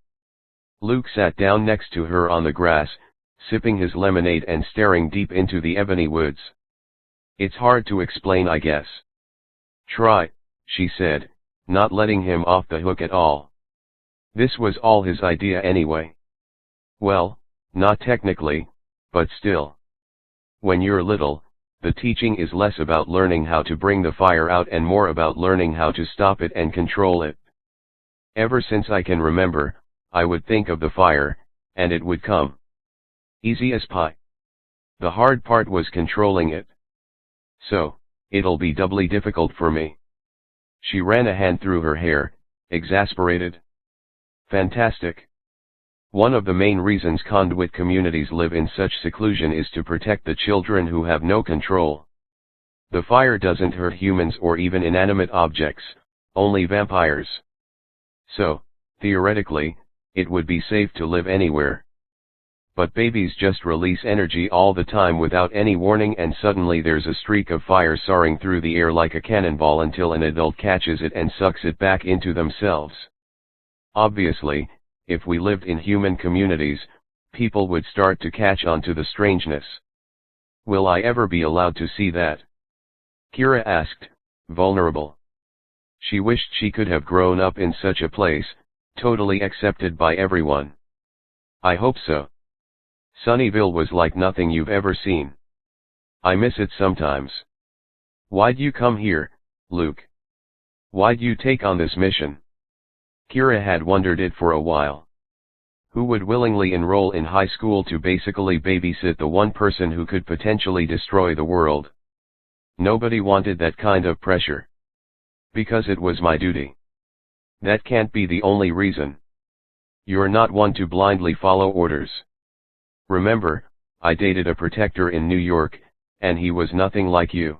S1: Luke sat down next to her on the grass, sipping his lemonade and staring deep into the ebony woods. It's hard to explain, I guess. Try, she said, not letting him off the hook at all. This was all his idea anyway. Well, not technically, but still. When you're little, the teaching is less about learning how to bring the fire out and more about learning how to stop it and control it. Ever since I can remember, I would think of the fire, and it would come. Easy as pie. The hard part was controlling it. So, it'll be doubly difficult for me. She ran a hand through her hair, exasperated. Fantastic. One of the main reasons conduit communities live in such seclusion is to protect the children who have no control. The fire doesn't hurt humans or even inanimate objects, only vampires. So, theoretically, it would be safe to live anywhere. But babies just release energy all the time without any warning, and suddenly there's a streak of fire soaring through the air like a cannonball until an adult catches it and sucks it back into themselves. Obviously, if we lived in human communities, people would start to catch on to the strangeness. Will I ever be allowed to see that? Kira asked, vulnerable. She wished she could have grown up in such a place, totally accepted by everyone. I hope so. Sunnyvale was like nothing you've ever seen. I miss it sometimes. Why'd you come here, Luke? Why'd you take on this mission? Kira had wondered it for a while. Who would willingly enroll in high school to basically babysit the one person who could potentially destroy the world? Nobody wanted that kind of pressure. Because it was my duty. That can't be the only reason. You're not one to blindly follow orders. Remember, I dated a protector in New York, and he was nothing like you.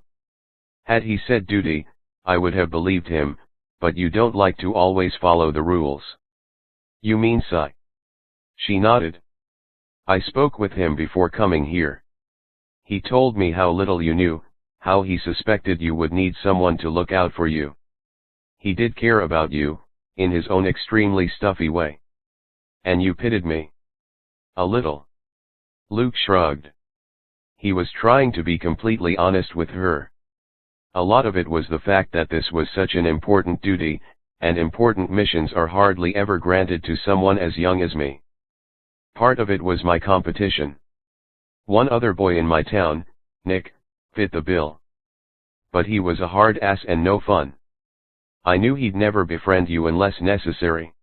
S1: Had he said duty, I would have believed him, but you don't like to always follow the rules. You mean Sai? She nodded. I spoke with him before coming here. He told me how little you knew, how he suspected you would need someone to look out for you. He did care about you, in his own extremely stuffy way. And you pitied me. A little. Luke shrugged. He was trying to be completely honest with her. A lot of it was the fact that this was such an important duty, and important missions are hardly ever granted to someone as young as me. Part of it was my competition. One other boy in my town, Nick, fit the bill. But he was a hard ass and no fun. I knew he'd never befriend you unless necessary.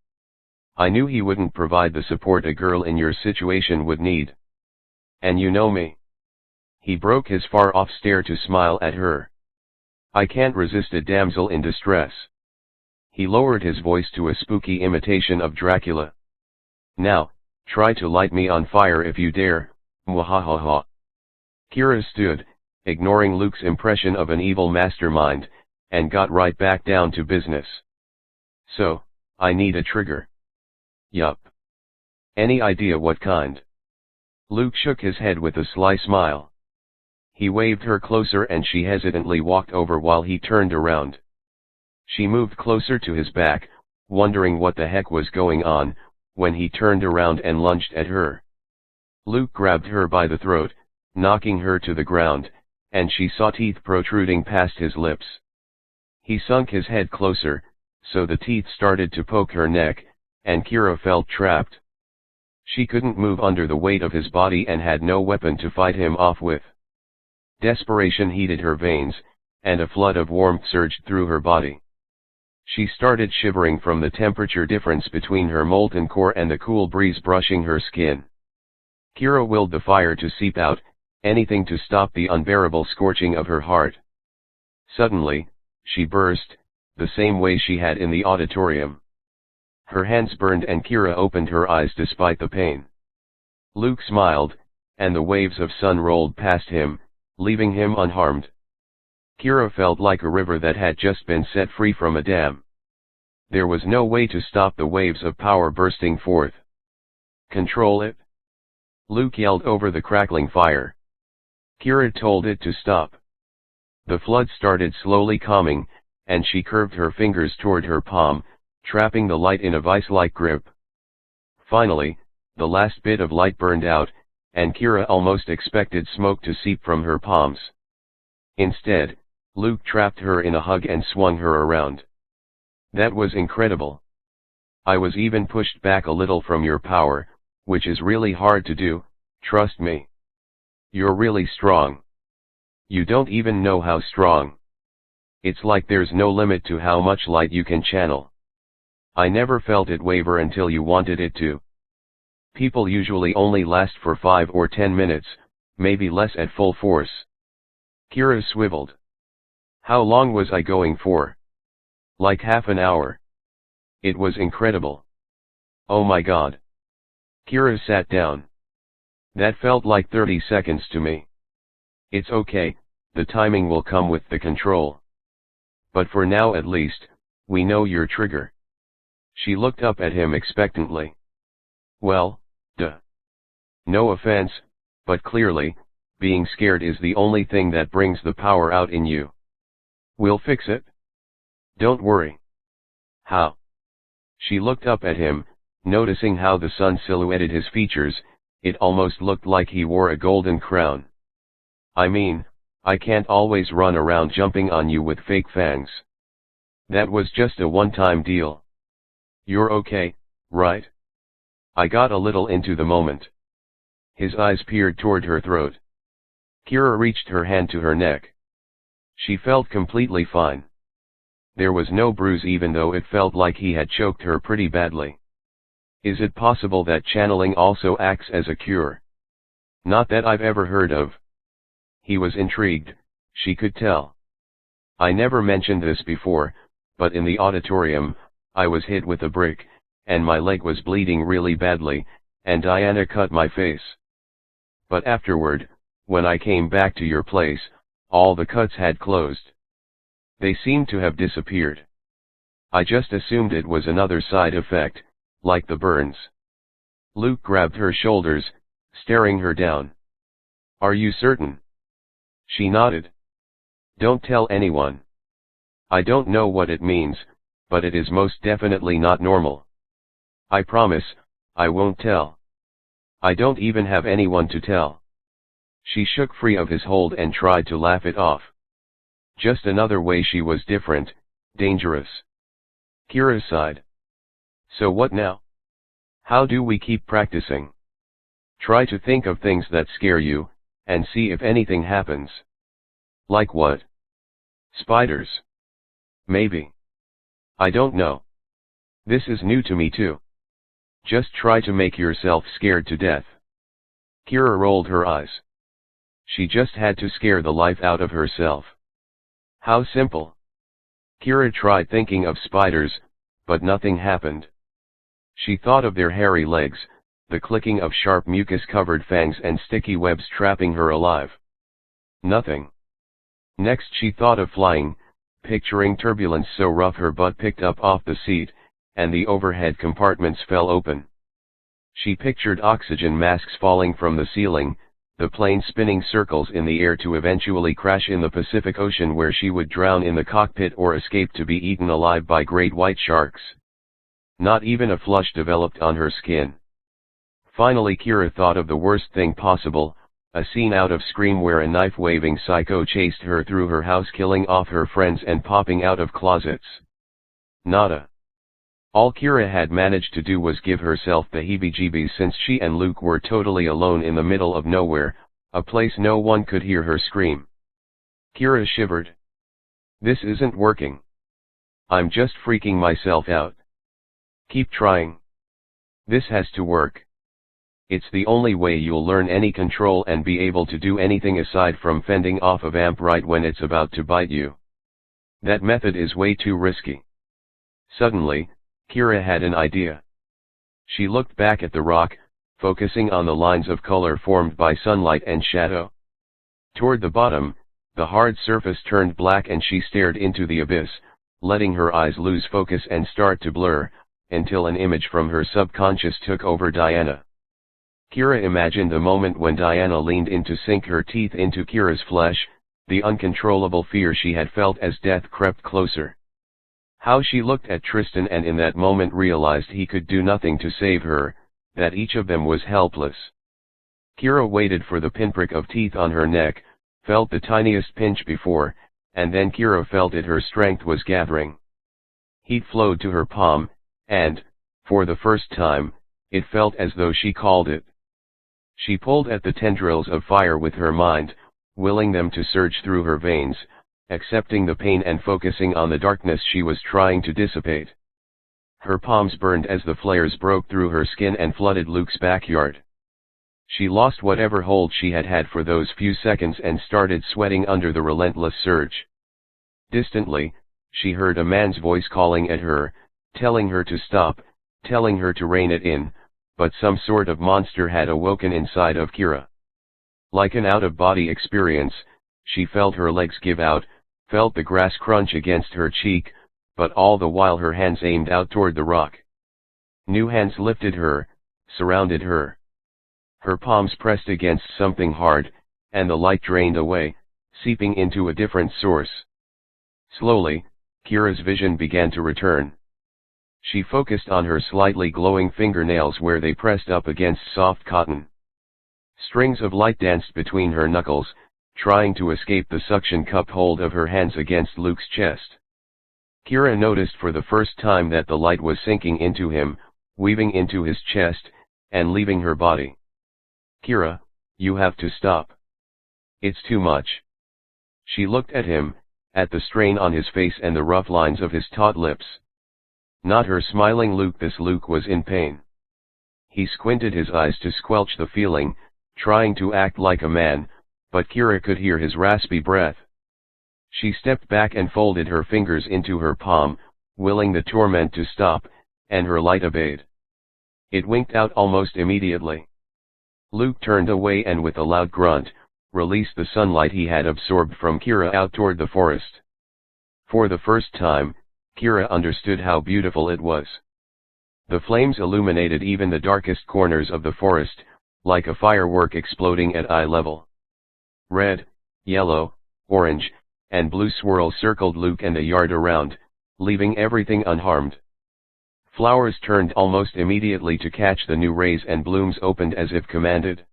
S1: I knew he wouldn't provide the support a girl in your situation would need. And you know me. He broke his far-off stare to smile at her. I can't resist a damsel in distress. He lowered his voice to a spooky imitation of Dracula. Now, try to light me on fire if you dare, mwahaha. Kira stood, ignoring Luke's impression of an evil mastermind, and got right back down to business. So, I need a trigger. Yup. Any idea what kind? Luke shook his head with a sly smile. He waved her closer and she hesitantly walked over while he turned around. She moved closer to his back, wondering what the heck was going on, when he turned around and lunged at her. Luke grabbed her by the throat, knocking her to the ground, and she saw teeth protruding past his lips. He sunk his head closer, so the teeth started to poke her neck, and Kira felt trapped. She couldn't move under the weight of his body and had no weapon to fight him off with. Desperation heated her veins, and a flood of warmth surged through her body. She started shivering from the temperature difference between her molten core and the cool breeze brushing her skin. Kira willed the fire to seep out, anything to stop the unbearable scorching of her heart. Suddenly, she burst, the same way she had in the auditorium. Her hands burned and Kira opened her eyes despite the pain. Luke smiled, and the waves of sun rolled past him, leaving him unharmed. Kira felt like a river that had just been set free from a dam. There was no way to stop the waves of power bursting forth. "Control it!" Luke yelled over the crackling fire. Kira told it to stop. The flood started slowly calming, and she curved her fingers toward her palm, trapping the light in a vice-like grip. Finally, the last bit of light burned out, and Kira almost expected smoke to seep from her palms. Instead, Luke trapped her in a hug and swung her around. "That was incredible. I was even pushed back a little from your power, which is really hard to do, trust me. You're really strong. You don't even know how strong. It's like there's no limit to how much light you can channel. I never felt it waver until you wanted it to. People usually only last for 5 or 10 minutes, maybe less at full force." Kira swiveled. "How long was I going for?" "Like half an hour. It was incredible." "Oh my God." Kira sat down. "That felt like 30 seconds to me." "It's okay, the timing will come with the control. But for now at least, we know your trigger." She looked up at him expectantly. "Well, duh. No offense, but clearly, being scared is the only thing that brings the power out in you. We'll fix it. Don't worry." "How?" She looked up at him, noticing how the sun silhouetted his features. It almost looked like he wore a golden crown. "I mean, I can't always run around jumping on you with fake fangs. That was just a one-time deal. You're okay, right?" I got a little into the moment. His eyes peered toward her throat. Kira reached her hand to her neck. She felt completely fine. There was no bruise even though it felt like he had choked her pretty badly. "Is it possible that channeling also acts as a cure?" "Not that I've ever heard of." He was intrigued, she could tell. "I never mentioned this before, but in the auditorium, I was hit with a brick, and my leg was bleeding really badly, and Diana cut my face. But afterward, when I came back to your place, all the cuts had closed. They seemed to have disappeared. I just assumed it was another side effect, like the burns." Luke grabbed her shoulders, staring her down. "Are you certain?" She nodded. "Don't tell anyone. I don't know what it means, but it is most definitely not normal. I promise, I won't tell. I don't even have anyone to tell." She shook free of his hold and tried to laugh it off. Just another way she was different, dangerous. Kira sighed. "So what now? How do we keep practicing?" "Try to think of things that scare you, and see if anything happens." "Like what?" "Spiders. Maybe. I don't know. This is new to me too. Just try to make yourself scared to death." Kira rolled her eyes. She just had to scare the life out of herself. How simple. Kira tried thinking of spiders, but nothing happened. She thought of their hairy legs, the clicking of sharp mucus-covered fangs and sticky webs trapping her alive. Nothing. Next she thought of flying, picturing turbulence so rough her butt picked up off the seat, and the overhead compartments fell open. She pictured oxygen masks falling from the ceiling, the plane spinning circles in the air to eventually crash in the Pacific Ocean where she would drown in the cockpit or escape to be eaten alive by great white sharks. Not even a flush developed on her skin. Finally Kira thought of the worst thing possible, a scene out of Scream where a knife-waving psycho chased her through her house killing off her friends and popping out of closets. Nada. All Kira had managed to do was give herself the heebie-jeebies since she and Luke were totally alone in the middle of nowhere, a place no one could hear her scream. Kira shivered. This isn't working. I'm just freaking myself out. Keep trying. This has to work. It's the only way you'll learn any control and be able to do anything aside from fending off a vamp right when it's about to bite you. That method is way too risky. Suddenly, Kira had an idea. She looked back at the rock, focusing on the lines of color formed by sunlight and shadow. Toward the bottom, the hard surface turned black and she stared into the abyss, letting her eyes lose focus and start to blur, until an image from her subconscious took over Diana. Kira imagined a moment when Diana leaned in to sink her teeth into Kira's flesh, the uncontrollable fear she had felt as death crept closer. How she looked at Tristan and in that moment realized he could do nothing to save her, that each of them was helpless. Kira waited for the pinprick of teeth on her neck, felt the tiniest pinch before, and then Kira felt it, her strength was gathering. Heat flowed to her palm, and, for the first time, it felt as though she called it. She pulled at the tendrils of fire with her mind, willing them to surge through her veins, accepting the pain and focusing on the darkness she was trying to dissipate. Her palms burned as the flares broke through her skin and flooded Luke's backyard. She lost whatever hold she had had for those few seconds and started sweating under the relentless surge. Distantly, she heard a man's voice calling at her, telling her to stop, telling her to rein it in, but some sort of monster had awoken inside of Kira. Like an out-of-body experience, she felt her legs give out, felt the grass crunch against her cheek, but all the while her hands aimed out toward the rock. New hands lifted her, surrounded her. Her palms pressed against something hard, and the light drained away, seeping into a different source. Slowly, Kira's vision began to return. She focused on her slightly glowing fingernails where they pressed up against soft cotton. Strings of light danced between her knuckles, trying to escape the suction cup hold of her hands against Luke's chest. Kira noticed for the first time that the light was sinking into him, weaving into his chest, and leaving her body. Kira, you have to stop. It's too much. She looked at him, at the strain on his face and the rough lines of his taut lips. Not her smiling Luke. This Luke was in pain. He squinted his eyes to squelch the feeling, trying to act like a man, but Kira could hear his raspy breath. She stepped back and folded her fingers into her palm, willing the torment to stop, and her light obeyed. It winked out almost immediately. Luke turned away and with a loud grunt, released the sunlight he had absorbed from Kira out toward the forest. For the first time, Kira understood how beautiful it was. The flames illuminated even the darkest corners of the forest, like a firework exploding at eye level. Red, yellow, orange, and blue swirls circled Luke and a yard around, leaving everything unharmed. Flowers turned almost immediately to catch the new rays and blooms opened as if commanded.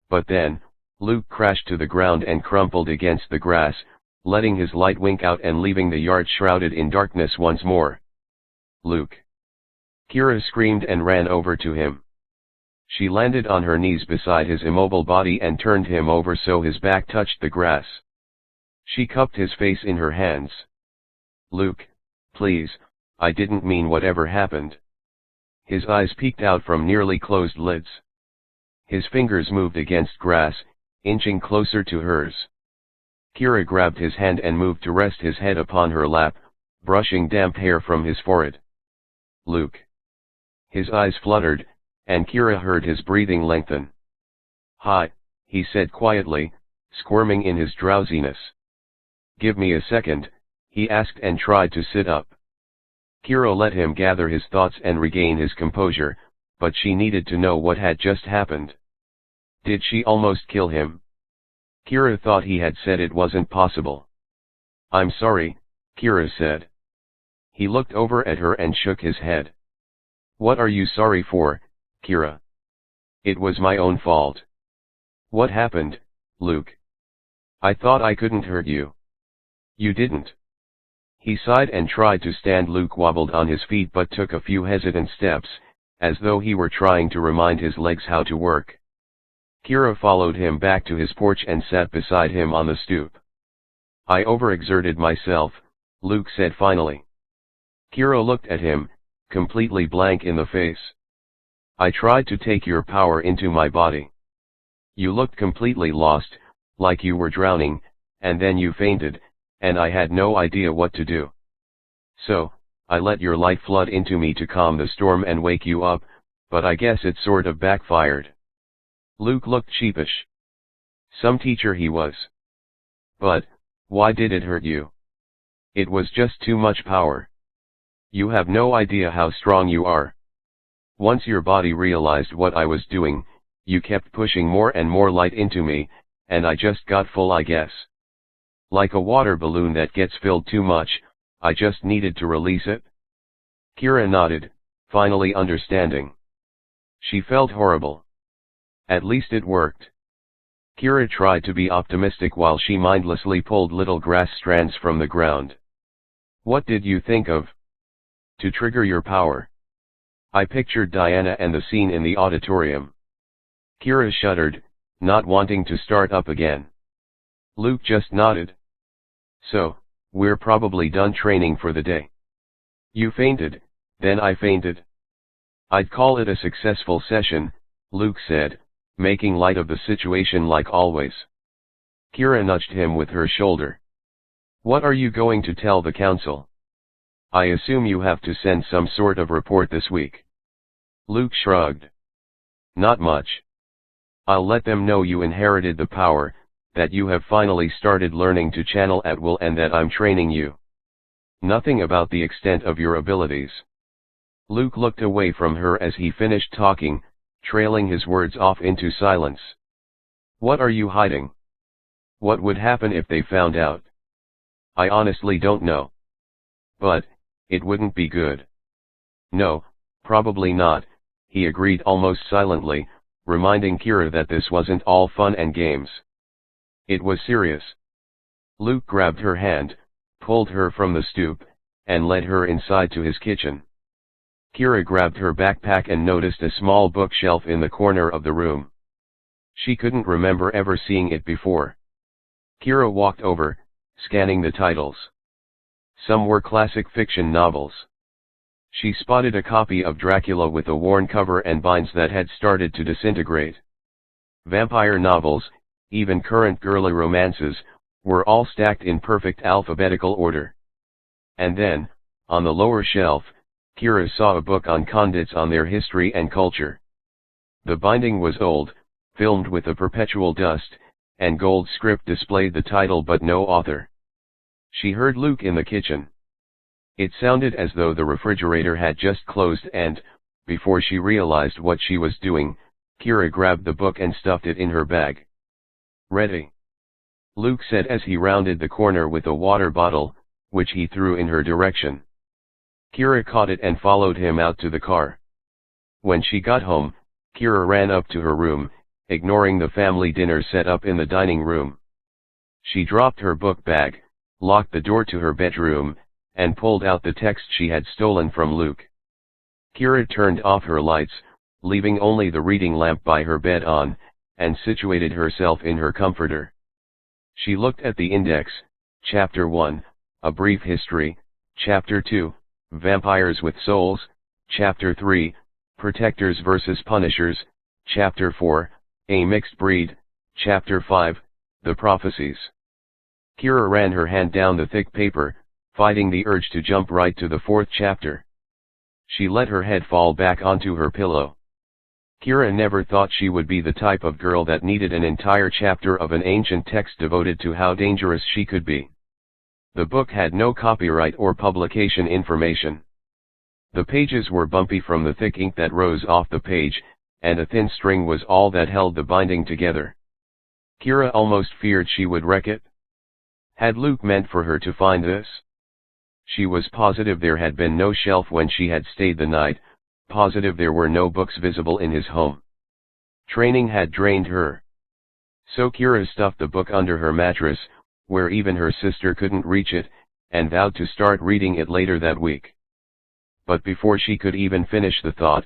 S1: But then, Luke crashed to the ground and crumpled against the grass, letting his light wink out and leaving the yard shrouded in darkness once more. Luke! Kira screamed and ran over to him. She landed on her knees beside his immobile body and turned him over so his back touched the grass. She cupped his face in her hands. Luke, please, I didn't mean whatever happened. His eyes peeked out from nearly closed lids. His fingers moved against grass, inching closer to hers. Kira grabbed his hand and moved to rest his head upon her lap, brushing damp hair from his forehead. Luke. His eyes fluttered, and Kira heard his breathing lengthen. Hi, he said quietly, squirming in his drowsiness. Give me a second, he asked and tried to sit up. Kira let him gather his thoughts and regain his composure, but she needed to know what had just happened. Did she almost kill him? Kira thought he had said it wasn't possible. I'm sorry, Kira said. He looked over at her and shook his head. What are you sorry for, Kira? It was my own fault. What happened, Luke? I thought I couldn't hurt you. You didn't. He sighed and tried to stand. Luke wobbled on his feet but took a few hesitant steps, as though he were trying to remind his legs how to work. Kira followed him back to his porch and sat beside him on the stoop. I overexerted myself, Luke said finally. Kira looked at him, completely blank in the face. I tried to take your power into my body. You looked completely lost, like you were drowning, and then you fainted, and I had no idea what to do. So, I let your light flood into me to calm the storm and wake you up, but I guess it sort of backfired. Luke looked sheepish. Some teacher he was. But, why did it hurt you? It was just too much power. You have no idea how strong you are. Once your body realized what I was doing, you kept pushing more and more light into me, and I just got full, I guess. Like a water balloon that gets filled too much, I just needed to release it. Kira nodded, finally understanding. She felt horrible. At least it worked. Kira tried to be optimistic while she mindlessly pulled little grass strands from the ground. What did you think of? To trigger your power. I pictured Diana and the scene in the auditorium. Kira shuddered, not wanting to start up again. Luke just nodded. So, we're probably done training for the day. You fainted, then I fainted. I'd call it a successful session, Luke said, making light of the situation like always. Kira nudged him with her shoulder. What are you going to tell the council? I assume you have to send some sort of report this week. Luke shrugged. Not much. I'll let them know you inherited the power, that you have finally started learning to channel at will, and that I'm training you. Nothing about the extent of your abilities. Luke looked away from her as he finished talking, trailing his words off into silence. What are you hiding? What would happen if they found out? I honestly don't know. But, it wouldn't be good. No, probably not, he agreed almost silently, reminding Kira that this wasn't all fun and games. It was serious. Luke grabbed her hand, pulled her from the stoop, and led her inside to his kitchen. Kira grabbed her backpack and noticed a small bookshelf in the corner of the room. She couldn't remember ever seeing it before. Kira walked over, scanning the titles. Some were classic fiction novels. She spotted a copy of Dracula with a worn cover and binds that had started to disintegrate. Vampire novels, even current girly romances, were all stacked in perfect alphabetical order. And then, on the lower shelf, Kira saw a book on convicts on their history and culture. The binding was old, filmed with a perpetual dust, and gold script displayed the title but no author. She heard Luke in the kitchen. It sounded as though the refrigerator had just closed and, before she realized what she was doing, Kira grabbed the book and stuffed it in her bag. Ready? Luke said as he rounded the corner with a water bottle, which he threw in her direction. Kira caught it and followed him out to the car. When she got home, Kira ran up to her room, ignoring the family dinner set up in the dining room. She dropped her book bag, locked the door to her bedroom, and pulled out the text she had stolen from Luke. Kira turned off her lights, leaving only the reading lamp by her bed on, and situated herself in her comforter. She looked at the index, Chapter 1, A Brief History, Chapter 2, Vampires with Souls, Chapter 3, Protectors versus Punishers, Chapter 4, A Mixed Breed, Chapter 5, The Prophecies. Kira ran her hand down the thick paper, fighting the urge to jump right to the fourth chapter. She let her head fall back onto her pillow. Kira never thought she would be the type of girl that needed an entire chapter of an ancient text devoted to how dangerous she could be. The book had no copyright or publication information. The pages were bumpy from the thick ink that rose off the page, and a thin string was all that held the binding together. Kira almost feared she would wreck it. Had Luke meant for her to find this? She was positive there had been no shelf when she had stayed the night, positive there were no books visible in his home. Training had drained her. So Kira stuffed the book under her mattress, where even her sister couldn't reach it, and vowed to start reading it later that week. But before she could even finish the thought,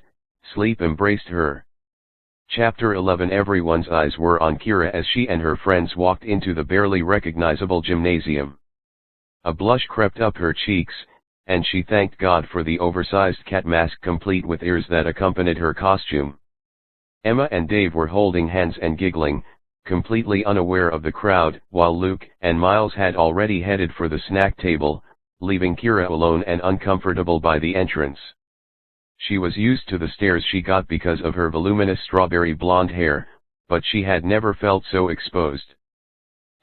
S1: sleep embraced her. Chapter 11. Everyone's eyes were on Kira as she and her friends walked into the barely recognizable gymnasium. A blush crept up her cheeks, and she thanked God for the oversized cat mask complete with ears that accompanied her costume. Emma and Dave were holding hands and giggling, completely unaware of the crowd, while Luke and Miles had already headed for the snack table, leaving Kira alone and uncomfortable by the entrance. She was used to the stares she got because of her voluminous strawberry blonde hair, but she had never felt so exposed.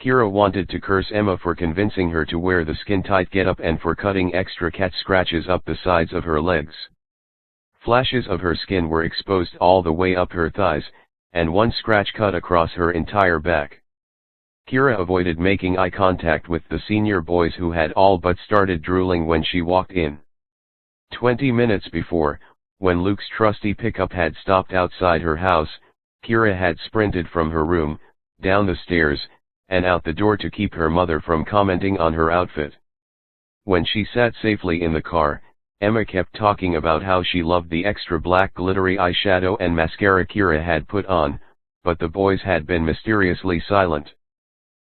S1: Kira wanted to curse Emma for convincing her to wear the skin-tight getup and for cutting extra cat scratches up the sides of her legs. Flashes of her skin were exposed all the way up her thighs, and one scratch cut across her entire back. Kira avoided making eye contact with the senior boys who had all but started drooling when she walked in. 20 minutes before, when Luke's trusty pickup had stopped outside her house, Kira had sprinted from her room, down the stairs, and out the door to keep her mother from commenting on her outfit. When she sat safely in the car, Emma kept talking about how she loved the extra black glittery eyeshadow and mascara Kira had put on, but the boys had been mysteriously silent.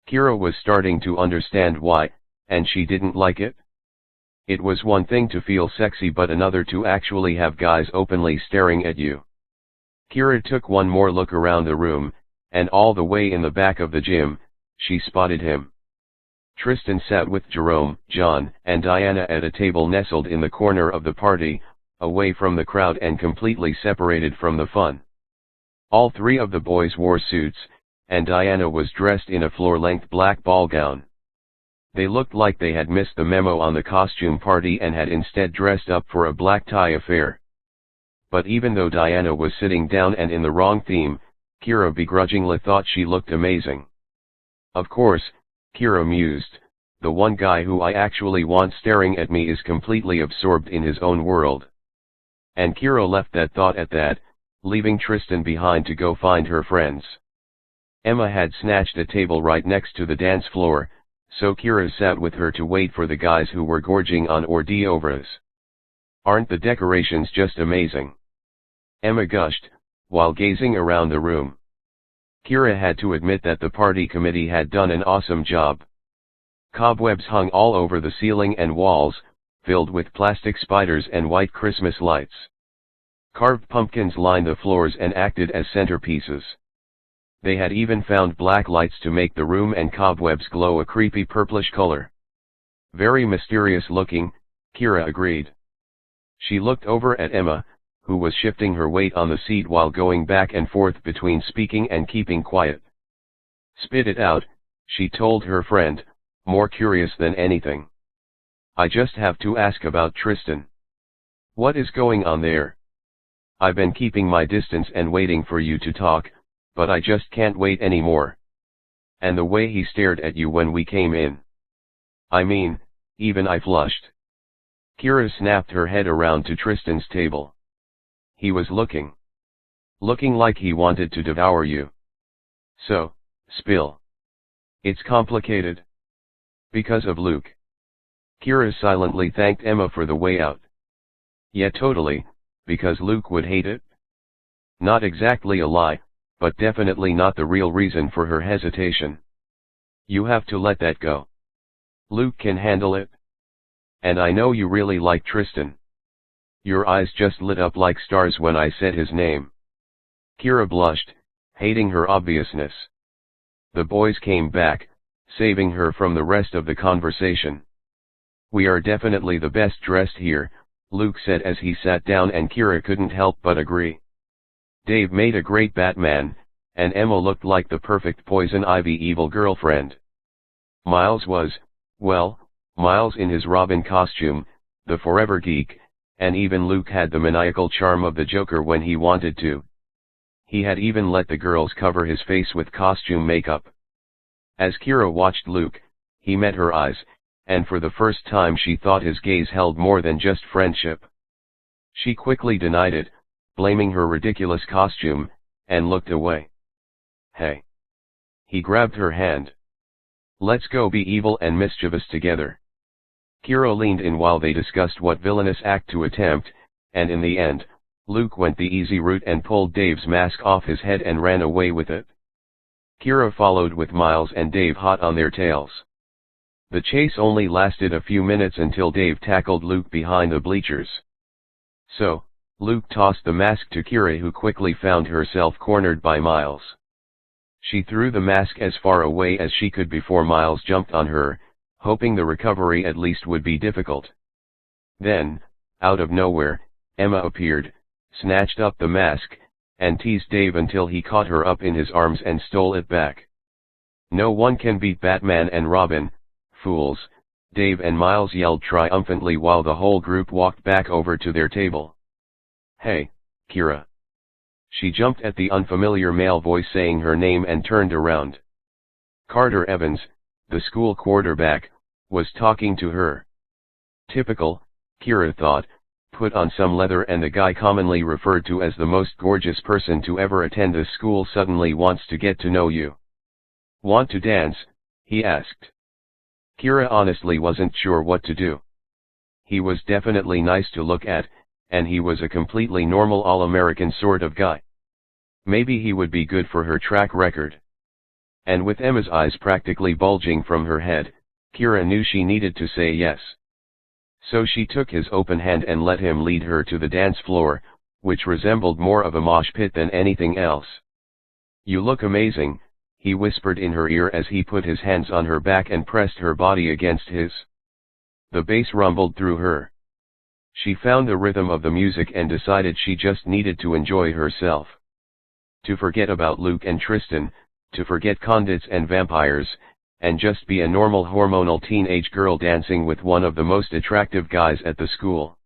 S1: Kira was starting to understand why, and she didn't like it. It was one thing to feel sexy but another to actually have guys openly staring at you. Kira took one more look around the room, and all the way in the back of the gym, she spotted him. Tristan sat with Jerome, John, and Diana at a table nestled in the corner of the party, away from the crowd and completely separated from the fun. All three of the boys wore suits, and Diana was dressed in a floor-length black ball gown. They looked like they had missed the memo on the costume party and had instead dressed up for a black tie affair. But even though Diana was sitting down and in the wrong theme, Kira begrudgingly thought she looked amazing. Of course, Kira mused, the one guy who I actually want staring at me is completely absorbed in his own world. And Kira left that thought at that, leaving Tristan behind to go find her friends. Emma had snatched a table right next to the dance floor, so Kira sat with her to wait for the guys who were gorging on hors d'oeuvres. Aren't the decorations just amazing? Emma gushed, while gazing around the room. Kira had to admit that the party committee had done an awesome job. Cobwebs hung all over the ceiling and walls, filled with plastic spiders and white Christmas lights. Carved pumpkins lined the floors and acted as centerpieces. They had even found black lights to make the room and cobwebs glow a creepy purplish color. Very mysterious looking, Kira agreed. She looked over at Emma, who was shifting her weight on the seat while going back and forth between speaking and keeping quiet. Spit it out, she told her friend, more curious than anything. I just have to ask about Tristan. What is going on there? I've been keeping my distance and waiting for you to talk, but I just can't wait anymore. And the way he stared at you when we came in. I mean, even I flushed. Kira snapped her head around to Tristan's table. He was looking like he wanted to devour you. So, spill. It's complicated. Because of Luke. Kira silently thanked Emma for the way out. Yeah, totally, because Luke would hate it. Not exactly a lie, but definitely not the real reason for her hesitation. You have to let that go. Luke can handle it. And I know you really like Tristan. Your eyes just lit up like stars when I said his name. Kira blushed, hating her obviousness. The boys came back, saving her from the rest of the conversation. We are definitely the best dressed here, Luke said as he sat down, and Kira couldn't help but agree. Dave made a great Batman, and Emma looked like the perfect poison ivy evil girlfriend. Miles was, well, Miles in his Robin costume, the forever geek, and even Luke had the maniacal charm of the Joker when he wanted to. He had even let the girls cover his face with costume makeup. As Kira watched Luke, he met her eyes, and for the first time she thought his gaze held more than just friendship. She quickly denied it, blaming her ridiculous costume, and looked away. Hey. He grabbed her hand. Let's go be evil and mischievous together. Kira leaned in while they discussed what villainous act to attempt, and in the end, Luke went the easy route and pulled Dave's mask off his head and ran away with it. Kira followed with Miles and Dave hot on their tails. The chase only lasted a few minutes until Dave tackled Luke behind the bleachers. So, Luke tossed the mask to Kira, who quickly found herself cornered by Miles. She threw the mask as far away as she could before Miles jumped on her, hoping the recovery at least would be difficult. Then, out of nowhere, Emma appeared, snatched up the mask, and teased Dave until he caught her up in his arms and stole it back. "No one can beat Batman and Robin, fools," Dave and Miles yelled triumphantly while the whole group walked back over to their table. "Hey, Kira." She jumped at the unfamiliar male voice saying her name and turned around. Carter Evans, the school quarterback, was talking to her. Typical, Kira thought, put on some leather and the guy commonly referred to as the most gorgeous person to ever attend this school suddenly wants to get to know you. "Want to dance?" he asked. Kira honestly wasn't sure what to do. He was definitely nice to look at, and he was a completely normal all-American sort of guy. Maybe he would be good for her track record. And with Emma's eyes practically bulging from her head, Kira knew she needed to say yes. So she took his open hand and let him lead her to the dance floor, which resembled more of a mosh pit than anything else. "You look amazing," he whispered in her ear as he put his hands on her back and pressed her body against his. The bass rumbled through her. She found the rhythm of the music and decided she just needed to enjoy herself. To forget about Luke and Tristan, to forget condits and vampires, and just be a normal hormonal teenage girl dancing with one of the most attractive guys at the school.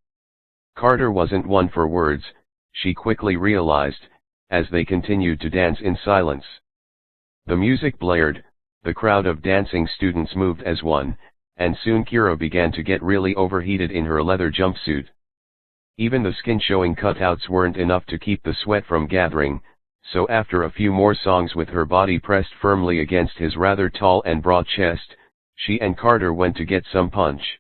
S1: Carter wasn't one for words, she quickly realized, as they continued to dance in silence. The music blared, the crowd of dancing students moved as one, and soon Kira began to get really overheated in her leather jumpsuit. Even the skin-showing cutouts weren't enough to keep the sweat from gathering, so after a few more songs with her body pressed firmly against his rather tall and broad chest, she and Carter went to get some punch.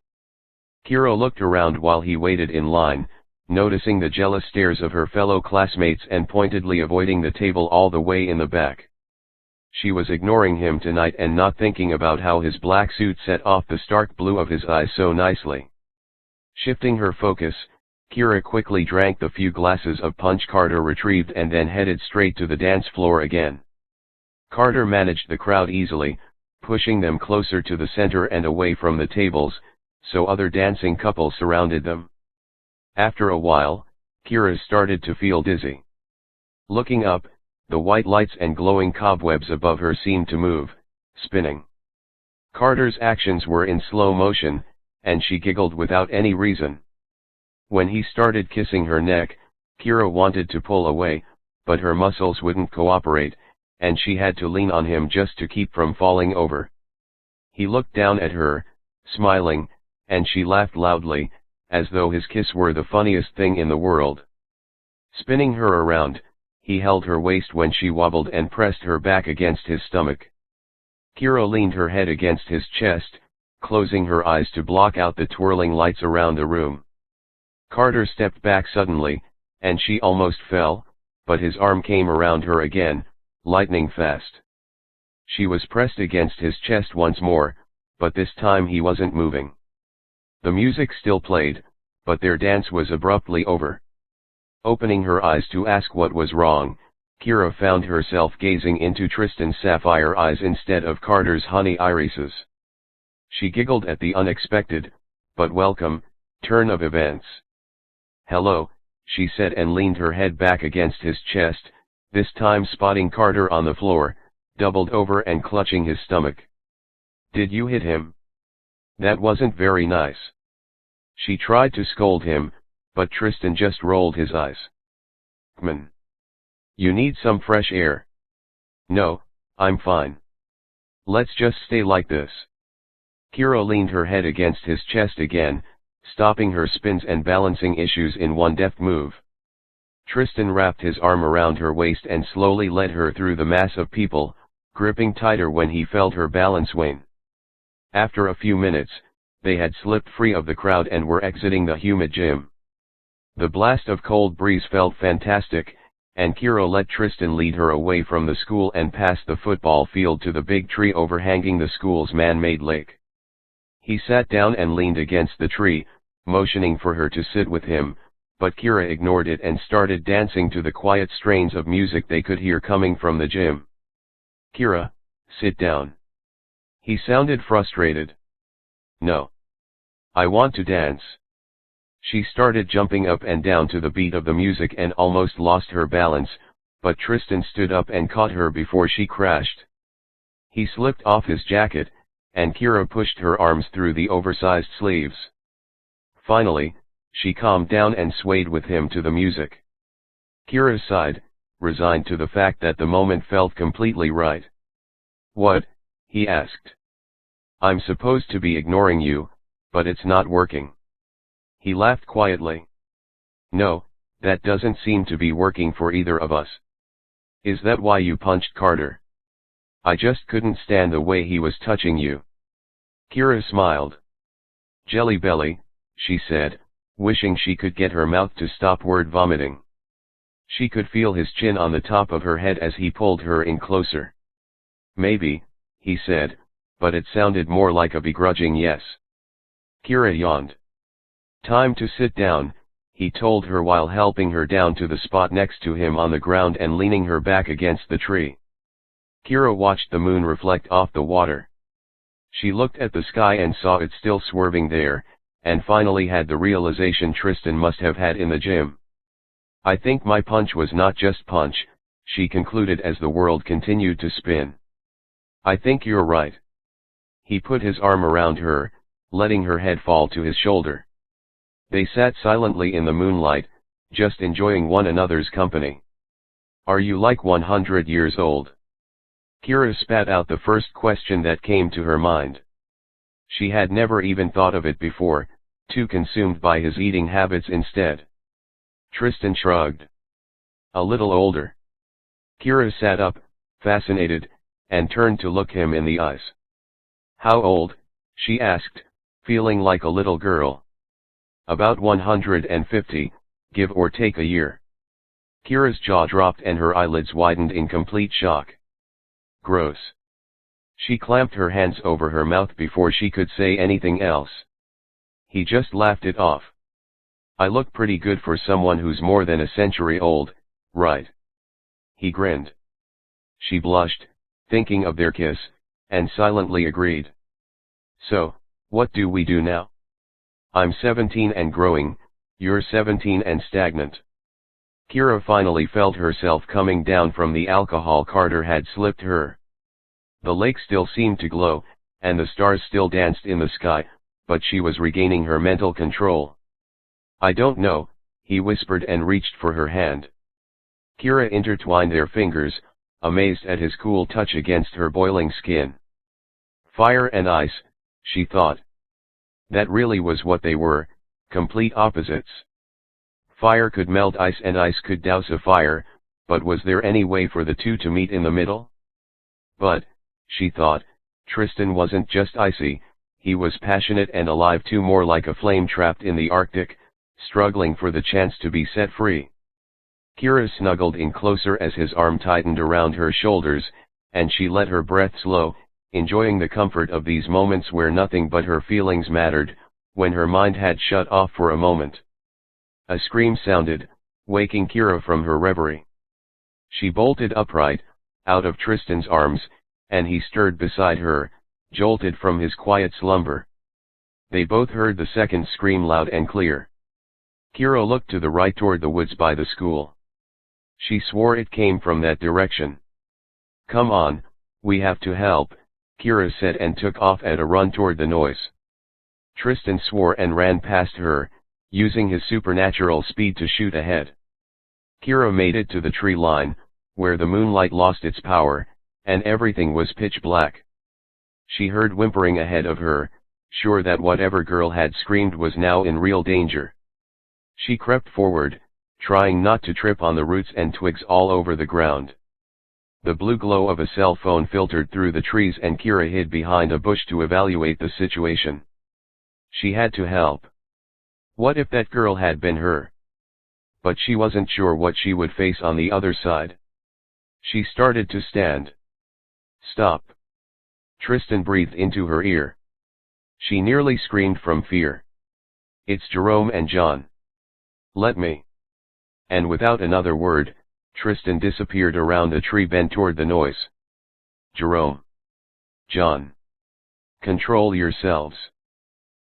S1: Kira looked around while he waited in line, noticing the jealous stares of her fellow classmates and pointedly avoiding the table all the way in the back. She was ignoring him tonight and not thinking about how his black suit set off the stark blue of his eyes so nicely. Shifting her focus, Kira quickly drank the few glasses of punch Carter retrieved and then headed straight to the dance floor again. Carter managed the crowd easily, pushing them closer to the center and away from the tables, so other dancing couples surrounded them. After a while, Kira started to feel dizzy. Looking up, the white lights and glowing cobwebs above her seemed to move, spinning. Carter's actions were in slow motion, and she giggled without any reason. When he started kissing her neck, Kira wanted to pull away, but her muscles wouldn't cooperate, and she had to lean on him just to keep from falling over. He looked down at her, smiling, and she laughed loudly, as though his kiss were the funniest thing in the world. Spinning her around, he held her waist when she wobbled and pressed her back against his stomach. Kira leaned her head against his chest, closing her eyes to block out the twirling lights around the room. Carter stepped back suddenly, and she almost fell, but his arm came around her again, lightning fast. She was pressed against his chest once more, but this time he wasn't moving. The music still played, but their dance was abruptly over. Opening her eyes to ask what was wrong, Kira found herself gazing into Tristan's sapphire eyes instead of Carter's honey irises. She giggled at the unexpected, but welcome, turn of events. "Hello," she said and leaned her head back against his chest, this time spotting Carter on the floor, doubled over and clutching his stomach. "Did you hit him? That wasn't very nice." She tried to scold him, but Tristan just rolled his eyes. "Man. You need some fresh air." "No, I'm fine. Let's just stay like this." Kira leaned her head against his chest again, stopping her spins and balancing issues in one deft move. Tristan wrapped his arm around her waist and slowly led her through the mass of people, gripping tighter when he felt her balance wane. After a few minutes, they had slipped free of the crowd and were exiting the humid gym. The blast of cold breeze felt fantastic, and Kira let Tristan lead her away from the school and past the football field to the big tree overhanging the school's man-made lake. He sat down and leaned against the tree, motioning for her to sit with him, but Kira ignored it and started dancing to the quiet strains of music they could hear coming from the gym. "Kira, sit down." He sounded frustrated. "No. I want to dance." She started jumping up and down to the beat of the music and almost lost her balance, but Tristan stood up and caught her before she crashed. He slipped off his jacket, and Kira pushed her arms through the oversized sleeves. Finally, she calmed down and swayed with him to the music. Kira sighed, resigned to the fact that the moment felt completely right. "What?" he asked. "I'm supposed to be ignoring you, but it's not working." He laughed quietly. "No, that doesn't seem to be working for either of us. Is that why you punched Carter?" "I just couldn't stand the way he was touching you." Kira smiled. "Jelly belly," she said, wishing she could get her mouth to stop word vomiting. She could feel his chin on the top of her head as he pulled her in closer. "Maybe," he said, but it sounded more like a begrudging yes. Kira yawned. "Time to sit down," he told her while helping her down to the spot next to him on the ground and leaning her back against the tree. Kira watched the moon reflect off the water. She looked at the sky and saw it still swerving there, and finally had the realization Tristan must have had in the gym. "I think my punch was not just punch," she concluded as the world continued to spin. "I think you're right." He put his arm around her, letting her head fall to his shoulder. They sat silently in the moonlight, just enjoying one another's company. "Are you like 100 years old?" Kira spat out the first question that came to her mind. She had never even thought of it before, too consumed by his eating habits instead. Tristan shrugged. "A little older." Kira sat up, fascinated, and turned to look him in the eyes. "How old?" she asked, feeling like a little girl. "About 150, give or take a year." Kira's jaw dropped and her eyelids widened in complete shock. "Gross." She clamped her hands over her mouth before she could say anything else. He just laughed it off. "I look pretty good for someone who's more than a century old, right?" He grinned. She blushed, thinking of their kiss, and silently agreed. "So, what do we do now?" "I'm 17 and growing, you're 17 and stagnant." Kira finally felt herself coming down from the alcohol Carter had slipped her. The lake still seemed to glow, and the stars still danced in the sky, but she was regaining her mental control. "I don't know," he whispered and reached for her hand. Kira intertwined their fingers, amazed at his cool touch against her boiling skin. Fire and ice, she thought. That really was what they were, complete opposites. Fire could melt ice and ice could douse a fire, but was there any way for the two to meet in the middle? But, she thought, Tristan wasn't just icy, he was passionate and alive too, more like a flame trapped in the Arctic, struggling for the chance to be set free. Kira snuggled in closer as his arm tightened around her shoulders, and she let her breath slow, enjoying the comfort of these moments where nothing but her feelings mattered, when her mind had shut off for a moment. A scream sounded, waking Kira from her reverie. She bolted upright, out of Tristan's arms, and he stirred beside her, jolted from his quiet slumber. They both heard the second scream loud and clear. Kira looked to the right toward the woods by the school. She swore it came from that direction. "Come on, we have to help," Kira said and took off at a run toward the noise. Tristan swore and ran past her, using his supernatural speed to shoot ahead. Kira made it to the tree line, where the moonlight lost its power, and everything was pitch black. She heard whimpering ahead of her, sure that whatever girl had screamed was now in real danger. She crept forward, trying not to trip on the roots and twigs all over the ground. The blue glow of a cell phone filtered through the trees and Kira hid behind a bush to evaluate the situation. She had to help. What if that girl had been her? but she wasn't sure what she would face on the other side. She started to stand. "Stop!" Tristan breathed into her ear. She nearly screamed from fear. "It's Jerome and John. Let me." And without another word, Tristan disappeared around a tree bent toward the noise. "Jerome. John. Control yourselves."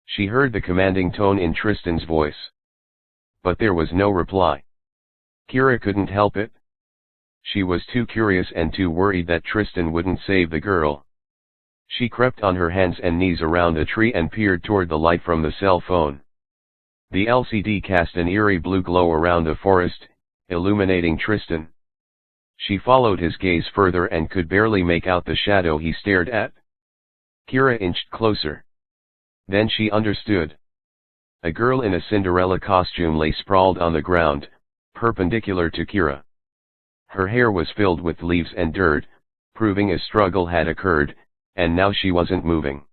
S1: She heard the commanding tone in Tristan's voice. But there was no reply. Kira couldn't help it. She was too curious and too worried that Tristan wouldn't save the girl. She crept on her hands and knees around a tree and peered toward the light from the cell phone. The LCD cast an eerie blue glow around the forest, illuminating Tristan. She followed his gaze further and could barely make out the shadow he stared at. Kira inched closer. Then she understood. A girl in a Cinderella costume lay sprawled on the ground, perpendicular to Kira. Her hair was filled with leaves and dirt, proving a struggle had occurred, and now she wasn't moving.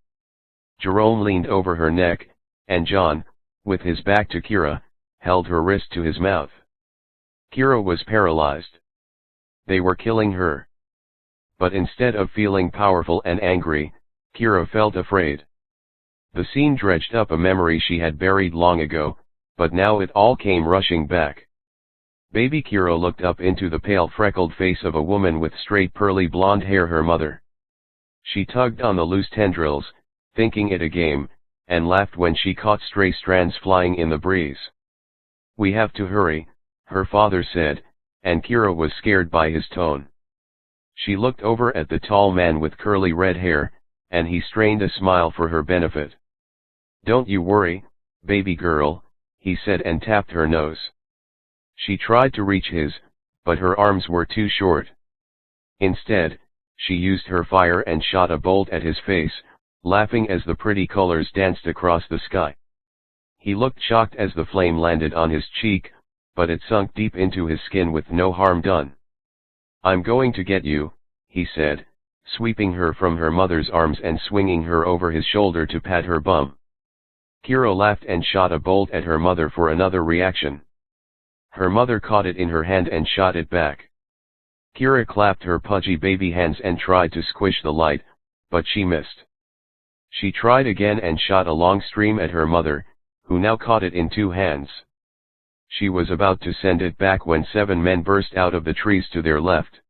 S1: Jerome leaned over her neck, and John, with his back to Kira, held her wrist to his mouth. Kira was paralyzed. They were killing her. But instead of feeling powerful and angry, Kira felt afraid. The scene dredged up a memory she had buried long ago, but now it all came rushing back. Baby Kira looked up into the pale freckled face of a woman with straight pearly blonde hair, her mother. She tugged on the loose tendrils, thinking it a game, and laughed when she caught stray strands flying in the breeze. "We have to hurry," her father said, and Kira was scared by his tone. She looked over at the tall man with curly red hair, and he strained a smile for her benefit. "Don't you worry, baby girl," he said and tapped her nose. She tried to reach his, but her arms were too short. Instead, she used her fire and shot a bolt at his face, laughing as the pretty colors danced across the sky. He looked shocked as the flame landed on his cheek, but it sunk deep into his skin with no harm done. "I'm going to get you," he said, sweeping her from her mother's arms and swinging her over his shoulder to pat her bum. Kira laughed and shot a bolt at her mother for another reaction. Her mother caught it in her hand and shot it back. Kira clapped her pudgy baby hands and tried to squish the light, but she missed. She tried again and shot a long stream at her mother, who now caught it in two hands. She was about to send it back when 7 men burst out of the trees to their left.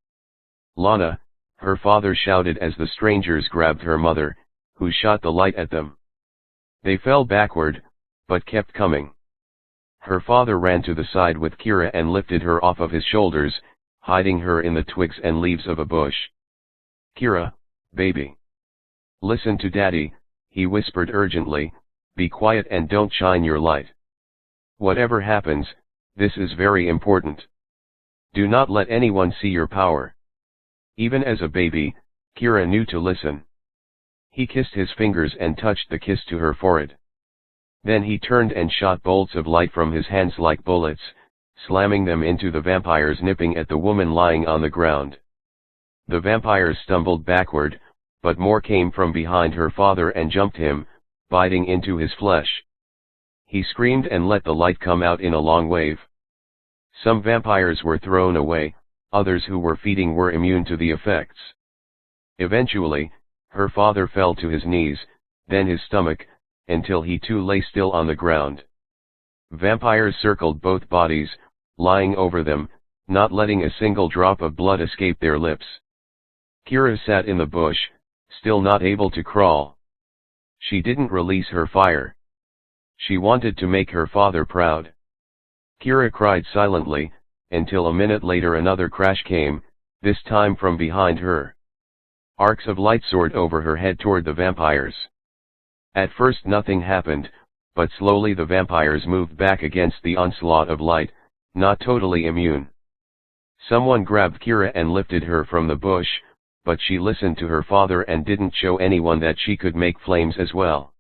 S1: "Lana," her father shouted as the strangers grabbed her mother, who shot the light at them. They fell backward, but kept coming. Her father ran to the side with Kira and lifted her off of his shoulders, hiding her in the twigs and leaves of a bush. "Kira, baby. Listen to Daddy," he whispered urgently, "be quiet and don't shine your light. Whatever happens, this is very important. Do not let anyone see your power." Even as a baby, Kira knew to listen. He kissed his fingers and touched the kiss to her forehead. Then he turned and shot bolts of light from his hands like bullets, slamming them into the vampires nipping at the woman lying on the ground. The vampires stumbled backward, but more came from behind her father and jumped him, biting into his flesh. He screamed and let the light come out in a long wave. Some vampires were thrown away, others who were feeding were immune to the effects. Eventually, her father fell to his knees, then his stomach, until he too lay still on the ground. Vampires circled both bodies, lying over them, not letting a single drop of blood escape their lips. Kira sat in the bush, still not able to crawl. She didn't release her fire. She wanted to make her father proud. Kira cried silently, until a minute later another crash came, this time from behind her. Arcs of light soared over her head toward the vampires. At first nothing happened, but slowly the vampires moved back against the onslaught of light, not totally immune. Someone grabbed Kira and lifted her from the bush, but she listened to her father and didn't show anyone that she could make flames as well.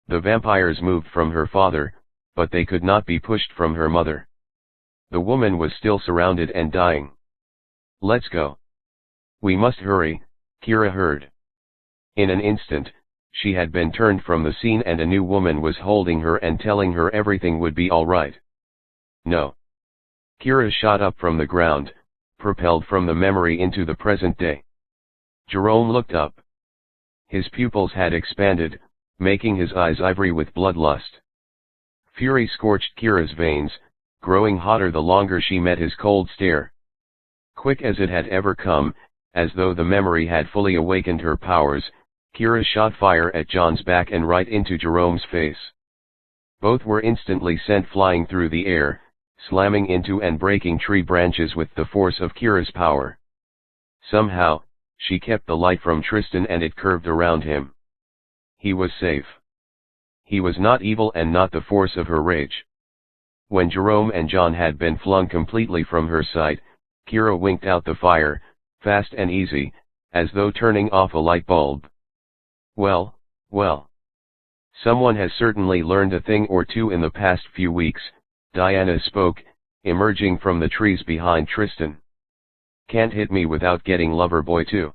S1: The vampires moved from her father, but they could not be pushed from her mother. The woman was still surrounded and dying. "Let's go. We must hurry," Kira heard. In an instant, she had been turned from the scene and a new woman was holding her and telling her everything would be all right. "No. Kira shot up from the ground, propelled from the memory into the present day. Jerome looked up. His pupils had expanded, making his eyes ivory with bloodlust. Fury scorched Kira's veins, growing hotter the longer she met his cold stare. Quick as it had ever come, as though the memory had fully awakened her powers, Kira shot fire at John's back and right into Jerome's face. Both were instantly sent flying through the air, slamming into and breaking tree branches with the force of Kira's power. Somehow, she kept the light from Tristan and it curved around him. He was safe. He was not evil and not the force of her rage. When Jerome and John had been flung completely from her sight, Kira winked out the fire, fast and easy, as though turning off a light bulb. Well, well. Someone has certainly learned a thing or two in the past few weeks, Diana spoke, emerging from the trees behind Tristan. Can't hit me without getting Loverboy too.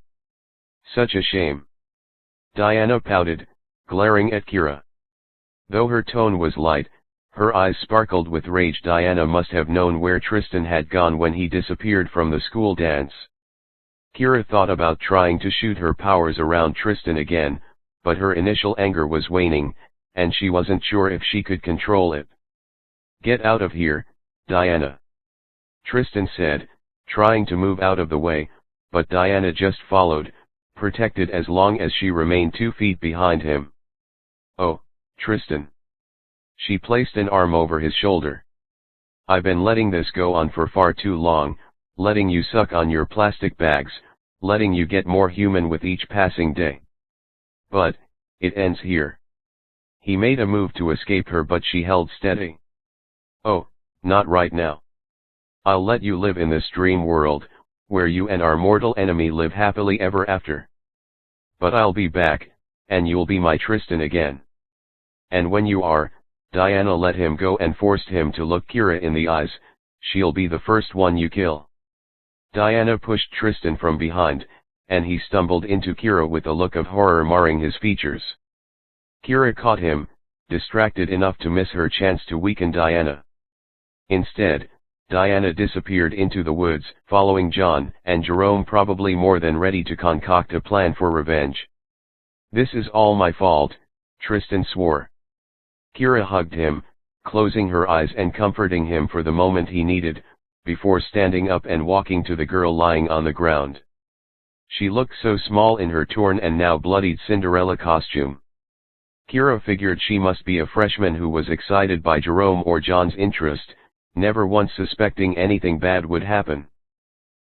S1: Such a shame. Diana pouted, glaring at Kira. Though her tone was light, her eyes sparkled with rage. Diana must have known where Tristan had gone when he disappeared from the school dance. Kira thought about trying to shoot her powers around Tristan again, but her initial anger was waning, and she wasn't sure if she could control it. Get out of here, Diana. Tristan said, trying to move out of the way, but Diana just followed, protected as long as she remained 2 feet behind him. Oh, Tristan. She placed an arm over his shoulder. I've been letting this go on for far too long, letting you suck on your plastic bags, letting you get more human with each passing day. But, it ends here. He made a move to escape her but she held steady. Oh, not right now. I'll let you live in this dream world, where you and our mortal enemy live happily ever after. But I'll be back, and you'll be my Tristan again. And when you are, Diana let him go and forced him to look Kira in the eyes, she'll be the first one you kill. Diana pushed Tristan from behind, and he stumbled into Kira with a look of horror marring his features. Kira caught him, distracted enough to miss her chance to weaken Diana. Instead, Diana disappeared into the woods, following John and Jerome, probably more than ready to concoct a plan for revenge. This is all my fault, Tristan swore. Kira hugged him, closing her eyes and comforting him for the moment he needed, before standing up and walking to the girl lying on the ground. She looked so small in her torn and now bloodied Cinderella costume. Kira figured she must be a freshman who was excited by Jerome or John's interest, never once suspecting anything bad would happen.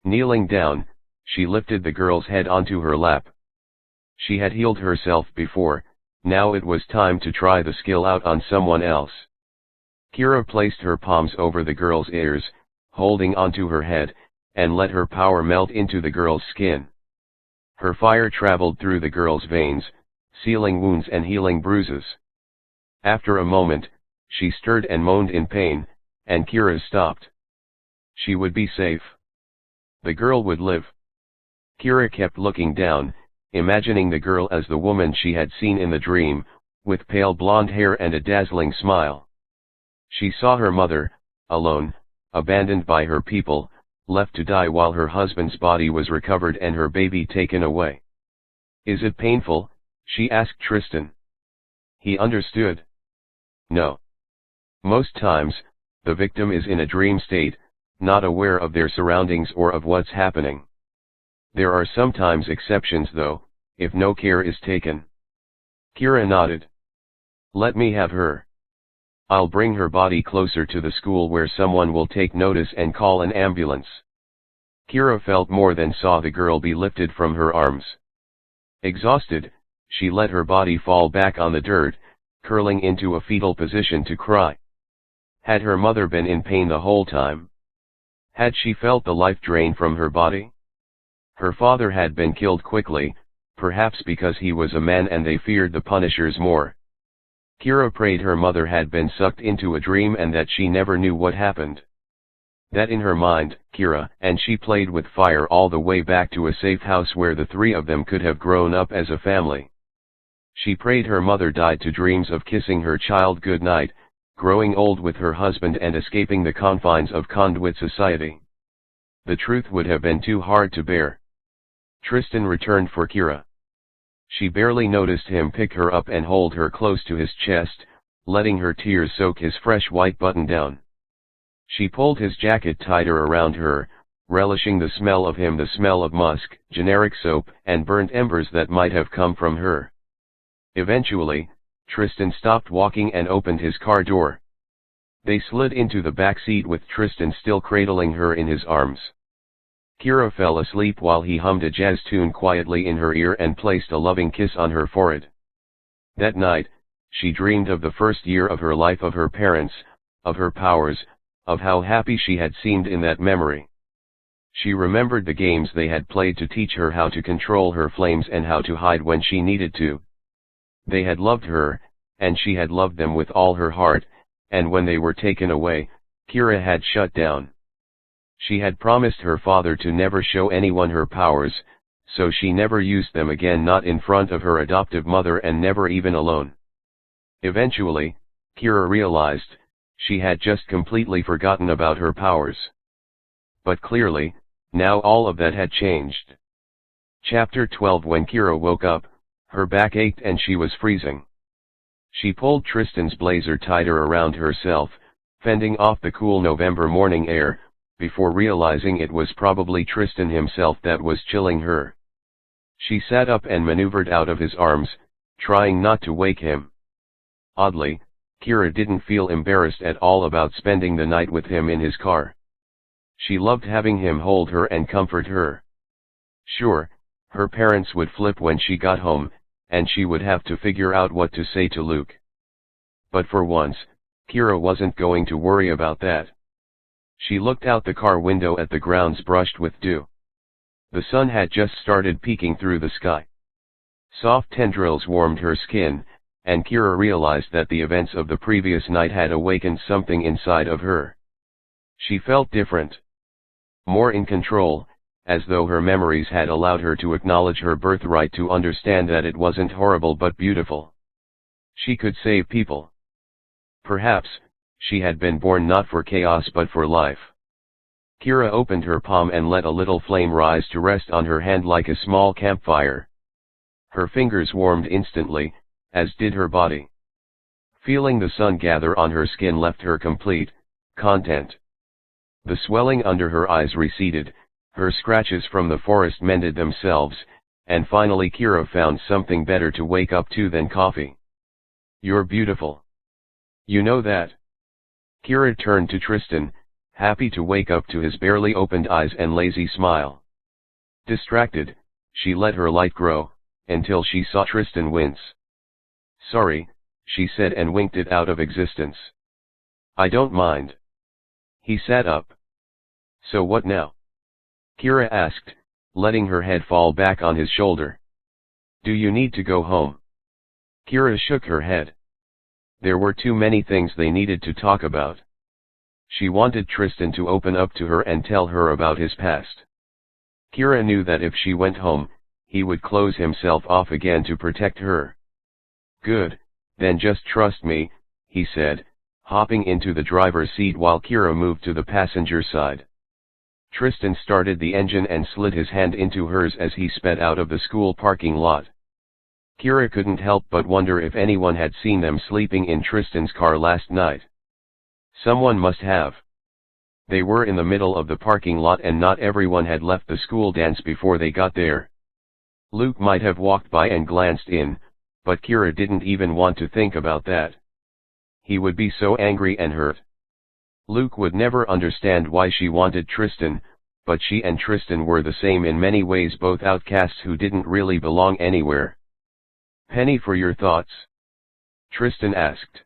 S1: Kneeling down, she lifted the girl's head onto her lap. She had healed herself before, now it was time to try the skill out on someone else. Kira placed her palms over the girl's ears, holding onto her head, and let her power melt into the girl's skin. Her fire traveled through the girl's veins, sealing wounds and healing bruises. After a moment, she stirred and moaned in pain, and Kira stopped. She would be safe. The girl would live. Kira kept looking down, imagining the girl as the woman she had seen in the dream, with pale blonde hair and a dazzling smile. She saw her mother, alone, abandoned by her people, left to die while her husband's body was recovered and her baby taken away. Is it painful? She asked Tristan. He understood. No. Most times, the victim is in a dream state, not aware of their surroundings or of what's happening. There are sometimes exceptions though, if no care is taken. Kira nodded. Let me have her. I'll bring her body closer to the school where someone will take notice and call an ambulance. Kira felt more than saw the girl be lifted from her arms. Exhausted, she let her body fall back on the dirt, curling into a fetal position to cry. Had her mother been in pain the whole time? Had she felt the life drain from her body? Her father had been killed quickly, perhaps because he was a man and they feared the Punishers more. Kira prayed her mother had been sucked into a dream and that she never knew what happened. That in her mind, Kira and she played with fire all the way back to a safe house where the three of them could have grown up as a family. She prayed her mother died to dreams of kissing her child goodnight, growing old with her husband and escaping the confines of conduit society. The truth would have been too hard to bear. Tristan returned for Kira. She barely noticed him pick her up and hold her close to his chest, letting her tears soak his fresh white button-down. She pulled his jacket tighter around her, relishing the smell of him, the smell of musk, generic soap, and burnt embers that might have come from her. Eventually, Tristan stopped walking and opened his car door. They slid into the back seat with Tristan still cradling her in his arms. Kira fell asleep while he hummed a jazz tune quietly in her ear and placed a loving kiss on her forehead. That night, she dreamed of the first year of her life, of her parents, of her powers, of how happy she had seemed in that memory. She remembered the games they had played to teach her how to control her flames and how to hide when she needed to. They had loved her, and she had loved them with all her heart, and when they were taken away, Kira had shut down. She had promised her father to never show anyone her powers, so she never used them again, not in front of her adoptive mother and never even alone. Eventually, Kira realized, she had just completely forgotten about her powers. But clearly, now all of that had changed. Chapter 12. When Kira woke up, her back ached and she was freezing. She pulled Tristan's blazer tighter around herself, fending off the cool November morning air, before realizing it was probably Tristan himself that was chilling her. She sat up and maneuvered out of his arms, trying not to wake him. Oddly, Kira didn't feel embarrassed at all about spending the night with him in his car. She loved having him hold her and comfort her. Sure, her parents would flip when she got home, and she would have to figure out what to say to Luke. But for once, Kira wasn't going to worry about that. She looked out the car window at the grounds brushed with dew. The sun had just started peeking through the sky. Soft tendrils warmed her skin, and Kira realized that the events of the previous night had awakened something inside of her. She felt different. More in control, as though her memories had allowed her to acknowledge her birthright, to understand that it wasn't horrible but beautiful. She could save people. Perhaps, she had been born not for chaos but for life. Kira opened her palm and let a little flame rise to rest on her hand like a small campfire. Her fingers warmed instantly, as did her body. Feeling the sun gather on her skin left her complete, content. The swelling under her eyes receded, her scratches from the forest mended themselves, and finally Kira found something better to wake up to than coffee. "You're beautiful. You know that?" Kira turned to Tristan, happy to wake up to his barely opened eyes and lazy smile. Distracted, she let her light grow, until she saw Tristan wince. "Sorry," she said and winked it out of existence. "I don't mind." He sat up. "So what now?" Kira asked, letting her head fall back on his shoulder. "Do you need to go home?" Kira shook her head. There were too many things they needed to talk about. She wanted Tristan to open up to her and tell her about his past. Kira knew that if she went home, he would close himself off again to protect her. "Good, then just trust me," he said, hopping into the driver's seat while Kira moved to the passenger side. Tristan started the engine and slid his hand into hers as he sped out of the school parking lot. Kira couldn't help but wonder if anyone had seen them sleeping in Tristan's car last night. Someone must have. They were in the middle of the parking lot and not everyone had left the school dance before they got there. Luke might have walked by and glanced in, but Kira didn't even want to think about that. He would be so angry and hurt. Luke would never understand why she wanted Tristan, but she and Tristan were the same in many ways, both outcasts who didn't really belong anywhere. "Penny for your thoughts?" Tristan asked.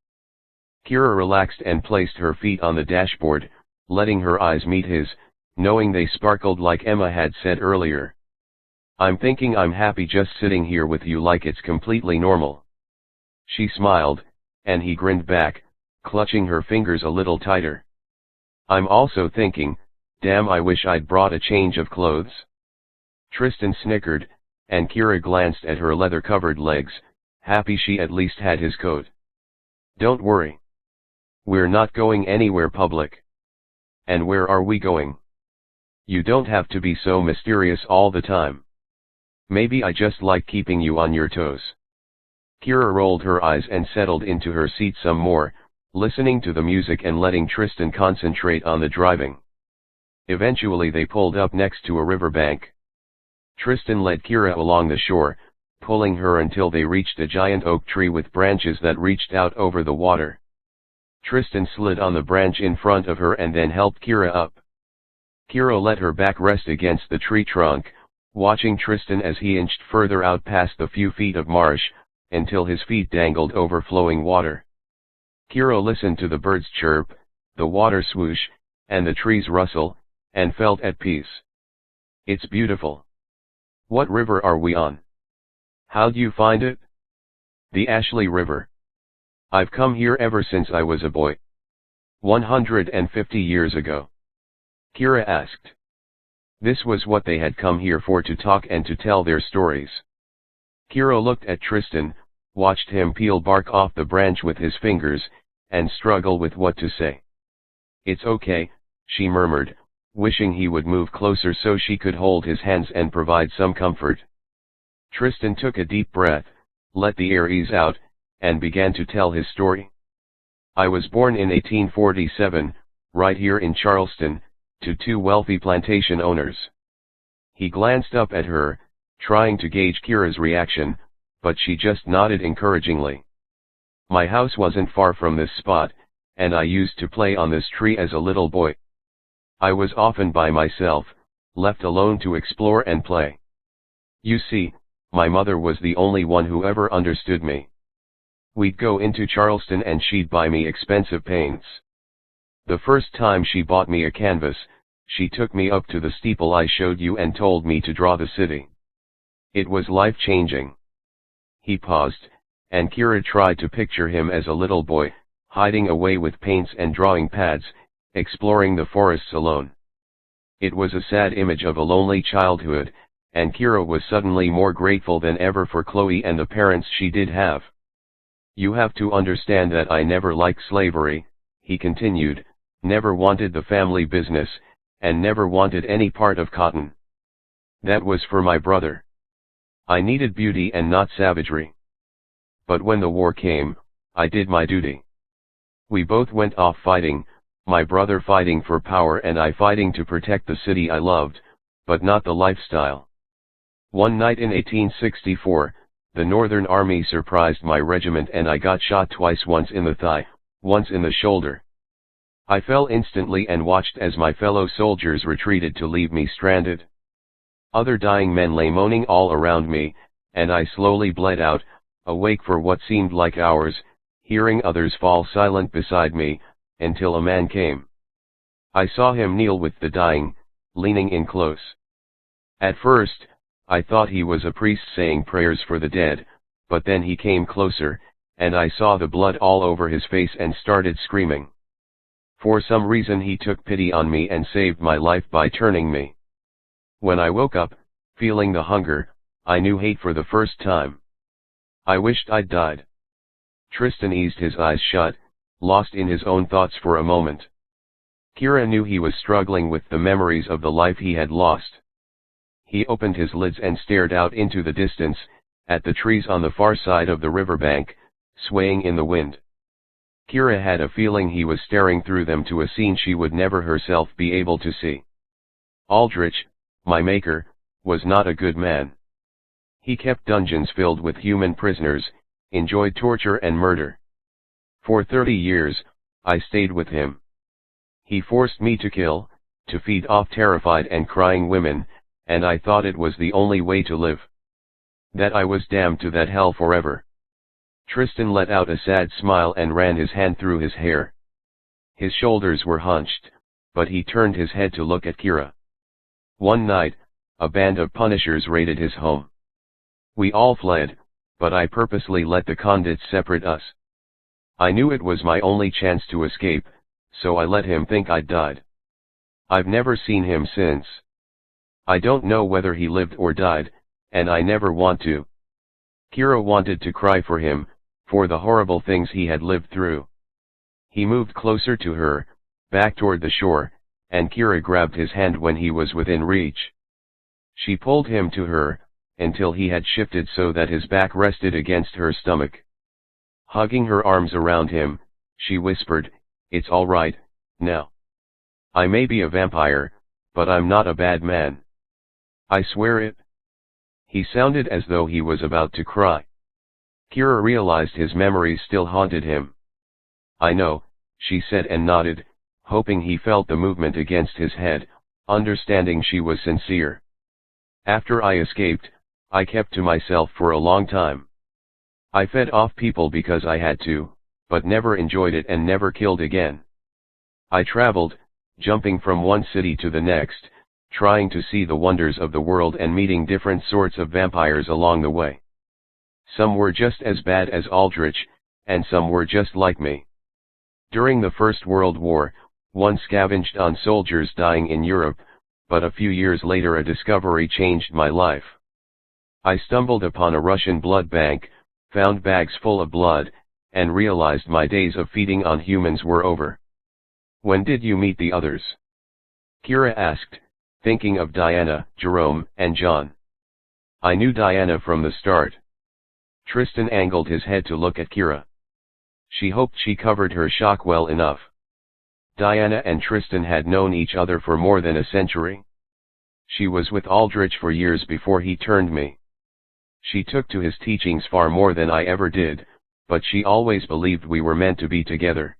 S1: Kira relaxed and placed her feet on the dashboard, letting her eyes meet his, knowing they sparkled like Emma had said earlier. "I'm thinking I'm happy just sitting here with you like it's completely normal." She smiled, and he grinned back, clutching her fingers a little tighter. "I'm also thinking, damn, I wish I'd brought a change of clothes." Tristan snickered, and Kira glanced at her leather-covered legs, happy she at least had his coat. "Don't worry. We're not going anywhere public. And where are we going? You don't have to be so mysterious all the time. Maybe I just like keeping you on your toes. Kira rolled her eyes and settled into her seat some more, listening to the music and letting Tristan concentrate on the driving. Eventually they pulled up next to a riverbank. Tristan led Kira along the shore, pulling her until they reached a giant oak tree with branches that reached out over the water. Tristan slid on the branch in front of her and then helped Kira up. Kira let her back rest against the tree trunk, watching Tristan as he inched further out past the few feet of marsh, until his feet dangled over flowing water. Kira listened to the birds chirp, the water swoosh, and the trees rustle, and felt at peace. It's beautiful. What river are we on? How'd you find it? The Ashley River. I've come here ever since I was a boy. 150 years ago. Kira asked. This was what they had come here for, to talk and to tell their stories. Kira looked at Tristan, watched him peel bark off the branch with his fingers, and struggle with what to say. It's okay, she murmured, wishing he would move closer so she could hold his hands and provide some comfort. Tristan took a deep breath, let the air ease out, and began to tell his story. I was born in 1847, right here in Charleston, to two wealthy plantation owners. He glanced up at her, trying to gauge Kira's reaction, but she just nodded encouragingly. My house wasn't far from this spot, and I used to play on this tree as a little boy. I was often by myself, left alone to explore and play. You see, my mother was the only one who ever understood me. We'd go into Charleston and she'd buy me expensive paints. The first time she bought me a canvas, she took me up to the steeple I showed you and told me to draw the city. It was life-changing. He paused, and Kira tried to picture him as a little boy, hiding away with paints and drawing pads, exploring the forests alone. It was a sad image of a lonely childhood, and Kira was suddenly more grateful than ever for Chloe and the parents she did have. You have to understand that I never liked slavery, he continued, never wanted the family business, and never wanted any part of cotton. That was for my brother. I needed beauty and not savagery. But when the war came, I did my duty. We both went off fighting, my brother fighting for power and I fighting to protect the city I loved, but not the lifestyle. One night in 1864, the Northern Army surprised my regiment and I got shot twice, once in the thigh, once in the shoulder. I fell instantly and watched as my fellow soldiers retreated to leave me stranded. Other dying men lay moaning all around me, and I slowly bled out, awake for what seemed like hours, hearing others fall silent beside me, until a man came. I saw him kneel with the dying, leaning in close. At first, I thought he was a priest saying prayers for the dead, but then he came closer, and I saw the blood all over his face and started screaming. For some reason he took pity on me and saved my life by turning me. When I woke up, feeling the hunger, I knew hate for the first time. I wished I'd died. Tristan eased his eyes shut, lost in his own thoughts for a moment. Kira knew he was struggling with the memories of the life he had lost. He opened his lids and stared out into the distance, at the trees on the far side of the riverbank, swaying in the wind. Kira had a feeling he was staring through them to a scene she would never herself be able to see. Aldrich, my maker, was not a good man. He kept dungeons filled with human prisoners, enjoyed torture and murder. For 30 years, I stayed with him. He forced me to kill, to feed off terrified and crying women, and I thought it was the only way to live. That I was damned to that hell forever. Tristan let out a sad smile and ran his hand through his hair. His shoulders were hunched, but he turned his head to look at Kira. One night, a band of punishers raided his home. We all fled, but I purposely let the convicts separate us. I knew it was my only chance to escape, so I let him think I'd died. I've never seen him since. I don't know whether he lived or died, and I never want to. Kira wanted to cry for him, for the horrible things he had lived through. He moved closer to her, back toward the shore, and Kira grabbed his hand when he was within reach. She pulled him to her, until he had shifted so that his back rested against her stomach. Hugging her arms around him, she whispered, "It's all right, now. I may be a vampire, but I'm not a bad man. I swear it." He sounded as though he was about to cry. Kira realized his memories still haunted him. "I know," she said and nodded, hoping he felt the movement against his head, understanding she was sincere. "After I escaped, I kept to myself for a long time. I fed off people because I had to, but never enjoyed it and never killed again. I traveled, jumping from one city to the next, trying to see the wonders of the world and meeting different sorts of vampires along the way. Some were just as bad as Aldrich, and some were just like me. During the First World War, one scavenged on soldiers dying in Europe, but a few years later a discovery changed my life. I stumbled upon a Russian blood bank, found bags full of blood, and realized my days of feeding on humans were over." "When did you meet the others?" Kira asked, thinking of Diana, Jerome, and John. "I knew Diana from the start." Tristan angled his head to look at Kira. She hoped she covered her shock well enough. Diana and Tristan had known each other for more than a century. She was with Aldrich for years before he turned me. She took to his teachings far more than I ever did, but she always believed we were meant to be together.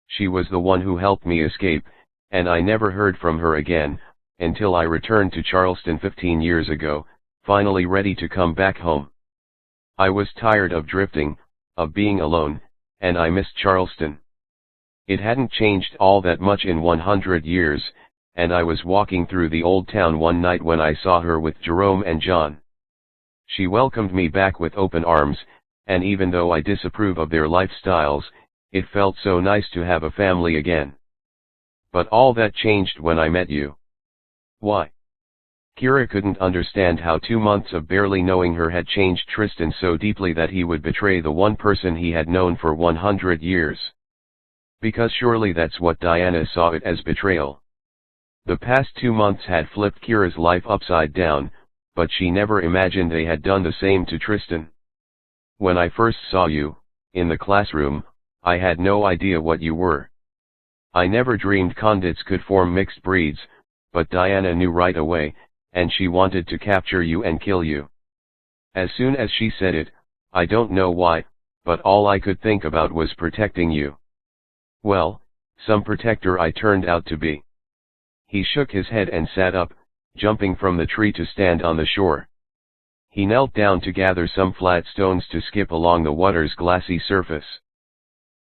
S1: She was the one who helped me escape, and I never heard from her again, until I returned to Charleston 15 years ago, finally ready to come back home. I was tired of drifting, of being alone, and I missed Charleston. It hadn't changed all that much in 100 years, and I was walking through the old town one night when I saw her with Jerome and John. She welcomed me back with open arms, and even though I disapprove of their lifestyles, it felt so nice to have a family again. But all that changed when I met you." "Why?" Kira couldn't understand how 2 months of barely knowing her had changed Tristan so deeply that he would betray the one person he had known for 100 years. Because surely that's what Diana saw it as, betrayal. The past 2 months had flipped Kira's life upside down, but she never imagined they had done the same to Tristan. "When I first saw you, in the classroom, I had no idea what you were. I never dreamed convicts could form mixed breeds, but Diana knew right away, and she wanted to capture you and kill you. As soon as she said it, I don't know why, but all I could think about was protecting you. Well, some protector I turned out to be." He shook his head and sat up, jumping from the tree to stand on the shore. He knelt down to gather some flat stones to skip along the water's glassy surface.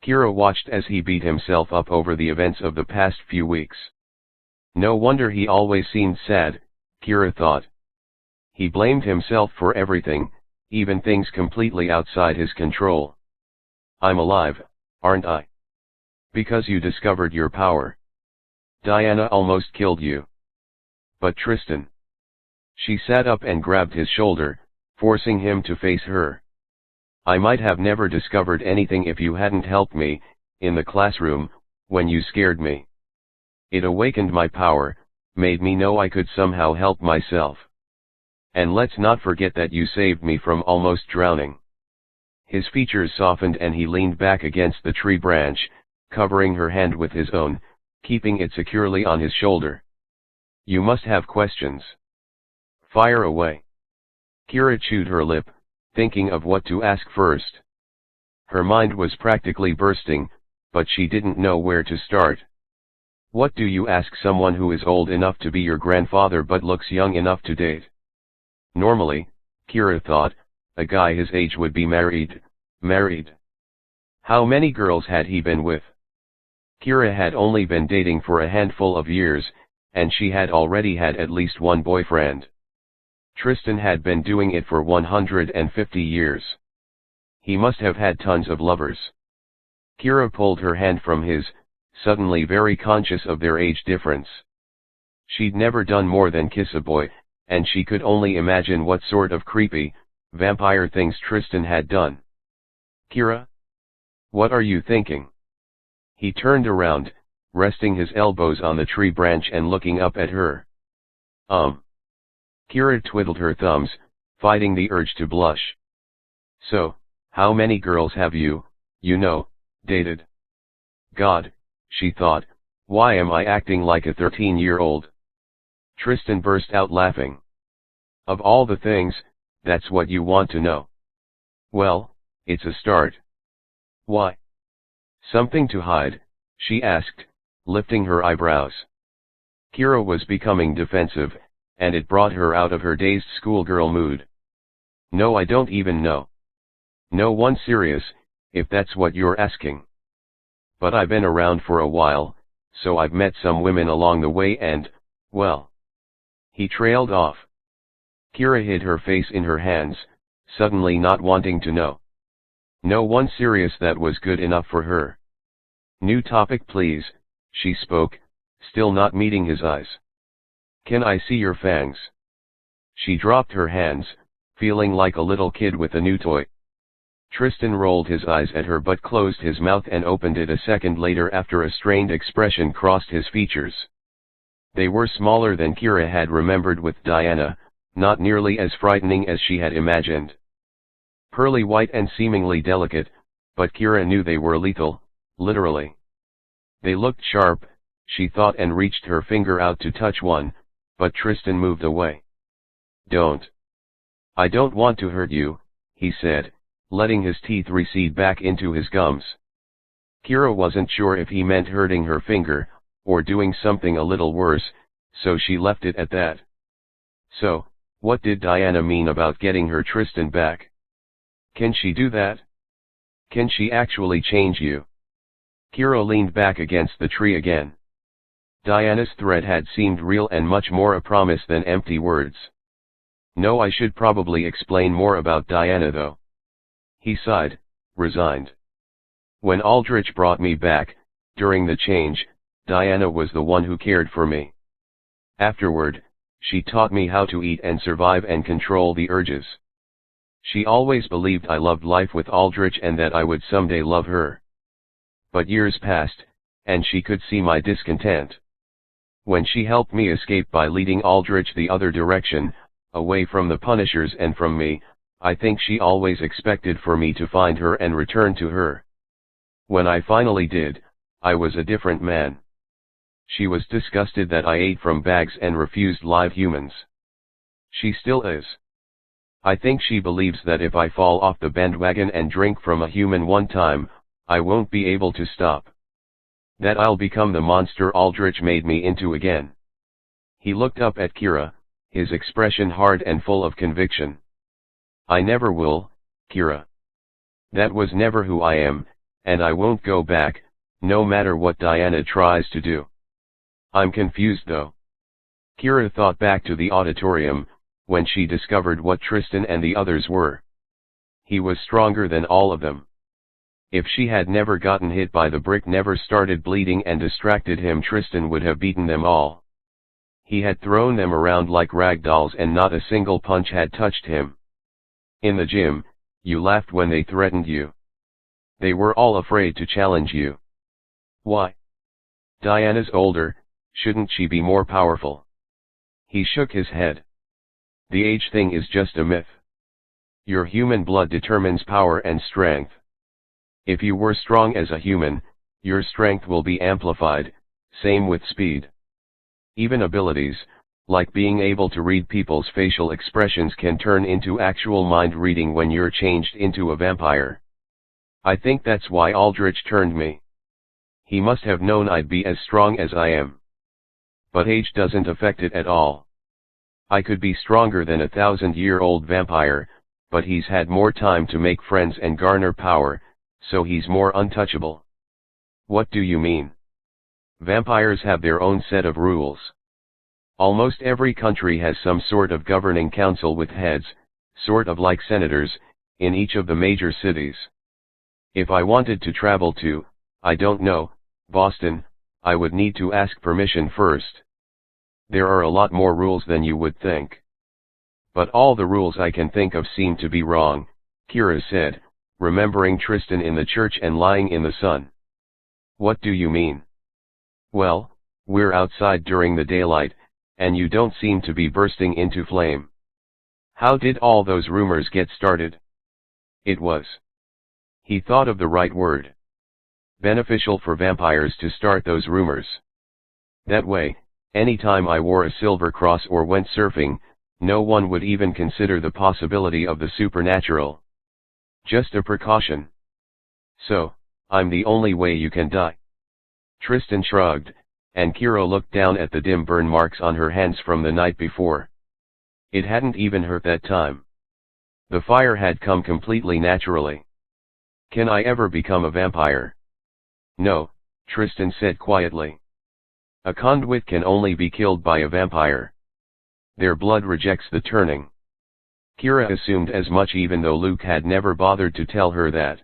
S1: Kira watched as he beat himself up over the events of the past few weeks. No wonder he always seemed sad, Kira thought. He blamed himself for everything, even things completely outside his control. "I'm alive, aren't I? Because you discovered your power. Diana almost killed you. But Tristan." She sat up and grabbed his shoulder, forcing him to face her. "I might have never discovered anything if you hadn't helped me, in the classroom, when you scared me. It awakened my power, made me know I could somehow help myself. And let's not forget that you saved me from almost drowning." His features softened and he leaned back against the tree branch, covering her hand with his own, keeping it securely on his shoulder. "You must have questions. Fire away." Kira chewed her lip, thinking of what to ask first. Her mind was practically bursting, but she didn't know where to start. What do you ask someone who is old enough to be your grandfather but looks young enough to date? Normally, Kira thought, a guy his age would be married. How many girls had he been with? Kira had only been dating for a handful of years, and she had already had at least one boyfriend. Tristan had been doing it for 150 years. He must have had tons of lovers. Kira pulled her hand from his, suddenly very conscious of their age difference. She'd never done more than kiss a boy, and she could only imagine what sort of creepy, vampire things Tristan had done. "Kira? What are you thinking?" He turned around, resting his elbows on the tree branch and looking up at her. Kira twiddled her thumbs, fighting the urge to blush. So, how many girls have you, dated? God, she thought, why am I acting like a 13-year-old? Tristan burst out laughing. Of all the things, that's what you want to know. Well, it's a start. Why? Something to hide, she asked, lifting her eyebrows. Kira was becoming defensive, and it brought her out of her dazed schoolgirl mood. No, I don't even know. No one serious, if that's what you're asking. But I've been around for a while, so I've met some women along the way and, well. He trailed off. Kira hid her face in her hands, suddenly not wanting to know. No one serious, that was good enough for her. New topic please, she spoke, still not meeting his eyes. Can I see your fangs? She dropped her hands, feeling like a little kid with a new toy. Tristan rolled his eyes at her but closed his mouth and opened it a second later after a strained expression crossed his features. They were smaller than Kira had remembered with Diana, not nearly as frightening as she had imagined. Pearly white and seemingly delicate, but Kira knew they were lethal, literally. They looked sharp, she thought, and reached her finger out to touch one, but Tristan moved away. Don't. I don't want to hurt you, he said, letting his teeth recede back into his gums. Kira wasn't sure if he meant hurting her finger, or doing something a little worse, so she left it at that. So, what did Diana mean about getting her Tristan back? Can she do that? Can she actually change you? Kira leaned back against the tree again. Diana's threat had seemed real and much more a promise than empty words. No, I should probably explain more about Diana though. He sighed, resigned. When Aldrich brought me back, during the change, Diana was the one who cared for me. Afterward, she taught me how to eat and survive and control the urges. She always believed I loved life with Aldrich and that I would someday love her. But years passed, and she could see my discontent. When she helped me escape by leading Aldrich the other direction, away from the Punishers and from me, I think she always expected for me to find her and return to her. When I finally did, I was a different man. She was disgusted that I ate from bags and refused live humans. She still is. I think she believes that if I fall off the bandwagon and drink from a human one time, I won't be able to stop. That I'll become the monster Aldrich made me into again. He looked up at Kira, his expression hard and full of conviction. I never will, Kira. That was never who I am, and I won't go back, no matter what Diana tries to do. I'm confused though. Kira thought back to the auditorium, when she discovered what Tristan and the others were. He was stronger than all of them. If she had never gotten hit by the brick, never started bleeding and distracted him, Tristan would have beaten them all. He had thrown them around like rag dolls and not a single punch had touched him. In the gym, you laughed when they threatened you. They were all afraid to challenge you. Why? Diana's older, shouldn't she be more powerful? He shook his head. The age thing is just a myth. Your human blood determines power and strength. If you were strong as a human, your strength will be amplified, same with speed. Even abilities, like being able to read people's facial expressions, can turn into actual mind reading when you're changed into a vampire. I think that's why Aldrich turned me. He must have known I'd be as strong as I am. But age doesn't affect it at all. I could be stronger than a 1,000-year-old vampire, but he's had more time to make friends and garner power, so he's more untouchable. What do you mean? Vampires have their own set of rules. Almost every country has some sort of governing council with heads, sort of like senators, in each of the major cities. If I wanted to travel to, I don't know, Boston, I would need to ask permission first. There are a lot more rules than you would think. But all the rules I can think of seem to be wrong, Kira said, remembering Tristan in the church and lying in the sun. What do you mean? Well, we're outside during the daylight, and you don't seem to be bursting into flame. How did all those rumors get started? It was. He thought of the right word. Beneficial for vampires to start those rumors. That way, anytime I wore a silver cross or went surfing, no one would even consider the possibility of the supernatural. Just a precaution. So, I'm the only way you can die. Tristan shrugged, and Kira looked down at the dim burn marks on her hands from the night before. It hadn't even hurt that time. The fire had come completely naturally. Can I ever become a vampire? No, Tristan said quietly. A conduit can only be killed by a vampire. Their blood rejects the turning. Kira assumed as much even though Luke had never bothered to tell her that.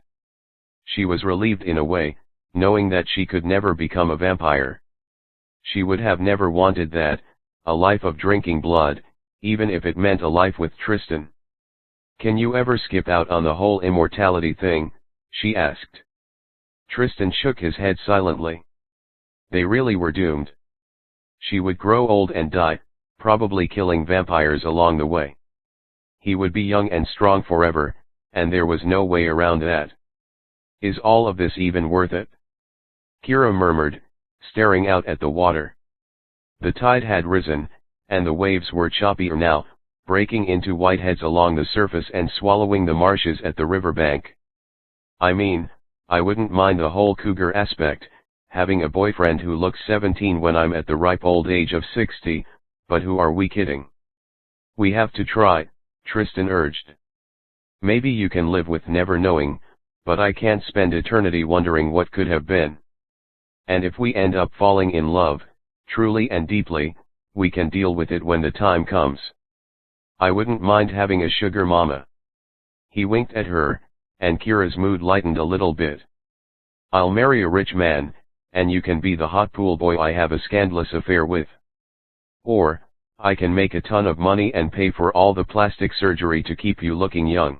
S1: She was relieved in a way, knowing that she could never become a vampire. She would have never wanted that, a life of drinking blood, even if it meant a life with Tristan. Can you ever skip out on the whole immortality thing? She asked. Tristan shook his head silently. They really were doomed. She would grow old and die, probably killing vampires along the way. He would be young and strong forever, and there was no way around that. Is all of this even worth it? Kira murmured, staring out at the water. The tide had risen, and the waves were choppier now, breaking into whiteheads along the surface and swallowing the marshes at the riverbank. I mean, I wouldn't mind the whole cougar aspect, having a boyfriend who looks 17 when I'm at the ripe old age of 60, but who are we kidding? We have to try, Tristan urged. Maybe you can live with never knowing, but I can't spend eternity wondering what could have been. And if we end up falling in love, truly and deeply, we can deal with it when the time comes. I wouldn't mind having a sugar mama. He winked at her, and Kira's mood lightened a little bit. I'll marry a rich man, and you can be the hot pool boy I have a scandalous affair with. Or, I can make a ton of money and pay for all the plastic surgery to keep you looking young.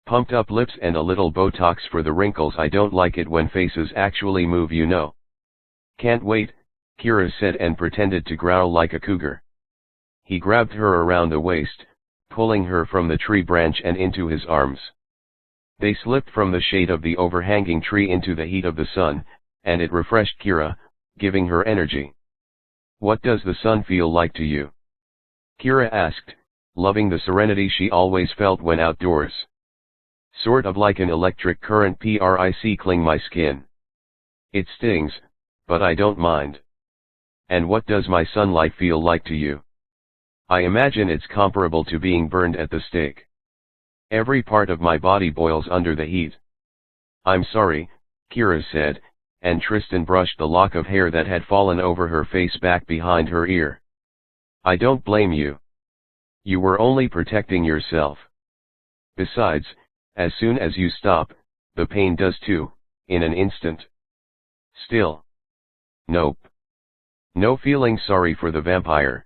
S1: Pumped up lips and a little Botox for the wrinkles. I don't like it when faces actually move, you know. Can't wait, Kira said and pretended to growl like a cougar. He grabbed her around the waist, pulling her from the tree branch and into his arms. They slipped from the shade of the overhanging tree into the heat of the sun, and it refreshed Kira, giving her energy. What does the sun feel like to you? Kira asked, loving the serenity she always felt when outdoors. Sort of like an electric current prickling my skin. It stings, but I don't mind. And what does my sunlight feel like to you? I imagine it's comparable to being burned at the stake. Every part of my body boils under the heat. I'm sorry, Kira said, and Tristan brushed the lock of hair that had fallen over her face back behind her ear. I don't blame you. You were only protecting yourself. Besides, as soon as you stop, the pain does too, in an instant. Still. Nope. No feeling sorry for the vampire.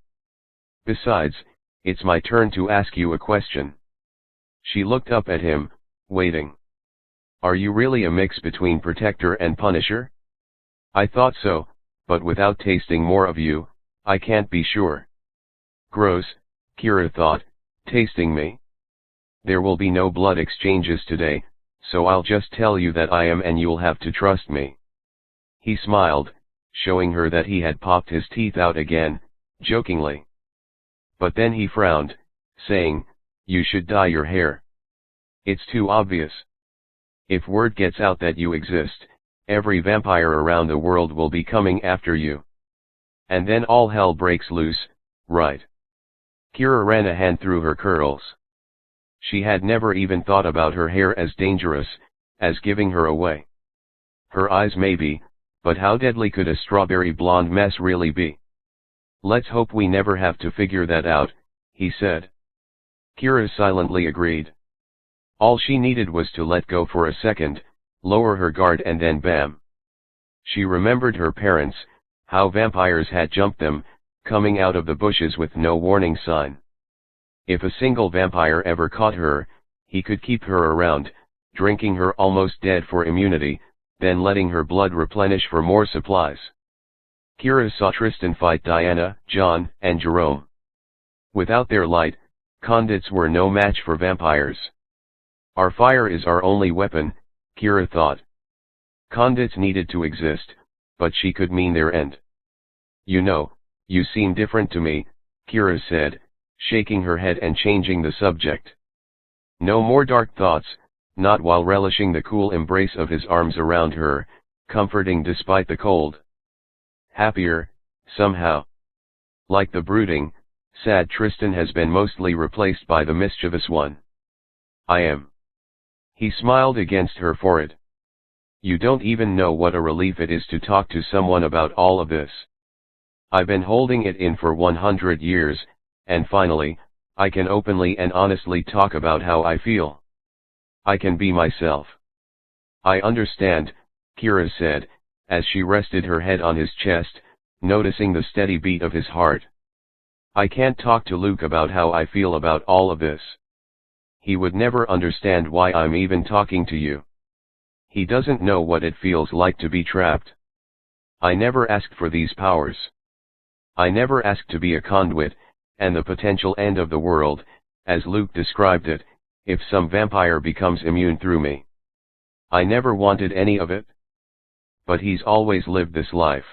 S1: Besides, it's my turn to ask you a question. She looked up at him, waiting. Are you really a mix between protector and punisher? I thought so, but without tasting more of you, I can't be sure. Gross, Kira thought, tasting me. There will be no blood exchanges today, so I'll just tell you that I am and you'll have to trust me. He smiled, showing her that he had popped his teeth out again, jokingly. But then he frowned, saying, you should dye your hair. It's too obvious. If word gets out that you exist, every vampire around the world will be coming after you. And then all hell breaks loose, right? Kira ran a hand through her curls. She had never even thought about her hair as dangerous, as giving her away. Her eyes maybe, but how deadly could a strawberry blonde mess really be? Let's hope we never have to figure that out, he said. Kira silently agreed. All she needed was to let go for a second, lower her guard and then bam. She remembered her parents, how vampires had jumped them, coming out of the bushes with no warning sign. If a single vampire ever caught her, he could keep her around, drinking her almost dead for immunity, then letting her blood replenish for more supplies. Kira saw Tristan fight Diana, John, and Jerome. Without their light, conduits were no match for vampires. Our fire is our only weapon, Kira thought. Conduits needed to exist, but she could mean their end. You know, you seem different to me, Kira said, shaking her head and changing the subject. No more dark thoughts, not while relishing the cool embrace of his arms around her, comforting despite the cold. Happier, somehow. Like the brooding, sad Tristan has been mostly replaced by the mischievous one. I am. He smiled against her forehead. You don't even know what a relief it is to talk to someone about all of this. I've been holding it in for 100 years, and finally, I can openly and honestly talk about how I feel. I can be myself. I understand, Kira said, as she rested her head on his chest, noticing the steady beat of his heart. I can't talk to Luke about how I feel about all of this. He would never understand why I'm even talking to you. He doesn't know what it feels like to be trapped. I never asked for these powers. I never asked to be a conduit, and the potential end of the world, as Luke described it, if some vampire becomes immune through me. I never wanted any of it. But he's always lived this life.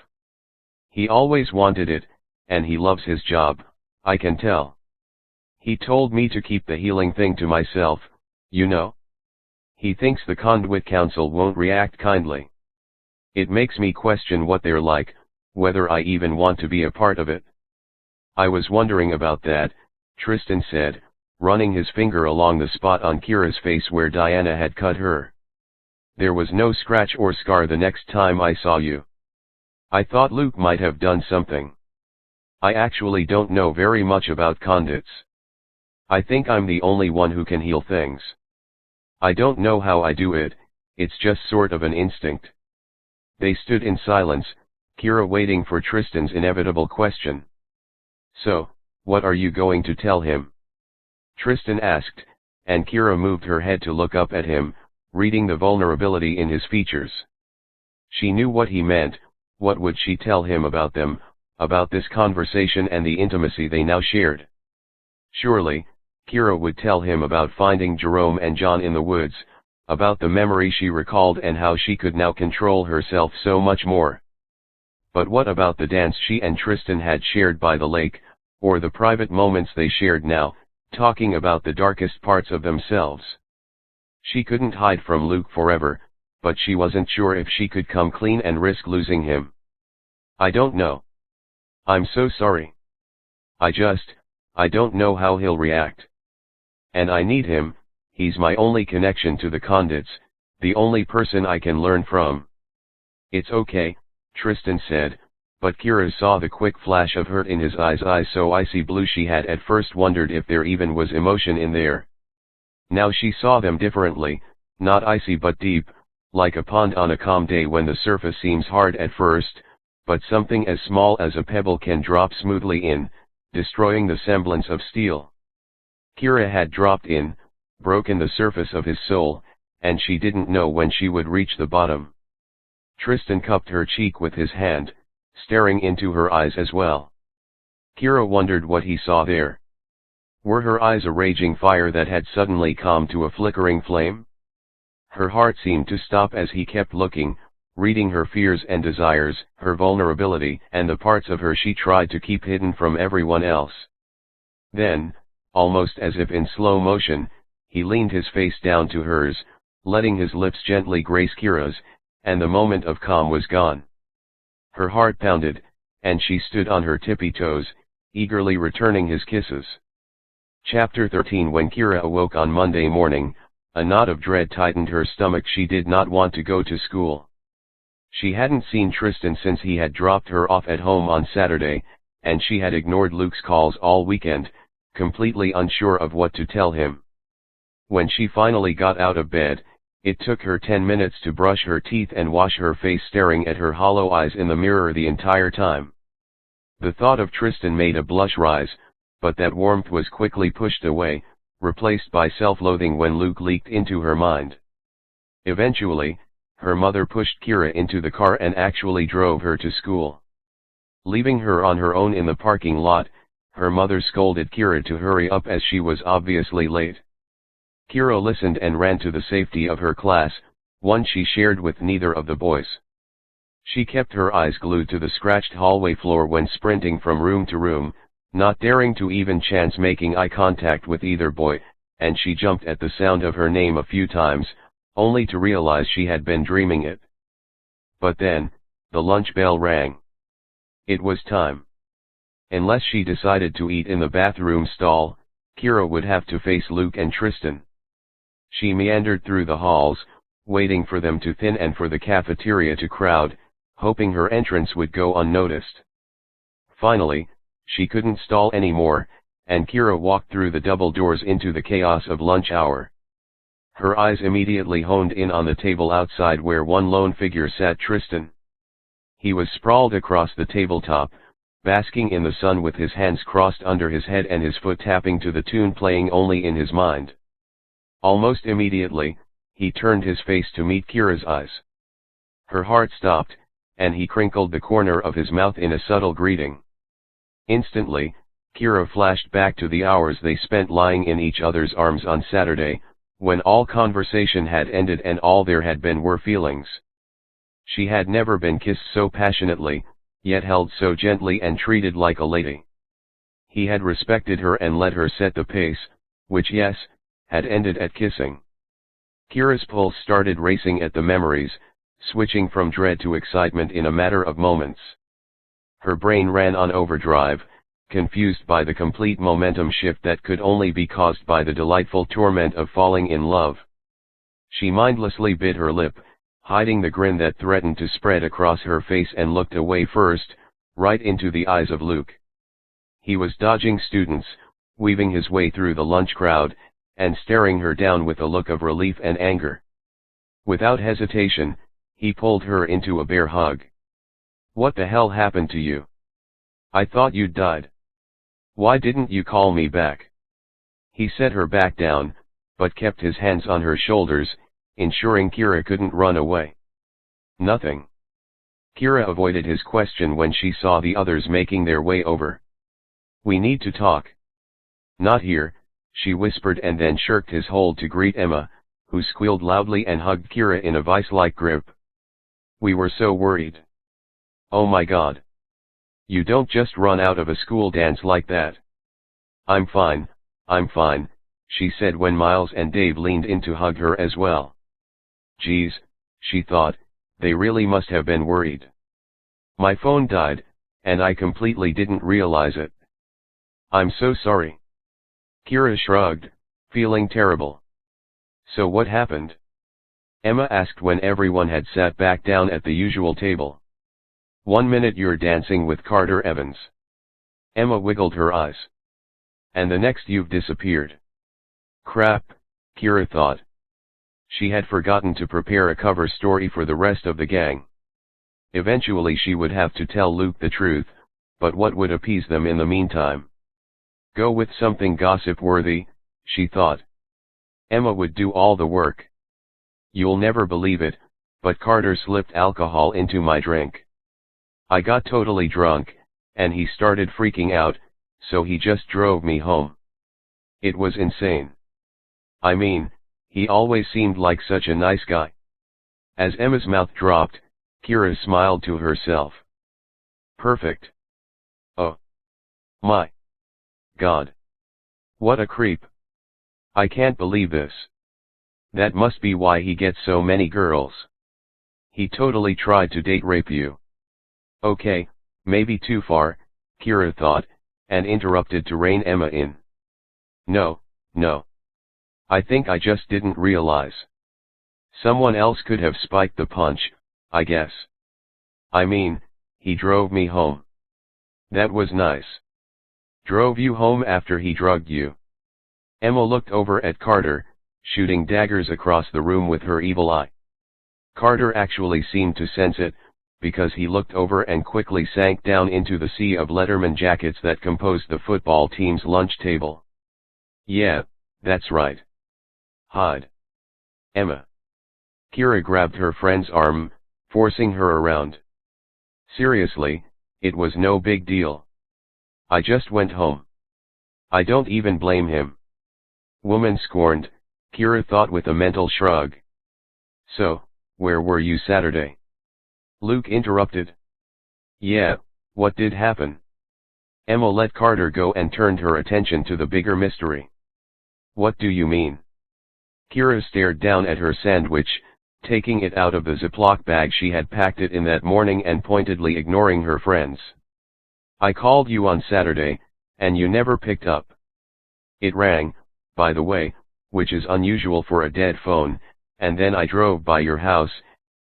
S1: He always wanted it, and he loves his job, I can tell. He told me to keep the healing thing to myself, you know. He thinks the Conduit Council won't react kindly. It makes me question what they're like, whether I even want to be a part of it. I was wondering about that, Tristan said, running his finger along the spot on Kira's face where Diana had cut her. There was no scratch or scar the next time I saw you. I thought Luke might have done something. I actually don't know very much about conduits. I think I'm the only one who can heal things. I don't know how I do it, it's just sort of an instinct. They stood in silence, Kira waiting for Tristan's inevitable question. So, what are you going to tell him? Tristan asked, and Kira moved her head to look up at him, reading the vulnerability in his features. She knew what he meant. What would she tell him about them, about this conversation and the intimacy they now shared? Surely, Kira would tell him about finding Jerome and John in the woods, about the memory she recalled and how she could now control herself so much more. But what about the dance she and Tristan had shared by the lake, or the private moments they shared now, talking about the darkest parts of themselves? She couldn't hide from Luke forever, but she wasn't sure if she could come clean and risk losing him. I don't know. I'm so sorry. I don't know how he'll react. And I need him, he's my only connection to the conduits, the only person I can learn from. It's okay, Tristan said, but Kira saw the quick flash of hurt in his eyes so icy blue she had at first wondered if there even was emotion in there. Now she saw them differently, not icy but deep, like a pond on a calm day when the surface seems hard at first, but something as small as a pebble can drop smoothly in, destroying the semblance of steel. Kira had dropped in, broken the surface of his soul, and she didn't know when she would reach the bottom. Tristan cupped her cheek with his hand, staring into her eyes as well. Kira wondered what he saw there. Were her eyes a raging fire that had suddenly calmed to a flickering flame? Her heart seemed to stop as he kept looking, reading her fears and desires, her vulnerability, and the parts of her she tried to keep hidden from everyone else. Then, almost as if in slow motion, he leaned his face down to hers, letting his lips gently grace Kira's, and the moment of calm was gone. Her heart pounded, and she stood on her tippy toes, eagerly returning his kisses. Chapter 13 When Kira awoke on Monday morning, a knot of dread tightened her stomach. She did not want to go to school. She hadn't seen Tristan since he had dropped her off at home on Saturday, and she had ignored Luke's calls all weekend, completely unsure of what to tell him. When she finally got out of bed, it took her 10 minutes to brush her teeth and wash her face, staring at her hollow eyes in the mirror the entire time. The thought of Tristan made a blush rise, but that warmth was quickly pushed away, replaced by self-loathing when Luke leaked into her mind. Eventually, her mother pushed Kira into the car and actually drove her to school. Leaving her on her own in the parking lot, her mother scolded Kira to hurry up as she was obviously late. Kira listened and ran to the safety of her class, one she shared with neither of the boys. She kept her eyes glued to the scratched hallway floor when sprinting from room to room, not daring to even chance making eye contact with either boy, and she jumped at the sound of her name a few times, only to realize she had been dreaming it. But then, the lunch bell rang. It was time. Unless she decided to eat in the bathroom stall, Kira would have to face Luke and Tristan. She meandered through the halls, waiting for them to thin and for the cafeteria to crowd, hoping her entrance would go unnoticed. Finally, she couldn't stall anymore, and Kira walked through the double doors into the chaos of lunch hour. Her eyes immediately honed in on the table outside where one lone figure sat: Tristan. He was sprawled across the tabletop, basking in the sun with his hands crossed under his head and his foot tapping to the tune playing only in his mind. Almost immediately, he turned his face to meet Kira's eyes. Her heart stopped, and he crinkled the corner of his mouth in a subtle greeting. Instantly, Kira flashed back to the hours they spent lying in each other's arms on Saturday, when all conversation had ended and all there had been were feelings. She had never been kissed so passionately, yet held so gently and treated like a lady. He had respected her and let her set the pace, which, yes, had ended at kissing. Kira's pulse started racing at the memories, switching from dread to excitement in a matter of moments. Her brain ran on overdrive, confused by the complete momentum shift that could only be caused by the delightful torment of falling in love. She mindlessly bit her lip, hiding the grin that threatened to spread across her face, and looked away first, right into the eyes of Luke. He was dodging students, weaving his way through the lunch crowd, and staring her down with a look of relief and anger. Without hesitation, he pulled her into a bear hug. "What the hell happened to you? I thought you'd died. Why didn't you call me back?" He set her back down, but kept his hands on her shoulders, ensuring Kira couldn't run away. "Nothing." Kira avoided his question when she saw the others making their way over. "We need to talk." "Not here," she whispered, and then shirked his hold to greet Emma, who squealed loudly and hugged Kira in a vice-like grip. "We were so worried." "Oh my God. You don't just run out of a school dance like that." I'm fine," she said when Miles and Dave leaned in to hug her as well. Geez, she thought, they really must have been worried. "My phone died, and I completely didn't realize it. I'm so sorry." Kira shrugged, feeling terrible. "So what happened?" Emma asked when everyone had sat back down at the usual table. "One minute you're dancing with Carter Evans." Emma wiggled her eyes. "And the next you've disappeared." Crap, Kira thought. She had forgotten to prepare a cover story for the rest of the gang. Eventually she would have to tell Luke the truth, but what would appease them in the meantime? Go with something gossip-worthy, she thought. Emma would do all the work. "You'll never believe it, but Carter slipped alcohol into my drink. I got totally drunk, and he started freaking out, so he just drove me home. It was insane. I mean, he always seemed like such a nice guy." As Emma's mouth dropped, Kira smiled to herself. Perfect. Oh my God. What a creep. I can't believe this. That must be why he gets so many girls. He totally tried to date rape you. Okay, maybe too far, Kira thought, and interrupted to rein Emma in. No. I think I just didn't realize. Someone else could have spiked the punch, I guess. I mean, he drove me home. That was nice. Drove you home after he drugged you? Emma looked over at Carter, shooting daggers across the room with her evil eye. Carter actually seemed to sense it, because he looked over and quickly sank down into the sea of Letterman jackets that composed the football team's lunch table. "Yeah, that's right. Hide. Emma. Kira grabbed her friend's arm, forcing her around. Seriously, it was no big deal. I just went home. I don't even blame him. Woman scorned, Kira thought with a mental shrug. So, where were you Saturday? Luke interrupted. Yeah, what did happen? Emma let Carter go and turned her attention to the bigger mystery. What do you mean? Kira stared down at her sandwich, taking it out of the Ziploc bag she had packed it in that morning and pointedly ignoring her friends. I called you on Saturday, and you never picked up. It rang, by the way, which is unusual for a dead phone, and then I drove by your house,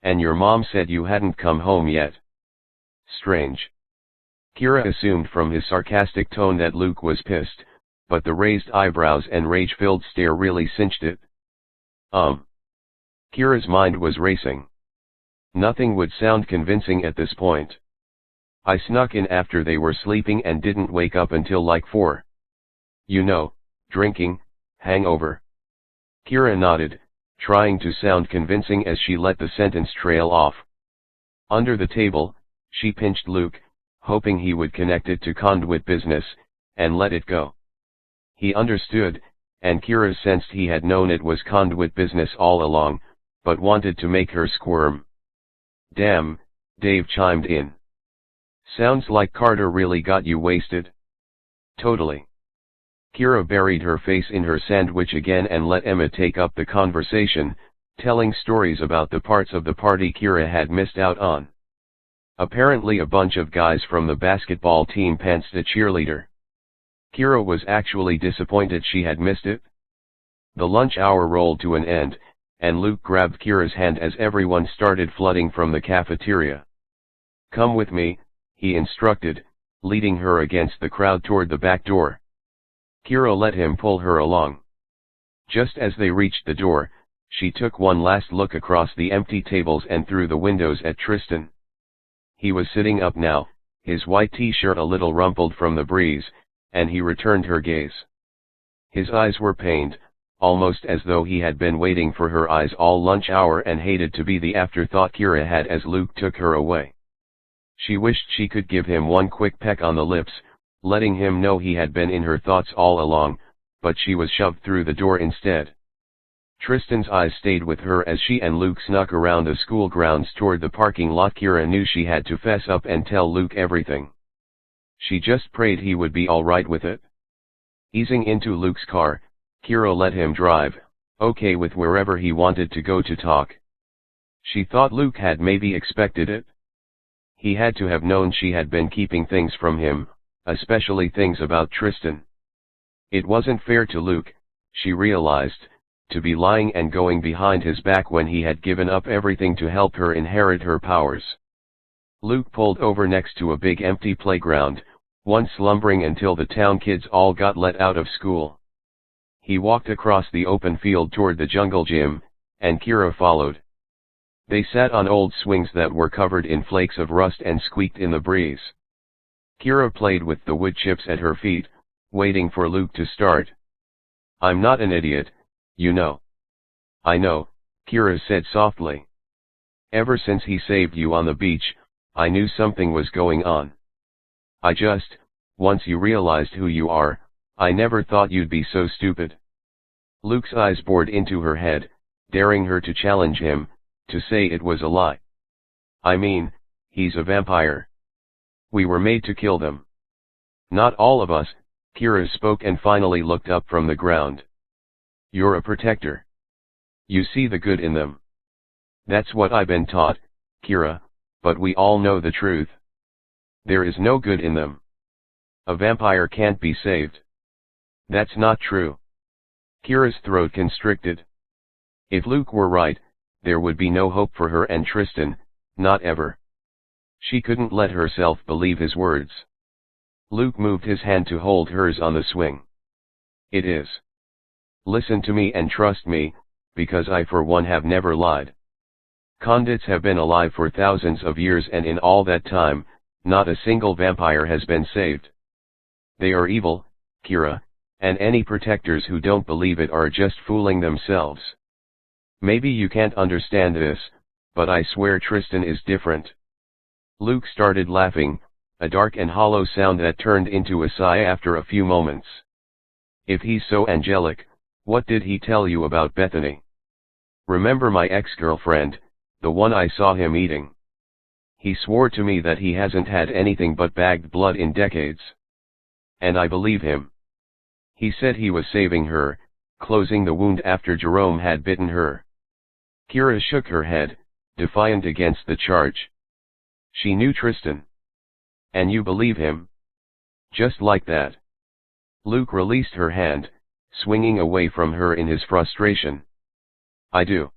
S1: and your mom said you hadn't come home yet. Strange. Kira assumed from his sarcastic tone that Luke was pissed, but the raised eyebrows and rage-filled stare really cinched it. Kira's mind was racing. Nothing would sound convincing at this point. I snuck in after they were sleeping and didn't wake up until like 4. You know, drinking, hangover. Kira nodded, trying to sound convincing as she let the sentence trail off. Under the table, she pinched Luke, hoping he would connect it to conduit business, and let it go. He understood, and Kira sensed he had known it was conduit business all along, but wanted to make her squirm. Damn, Dave chimed in. Sounds like Carter really got you wasted. Totally. Kira buried her face in her sandwich again and let Emma take up the conversation, telling stories about the parts of the party Kira had missed out on. Apparently a bunch of guys from the basketball team pantsed a cheerleader. Kira was actually disappointed she had missed it. The lunch hour rolled to an end, and Luke grabbed Kira's hand as everyone started flooding from the cafeteria. Come with me, he instructed, leading her against the crowd toward the back door. Kira let him pull her along. Just as they reached the door, she took one last look across the empty tables and through the windows at Tristan. He was sitting up now, his white t-shirt a little rumpled from the breeze, and he returned her gaze. His eyes were pained, almost as though he had been waiting for her eyes all lunch hour and hated to be the afterthought Kira had as Luke took her away. She wished she could give him one quick peck on the lips, letting him know he had been in her thoughts all along, but she was shoved through the door instead. Tristan's eyes stayed with her as she and Luke snuck around the school grounds toward the parking lot. Kira knew she had to fess up and tell Luke everything. She just prayed he would be all right with it. Easing into Luke's car, Kira let him drive, okay with wherever he wanted to go to talk. She thought Luke had maybe expected it. He had to have known she had been keeping things from him, especially things about Tristan. It wasn't fair to Luke, she realized, to be lying and going behind his back when he had given up everything to help her inherit her powers. Luke pulled over next to a big empty playground, once slumbering until the town kids all got let out of school. He walked across the open field toward the jungle gym, and Kira followed. They sat on old swings that were covered in flakes of rust and squeaked in the breeze. Kira played with the wood chips at her feet, waiting for Luke to start. I'm not an idiot, you know. I know, Kira said softly. Ever since he saved you on the beach, I knew something was going on. Once you realized who you are, I never thought you'd be so stupid. Luke's eyes bored into her head, daring her to challenge him, to say it was a lie. I mean, he's a vampire. We were made to kill them. Not all of us, Kira spoke and finally looked up from the ground. You're a protector. You see the good in them. That's what I've been taught, Kira, but we all know the truth. There is no good in them. A vampire can't be saved. That's not true. Kira's throat constricted. If Luke were right, there would be no hope for her and Tristan, not ever. She couldn't let herself believe his words. Luke moved his hand to hold hers on the swing. It is. Listen to me and trust me, because I for one have never lied. Conduits have been alive for thousands of years, and in all that time, not a single vampire has been saved. They are evil, Kira, and any protectors who don't believe it are just fooling themselves. Maybe you can't understand this, but I swear Tristan is different. Luke started laughing, a dark and hollow sound that turned into a sigh after a few moments. If he's so angelic, what did he tell you about Bethany? Remember my ex-girlfriend, the one I saw him eating? He swore to me that he hasn't had anything but bagged blood in decades. And I believe him. He said he was saving her, closing the wound after Jerome had bitten her. Kira shook her head, defiant against the charge. She knew Tristan. And you believe him? Just like that. Luke released her hand, swinging away from her in his frustration. I do.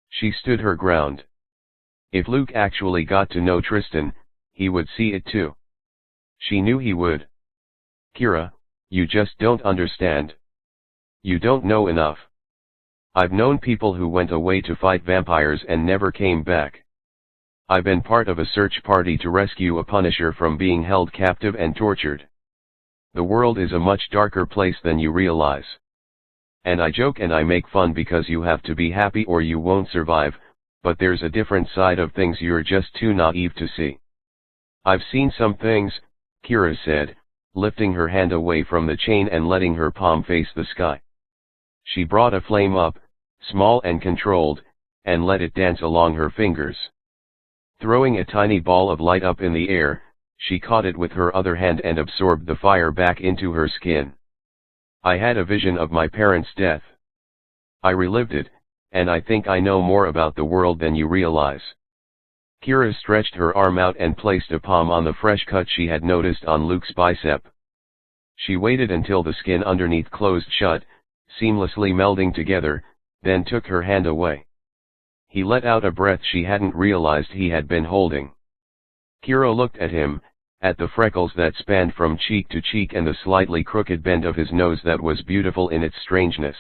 S1: She stood her ground. If Luke actually got to know Tristan, he would see it too. She knew he would. Kira, you just don't understand. You don't know enough. I've known people who went away to fight vampires and never came back. I've been part of a search party to rescue a Punisher from being held captive and tortured. The world is a much darker place than you realize. And I joke and I make fun because you have to be happy or you won't survive, but there's a different side of things you're just too naive to see. I've seen some things, Kira said, lifting her hand away from the chain and letting her palm face the sky. She brought a flame up, small and controlled, and let it dance along her fingers. Throwing a tiny ball of light up in the air, she caught it with her other hand and absorbed the fire back into her skin. I had a vision of my parents' death. I relived it, and I think I know more about the world than you realize. Kira stretched her arm out and placed a palm on the fresh cut she had noticed on Luke's bicep. She waited until the skin underneath closed shut, seamlessly melding together, then took her hand away. He let out a breath she hadn't realized he had been holding. Kira looked at him, at the freckles that spanned from cheek to cheek and the slightly crooked bend of his nose that was beautiful in its strangeness.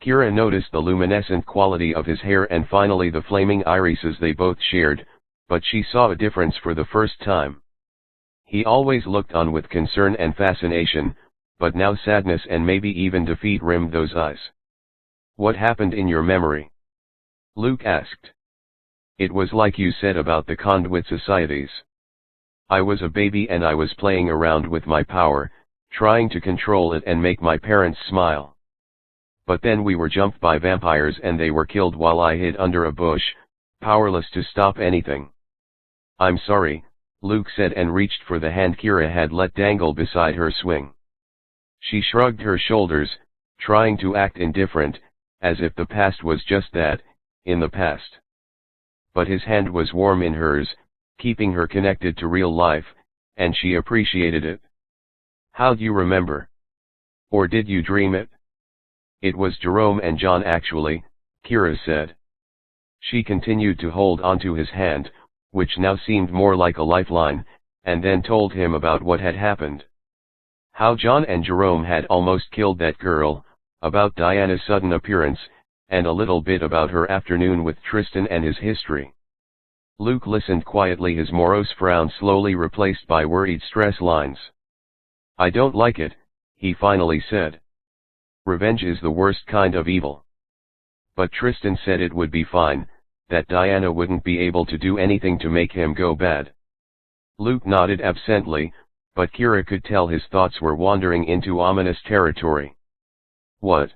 S1: Kira noticed the luminescent quality of his hair and finally the flaming irises they both shared, but she saw a difference for the first time. He always looked on with concern and fascination, but now sadness and maybe even defeat rimmed those eyes. What happened in your memory? Luke asked. It was like you said about the conduit societies. I was a baby and I was playing around with my power, trying to control it and make my parents smile. But then we were jumped by vampires and they were killed while I hid under a bush, powerless to stop anything. I'm sorry, Luke said and reached for the hand Kira had let dangle beside her swing. She shrugged her shoulders, trying to act indifferent, as if the past was just that, in the past. But his hand was warm in hers, keeping her connected to real life, and she appreciated it. How'd you remember? Or did you dream it? It was Jerome and John actually, Kira said. She continued to hold onto his hand, which now seemed more like a lifeline, and then told him about what had happened. How John and Jerome had almost killed that girl, about Diana's sudden appearance, and a little bit about her afternoon with Tristan and his history. Luke listened quietly, his morose frown slowly replaced by worried stress lines. I don't like it, he finally said. Revenge is the worst kind of evil. But Tristan said it would be fine, that Diana wouldn't be able to do anything to make him go bad. Luke nodded absently, but Kira could tell his thoughts were wandering into ominous territory. What?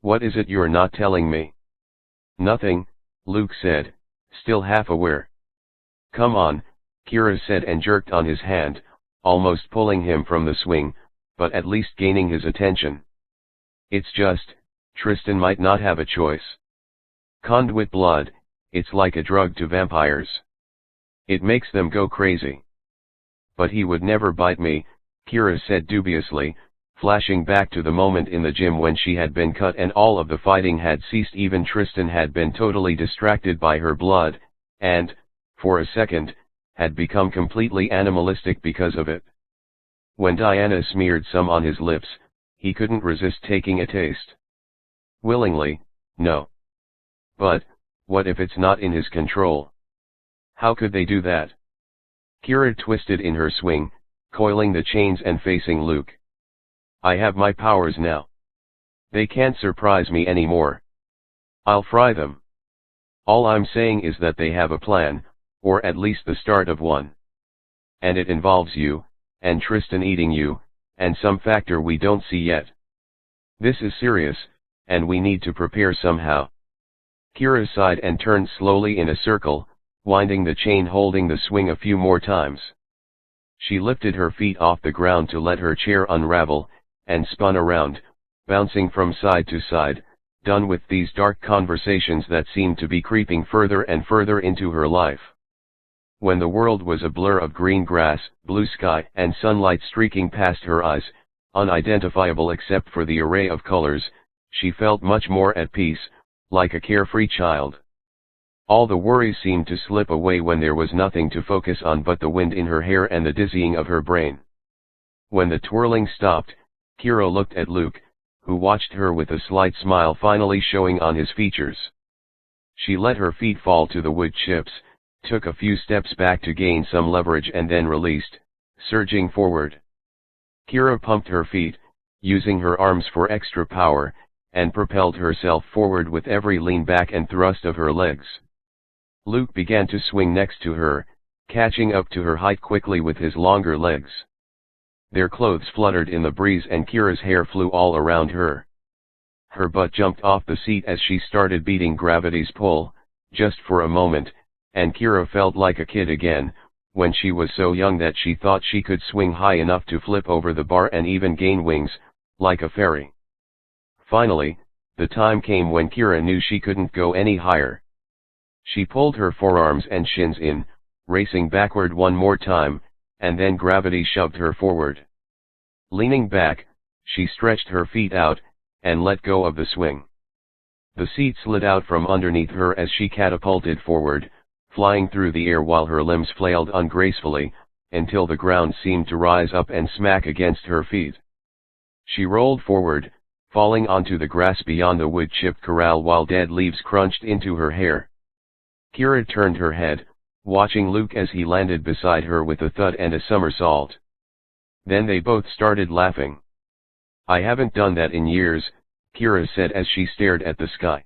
S1: What is it you're not telling me? Nothing, Luke said, still half aware. Come on, Kira said and jerked on his hand, almost pulling him from the swing, but at least gaining his attention. It's just, Tristan might not have a choice. Conduit blood, it's like a drug to vampires. It makes them go crazy. But he would never bite me, Kira said dubiously, flashing back to the moment in the gym when she had been cut and all of the fighting had ceased. Even Tristan had been totally distracted by her blood, and, for a second, had become completely animalistic because of it. When Diana smeared some on his lips, he couldn't resist taking a taste. Willingly, no. But, what if it's not in his control? How could they do that? Kira twisted in her swing, coiling the chains and facing Luke. I have my powers now. They can't surprise me anymore. I'll fry them. All I'm saying is that they have a plan, or at least the start of one. And it involves you, and Tristan eating you, and some factor we don't see yet. This is serious, and we need to prepare somehow. Kira sighed and turned slowly in a circle, winding the chain holding the swing a few more times. She lifted her feet off the ground to let her chair unravel, and spun around, bouncing from side to side, done with these dark conversations that seemed to be creeping further and further into her life. When the world was a blur of green grass, blue sky, and sunlight streaking past her eyes, unidentifiable except for the array of colors, she felt much more at peace, like a carefree child. All the worries seemed to slip away when there was nothing to focus on but the wind in her hair and the dizzying of her brain. When the twirling stopped, Kira looked at Luke, who watched her with a slight smile finally showing on his features. She let her feet fall to the wood chips, took a few steps back to gain some leverage and then released, surging forward. Kira pumped her feet, using her arms for extra power, and propelled herself forward with every lean back and thrust of her legs. Luke began to swing next to her, catching up to her height quickly with his longer legs. Their clothes fluttered in the breeze and Kira's hair flew all around her. Her butt jumped off the seat as she started beating gravity's pull, just for a moment, and Kira felt like a kid again, when she was so young that she thought she could swing high enough to flip over the bar and even gain wings, like a fairy. Finally, the time came when Kira knew she couldn't go any higher. She pulled her forearms and shins in, racing backward one more time, and then gravity shoved her forward. Leaning back, she stretched her feet out, and let go of the swing. The seat slid out from underneath her as she catapulted forward, flying through the air while her limbs flailed ungracefully, until the ground seemed to rise up and smack against her feet. She rolled forward, falling onto the grass beyond the wood-chipped corral while dead leaves crunched into her hair. Kira turned her head, watching Luke as he landed beside her with a thud and a somersault. Then they both started laughing. "I haven't done that in years," Kira said as she stared at the sky.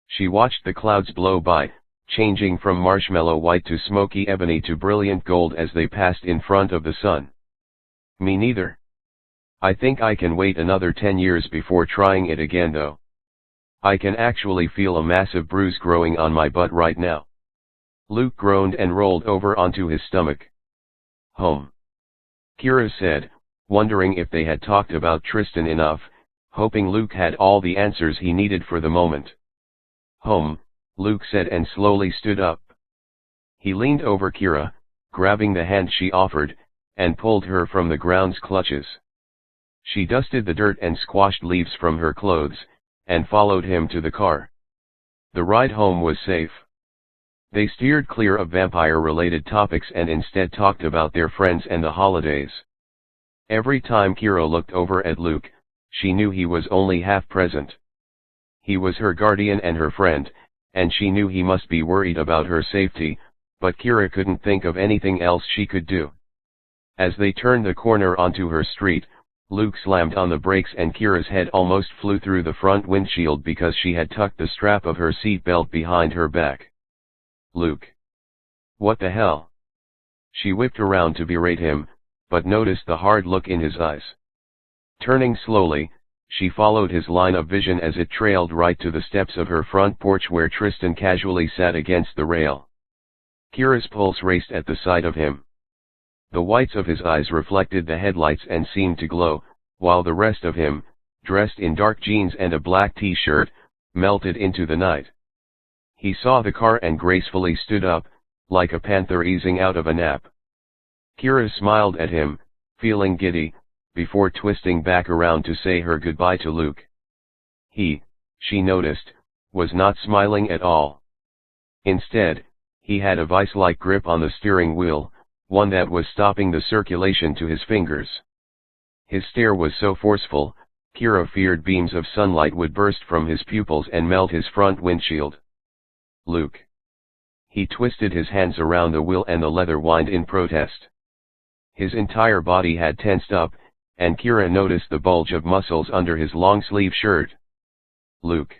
S1: She watched the clouds blow by, changing from marshmallow white to smoky ebony to brilliant gold as they passed in front of the sun. "Me neither. I think I can wait another 10 years before trying it again though. I can actually feel a massive bruise growing on my butt right now." Luke groaned and rolled over onto his stomach. "Home," Kira said, wondering if they had talked about Tristan enough, hoping Luke had all the answers he needed for the moment. "Home," Luke said and slowly stood up. He leaned over Kira, grabbing the hand she offered, and pulled her from the ground's clutches. She dusted the dirt and squashed leaves from her clothes, and followed him to the car. The ride home was safe. They steered clear of vampire-related topics and instead talked about their friends and the holidays. Every time Kira looked over at Luke, she knew he was only half present. He was her guardian and her friend, and she knew he must be worried about her safety, but Kira couldn't think of anything else she could do. As they turned the corner onto her street, Luke slammed on the brakes and Kira's head almost flew through the front windshield because she had tucked the strap of her seat belt behind her back. "Luke. What the hell?" She whipped around to berate him, but noticed the hard look in his eyes. Turning slowly, she followed his line of vision as it trailed right to the steps of her front porch where Tristan casually sat against the rail. Kira's pulse raced at the sight of him. The whites of his eyes reflected the headlights and seemed to glow, while the rest of him, dressed in dark jeans and a black t-shirt, melted into the night. He saw the car and gracefully stood up, like a panther easing out of a nap. Kira smiled at him, feeling giddy, before twisting back around to say her goodbye to Luke. She noticed, was not smiling at all. Instead, he had a vice-like grip on the steering wheel, one that was stopping the circulation to his fingers. His stare was so forceful, Kira feared beams of sunlight would burst from his pupils and melt his front windshield. "Luke." He twisted his hands around the wheel and the leather whined in protest. His entire body had tensed up, and Kira noticed the bulge of muscles under his long-sleeve shirt. "Luke."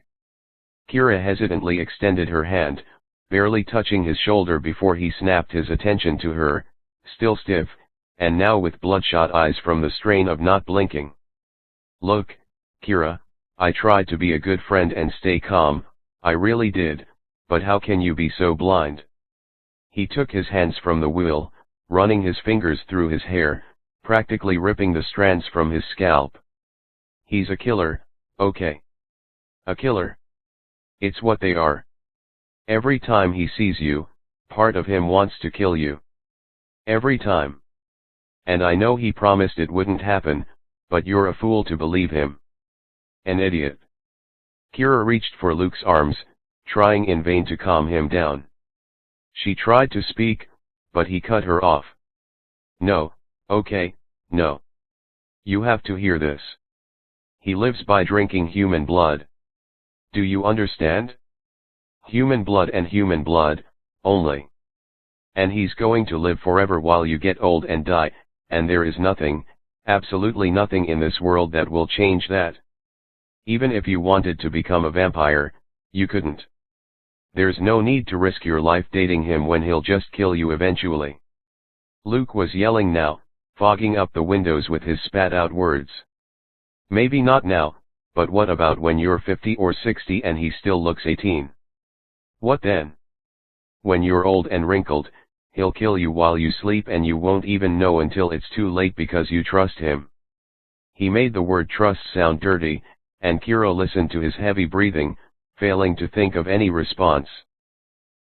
S1: Kira hesitantly extended her hand, barely touching his shoulder before he snapped his attention to her, still stiff, and now with bloodshot eyes from the strain of not blinking. Look, Kira, I tried to be a good friend and stay calm, I really did, but how can you be so blind? He took his hands from the wheel, running his fingers through his hair, practically ripping the strands from his scalp. He's a killer, okay. A killer. It's what they are. Every time he sees you, part of him wants to kill you. Every time. And I know he promised it wouldn't happen, but you're a fool to believe him. An idiot. Kira reached for Luke's arms, trying in vain to calm him down. She tried to speak, but he cut her off. No, okay, no. You have to hear this. He lives by drinking human blood. Do you understand? Human blood and human blood, only. And he's going to live forever while you get old and die, and there is nothing, absolutely nothing in this world that will change that. Even if you wanted to become a vampire, you couldn't. There's no need to risk your life dating him when he'll just kill you eventually. Luke was yelling now, fogging up the windows with his spat-out words. Maybe not now, but what about when you're 50 or 60 and he still looks 18? What then? When you're old and wrinkled, he'll kill you while you sleep and you won't even know until it's too late because you trust him. He made the word trust sound dirty, and Kira listened to his heavy breathing, failing to think of any response.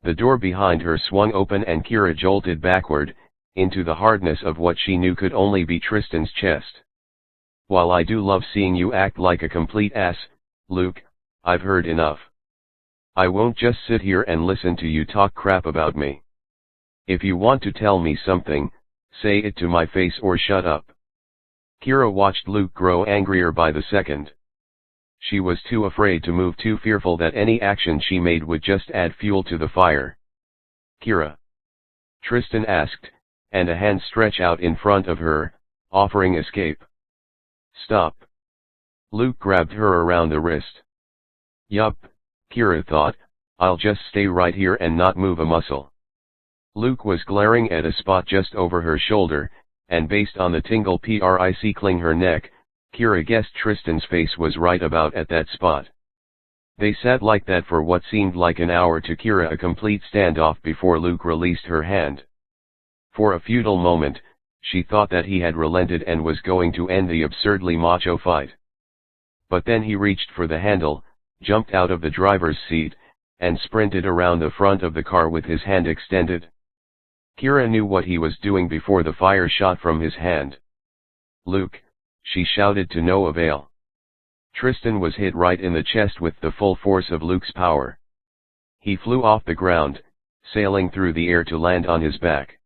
S1: The door behind her swung open and Kira jolted backward, into the hardness of what she knew could only be Tristan's chest. While I do love seeing you act like a complete ass, Luke, I've heard enough. I won't just sit here and listen to you talk crap about me. If you want to tell me something, say it to my face or shut up. Kira watched Luke grow angrier by the second. She was too afraid to move, too fearful that any action she made would just add fuel to the fire. Kira? Tristan asked, and a hand stretched out in front of her, offering escape. Stop. Luke grabbed her around the wrist. Yup, Kira thought, I'll just stay right here and not move a muscle. Luke was glaring at a spot just over her shoulder, and based on the tingle prickling her neck, Kira guessed Tristan's face was right about at that spot. They sat like that for what seemed like an hour to Kira, a complete standoff before Luke released her hand. For a futile moment, she thought that he had relented and was going to end the absurdly macho fight. But then he reached for the handle, jumped out of the driver's seat, and sprinted around the front of the car with his hand extended. Kira knew what he was doing before the fire shot from his hand. Luke, she shouted to no avail. Tristan was hit right in the chest with the full force of Luke's power. He flew off the ground, sailing through the air to land on his back.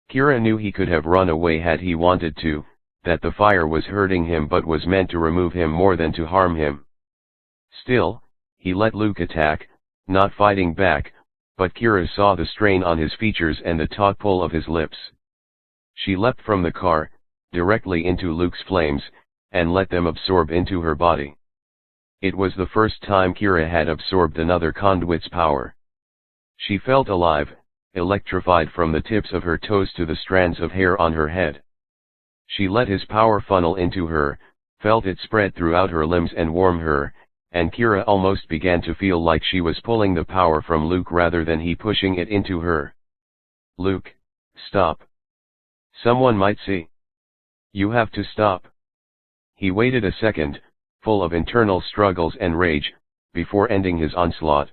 S1: Kira knew he could have run away had he wanted to, that the fire was hurting him but was meant to remove him more than to harm him. Still, he let Luke attack, not fighting back, but Kira saw the strain on his features and the taut pull of his lips. She leapt from the car, directly into Luke's flames, and let them absorb into her body. It was the first time Kira had absorbed another conduit's power. She felt alive, electrified from the tips of her toes to the strands of hair on her head. She let his power funnel into her, felt it spread throughout her limbs and warm her, and Kira almost began to feel like she was pulling the power from Luke rather than he pushing it into her. Luke, stop. Someone might see. You have to stop. He waited a second, full of internal struggles and rage, before ending his onslaught.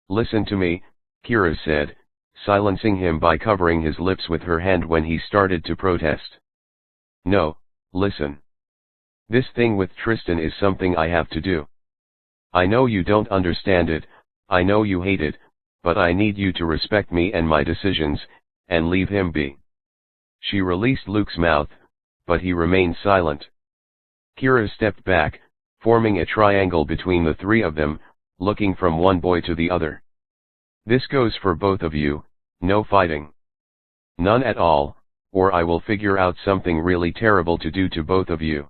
S1: Listen to me, Kira said, silencing him by covering his lips with her hand when he started to protest. No, listen. This thing with Tristan is something I have to do. I know you don't understand it, I know you hate it, but I need you to respect me and my decisions, and leave him be. She released Luke's mouth, but he remained silent. Kira stepped back, forming a triangle between the three of them, looking from one boy to the other. This goes for both of you, no fighting. None at all, or I will figure out something really terrible to do to both of you.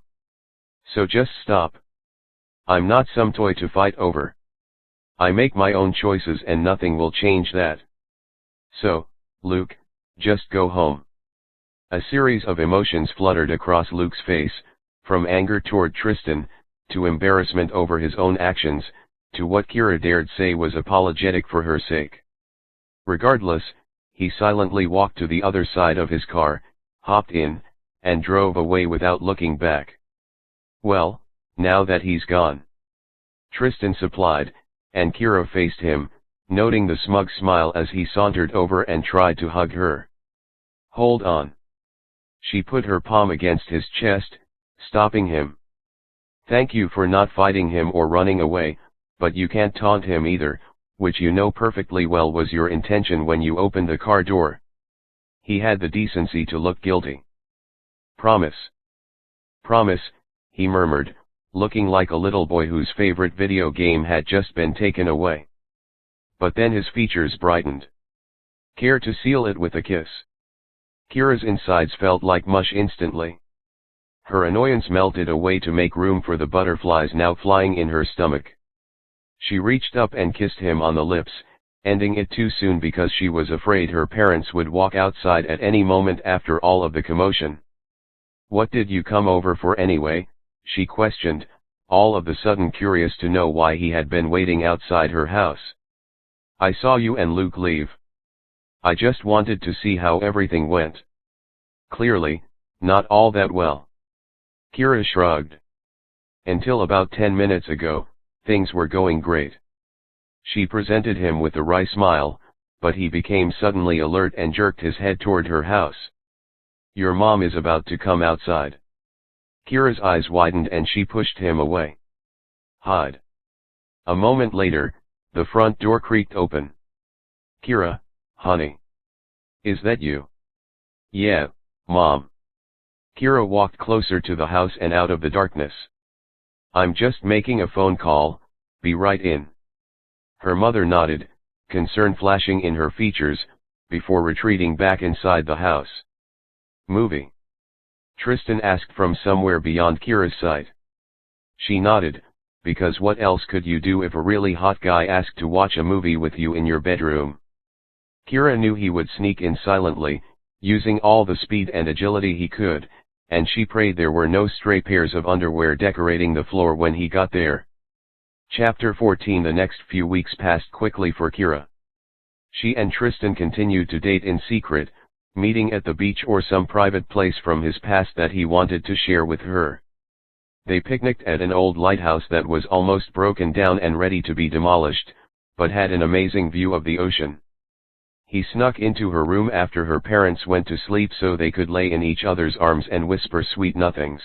S1: So just stop. I'm not some toy to fight over. I make my own choices and nothing will change that. So, Luke, just go home. A series of emotions fluttered across Luke's face, from anger toward Tristan, to embarrassment over his own actions, to what Kira dared say was apologetic for her sake. Regardless, he silently walked to the other side of his car, hopped in, and drove away without looking back. Well, now that he's gone, Tristan supplied, and Kira faced him, noting the smug smile as he sauntered over and tried to hug her. Hold on. She put her palm against his chest, stopping him. Thank you for not fighting him or running away, but you can't taunt him either, which you know perfectly well was your intention when you opened the car door. He had the decency to look guilty. Promise. Promise, he murmured, looking like a little boy whose favorite video game had just been taken away. But then his features brightened. Care to seal it with a kiss? Kira's insides felt like mush instantly. Her annoyance melted away to make room for the butterflies now flying in her stomach. She reached up and kissed him on the lips, ending it too soon because she was afraid her parents would walk outside at any moment after all of the commotion. What did you come over for anyway? She questioned, all of a sudden curious to know why he had been waiting outside her house. I saw you and Luke leave. I just wanted to see how everything went. Clearly, not all that well. Kira shrugged. Until about 10 minutes ago, things were going great. She presented him with a wry smile, but he became suddenly alert and jerked his head toward her house. Your mom is about to come outside. Kira's eyes widened and she pushed him away. Hide. A moment later, the front door creaked open. Kira, honey. Is that you? Yeah, Mom. Kira walked closer to the house and out of the darkness. I'm just making a phone call, be right in. Her mother nodded, concern flashing in her features, before retreating back inside the house. Movie? Tristan asked from somewhere beyond Kira's sight. She nodded, because what else could you do if a really hot guy asked to watch a movie with you in your bedroom? Kira knew he would sneak in silently, using all the speed and agility he could, and she prayed there were no stray pairs of underwear decorating the floor when he got there. Chapter 14. The next few weeks passed quickly for Kira. She and Tristan continued to date in secret, meeting at the beach or some private place from his past that he wanted to share with her. They picnicked at an old lighthouse that was almost broken down and ready to be demolished, but had an amazing view of the ocean. He snuck into her room after her parents went to sleep so they could lay in each other's arms and whisper sweet nothings.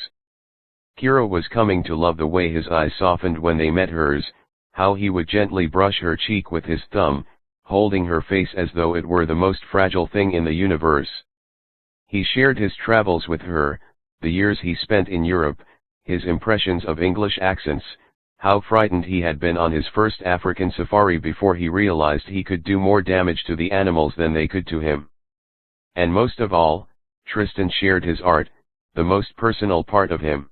S1: Kira was coming to love the way his eyes softened when they met hers, how he would gently brush her cheek with his thumb, holding her face as though it were the most fragile thing in the universe. He shared his travels with her, the years he spent in Europe, his impressions of English accents, how frightened he had been on his first African safari before he realized he could do more damage to the animals than they could to him. And most of all, Tristan shared his art, the most personal part of him.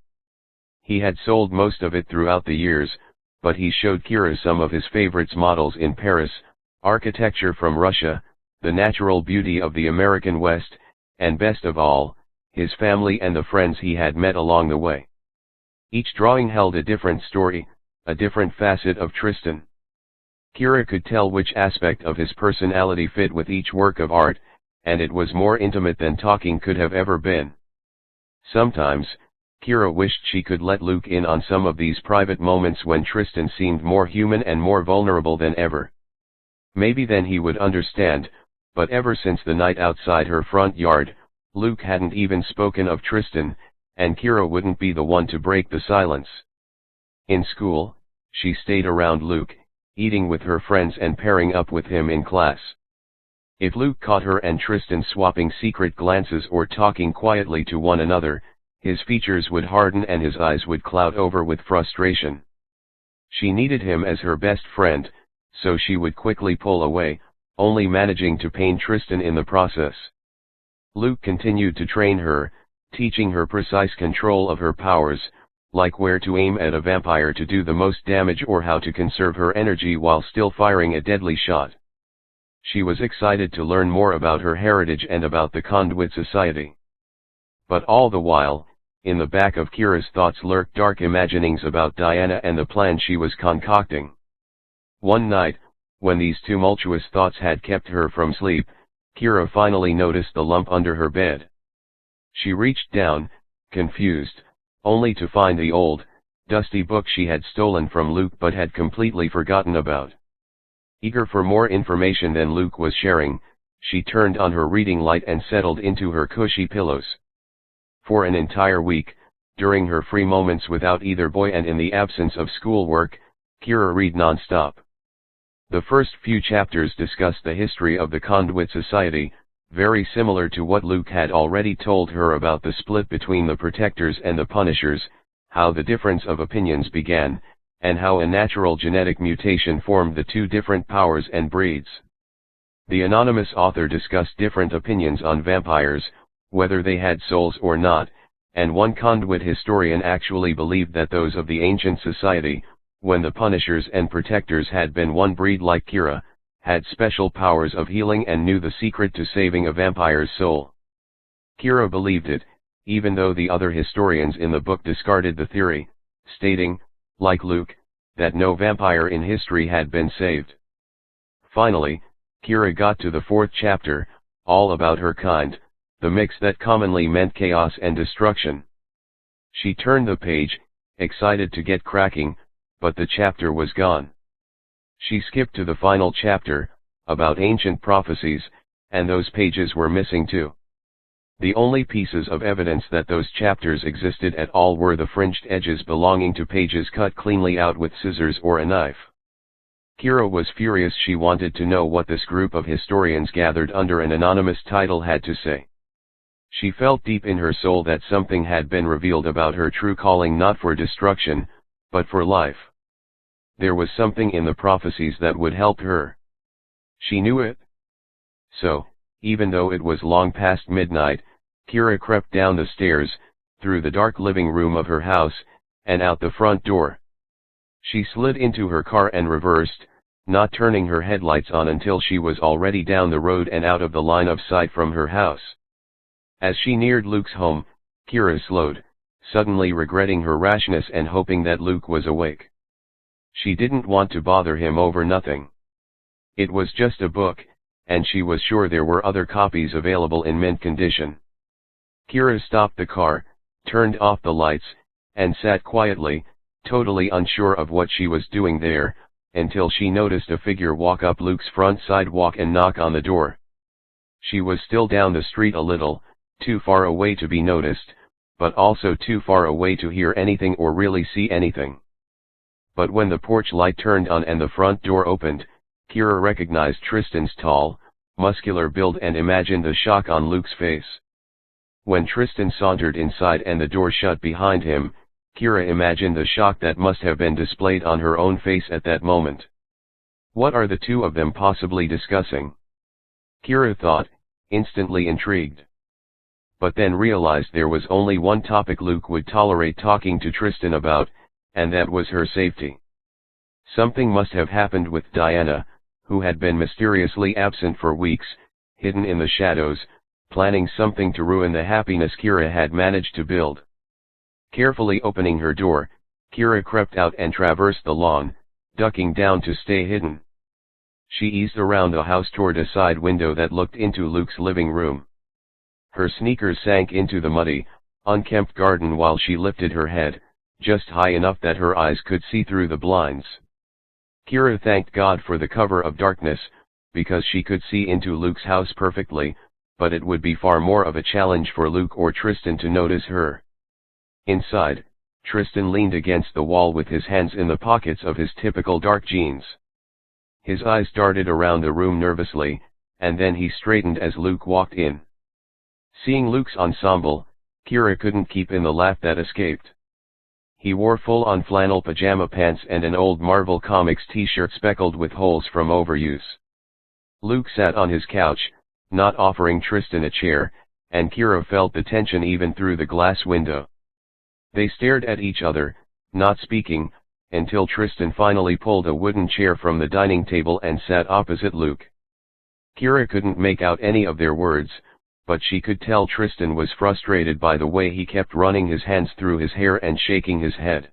S1: He had sold most of it throughout the years, but he showed Kira some of his favorites: models in Paris, architecture from Russia, the natural beauty of the American West, and best of all, his family and the friends he had met along the way. Each drawing held a different story, a different facet of Tristan. Kira could tell which aspect of his personality fit with each work of art, and it was more intimate than talking could have ever been. Sometimes, Kira wished she could let Luke in on some of these private moments when Tristan seemed more human and more vulnerable than ever. Maybe then he would understand, but ever since the night outside her front yard, Luke hadn't even spoken of Tristan, and Kira wouldn't be the one to break the silence. In school, she stayed around Luke, eating with her friends and pairing up with him in class. If Luke caught her and Tristan swapping secret glances or talking quietly to one another, his features would harden and his eyes would cloud over with frustration. She needed him as her best friend, so she would quickly pull away, only managing to pain Tristan in the process. Luke continued to train her, teaching her precise control of her powers, like where to aim at a vampire to do the most damage or how to conserve her energy while still firing a deadly shot. She was excited to learn more about her heritage and about the Conduit Society. But all the while, in the back of Kira's thoughts lurked dark imaginings about Diana and the plan she was concocting. One night, when these tumultuous thoughts had kept her from sleep, Kira finally noticed the lump under her bed. She reached down, confused, only to find the old, dusty book she had stolen from Luke but had completely forgotten about. Eager for more information than Luke was sharing, she turned on her reading light and settled into her cushy pillows. For an entire week, during her free moments without either boy and in the absence of schoolwork, Kira read non-stop. The first few chapters discussed the history of the Conduit Society, very similar to what Luke had already told her about the split between the Protectors and the Punishers, how the difference of opinions began, and how a natural genetic mutation formed the two different powers and breeds. The anonymous author discussed different opinions on vampires, whether they had souls or not, and one conduit historian actually believed that those of the ancient society, when the Punishers and Protectors had been one breed like Kira, had special powers of healing and knew the secret to saving a vampire's soul. Kira believed it, even though the other historians in the book discarded the theory, stating, like Luke, that no vampire in history had been saved. Finally, Kira got to the fourth chapter, all about her kind, the mix that commonly meant chaos and destruction. She turned the page, excited to get cracking, but the chapter was gone. She skipped to the final chapter, about ancient prophecies, and those pages were missing too. The only pieces of evidence that those chapters existed at all were the fringed edges belonging to pages cut cleanly out with scissors or a knife. Kira was furious. She wanted to know what this group of historians gathered under an anonymous title had to say. She felt deep in her soul that something had been revealed about her true calling, not for destruction, but for life. There was something in the prophecies that would help her. She knew it. So, even though it was long past midnight, Kira crept down the stairs, through the dark living room of her house, and out the front door. She slid into her car and reversed, not turning her headlights on until she was already down the road and out of the line of sight from her house. As she neared Luke's home, Kira slowed, suddenly regretting her rashness and hoping that Luke was awake. She didn't want to bother him over nothing. It was just a book, and she was sure there were other copies available in mint condition. Kira stopped the car, turned off the lights, and sat quietly, totally unsure of what she was doing there, until she noticed a figure walk up Luke's front sidewalk and knock on the door. She was still down the street a little, too far away to be noticed, but also too far away to hear anything or really see anything. But when the porch light turned on and the front door opened, Kira recognized Tristan's tall, muscular build and imagined the shock on Luke's face. When Tristan sauntered inside and the door shut behind him, Kira imagined the shock that must have been displayed on her own face at that moment. What are the two of them possibly discussing? Kira thought, instantly intrigued. But then realized there was only one topic Luke would tolerate talking to Tristan about, and that was her safety. Something must have happened with Diana, who had been mysteriously absent for weeks, hidden in the shadows, planning something to ruin the happiness Kira had managed to build. Carefully opening her door, Kira crept out and traversed the lawn, ducking down to stay hidden. She eased around the house toward a side window that looked into Luke's living room. Her sneakers sank into the muddy, unkempt garden while she lifted her head, just high enough that her eyes could see through the blinds. Kira thanked God for the cover of darkness, because she could see into Luke's house perfectly, but it would be far more of a challenge for Luke or Tristan to notice her. Inside, Tristan leaned against the wall with his hands in the pockets of his typical dark jeans. His eyes darted around the room nervously, and then he straightened as Luke walked in. Seeing Luke's ensemble, Kira couldn't keep in the laugh that escaped. He wore full-on flannel pajama pants and an old Marvel Comics t-shirt speckled with holes from overuse. Luke sat on his couch, not offering Tristan a chair, and Kira felt the tension even through the glass window. They stared at each other, not speaking, until Tristan finally pulled a wooden chair from the dining table and sat opposite Luke. Kira couldn't make out any of their words, but she could tell Tristan was frustrated by the way he kept running his hands through his hair and shaking his head.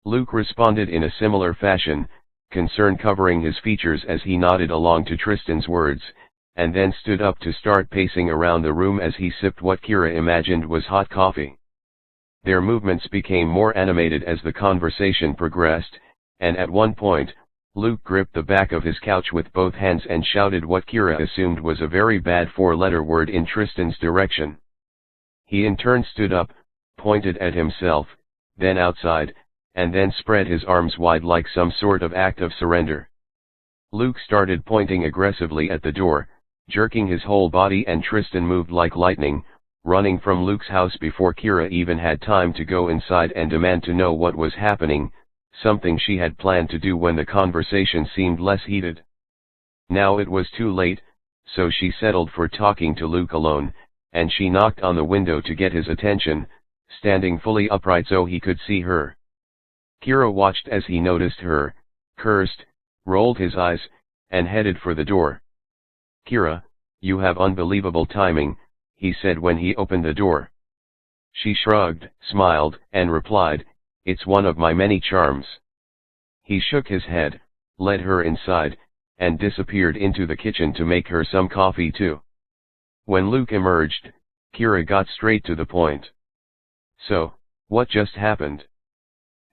S1: Luke responded in a similar fashion, concern covering his features as he nodded along to Tristan's words, and then stood up to start pacing around the room as he sipped what Kira imagined was hot coffee. Their movements became more animated as the conversation progressed, and at one point, Luke gripped the back of his couch with both hands and shouted what Kira assumed was a very bad four-letter word in Tristan's direction. He in turn stood up, pointed at himself, then outside, and then spread his arms wide like some sort of act of surrender. Luke started pointing aggressively at the door, jerking his whole body, and Tristan moved like lightning, running from Luke's house before Kira even had time to go inside and demand to know what was happening, something she had planned to do when the conversation seemed less heated. Now it was too late, so she settled for talking to Luke alone, and she knocked on the window to get his attention, standing fully upright so he could see her. Kira watched as he noticed her, cursed, rolled his eyes, and headed for the door. "Kira, you have unbelievable timing," he said when he opened the door. She shrugged, smiled, and replied, "It's one of my many charms." He shook his head, led her inside, and disappeared into the kitchen to make her some coffee too. When Luke emerged, Kira got straight to the point. "So, what just happened?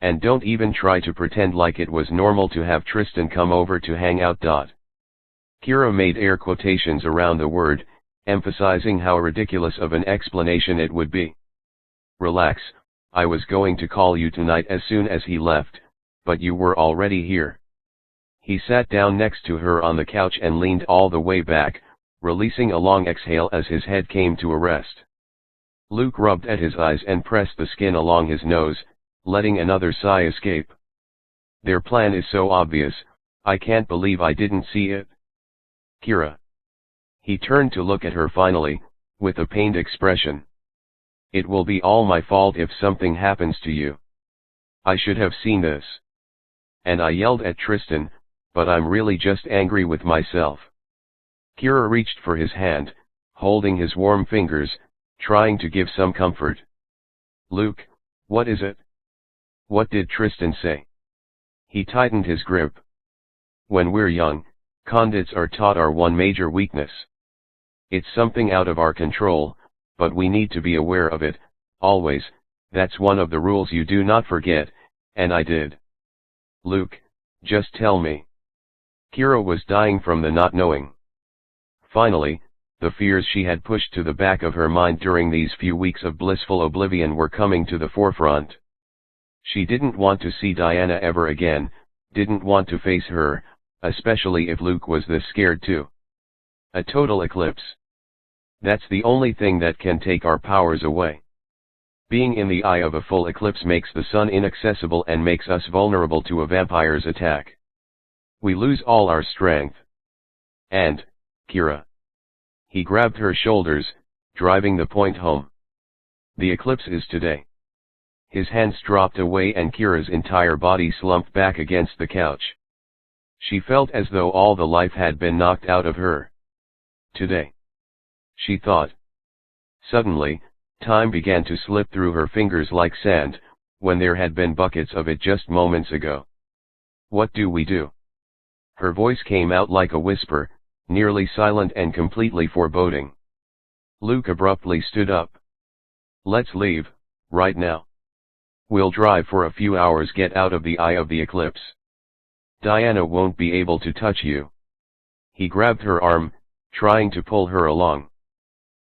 S1: And don't even try to pretend like it was normal to have Tristan come over to hang out. Kira made air quotations around the word, emphasizing how ridiculous of an explanation it would be. "Relax, I was going to call you tonight as soon as he left, but you were already here." He sat down next to her on the couch and leaned all the way back, releasing a long exhale as his head came to a rest. Luke rubbed at his eyes and pressed the skin along his nose, letting another sigh escape. "Their plan is so obvious, I can't believe I didn't see it. Kira." He turned to look at her finally, with a pained expression. "It will be all my fault if something happens to you. I should have seen this. And I yelled at Tristan, but I'm really just angry with myself." Kira reached for his hand, holding his warm fingers, trying to give some comfort. "Luke, what is it? What did Tristan say?" He tightened his grip. "When we're young, conduits are taught our one major weakness. It's something out of our control, but we need to be aware of it, always. That's one of the rules you do not forget, and I did. Luke, just tell me." Kira was dying from the not knowing. Finally, the fears she had pushed to the back of her mind during these few weeks of blissful oblivion were coming to the forefront. She didn't want to see Diana ever again, didn't want to face her, especially if Luke was this scared too. A total eclipse. That's the only thing that can take our powers away. Being in the eye of a full eclipse makes the sun inaccessible and makes us vulnerable to a vampire's attack. We lose all our strength. And, Kira. He grabbed her shoulders, driving the point home. The eclipse is today. His hands dropped away and Kira's entire body slumped back against the couch. She felt as though all the life had been knocked out of her. Today. She thought. Suddenly, time began to slip through her fingers like sand, when there had been buckets of it just moments ago. "What do we do?" Her voice came out like a whisper, nearly silent and completely foreboding. Luke abruptly stood up. "Let's leave, right now. We'll drive for a few hours, get out of the eye of the eclipse. Diana won't be able to touch you." He grabbed her arm, trying to pull her along.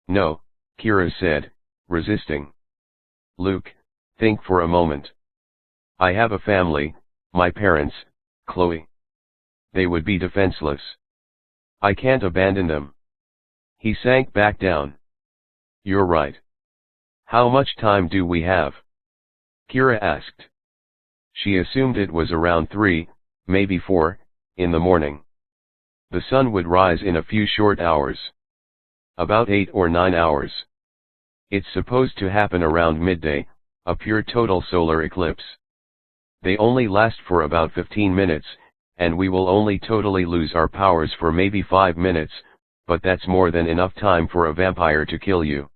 S1: "No," Kira said, resisting. "Luke, think for a moment. I have a family, my parents, Chloe. They would be defenseless. I can't abandon them." He sank back down. "You're right. How much time do we have?" Kira asked. She assumed it was around 3, maybe 4, in the morning. The sun would rise in a few short hours. About 8 or 9 hours. It's supposed to happen around midday, a pure total solar eclipse. They only last for about 15 minutes, and we will only totally lose our powers for maybe 5 minutes, but that's more than enough time for a vampire to kill you.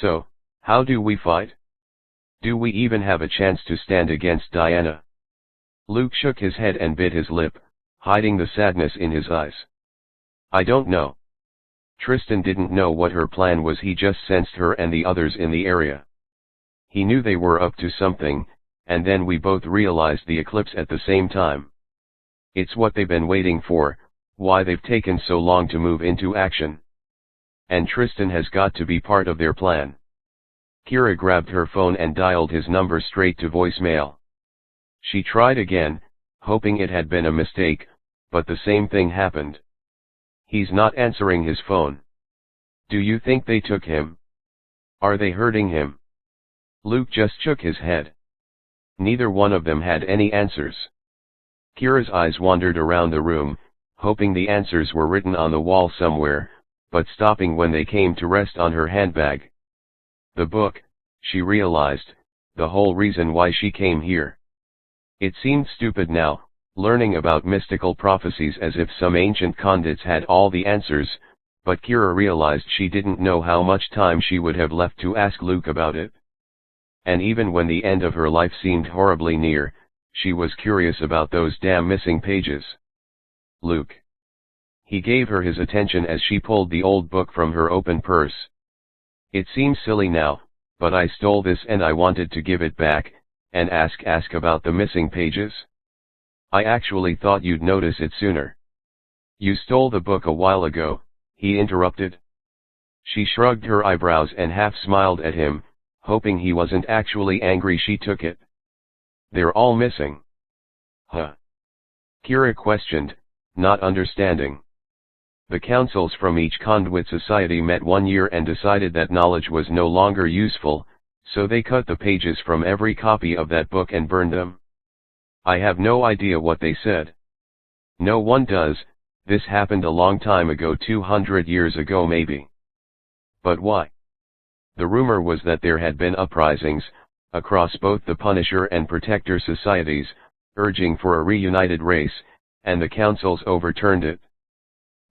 S1: So, how do we fight? Do we even have a chance to stand against Diana? Luke shook his head and bit his lip, hiding the sadness in his eyes. I don't know. Tristan didn't know what her plan was, he just sensed her and the others in the area. He knew they were up to something, and then we both realized the eclipse at the same time. It's what they've been waiting for, why they've taken so long to move into action. And Tristan has got to be part of their plan. Kira grabbed her phone and dialed his number straight to voicemail. She tried again, hoping it had been a mistake, but the same thing happened. He's not answering his phone. Do you think they took him? Are they hurting him? Luke just shook his head. Neither one of them had any answers. Kira's eyes wandered around the room, hoping the answers were written on the wall somewhere, but stopping when they came to rest on her handbag. The book, she realized, the whole reason why she came here. It seemed stupid now, learning about mystical prophecies as if some ancient conduits had all the answers, but Kira realized she didn't know how much time she would have left to ask Luke about it. And even when the end of her life seemed horribly near, she was curious about those damn missing pages. Luke. He gave her his attention as she pulled the old book from her open purse. It seems silly now, but I stole this and I wanted to give it back, and ask about the missing pages. I actually thought you'd notice it sooner. You stole the book a while ago, he interrupted. She shrugged her eyebrows and half smiled at him, hoping he wasn't actually angry she took it. They're all missing. Huh? Kira questioned, not understanding. The councils from each conduit society met one year and decided that knowledge was no longer useful, so they cut the pages from every copy of that book and burned them. I have no idea what they said. No one does, this happened a long time ago, 200 years ago maybe. But why? The rumor was that there had been uprisings, across both the Punisher and Protector societies, urging for a reunited race, and the councils overturned it.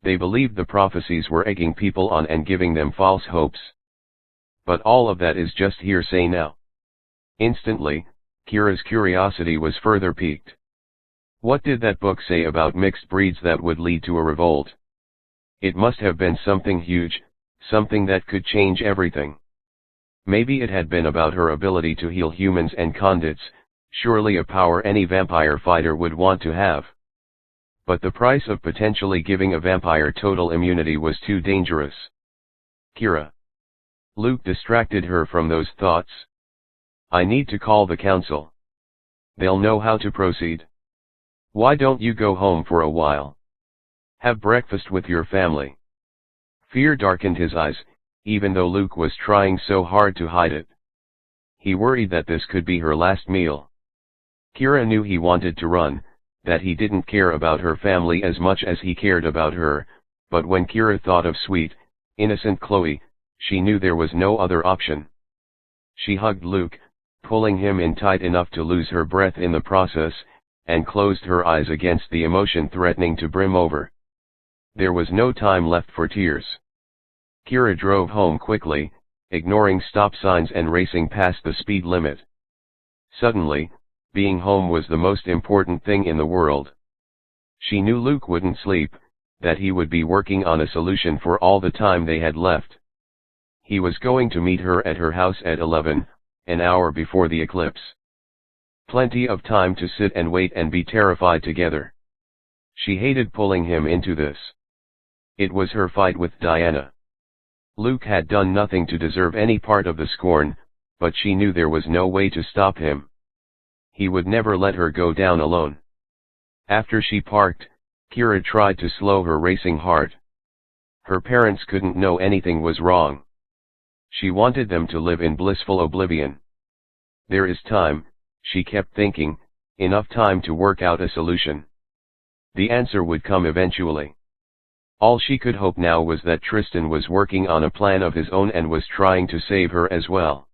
S1: They believed the prophecies were egging people on and giving them false hopes. But all of that is just hearsay now. Instantly, Kira's curiosity was further piqued. What did that book say about mixed breeds that would lead to a revolt? It must have been something huge, something that could change everything. Maybe it had been about her ability to heal humans and conduits, surely a power any vampire fighter would want to have. But the price of potentially giving a vampire total immunity was too dangerous. Kira. Luke distracted her from those thoughts. I need to call the council. They'll know how to proceed. Why don't you go home for a while? Have breakfast with your family. Fear darkened his eyes, even though Luke was trying so hard to hide it. He worried that this could be her last meal. Kira knew he wanted to run, that he didn't care about her family as much as he cared about her, but when Kira thought of sweet, innocent Chloe, she knew there was no other option. She hugged Luke, pulling him in tight enough to lose her breath in the process, and closed her eyes against the emotion threatening to brim over. There was no time left for tears. Kira drove home quickly, ignoring stop signs and racing past the speed limit. Suddenly, being home was the most important thing in the world. She knew Luke wouldn't sleep, that he would be working on a solution for all the time they had left. He was going to meet her at her house at 11, an hour before the eclipse. Plenty of time to sit and wait and be terrified together. She hated pulling him into this. It was her fight with Diana. Luke had done nothing to deserve any part of the scorn, but she knew there was no way to stop him. He would never let her go down alone. After she parked, Kira tried to slow her racing heart. Her parents couldn't know anything was wrong. She wanted them to live in blissful oblivion. There is time, she kept thinking, enough time to work out a solution. The answer would come eventually. All she could hope now was that Tristan was working on a plan of his own and was trying to save her as well.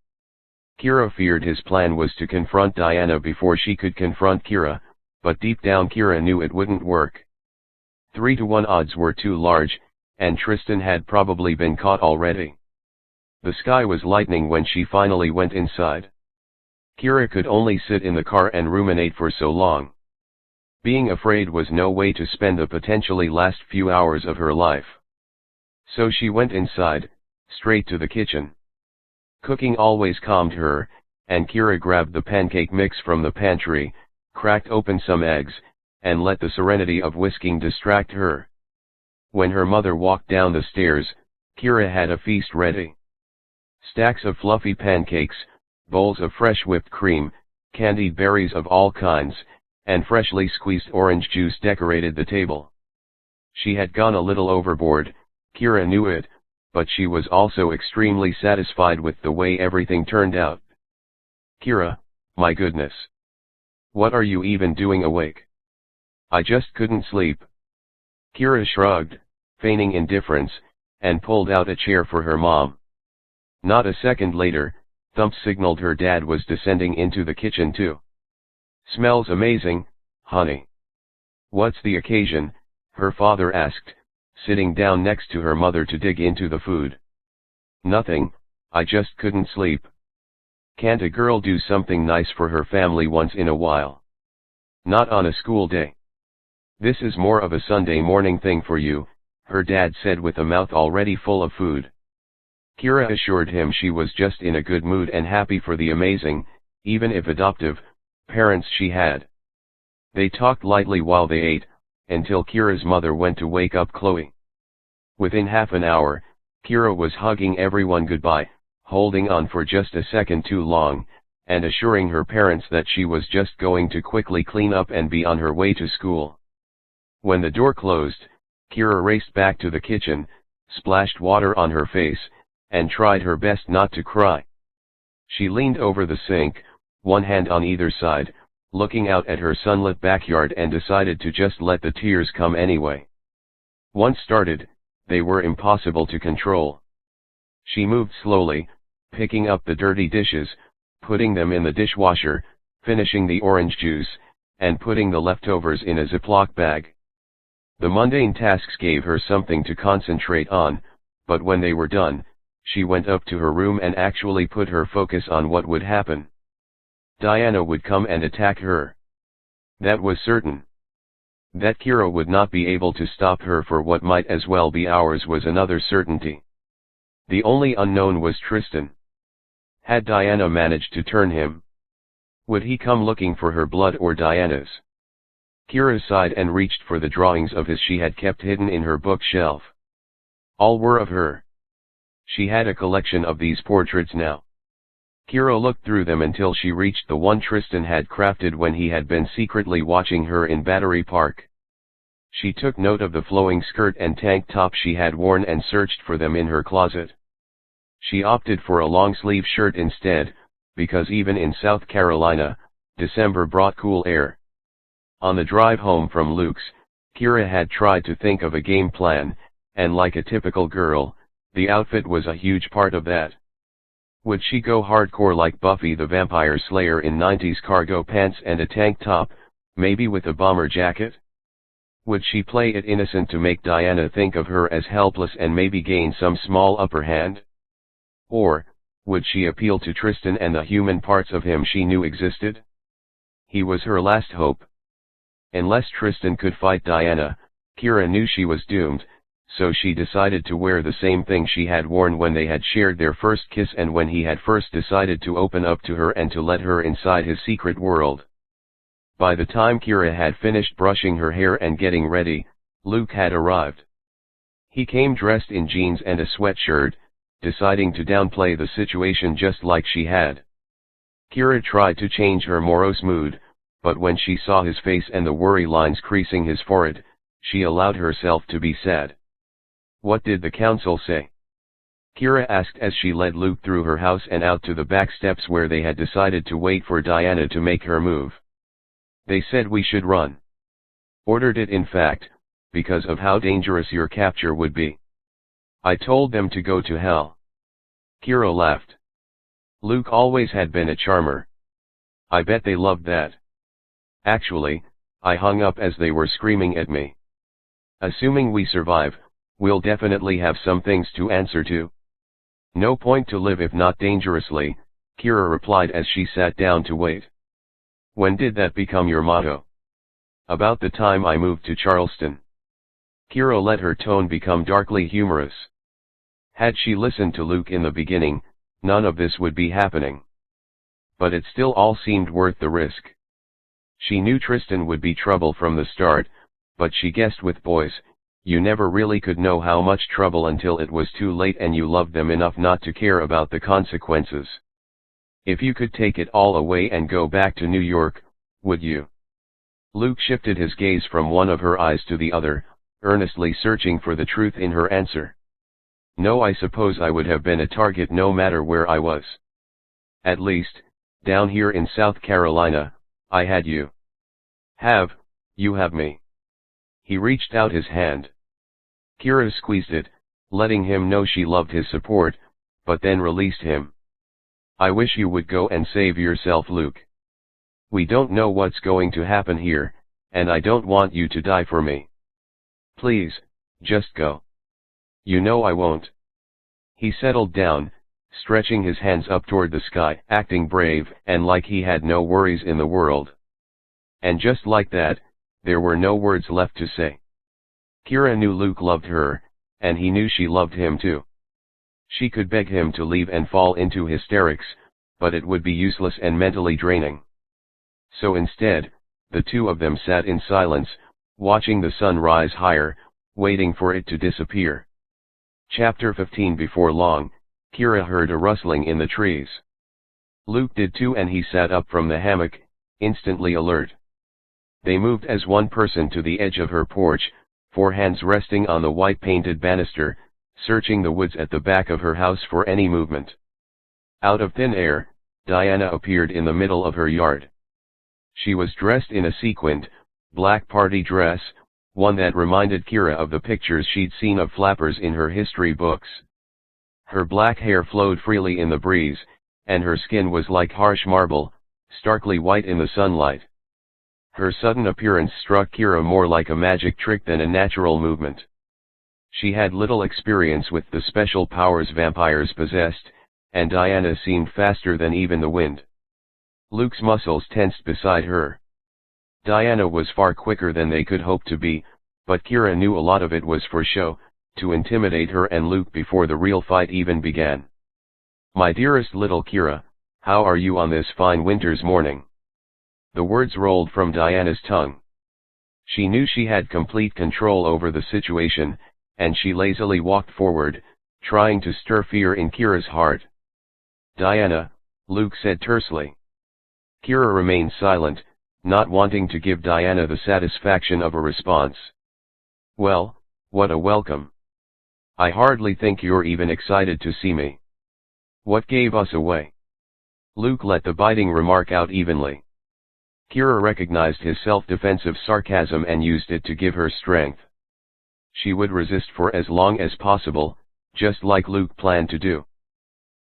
S1: Kira feared his plan was to confront Diana before she could confront Kira, but deep down Kira knew it wouldn't work. 3-to-1 odds were too large, and Tristan had probably been caught already. The sky was lightning when she finally went inside. Kira could only sit in the car and ruminate for so long. Being afraid was no way to spend the potentially last few hours of her life. So she went inside, straight to the kitchen. Cooking always calmed her, and Kira grabbed the pancake mix from the pantry, cracked open some eggs, and let the serenity of whisking distract her. When her mother walked down the stairs, Kira had a feast ready. Stacks of fluffy pancakes, bowls of fresh whipped cream, candied berries of all kinds, and freshly squeezed orange juice decorated the table. She had gone a little overboard, Kira knew it, but she was also extremely satisfied with the way everything turned out. "Kira, my goodness. What are you even doing awake? I just couldn't sleep." Kira shrugged, feigning indifference, and pulled out a chair for her mom. Not a second later, Thump signaled her dad was descending into the kitchen too. "Smells amazing, honey." "What's the occasion?" her father asked, sitting down next to her mother to dig into the food. "Nothing, I just couldn't sleep." "Can't a girl do something nice for her family once in a while? Not on a school day." "This is more of a Sunday morning thing for you," her dad said with a mouth already full of food. Kira assured him she was just in a good mood and happy for the amazing, even if adoptive, parents she had. They talked lightly while they ate, until Kira's mother went to wake up Chloe. Within half an hour, Kira was hugging everyone goodbye, holding on for just a second too long, and assuring her parents that she was just going to quickly clean up and be on her way to school. When the door closed, Kira raced back to the kitchen, splashed water on her face, and tried her best not to cry. She leaned over the sink, one hand on either side, looking out at her sunlit backyard, and decided to just let the tears come anyway. Once started, they were impossible to control. She moved slowly, picking up the dirty dishes, putting them in the dishwasher, finishing the orange juice, and putting the leftovers in a Ziploc bag. The mundane tasks gave her something to concentrate on, but when they were done, she went up to her room and actually put her focus on what would happen. Diana would come and attack her. That was certain. That Kira would not be able to stop her for what might as well be hours was another certainty. The only unknown was Tristan. Had Diana managed to turn him? Would he come looking for her blood or Diana's? Kira sighed and reached for the drawings of his she had kept hidden in her bookshelf. All were of her. She had a collection of these portraits now. Kira looked through them until she reached the one Tristan had crafted when he had been secretly watching her in Battery Park. She took note of the flowing skirt and tank top she had worn and searched for them in her closet. She opted for a long-sleeve shirt instead, because even in South Carolina, December brought cool air. On the drive home from Luke's, Kira had tried to think of a game plan, and like a typical girl, the outfit was a huge part of that. Would she go hardcore like Buffy the Vampire Slayer in 90s cargo pants and a tank top, maybe with a bomber jacket? Would she play it innocent to make Diana think of her as helpless and maybe gain some small upper hand? Or, would she appeal to Tristan and the human parts of him she knew existed? He was her last hope. Unless Tristan could fight Diana, Kira knew she was doomed, so she decided to wear the same thing she had worn when they had shared their first kiss and when he had first decided to open up to her and to let her inside his secret world. By the time Kira had finished brushing her hair and getting ready, Luke had arrived. He came dressed in jeans and a sweatshirt, deciding to downplay the situation just like she had. Kira tried to change her morose mood, but when she saw his face and the worry lines creasing his forehead, she allowed herself to be sad. "What did the council say?" Kira asked as she led Luke through her house and out to the back steps where they had decided to wait for Diana to make her move. "They said we should run. Ordered it in fact, because of how dangerous your capture would be. I told them to go to hell." Kira laughed. Luke always had been a charmer. I bet they loved that. Actually, I hung up as they were screaming at me. Assuming we survive, we'll definitely have some things to answer to. No point to live if not dangerously, Kira replied as she sat down to wait. When did that become your motto? About the time I moved to Charleston. Kira let her tone become darkly humorous. Had she listened to Luke in the beginning, none of this would be happening. But it still all seemed worth the risk. She knew Tristan would be trouble from the start, but she guessed with boys, you never really could know how much trouble until it was too late and you loved them enough not to care about the consequences. If you could take it all away and go back to New York, would you? Luke shifted his gaze from one of her eyes to the other, earnestly searching for the truth in her answer. No, I suppose I would have been a target no matter where I was. At least, down here in South Carolina, I had you. You have me. He reached out his hand. Kira squeezed it, letting him know she loved his support, but then released him. I wish you would go and save yourself, Luke. We don't know what's going to happen here, and I don't want you to die for me. Please, just go. You know I won't. He settled down, stretching his hands up toward the sky, acting brave and like he had no worries in the world. And just like that, there were no words left to say. Kira knew Luke loved her, and he knew she loved him too. She could beg him to leave and fall into hysterics, but it would be useless and mentally draining. So instead, the two of them sat in silence, watching the sun rise higher, waiting for it to disappear. Chapter 15. Before long, Kira heard a rustling in the trees. Luke did too, and he sat up from the hammock, instantly alert. They moved as one person to the edge of her porch, 4 hands resting on the white painted banister, searching the woods at the back of her house for any movement. Out of thin air, Diana appeared in the middle of her yard. She was dressed in a sequined, black party dress, one that reminded Kira of the pictures she'd seen of flappers in her history books. Her black hair flowed freely in the breeze, and her skin was like harsh marble, starkly white in the sunlight. Her sudden appearance struck Kira more like a magic trick than a natural movement. She had little experience with the special powers vampires possessed, and Diana seemed faster than even the wind. Luke's muscles tensed beside her. Diana was far quicker than they could hope to be, but Kira knew a lot of it was for show, to intimidate her and Luke before the real fight even began. My dearest little Kira, how are you on this fine winter's morning? The words rolled from Diana's tongue. She knew she had complete control over the situation, and she lazily walked forward, trying to stir fear in Kira's heart. Diana, Luke said tersely. Kira remained silent, not wanting to give Diana the satisfaction of a response. Well, what a welcome. I hardly think you're even excited to see me. What gave us away? Luke let the biting remark out evenly. Kira recognized his self-defensive sarcasm and used it to give her strength. She would resist for as long as possible, just like Luke planned to do.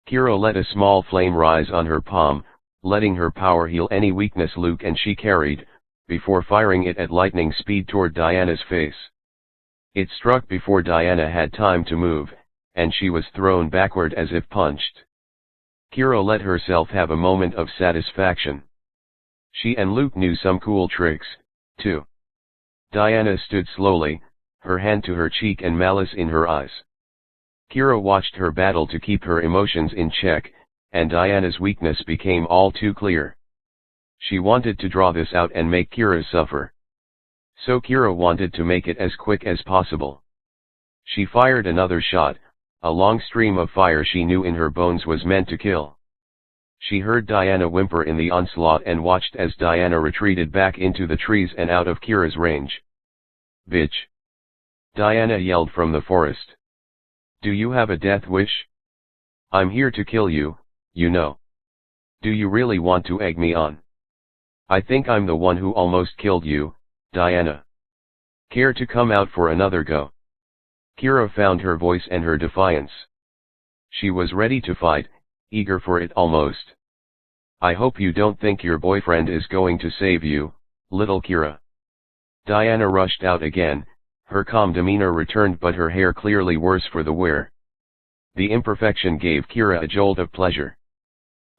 S1: Kira let a small flame rise on her palm, letting her power heal any weakness Luke and she carried, before firing it at lightning speed toward Diana's face. It struck before Diana had time to move, and she was thrown backward as if punched. Kira let herself have a moment of satisfaction. She and Luke knew some cool tricks, too. Diana stood slowly, her hand to her cheek and malice in her eyes. Kira watched her battle to keep her emotions in check, and Diana's weakness became all too clear. She wanted to draw this out and make Kira suffer. So Kira wanted to make it as quick as possible. She fired another shot, a long stream of fire she knew in her bones was meant to kill. She heard Diana whimper in the onslaught and watched as Diana retreated back into the trees and out of Kira's range. Bitch! Diana yelled from the forest. Do you have a death wish? I'm here to kill you, you know. Do you really want to egg me on? I think I'm the one who almost killed you, Diana. Care to come out for another go? Kira found her voice and her defiance. She was ready to fight, eager for it almost. I hope you don't think your boyfriend is going to save you, little Kira. Diana rushed out again, her calm demeanor returned but her hair clearly worse for the wear. The imperfection gave Kira a jolt of pleasure.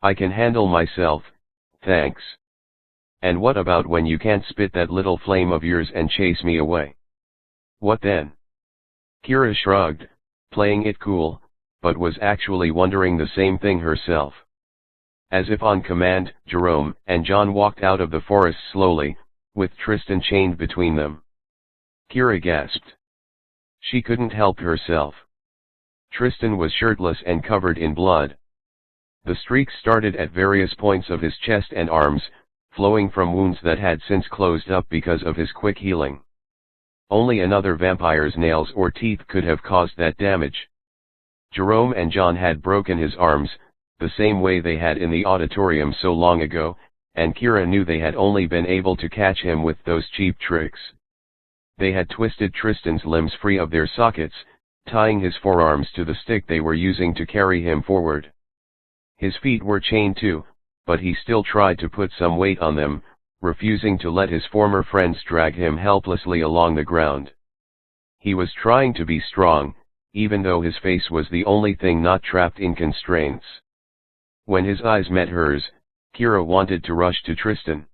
S1: I can handle myself, thanks. And what about when you can't spit that little flame of yours and chase me away? What then? Kira shrugged, playing it cool, but was actually wondering the same thing herself. As if on command, Jerome and John walked out of the forest slowly, with Tristan chained between them. Kira gasped. She couldn't help herself. Tristan was shirtless and covered in blood. The streaks started at various points of his chest and arms, flowing from wounds that had since closed up because of his quick healing. Only another vampire's nails or teeth could have caused that damage. Jerome and John had broken his arms, the same way they had in the auditorium so long ago, and Kira knew they had only been able to catch him with those cheap tricks. They had twisted Tristan's limbs free of their sockets, tying his forearms to the stick they were using to carry him forward. His feet were chained too, but he still tried to put some weight on them, refusing to let his former friends drag him helplessly along the ground. He was trying to be strong, even though his face was the only thing not trapped in constraints. When his eyes met hers, Kira wanted to rush to Tristan.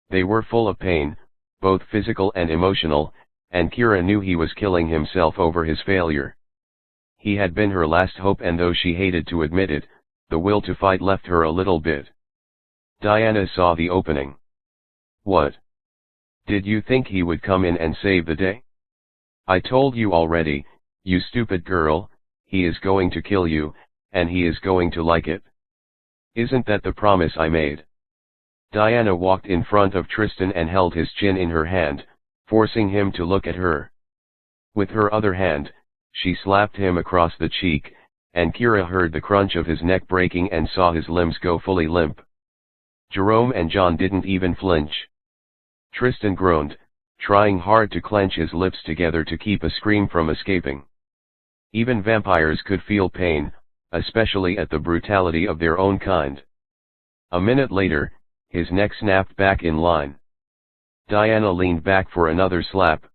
S1: They were full of pain, both physical and emotional, and Kira knew he was killing himself over his failure. He had been her last hope, and though she hated to admit it, the will to fight left her a little bit. Diana saw the opening. What? Did you think he would come in and save the day? I told you already, you stupid girl, he is going to kill you, and he is going to like it. Isn't that the promise I made? Diana walked in front of Tristan and held his chin in her hand, forcing him to look at her. With her other hand, she slapped him across the cheek, and Kira heard the crunch of his neck breaking and saw his limbs go fully limp. Jerome and John didn't even flinch. Tristan groaned, trying hard to clench his lips together to keep a scream from escaping. Even vampires could feel pain, especially at the brutality of their own kind. A minute later, his neck snapped back in line. Diana leaned back for another slap.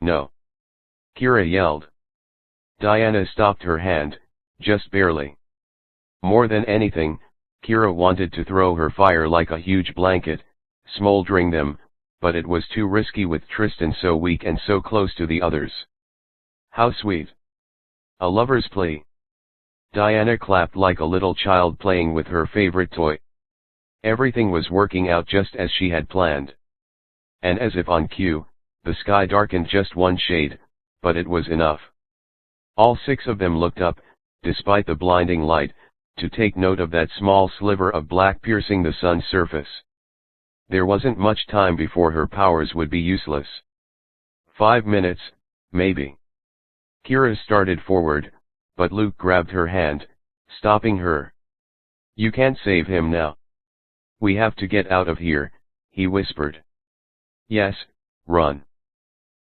S1: No. Kira yelled. Diana stopped her hand, just barely. More than anything, Kira wanted to throw her fire like a huge blanket, smoldering them, but it was too risky with Tristan so weak and so close to the others. How sweet. A lover's plea. Diana clapped like a little child playing with her favorite toy. Everything was working out just as she had planned. And as if on cue, the sky darkened just one shade, but it was enough. All six of them looked up, despite the blinding light, to take note of that small sliver of black piercing the sun's surface. There wasn't much time before her powers would be useless. 5 minutes, maybe. Kira started forward, but Luke grabbed her hand, stopping her. You can't save him now. We have to get out of here, he whispered. Yes, run.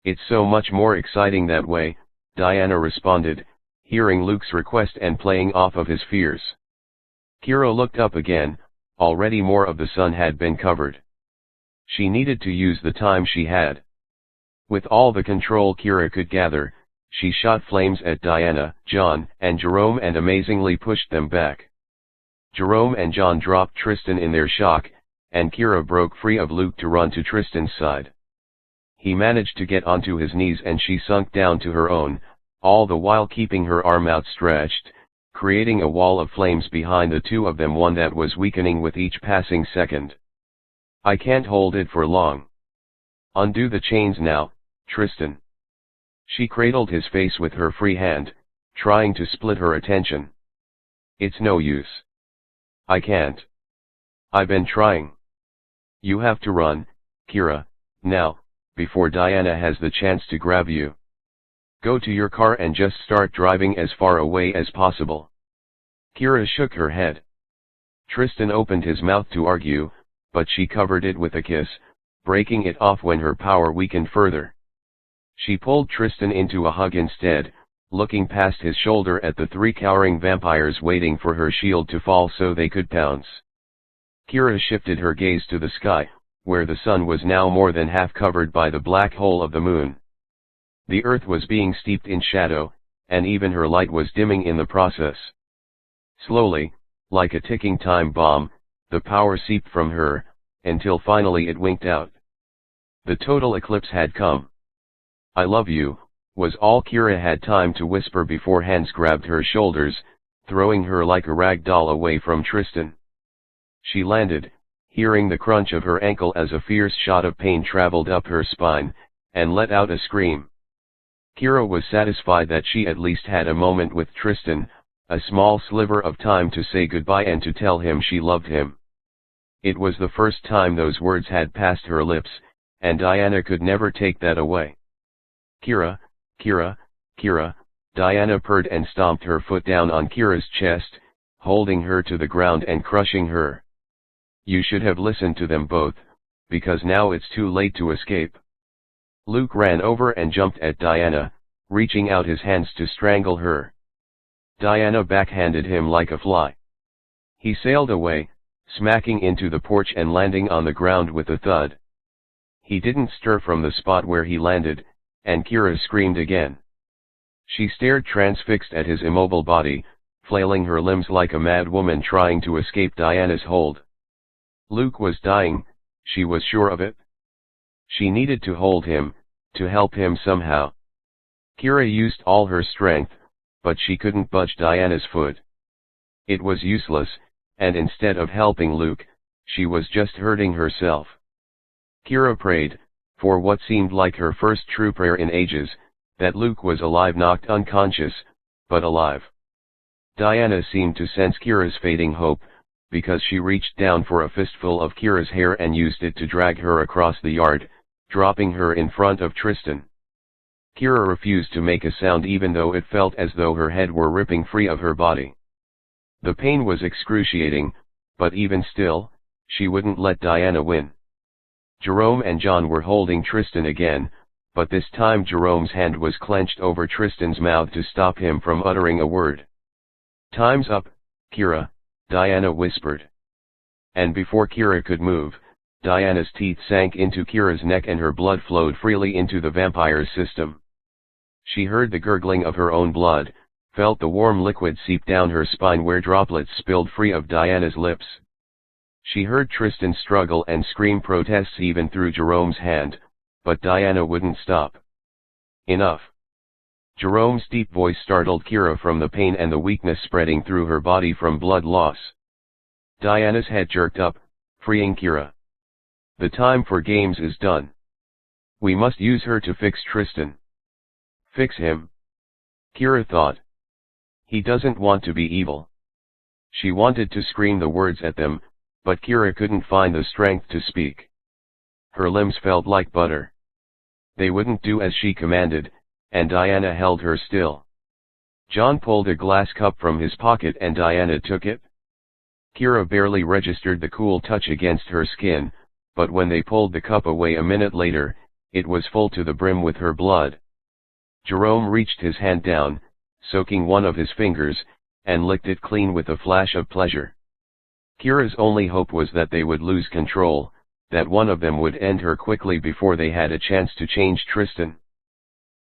S1: It's so much more exciting that way, Diana responded, hearing Luke's request and playing off of his fears. Kira looked up again, already more of the sun had been covered. She needed to use the time she had. With all the control Kira could gather, she shot flames at Diana, John, and Jerome and amazingly pushed them back. Jerome and John dropped Tristan in their shock, and Kira broke free of Luke to run to Tristan's side. He managed to get onto his knees and she sunk down to her own, all the while keeping her arm outstretched, creating a wall of flames behind the two of them, one that was weakening with each passing second. I can't hold it for long. Undo the chains now, Tristan. She cradled his face with her free hand, trying to split her attention. It's no use. I can't. I've been trying. You have to run, Kira, now, before Diana has the chance to grab you. Go to your car and just start driving as far away as possible. Kira shook her head. Tristan opened his mouth to argue, but she covered it with a kiss, breaking it off when her power weakened further. She pulled Tristan into a hug instead, looking past his shoulder at the 3 cowering vampires waiting for her shield to fall so they could pounce. Kira shifted her gaze to the sky, where the sun was now more than half covered by the black hole of the moon. The earth was being steeped in shadow, and even her light was dimming in the process. Slowly, like a ticking time bomb, the power seeped from her, until finally it winked out. The total eclipse had come. "I love you," was all Kira had time to whisper before hands grabbed her shoulders, throwing her like a rag doll away from Tristan. She landed, hearing the crunch of her ankle as a fierce shot of pain traveled up her spine, and let out a scream. Kira was satisfied that she at least had a moment with Tristan, a small sliver of time to say goodbye and to tell him she loved him. It was the first time those words had passed her lips, and Diana could never take that away. "Kira, Kira, Kira," Diana purred and stomped her foot down on Kira's chest, holding her to the ground and crushing her. "You should have listened to them both, because now it's too late to escape." Luke ran over and jumped at Diana, reaching out his hands to strangle her. Diana backhanded him like a fly. He sailed away, smacking into the porch and landing on the ground with a thud. He didn't stir from the spot where he landed, and Kira screamed again. She stared transfixed at his immobile body, flailing her limbs like a mad woman trying to escape Diana's hold. Luke was dying, she was sure of it. She needed to hold him, to help him somehow. Kira used all her strength, but she couldn't budge Diana's foot. It was useless, and instead of helping Luke, she was just hurting herself. Kira prayed, for what seemed like her first true prayer in ages, that Luke was alive, knocked unconscious, but alive. Diana seemed to sense Kira's fading hope, because she reached down for a fistful of Kira's hair and used it to drag her across the yard, dropping her in front of Tristan. Kira refused to make a sound even though it felt as though her head were ripping free of her body. The pain was excruciating, but even still, she wouldn't let Diana win. Jerome and John were holding Tristan again, but this time Jerome's hand was clenched over Tristan's mouth to stop him from uttering a word. "Time's up, Kira," Diana whispered. And before Kira could move, Diana's teeth sank into Kira's neck and her blood flowed freely into the vampire's system. She heard the gurgling of her own blood, felt the warm liquid seep down her spine where droplets spilled free of Diana's lips. She heard Tristan struggle and scream protests even through Jerome's hand, but Diana wouldn't stop. "Enough." Jerome's deep voice startled Kira from the pain and the weakness spreading through her body from blood loss. Diana's head jerked up, freeing Kira. "The time for games is done. We must use her to fix Tristan." "Fix him?" Kira thought. "He doesn't want to be evil." She wanted to scream the words at them, but Kira couldn't find the strength to speak. Her limbs felt like butter. They wouldn't do as she commanded, and Diana held her still. John pulled a glass cup from his pocket and Diana took it. Kira barely registered the cool touch against her skin, but when they pulled the cup away a minute later, it was full to the brim with her blood. Jerome reached his hand down, soaking one of his fingers, and licked it clean with a flash of pleasure. Kira's only hope was that they would lose control, that one of them would end her quickly before they had a chance to change Tristan.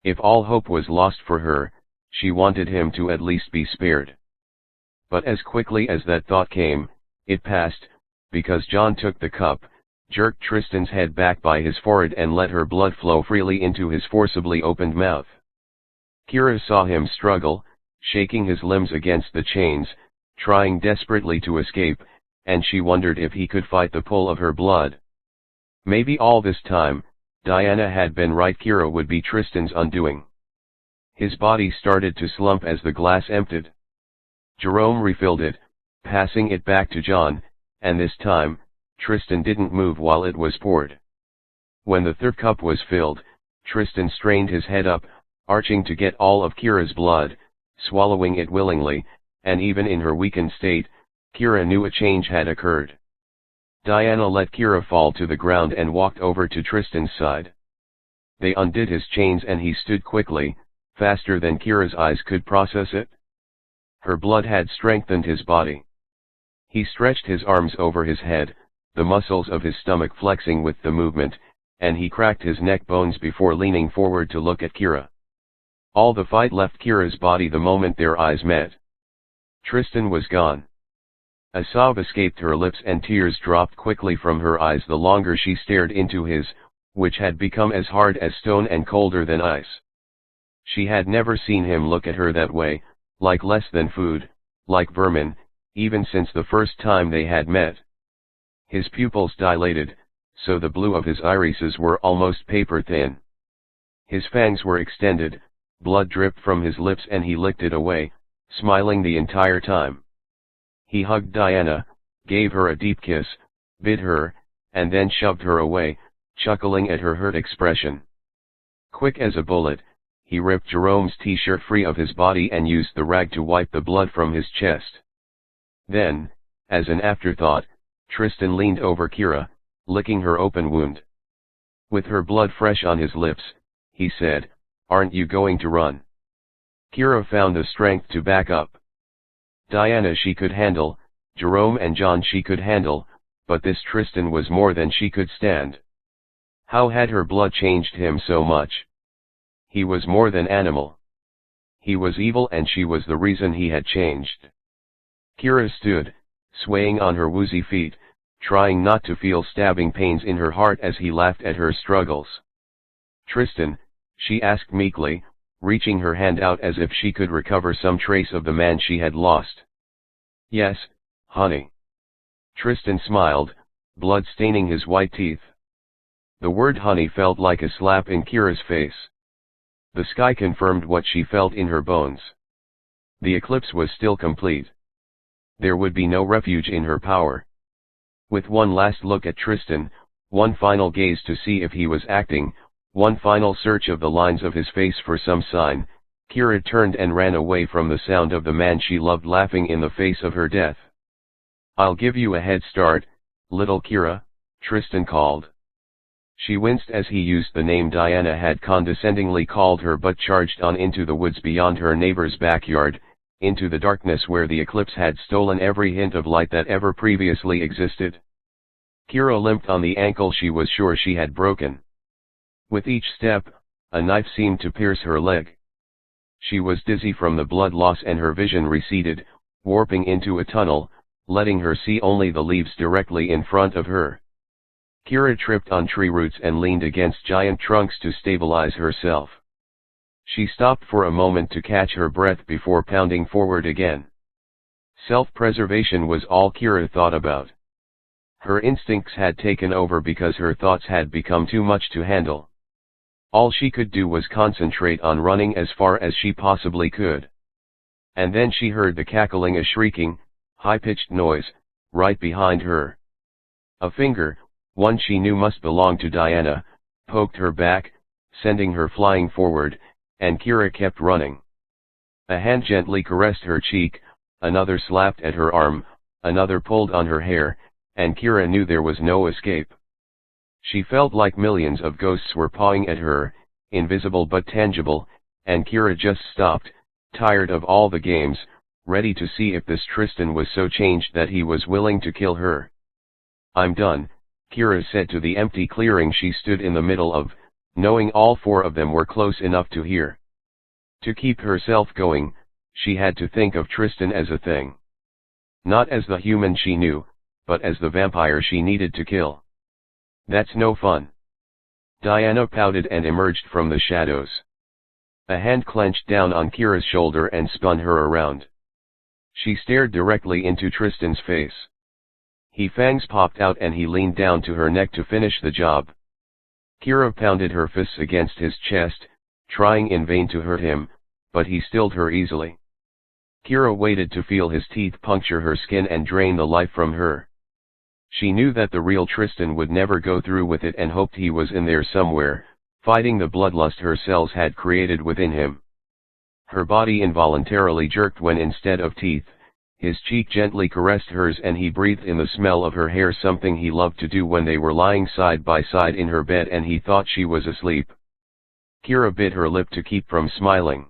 S1: If all hope was lost for her, she wanted him to at least be spared. But as quickly as that thought came, it passed, because John took the cup, jerked Tristan's head back by his forehead and let her blood flow freely into his forcibly opened mouth. Kira saw him struggle, shaking his limbs against the chains, trying desperately to escape, and she wondered if he could fight the pull of her blood. Maybe all this time, Diana had been right, Kira would be Tristan's undoing. His body started to slump as the glass emptied. Jerome refilled it, passing it back to John, and this time, Tristan didn't move while it was poured. When the third cup was filled, Tristan strained his head up, arching to get all of Kira's blood, swallowing it willingly, and even in her weakened state, Kira knew a change had occurred. Diana let Kira fall to the ground and walked over to Tristan's side. They undid his chains and he stood quickly, faster than Kira's eyes could process it. Her blood had strengthened his body. He stretched his arms over his head, the muscles of his stomach flexing with the movement, and he cracked his neck bones before leaning forward to look at Kira. All the fight left Kira's body the moment their eyes met. Tristan was gone. A sob escaped her lips and tears dropped quickly from her eyes the longer she stared into his, which had become as hard as stone and colder than ice. She had never seen him look at her that way, like less than food, like vermin, even since the first time they had met. His pupils dilated, so the blue of his irises were almost paper thin. His fangs were extended, blood dripped from his lips and he licked it away, smiling the entire time. He hugged Diana, gave her a deep kiss, bit her, and then shoved her away, chuckling at her hurt expression. Quick as a bullet, he ripped Jerome's t-shirt free of his body and used the rag to wipe the blood from his chest. Then, as an afterthought, Tristan leaned over Kira, licking her open wound. With her blood fresh on his lips, he said, "Aren't you going to run?" Kira found the strength to back up. Diana she could handle, Jerome and John she could handle, but this Tristan was more than she could stand. How had her blood changed him so much? He was more than animal. He was evil and she was the reason he had changed. Kira stood, swaying on her woozy feet, trying not to feel stabbing pains in her heart as he laughed at her struggles. "Tristan," she asked meekly, reaching her hand out as if she could recover some trace of the man she had lost. "Yes, honey." Tristan smiled, blood staining his white teeth. The word honey felt like a slap in Kira's face. The sky confirmed what she felt in her bones. The eclipse was still complete. There would be no refuge in her power. With one last look at Tristan, one final gaze to see if he was acting, one final search of the lines of his face for some sign, Kira turned and ran away from the sound of the man she loved laughing in the face of her death. "I'll give you a head start, little Kira," Tristan called. She winced as he used the name Diana had condescendingly called her but charged on into the woods beyond her neighbor's backyard, into the darkness where the eclipse had stolen every hint of light that ever previously existed. Kira limped on the ankle she was sure she had broken. With each step, a knife seemed to pierce her leg. She was dizzy from the blood loss and her vision receded, warping into a tunnel, letting her see only the leaves directly in front of her. Kira tripped on tree roots and leaned against giant trunks to stabilize herself. She stopped for a moment to catch her breath before pounding forward again. Self-preservation was all Kira thought about. Her instincts had taken over because her thoughts had become too much to handle. All she could do was concentrate on running as far as she possibly could. And then she heard the cackling, a shrieking, high-pitched noise, right behind her. A finger, one she knew must belong to Diana, poked her back, sending her flying forward, and Kira kept running. A hand gently caressed her cheek, another slapped at her arm, another pulled on her hair, and Kira knew there was no escape. She felt like millions of ghosts were pawing at her, invisible but tangible, and Kira just stopped, tired of all the games, ready to see if this Tristan was so changed that he was willing to kill her. "I'm done," Kira said to the empty clearing she stood in the middle of, knowing all four of them were close enough to hear. To keep herself going, she had to think of Tristan as a thing. Not as the human she knew, but as the vampire she needed to kill. "That's no fun." Diana pouted and emerged from the shadows. A hand clenched down on Kira's shoulder and spun her around. She stared directly into Tristan's face. His fangs popped out and he leaned down to her neck to finish the job. Kira pounded her fists against his chest, trying in vain to hurt him, but he stilled her easily. Kira waited to feel his teeth puncture her skin and drain the life from her. She knew that the real Tristan would never go through with it and hoped he was in there somewhere, fighting the bloodlust her cells had created within him. Her body involuntarily jerked when instead of teeth, his cheek gently caressed hers and he breathed in the smell of her hair, something he loved to do when they were lying side by side in her bed and he thought she was asleep. Kira bit her lip to keep from smiling.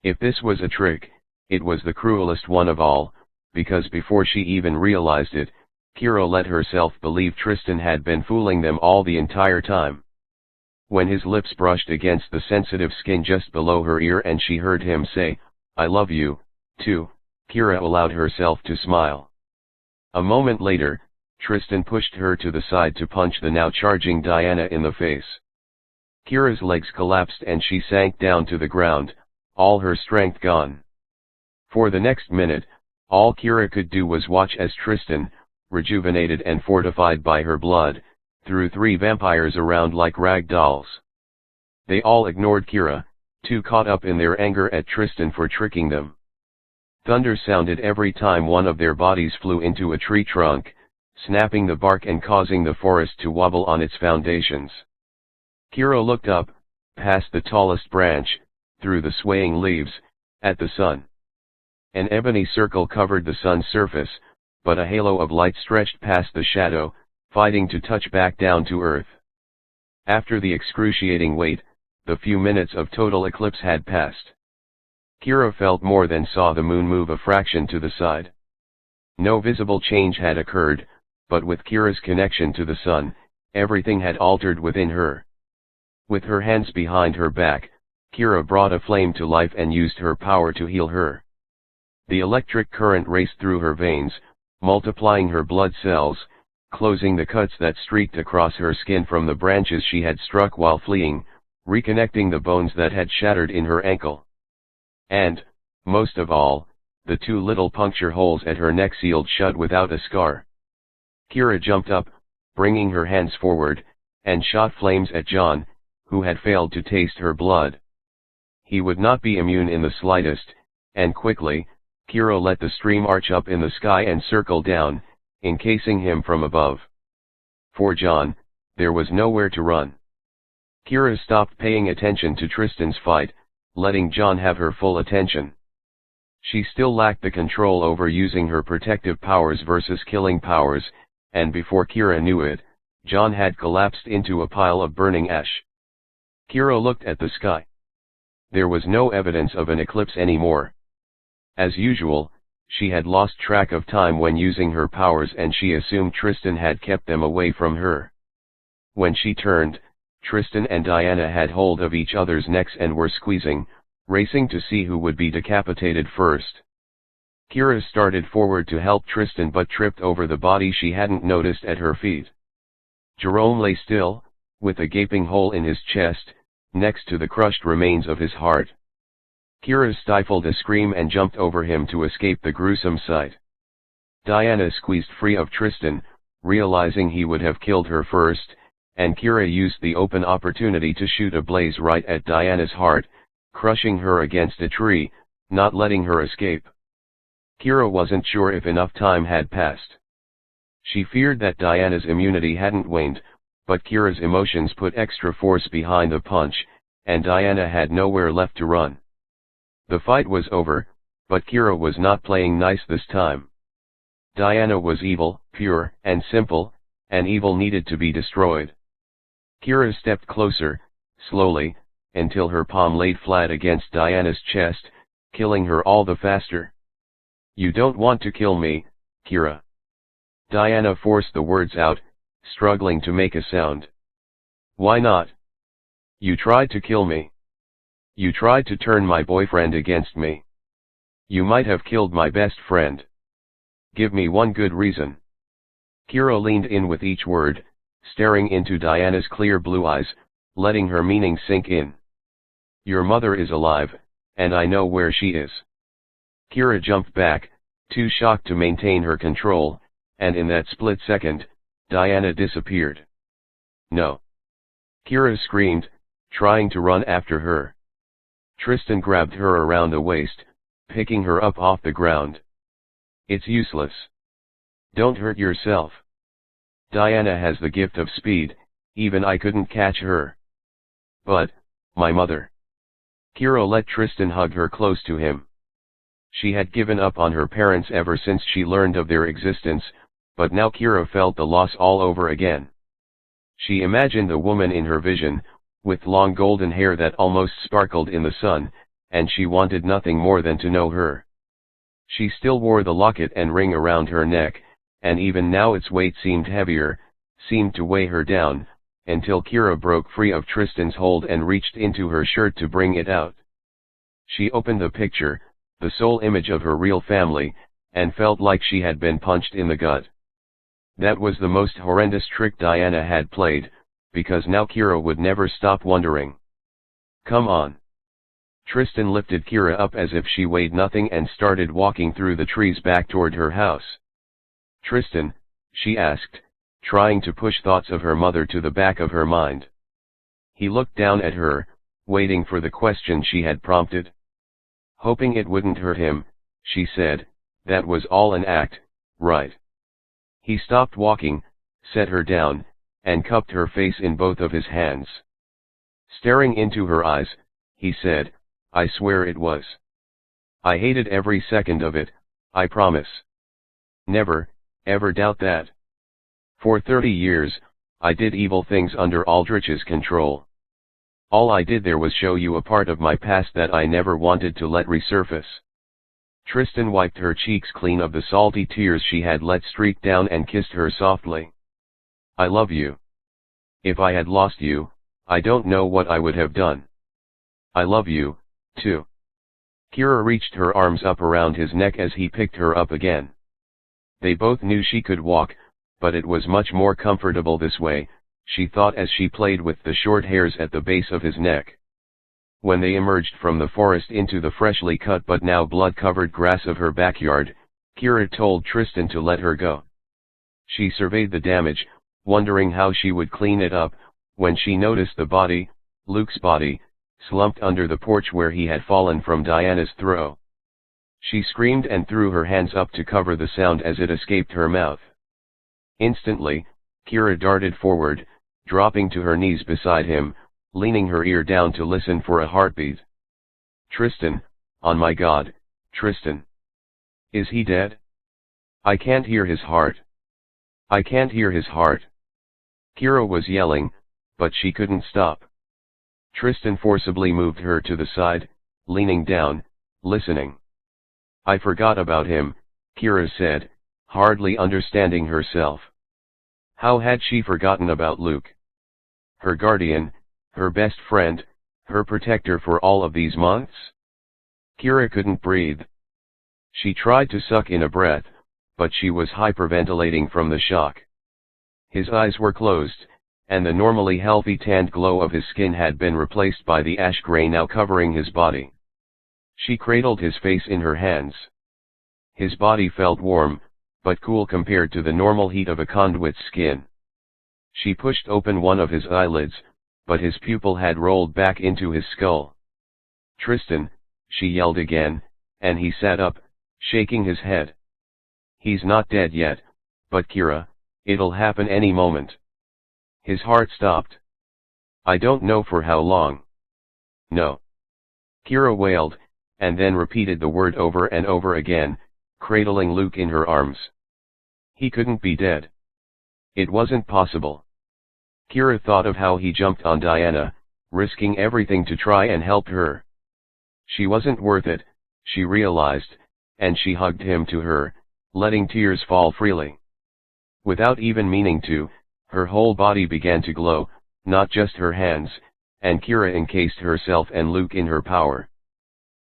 S1: If this was a trick, it was the cruelest one of all, because before she even realized it, Kira let herself believe Tristan had been fooling them all the entire time. When his lips brushed against the sensitive skin just below her ear and she heard him say, "I love you, too," Kira allowed herself to smile. A moment later, Tristan pushed her to the side to punch the now charging Diana in the face. Kira's legs collapsed and she sank down to the ground, all her strength gone. For the next minute, all Kira could do was watch as Tristan, rejuvenated and fortified by her blood, threw 3 vampires around like rag dolls. They all ignored Kira, too caught up in their anger at Tristan for tricking them. Thunder sounded every time one of their bodies flew into a tree trunk, snapping the bark and causing the forest to wobble on its foundations. Kira looked up, past the tallest branch, through the swaying leaves, at the sun. An ebony circle covered the sun's surface, but a halo of light stretched past the shadow, fighting to touch back down to earth. After the excruciating wait, the few minutes of total eclipse had passed. Kira felt more than saw the moon move a fraction to the side. No visible change had occurred, but with Kira's connection to the sun, everything had altered within her. With her hands behind her back, Kira brought a flame to life and used her power to heal her. The electric current raced through her veins, multiplying her blood cells, closing the cuts that streaked across her skin from the branches she had struck while fleeing, reconnecting the bones that had shattered in her ankle. And, most of all, the 2 little puncture holes at her neck sealed shut without a scar. Kira jumped up, bringing her hands forward, and shot flames at John, who had failed to taste her blood. He would not be immune in the slightest, and quickly, Kira let the stream arch up in the sky and circle down, encasing him from above. For John, there was nowhere to run. Kira stopped paying attention to Tristan's fight, letting John have her full attention. She still lacked the control over using her protective powers versus killing powers, and before Kira knew it, John had collapsed into a pile of burning ash. Kira looked at the sky. There was no evidence of an eclipse anymore. As usual, she had lost track of time when using her powers and she assumed Tristan had kept them away from her. When she turned, Tristan and Diana had hold of each other's necks and were squeezing, racing to see who would be decapitated first. Kira started forward to help Tristan but tripped over the body she hadn't noticed at her feet. Jerome lay still, with a gaping hole in his chest, next to the crushed remains of his heart. Kira stifled a scream and jumped over him to escape the gruesome sight. Diana squeezed free of Tristan, realizing he would have killed her first, and Kira used the open opportunity to shoot a blaze right at Diana's heart, crushing her against a tree, not letting her escape. Kira wasn't sure if enough time had passed. She feared that Diana's immunity hadn't waned, but Kira's emotions put extra force behind the punch, and Diana had nowhere left to run. The fight was over, but Kira was not playing nice this time. Diana was evil, pure, and simple, and evil needed to be destroyed. Kira stepped closer, slowly, until her palm laid flat against Diana's chest, killing her all the faster. "You don't want to kill me, Kira." Diana forced the words out, struggling to make a sound. "Why not? You tried to kill me. You tried to turn my boyfriend against me. You might have killed my best friend. Give me one good reason." Kira leaned in with each word, staring into Diana's clear blue eyes, letting her meaning sink in. "Your mother is alive, and I know where she is." Kira jumped back, too shocked to maintain her control, and in that split second, Diana disappeared. "No!" Kira screamed, trying to run after her. Tristan grabbed her around the waist, picking her up off the ground. "It's useless. Don't hurt yourself. Diana has the gift of speed, even I couldn't catch her." "But, my mother." Kira let Tristan hug her close to him. She had given up on her parents ever since she learned of their existence, but now Kira felt the loss all over again. She imagined the woman in her vision, with long golden hair that almost sparkled in the sun, and she wanted nothing more than to know her. She still wore the locket and ring around her neck, and even now its weight seemed heavier, seemed to weigh her down, until Kira broke free of Tristan's hold and reached into her shirt to bring it out. She opened the picture, the sole image of her real family, and felt like she had been punched in the gut. That was the most horrendous trick Diana had played, because now Kira would never stop wondering. "Come on." Tristan lifted Kira up as if she weighed nothing and started walking through the trees back toward her house. "Tristan," she asked, trying to push thoughts of her mother to the back of her mind. He looked down at her, waiting for the question she had prompted. Hoping it wouldn't hurt him, she said, "That was all an act, right?" He stopped walking, set her down, and cupped her face in both of his hands. Staring into her eyes, he said, "I swear it was. I hated every second of it, I promise. Never, ever doubt that. For 30 years, I did evil things under Aldrich's control. All I did there was show you a part of my past that I never wanted to let resurface." Tristan wiped her cheeks clean of the salty tears she had let streak down and kissed her softly. "I love you. If I had lost you, I don't know what I would have done. I love you, too." Kira reached her arms up around his neck as he picked her up again. They both knew she could walk, but it was much more comfortable this way, she thought as she played with the short hairs at the base of his neck. When they emerged from the forest into the freshly cut but now blood-covered grass of her backyard, Kira told Tristan to let her go. She surveyed the damage, wondering how she would clean it up, when she noticed the body, Luke's body, slumped under the porch where he had fallen from Diana's throw. She screamed and threw her hands up to cover the sound as it escaped her mouth. Instantly, Kira darted forward, dropping to her knees beside him, leaning her ear down to listen for a heartbeat. "Tristan, on my God, Tristan. Is he dead? I can't hear his heart. I can't hear his heart." Kira was yelling, but she couldn't stop. Tristan forcibly moved her to the side, leaning down, listening. "I forgot about him," Kira said, hardly understanding herself. How had she forgotten about Luke? Her guardian, her best friend, her protector for all of these months? Kira couldn't breathe. She tried to suck in a breath, but she was hyperventilating from the shock. His eyes were closed, and the normally healthy tanned glow of his skin had been replaced by the ash gray now covering his body. She cradled his face in her hands. His body felt warm, but cool compared to the normal heat of a conduit's skin. She pushed open one of his eyelids, but his pupil had rolled back into his skull. "Tristan," she yelled again, and he sat up, shaking his head. "He's not dead yet, but Kira, it'll happen any moment." His heart stopped. "I don't know for how long." "No." Kira wailed, and then repeated the word over and over again, cradling Luke in her arms. He couldn't be dead. It wasn't possible. Kira thought of how he jumped on Diana, risking everything to try and help her. She wasn't worth it, she realized, and she hugged him to her, letting tears fall freely. Without even meaning to, her whole body began to glow, not just her hands, and Kira encased herself and Luke in her power.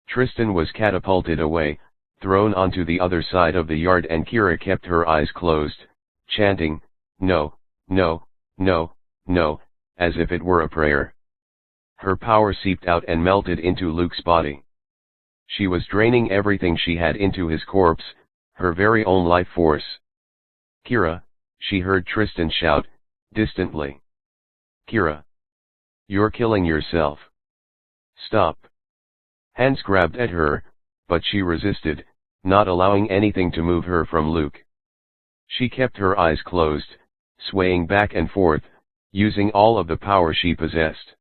S1: Tristan was catapulted away, thrown onto the other side of the yard, and Kira kept her eyes closed, chanting, "No, no, no, no," as if it were a prayer. Her power seeped out and melted into Luke's body. She was draining everything she had into his corpse, her very own life force. "Kira," she heard Tristan shout, distantly. "Kira. You're killing yourself. Stop." Hands grabbed at her, but she resisted, not allowing anything to move her from Luke. She kept her eyes closed, swaying back and forth, using all of the power she possessed.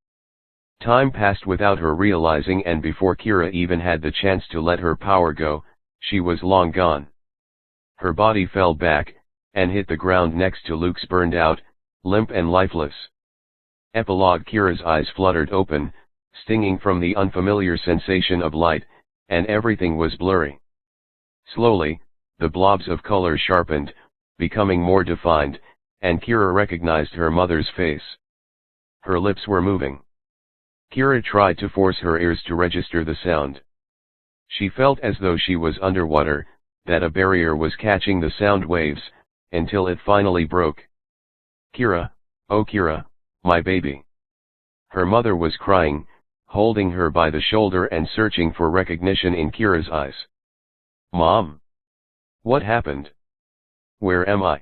S1: Time passed without her realizing, and before Kira even had the chance to let her power go, she was long gone. Her body fell back, and hit the ground next to Luke's, burned out, limp and lifeless. Epilogue. Kira's eyes fluttered open, stinging from the unfamiliar sensation of light, and everything was blurry. Slowly, the blobs of color sharpened, becoming more defined, and Kira recognized her mother's face. Her lips were moving. Kira tried to force her ears to register the sound. She felt as though she was underwater, that a barrier was catching the sound waves, until it finally broke. "Kira, oh Kira, my baby." Her mother was crying, holding her by the shoulder and searching for recognition in Kira's eyes. "Mom? What happened? Where am I?"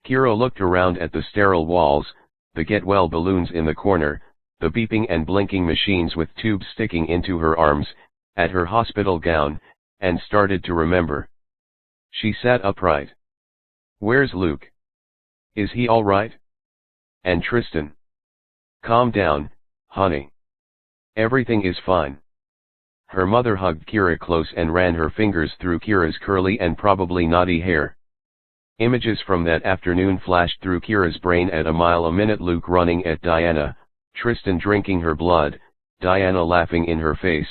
S1: Kira looked around at the sterile walls, the get-well balloons in the corner, the beeping and blinking machines with tubes sticking into her arms, at her hospital gown, and started to remember. She sat upright. "Where's Luke? Is he all right? And Tristan? Calm down, honey. Everything is fine." Her mother hugged Kira close and ran her fingers through Kira's curly and probably knotty hair. Images from that afternoon flashed through Kira's brain at a mile a minute. Luke running at Diana, Tristan drinking her blood, Diana laughing in her face,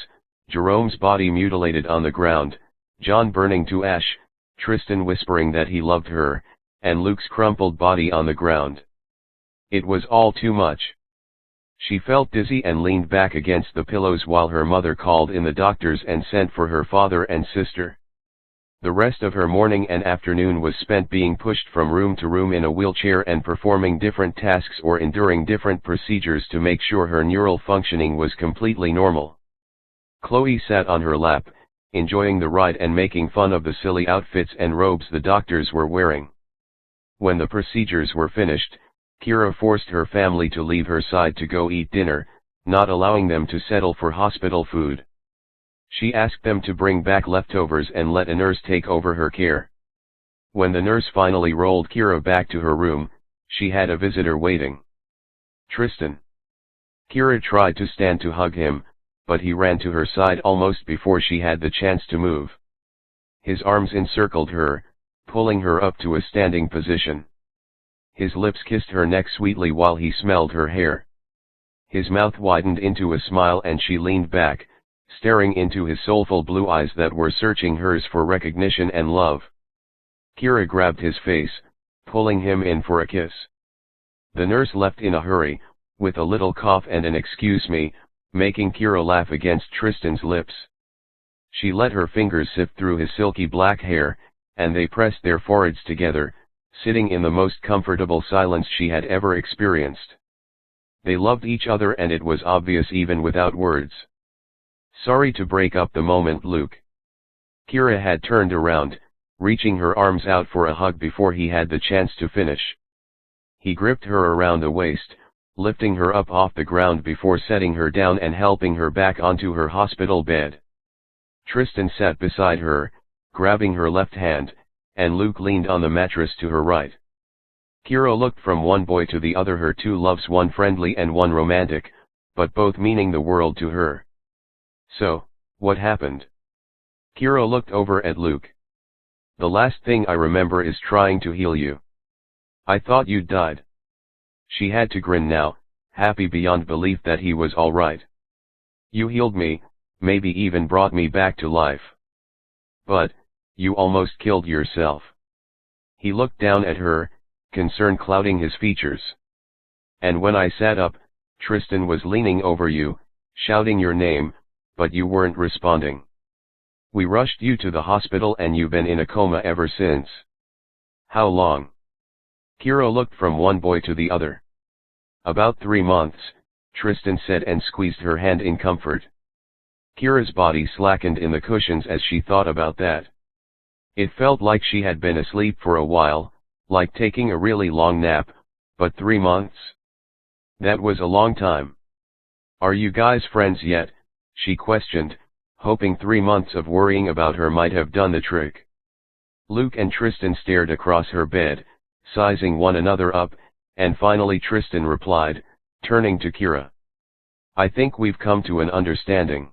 S1: Jerome's body mutilated on the ground, John burning to ash, Tristan whispering that he loved her, and Luke's crumpled body on the ground. It was all too much. She felt dizzy and leaned back against the pillows while her mother called in the doctors and sent for her father and sister. The rest of her morning and afternoon was spent being pushed from room to room in a wheelchair and performing different tasks or enduring different procedures to make sure her neural functioning was completely normal. Chloe sat on her lap, enjoying the ride and making fun of the silly outfits and robes the doctors were wearing. When the procedures were finished, Kira forced her family to leave her side to go eat dinner, not allowing them to settle for hospital food. She asked them to bring back leftovers and let a nurse take over her care. When the nurse finally rolled Kira back to her room, she had a visitor waiting. "Tristan." Kira tried to stand to hug him, but he ran to her side almost before she had the chance to move. His arms encircled her, pulling her up to a standing position. His lips kissed her neck sweetly while he smelled her hair. His mouth widened into a smile and she leaned back, staring into his soulful blue eyes that were searching hers for recognition and love. Kira grabbed his face, pulling him in for a kiss. The nurse left in a hurry, with a little cough and an "excuse me," making Kira laugh against Tristan's lips. She let her fingers sift through his silky black hair, and they pressed their foreheads together, sitting in the most comfortable silence she had ever experienced. They loved each other and it was obvious even without words. "Sorry to break up the moment, Luke." Kira had turned around, reaching her arms out for a hug before he had the chance to finish. He gripped her around the waist, lifting her up off the ground before setting her down and helping her back onto her hospital bed. Tristan sat beside her, grabbing her left hand, and Luke leaned on the mattress to her right. Kira looked from one boy to the other, her two loves, one friendly and one romantic, but both meaning the world to her. "So, what happened?" Kira looked over at Luke. "The last thing I remember is trying to heal you. I thought you'd died." She had to grin now, happy beyond belief that he was all right. "You healed me, maybe even brought me back to life. But, you almost killed yourself." He looked down at her, concern clouding his features. "And when I sat up, Tristan was leaning over you, shouting your name, but you weren't responding. We rushed you to the hospital and you've been in a coma ever since." "How long?" Kira looked from one boy to the other. "About 3 months, Tristan said and squeezed her hand in comfort. Kira's body slackened in the cushions as she thought about that. It felt like she had been asleep for a while, like taking a really long nap, but 3 months? That was a long time. "Are you guys friends yet?" she questioned, hoping 3 months of worrying about her might have done the trick. Luke and Tristan stared across her bed, sizing one another up, and finally Tristan replied, turning to Kira. "I think we've come to an understanding."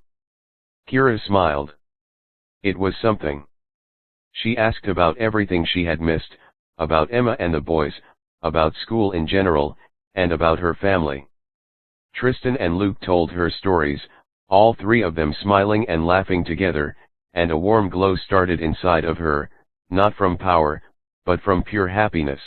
S1: Kira smiled. It was something. She asked about everything she had missed, about Emma and the boys, about school in general, and about her family. Tristan and Luke told her stories, all three of them smiling and laughing together, and a warm glow started inside of her, not from power, but from pure happiness.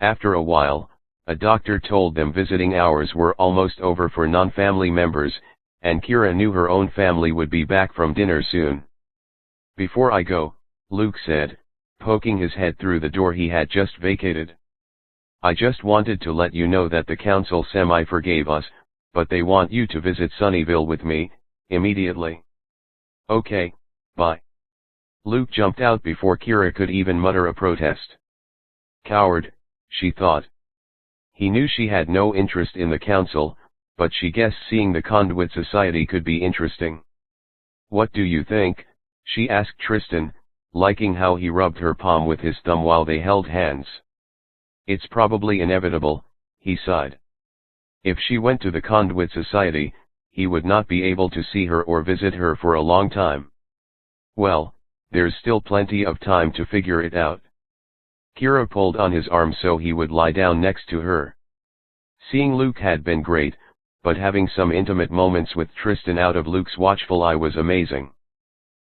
S1: After a while, a doctor told them visiting hours were almost over for non-family members, and Kira knew her own family would be back from dinner soon. "Before I go," Luke said, poking his head through the door he had just vacated, "I just wanted to let you know that the council semi-forgave us, but they want you to visit Sunnyvale with me, immediately." "Okay, bye." Luke jumped out before Kira could even mutter a protest. Coward, she thought. He knew she had no interest in the council, but she guessed seeing the Conduit Society could be interesting. "What do you think?" she asked Tristan, liking how he rubbed her palm with his thumb while they held hands. "It's probably inevitable," he sighed. If she went to the Conduit Society, he would not be able to see her or visit her for a long time. "Well, there's still plenty of time to figure it out." Kira pulled on his arm so he would lie down next to her. Seeing Luke had been great, but having some intimate moments with Tristan out of Luke's watchful eye was amazing.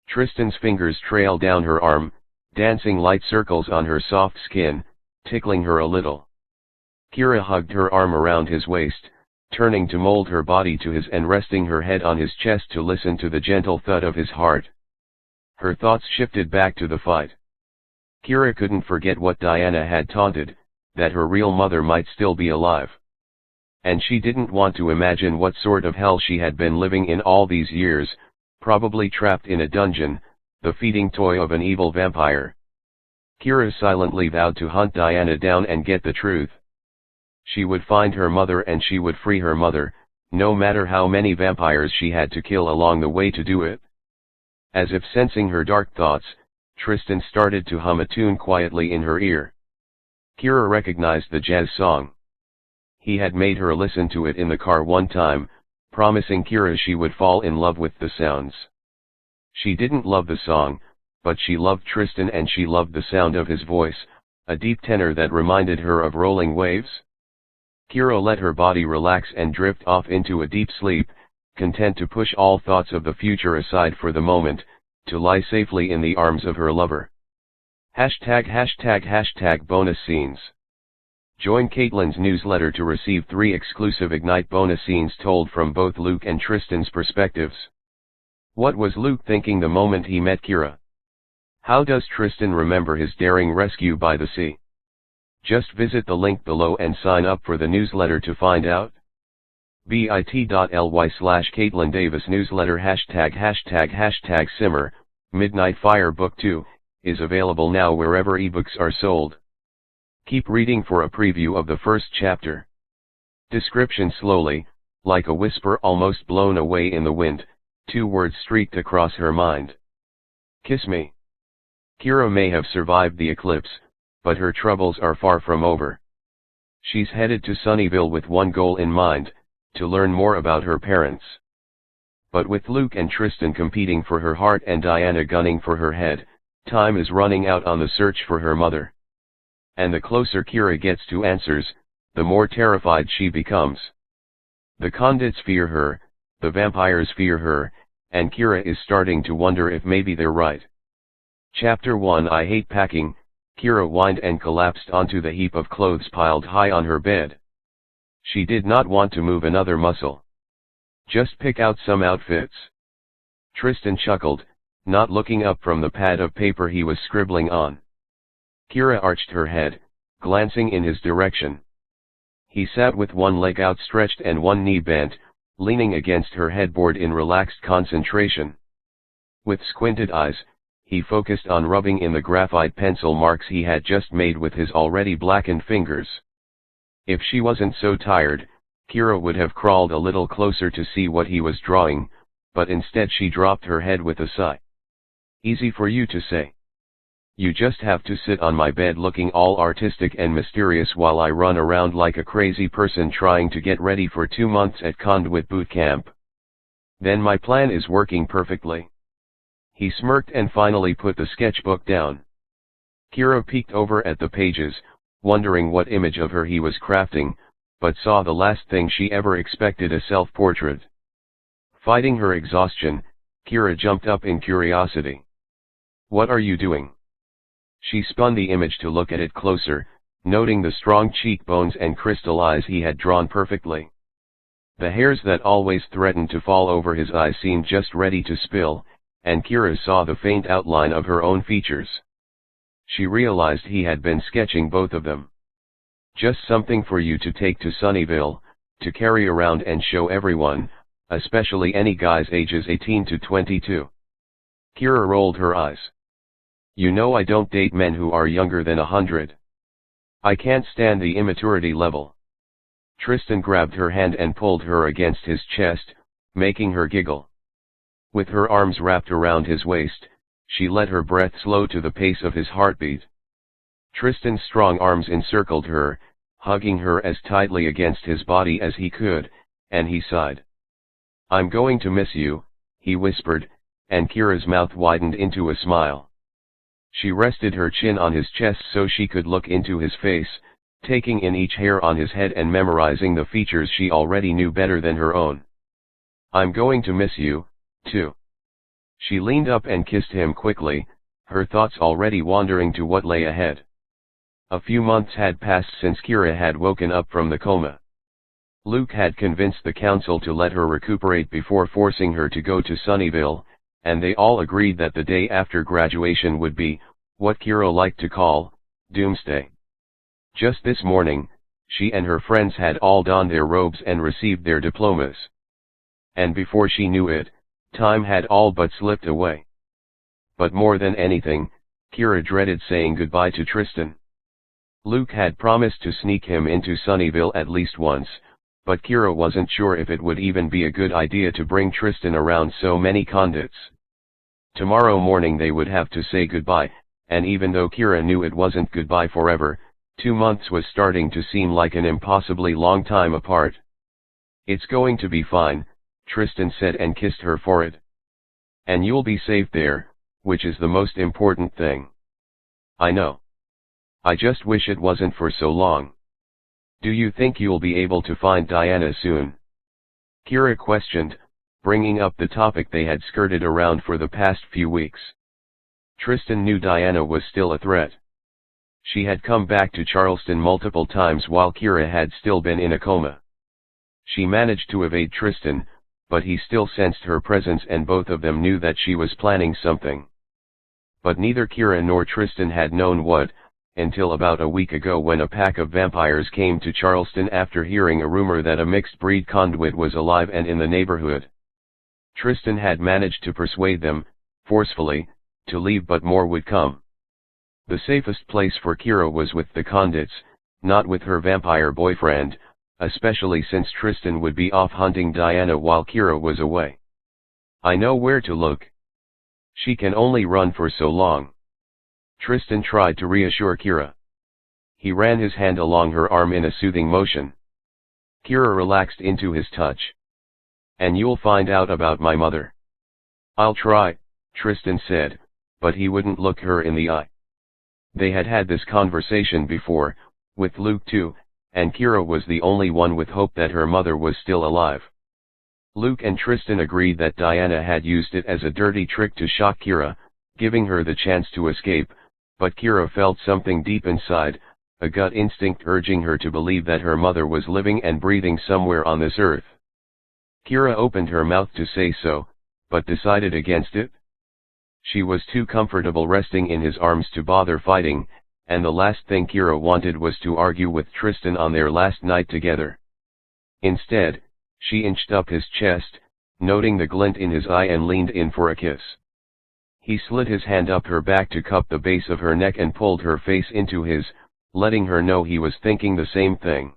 S1: Tristan's fingers trailed down her arm, dancing light circles on her soft skin, tickling her a little. Kira hugged her arm around his waist, turning to mold her body to his and resting her head on his chest to listen to the gentle thud of his heart. Her thoughts shifted back to the fight. Kira couldn't forget what Diana had taunted, that her real mother might still be alive. And she didn't want to imagine what sort of hell she had been living in all these years, probably trapped in a dungeon, the feeding toy of an evil vampire. Kira silently vowed to hunt Diana down and get the truth. She would find her mother and she would free her mother, no matter how many vampires she had to kill along the way to do it. As if sensing her dark thoughts, Tristan started to hum a tune quietly in her ear. Kira recognized the jazz song. He had made her listen to it in the car one time, promising Kira she would fall in love with the sounds. She didn't love the song, but she loved Tristan and she loved the sound of his voice, a deep tenor that reminded her of rolling waves. Kira let her body relax and drift off into a deep sleep, content to push all thoughts of the future aside for the moment, to lie safely in the arms of her lover. #bonus scenes. Join Kaitlyn's newsletter to receive 3 exclusive Ignite bonus scenes told from both Luke and Tristan's perspectives. What was Luke thinking the moment he met Kira? How does Tristan remember his daring rescue by the sea? Just visit the link below and sign up for the newsletter to find out. bit.ly/Kaitlyn Davis newsletter #simmer, Midnight Fire Book 2, is available now wherever ebooks are sold. Keep reading for a preview of the first chapter. Description: slowly, like a whisper almost blown away in the wind, 2 words streaked across her mind. Kiss me. Kira may have survived the eclipse, but her troubles are far from over. She's headed to Sunnyvale with one goal in mind, to learn more about her parents. But with Luke and Tristan competing for her heart and Diana gunning for her head, time is running out on the search for her mother. And the closer Kira gets to answers, the more terrified she becomes. The Conduits fear her, the vampires fear her, and Kira is starting to wonder if maybe they're right. Chapter 1. I hate packing. Kira whined and collapsed onto the heap of clothes piled high on her bed. She did not want to move another muscle. Just pick out some outfits. Tristan chuckled, not looking up from the pad of paper he was scribbling on. Kira arched her head, glancing in his direction. He sat with one leg outstretched and one knee bent, leaning against her headboard in relaxed concentration. With squinted eyes, he focused on rubbing in the graphite pencil marks he had just made with his already blackened fingers. If she wasn't so tired, Kira would have crawled a little closer to see what he was drawing, but instead she dropped her head with a sigh. Easy for you to say. You just have to sit on my bed looking all artistic and mysterious while I run around like a crazy person trying to get ready for 2 months at Conduit boot camp. Then my plan is working perfectly. He smirked and finally put the sketchbook down. Kira peeked over at the pages, wondering what image of her he was crafting, but saw the last thing she ever expected: a self-portrait. Fighting her exhaustion, Kira jumped up in curiosity. "What are you doing?" She spun the image to look at it closer, noting the strong cheekbones and crystal eyes he had drawn perfectly. The hairs that always threatened to fall over his eyes seemed just ready to spill, and Kira saw the faint outline of her own features. She realized he had been sketching both of them. "Just something for you to take to Sunnyvale, to carry around and show everyone, especially any guys ages 18 to 22. Kira rolled her eyes. "You know I don't date men who are younger than 100. I can't stand the immaturity level." Tristan grabbed her hand and pulled her against his chest, making her giggle. With her arms wrapped around his waist, she let her breath slow to the pace of his heartbeat. Tristan's strong arms encircled her, hugging her as tightly against his body as he could, and he sighed. "I'm going to miss you," he whispered, and Kira's mouth widened into a smile. She rested her chin on his chest so she could look into his face, taking in each hair on his head and memorizing the features she already knew better than her own. "I'm going to miss you, too." She leaned up and kissed him quickly, her thoughts already wandering to what lay ahead. A few months had passed since Kira had woken up from the coma. Luke had convinced the council to let her recuperate before forcing her to go to Sunnyvale, and they all agreed that the day after graduation would be, what Kira liked to call, Doomsday. Just this morning, she and her friends had all donned their robes and received their diplomas. And before she knew it, time had all but slipped away. But more than anything, Kira dreaded saying goodbye to Tristan. Luke had promised to sneak him into Sunnyvale at least once, but Kira wasn't sure if it would even be a good idea to bring Tristan around so many convicts. Tomorrow morning they would have to say goodbye, and even though Kira knew it wasn't goodbye forever, 2 months was starting to seem like an impossibly long time apart. "It's going to be fine," Tristan said and kissed her forehead. "And you'll be safe there, which is the most important thing." "I know. I just wish it wasn't for so long." "Do you think you'll be able to find Diana soon?" Kira questioned, bringing up the topic they had skirted around for the past few weeks. Tristan knew Diana was still a threat. She had come back to Charleston multiple times while Kira had still been in a coma. She managed to evade Tristan, but he still sensed her presence and both of them knew that she was planning something. But neither Kira nor Tristan had known what, until about a week ago when a pack of vampires came to Charleston after hearing a rumor that a mixed-breed conduit was alive and in the neighborhood. Tristan had managed to persuade them, forcefully, to leave, but more would come. The safest place for Kira was with the conduits, not with her vampire boyfriend, especially since Tristan would be off hunting Diana while Kira was away. "I know where to look. She can only run for so long." Tristan tried to reassure Kira. He ran his hand along her arm in a soothing motion. Kira relaxed into his touch. "And you'll find out about my mother." "I'll try," Tristan said, but he wouldn't look her in the eye. They had had this conversation before, with Luke too, and Kira was the only one with hope that her mother was still alive. Luke and Tristan agreed that Diana had used it as a dirty trick to shock Kira, giving her the chance to escape, but Kira felt something deep inside, a gut instinct urging her to believe that her mother was living and breathing somewhere on this earth. Kira opened her mouth to say so, but decided against it. She was too comfortable resting in his arms to bother fighting, and the last thing Kira wanted was to argue with Tristan on their last night together. Instead, she inched up his chest, noting the glint in his eye, and leaned in for a kiss. He slid his hand up her back to cup the base of her neck and pulled her face into his, letting her know he was thinking the same thing.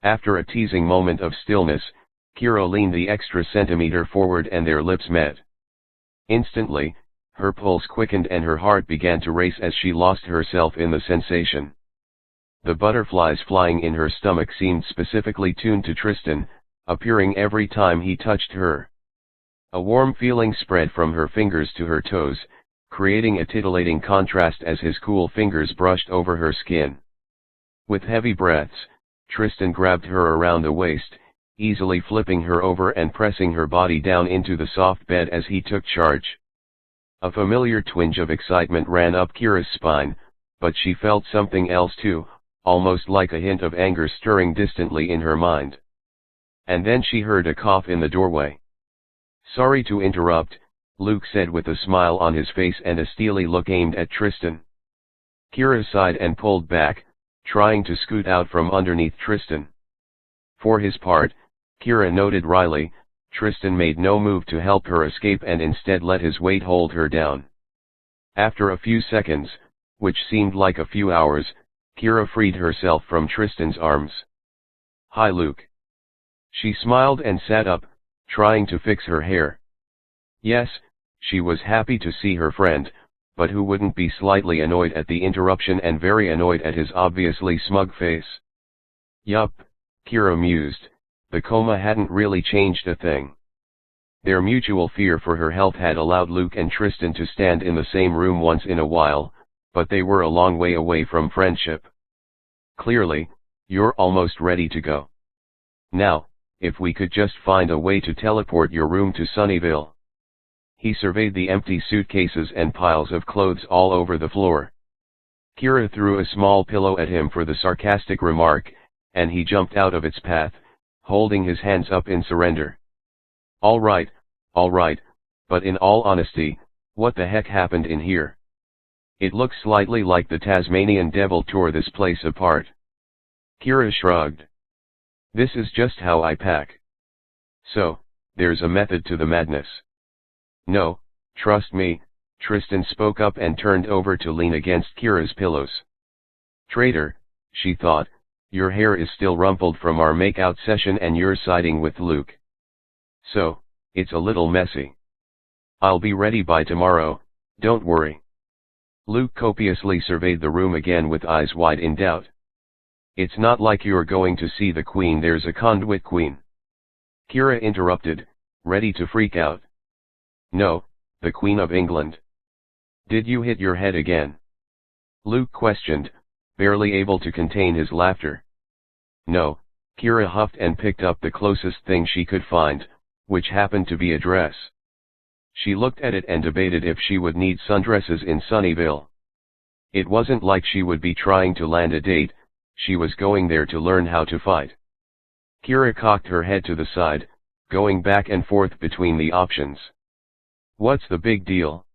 S1: After a teasing moment of stillness, Kira leaned the extra centimeter forward and their lips met. Instantly, her pulse quickened and her heart began to race as she lost herself in the sensation. The butterflies flying in her stomach seemed specifically tuned to Tristan, appearing every time he touched her. A warm feeling spread from her fingers to her toes, creating a titillating contrast as his cool fingers brushed over her skin. With heavy breaths, Tristan grabbed her around the waist, easily flipping her over and pressing her body down into the soft bed as he took charge. A familiar twinge of excitement ran up Kira's spine, but she felt something else too, almost like a hint of anger stirring distantly in her mind. And then she heard a cough in the doorway. "Sorry to interrupt," Luke said with a smile on his face and a steely look aimed at Tristan. Kira sighed and pulled back, trying to scoot out from underneath Tristan. For his part, Kira noted wryly, Tristan made no move to help her escape and instead let his weight hold her down. After a few seconds, which seemed like a few hours, Kira freed herself from Tristan's arms. "Hi Luke." She smiled and sat up, trying to fix her hair. Yes, she was happy to see her friend, but who wouldn't be slightly annoyed at the interruption and very annoyed at his obviously smug face? Yup, Kira mused, the coma hadn't really changed a thing. Their mutual fear for her health had allowed Luke and Tristan to stand in the same room once in a while, but they were a long way away from friendship. "Clearly, you're almost ready to go. Now, if we could just find a way to teleport your room to Sunnyvale." He surveyed the empty suitcases and piles of clothes all over the floor. Kira threw a small pillow at him for the sarcastic remark, and he jumped out of its path, holding his hands up in surrender. All right, but in all honesty, what the heck happened in here? It looks slightly like the Tasmanian devil tore this place apart." Kira shrugged. "This is just how I pack. So, there's a method to the madness." "No, trust me," Tristan spoke up and turned over to lean against Kira's pillows. "Traitor," she thought, "your hair is still rumpled from our make-out session and you're siding with Luke. So, it's a little messy. I'll be ready by tomorrow, don't worry." Luke copiously surveyed the room again with eyes wide in doubt. "It's not like you're going to see the Queen. There's a conduit queen." Kira interrupted, ready to freak out. "No, the Queen of England." "Did you hit your head again?" Luke questioned, barely able to contain his laughter. "No," Kira huffed and picked up the closest thing she could find, which happened to be a dress. She looked at it and debated if she would need sundresses in Sunnyvale. It wasn't like she would be trying to land a date, she was going there to learn how to fight. Kira cocked her head to the side, going back and forth between the options. "What's the big deal?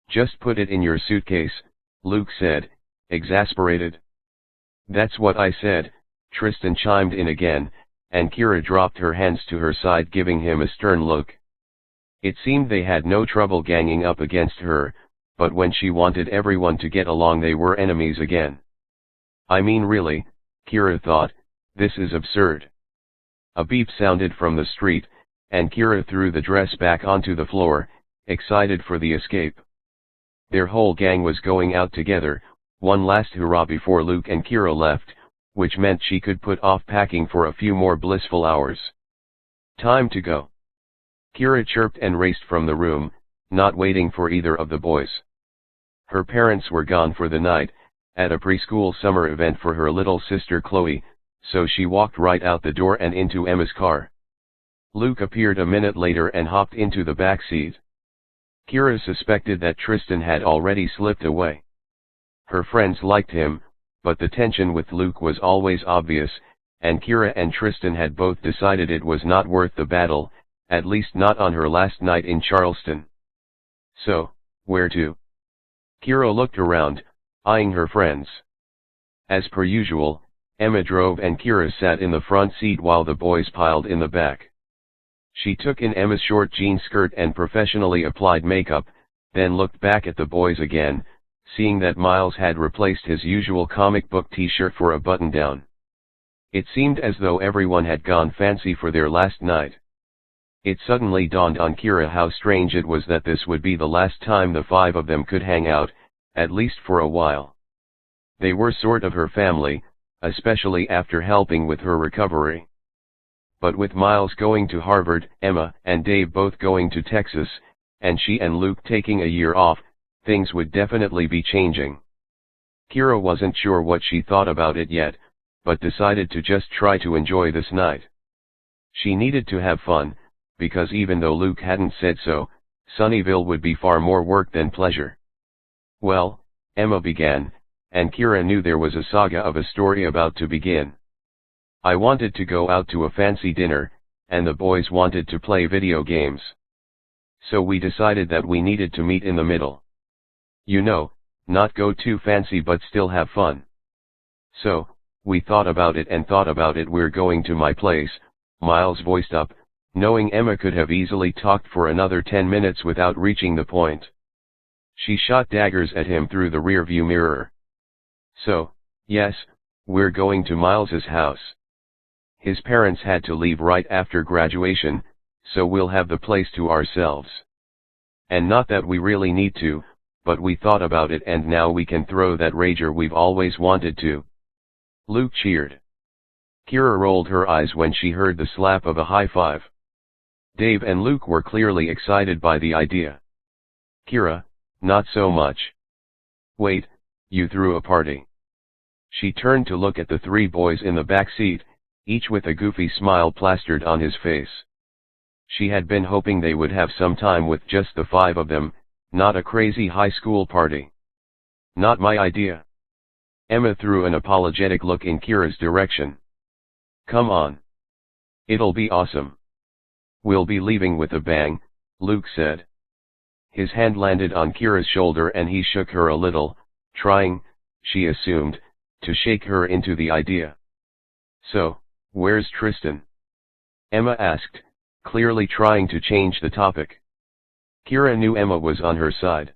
S1: Just put it in your suitcase," Luke said, exasperated. "That's what I said," Tristan chimed in again, and Kira dropped her hands to her side, giving him a stern look. It seemed they had no trouble ganging up against her, but when she wanted everyone to get along they were enemies again. "I mean really," Kira thought, "this is absurd." A beep sounded from the street, and Kira threw the dress back onto the floor, excited for the escape. Their whole gang was going out together, one last hurrah before Luke and Kira left, which meant she could put off packing for a few more blissful hours. "Time to go." Kira chirped and raced from the room, not waiting for either of the boys. Her parents were gone for the night, at a preschool summer event for her little sister Chloe, so she walked right out the door and into Emma's car. Luke appeared a minute later and hopped into the back seat. Kira suspected that Tristan had already slipped away. Her friends liked him, but the tension with Luke was always obvious, and Kira and Tristan had both decided it was not worth the battle, at least not on her last night in Charleston. So, where to? Kira looked around, eyeing her friends. As per usual, Emma drove and Kira sat in the front seat while the boys piled in the back. She took in Emma's short jean skirt and professionally applied makeup, then looked back at the boys again, seeing that Miles had replaced his usual comic book t-shirt for a button-down. It seemed as though everyone had gone fancy for their last night. It suddenly dawned on Kira how strange it was that this would be the last time the five of them could hang out, at least for a while. They were sort of her family, especially after helping with her recovery. But with Miles going to Harvard, Emma and Dave both going to Texas, and she and Luke taking a year off, things would definitely be changing. Kira wasn't sure what she thought about it yet, but decided to just try to enjoy this night. She needed to have fun, because even though Luke hadn't said so, Sunnyville would be far more work than pleasure. Well, Emma began, and Kira knew there was a saga of a story about to begin. I wanted to go out to a fancy dinner, and the boys wanted to play video games. So we decided that we needed to meet in the middle. You know, not go too fancy but still have fun. So, we thought about it and thought about it. We're going to my place, Miles voiced up, knowing Emma could have easily talked for another 10 minutes without reaching the point. She shot daggers at him through the rearview mirror. So, yes, we're going to Miles's house. His parents had to leave right after graduation, so we'll have the place to ourselves. And not that we really need to, but we thought about it and now we can throw that rager we've always wanted to. Luke cheered. Kira rolled her eyes when she heard the slap of a high five. Dave and Luke were clearly excited by the idea. Kira, not so much. Wait, you threw a party. She turned to look at the three boys in the back seat, each with a goofy smile plastered on his face. She had been hoping they would have some time with just the five of them, not a crazy high school party. Not my idea. Emma threw an apologetic look in Kira's direction. Come on. It'll be awesome. We'll be leaving with a bang, Luke said. His hand landed on Kira's shoulder and he shook her a little, trying, she assumed, to shake her into the idea. So, where's Tristan? Emma asked, clearly trying to change the topic. Kira knew Emma was on her side.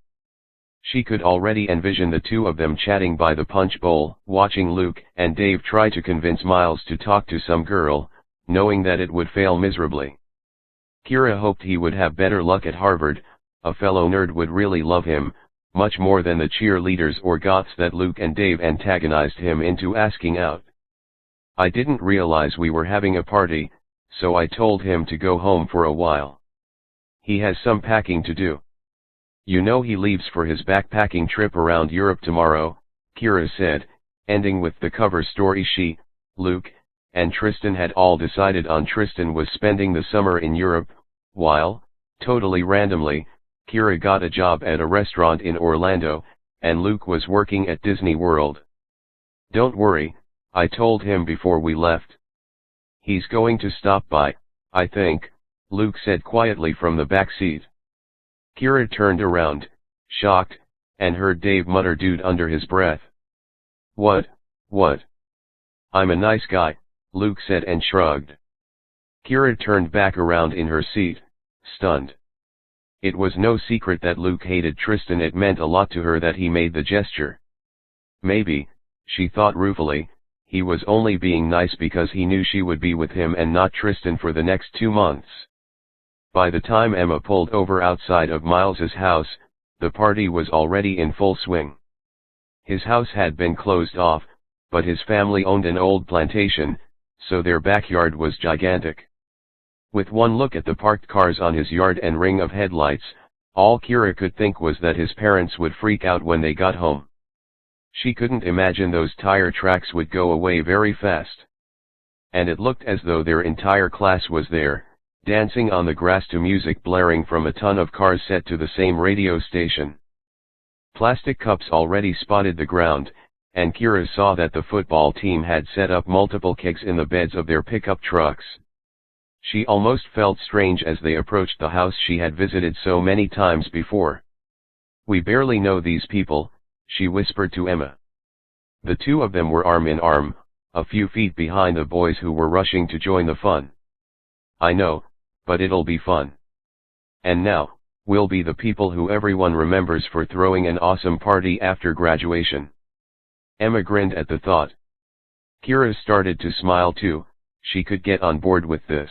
S1: She could already envision the two of them chatting by the punch bowl, watching Luke and Dave try to convince Miles to talk to some girl, knowing that it would fail miserably. Kira hoped he would have better luck at Harvard, a fellow nerd would really love him, much more than the cheerleaders or goths that Luke and Dave antagonized him into asking out. I didn't realize we were having a party, so I told him to go home for a while. He has some packing to do. You know he leaves for his backpacking trip around Europe tomorrow, Kira said, ending with the cover story she, Luke, and Tristan had all decided on. Tristan was spending the summer in Europe, while, totally randomly, Kira got a job at a restaurant in Orlando, and Luke was working at Disney World. Don't worry, I told him before we left. He's going to stop by, I think, Luke said quietly from the back seat. Kira turned around, shocked, and heard Dave mutter "dude" under his breath. What? I'm a nice guy, Luke said and shrugged. Kira turned back around in her seat, stunned. It was no secret that Luke hated Tristan. It meant a lot to her that he made the gesture. Maybe, she thought ruefully, he was only being nice because he knew she would be with him and not Tristan for the next 2 months. By the time Emma pulled over outside of Miles's house, the party was already in full swing. His house had been closed off, but his family owned an old plantation, so their backyard was gigantic. With one look at the parked cars on his yard and ring of headlights, all Kira could think was that his parents would freak out when they got home. She couldn't imagine those tire tracks would go away very fast. And it looked as though their entire class was there, dancing on the grass to music blaring from a ton of cars set to the same radio station. Plastic cups already spotted the ground, and Kira saw that the football team had set up multiple kegs in the beds of their pickup trucks. She almost felt strange as they approached the house she had visited so many times before. We barely know these people, she whispered to Emma. The two of them were arm in arm, a few feet behind the boys who were rushing to join the fun. I know, but it'll be fun. And now, we'll be the people who everyone remembers for throwing an awesome party after graduation. Emma grinned at the thought. Kira started to smile too, she could get on board with this.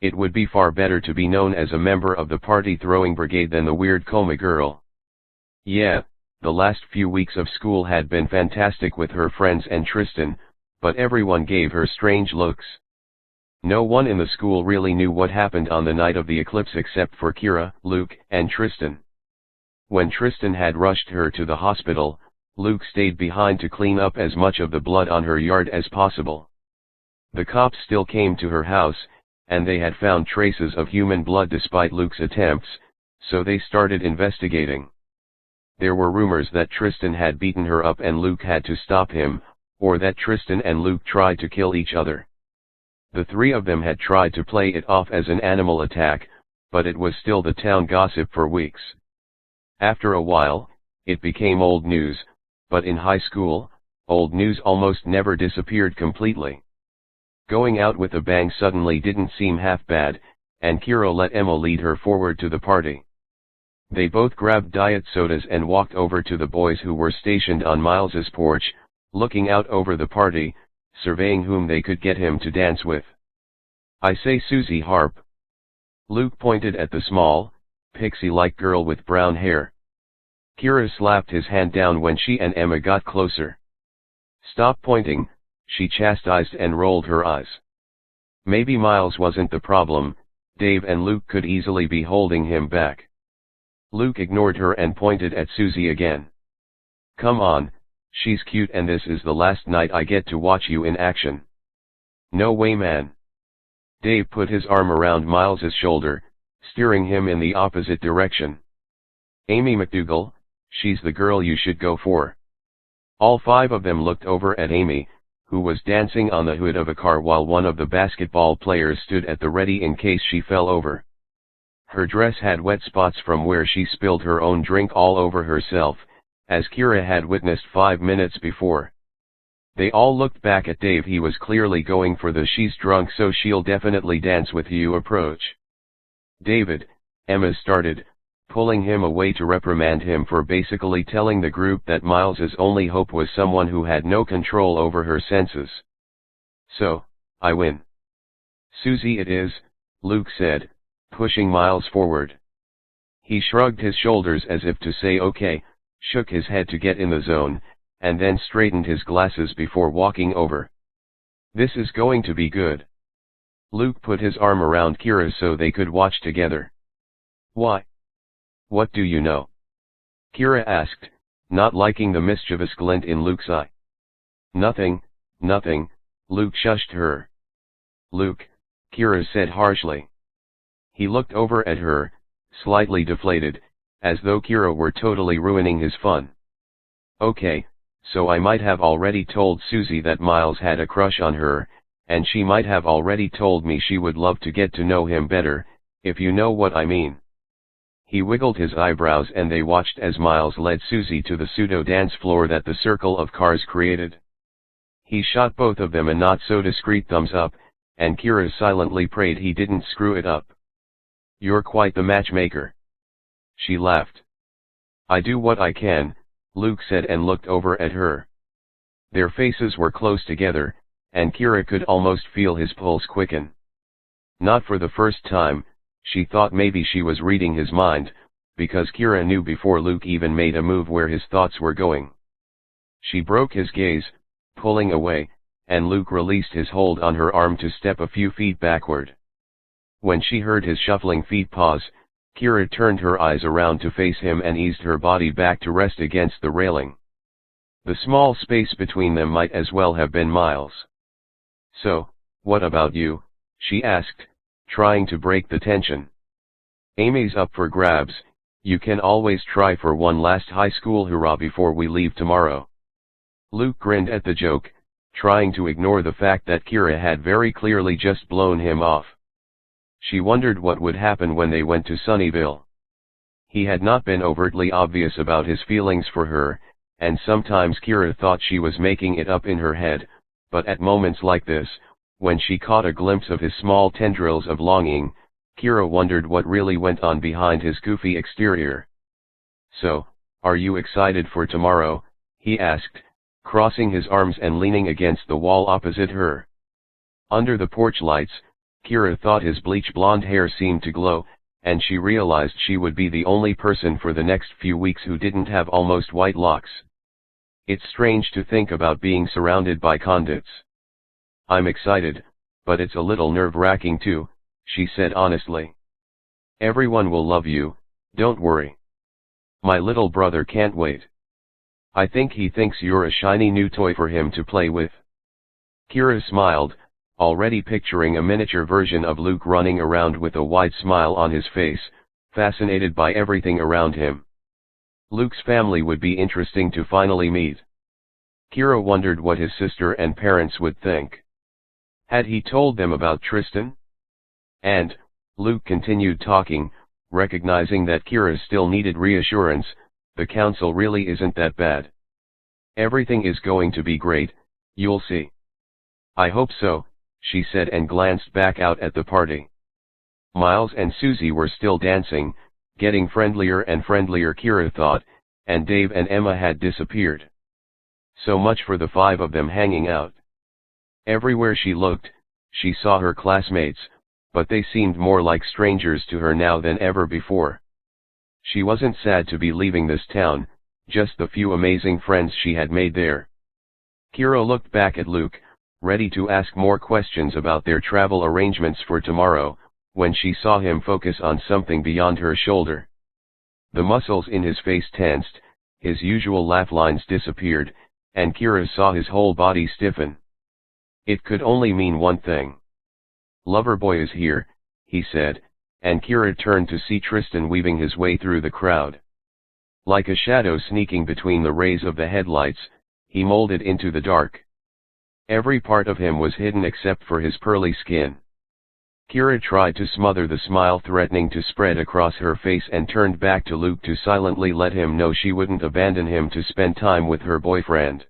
S1: It would be far better to be known as a member of the party-throwing brigade than the weird coma girl. Yeah, the last few weeks of school had been fantastic with her friends and Tristan, but everyone gave her strange looks. No one in the school really knew what happened on the night of the eclipse except for Kira, Luke, and Tristan. When Tristan had rushed her to the hospital, Luke stayed behind to clean up as much of the blood on her yard as possible. The cops still came to her house, and they had found traces of human blood despite Luke's attempts, so they started investigating. There were rumors that Tristan had beaten her up and Luke had to stop him, or that Tristan and Luke tried to kill each other. The three of them had tried to play it off as an animal attack, but it was still the town gossip for weeks. After a while, it became old news, but in high school, old news almost never disappeared completely. Going out with a bang suddenly didn't seem half bad, and Kira let Emma lead her forward to the party. They both grabbed diet sodas and walked over to the boys who were stationed on Miles's porch, looking out over the party, surveying whom they could get him to dance with. "I say, Susie Harp." Luke pointed at the small, pixie-like girl with brown hair. Kira slapped his hand down when she and Emma got closer. "Stop pointing," she chastised and rolled her eyes. Maybe Miles wasn't the problem, Dave and Luke could easily be holding him back. Luke ignored her and pointed at Susie again. "Come on, she's cute and this is the last night I get to watch you in action." "No way, man." Dave put his arm around Miles's shoulder, steering him in the opposite direction. "Amy McDougal, she's the girl you should go for." All five of them looked over at Amy, who was dancing on the hood of a car while one of the basketball players stood at the ready in case she fell over. Her dress had wet spots from where she spilled her own drink all over herself, as Kira had witnessed 5 minutes before. They all looked back at Dave. He was clearly going for the "she's drunk so she'll definitely dance with you" approach. "David," Emma started, pulling him away to reprimand him for basically telling the group that Miles's only hope was someone who had no control over her senses. "So, I win." "Susie it is," Luke said, pushing Miles forward. He shrugged his shoulders as if to say okay, shook his head to get in the zone, and then straightened his glasses before walking over. "This is going to be good." Luke put his arm around Kira so they could watch together. "Why? What do you know?" Kira asked, not liking the mischievous glint in Luke's eye. Nothing," Luke shushed her. "Luke," Kira said harshly. He looked over at her, slightly deflated, as though Kira were totally ruining his fun. "Okay, so I might have already told Susie that Miles had a crush on her, and she might have already told me she would love to get to know him better, if you know what I mean." He wiggled his eyebrows and they watched as Miles led Susie to the pseudo-dance floor that the circle of cars created. He shot both of them a not-so-discreet thumbs up, and Kira silently prayed he didn't screw it up. "You're quite the matchmaker." She laughed. "I do what I can," Luke said and looked over at her. Their faces were close together, and Kira could almost feel his pulse quicken. Not for the first time, she thought maybe she was reading his mind, because Kira knew before Luke even made a move where his thoughts were going. She broke his gaze, pulling away, and Luke released his hold on her arm to step a few feet backward. When she heard his shuffling feet pause, Kira turned her eyes around to face him and eased her body back to rest against the railing. The small space between them might as well have been miles. "So, what about you?" she asked, trying to break the tension. "Amy's up for grabs, you can always try for one last high school hurrah before we leave tomorrow." Luke grinned at the joke, trying to ignore the fact that Kira had very clearly just blown him off. She wondered what would happen when they went to Sunnyvale. He had not been overtly obvious about his feelings for her, and sometimes Kira thought she was making it up in her head, but at moments like this, when she caught a glimpse of his small tendrils of longing, Kira wondered what really went on behind his goofy exterior. "So, are you excited for tomorrow?" he asked, crossing his arms and leaning against the wall opposite her. Under the porch lights, Kira thought his bleach blonde hair seemed to glow, and she realized she would be the only person for the next few weeks who didn't have almost white locks. It's strange to think about being surrounded by conduits. "I'm excited, but it's a little nerve-wracking too," she said honestly. "Everyone will love you, don't worry. My little brother can't wait." I think he thinks you're a shiny new toy for him to play with. Kira smiled, already picturing a miniature version of Luke running around with a wide smile on his face, fascinated by everything around him. Luke's family would be interesting to finally meet. Kira wondered what his sister and parents would think. Had he told them about Tristan? And, Luke continued talking, recognizing that Kira still needed reassurance, the council really isn't that bad. Everything is going to be great, you'll see. I hope so, she said and glanced back out at the party. Miles and Susie were still dancing, getting friendlier and friendlier, Kira thought, and Dave and Emma had disappeared. So much for the five of them hanging out. Everywhere she looked, she saw her classmates, but they seemed more like strangers to her now than ever before. She wasn't sad to be leaving this town, just the few amazing friends she had made there. Kira looked back at Luke, ready to ask more questions about their travel arrangements for tomorrow, when she saw him focus on something beyond her shoulder. The muscles in his face tensed, his usual laugh lines disappeared, and Kira saw his whole body stiffen. It could only mean one thing. Loverboy is here, he said, and Kira turned to see Tristan weaving his way through the crowd. Like a shadow sneaking between the rays of the headlights, he molded into the dark. Every part of him was hidden except for his pearly skin. Kira tried to smother the smile threatening to spread across her face and turned back to Luke to silently let him know she wouldn't abandon him to spend time with her boyfriend.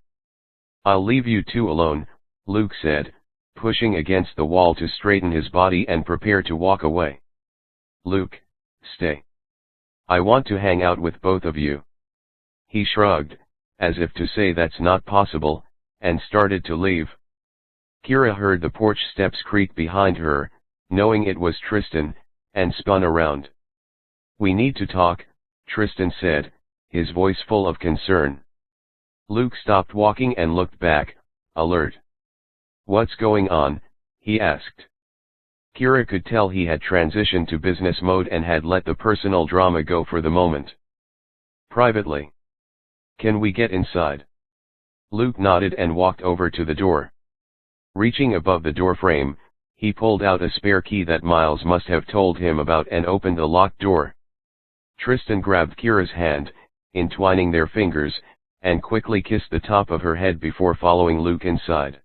S1: I'll leave you two alone, Luke said, pushing against the wall to straighten his body and prepare to walk away. Luke, stay. I want to hang out with both of you. He shrugged, as if to say that's not possible, and started to leave. Kira heard the porch steps creak behind her, knowing it was Tristan, and spun around. We need to talk, Tristan said, his voice full of concern. Luke stopped walking and looked back, alert. What's going on? He asked. Kira could tell he had transitioned to business mode and had let the personal drama go for the moment. Privately. Can we get inside? Luke nodded and walked over to the door. Reaching above the door frame, he pulled out a spare key that Miles must have told him about and opened the locked door. Tristan grabbed Kira's hand, entwining their fingers, and quickly kissed the top of her head before following Luke inside.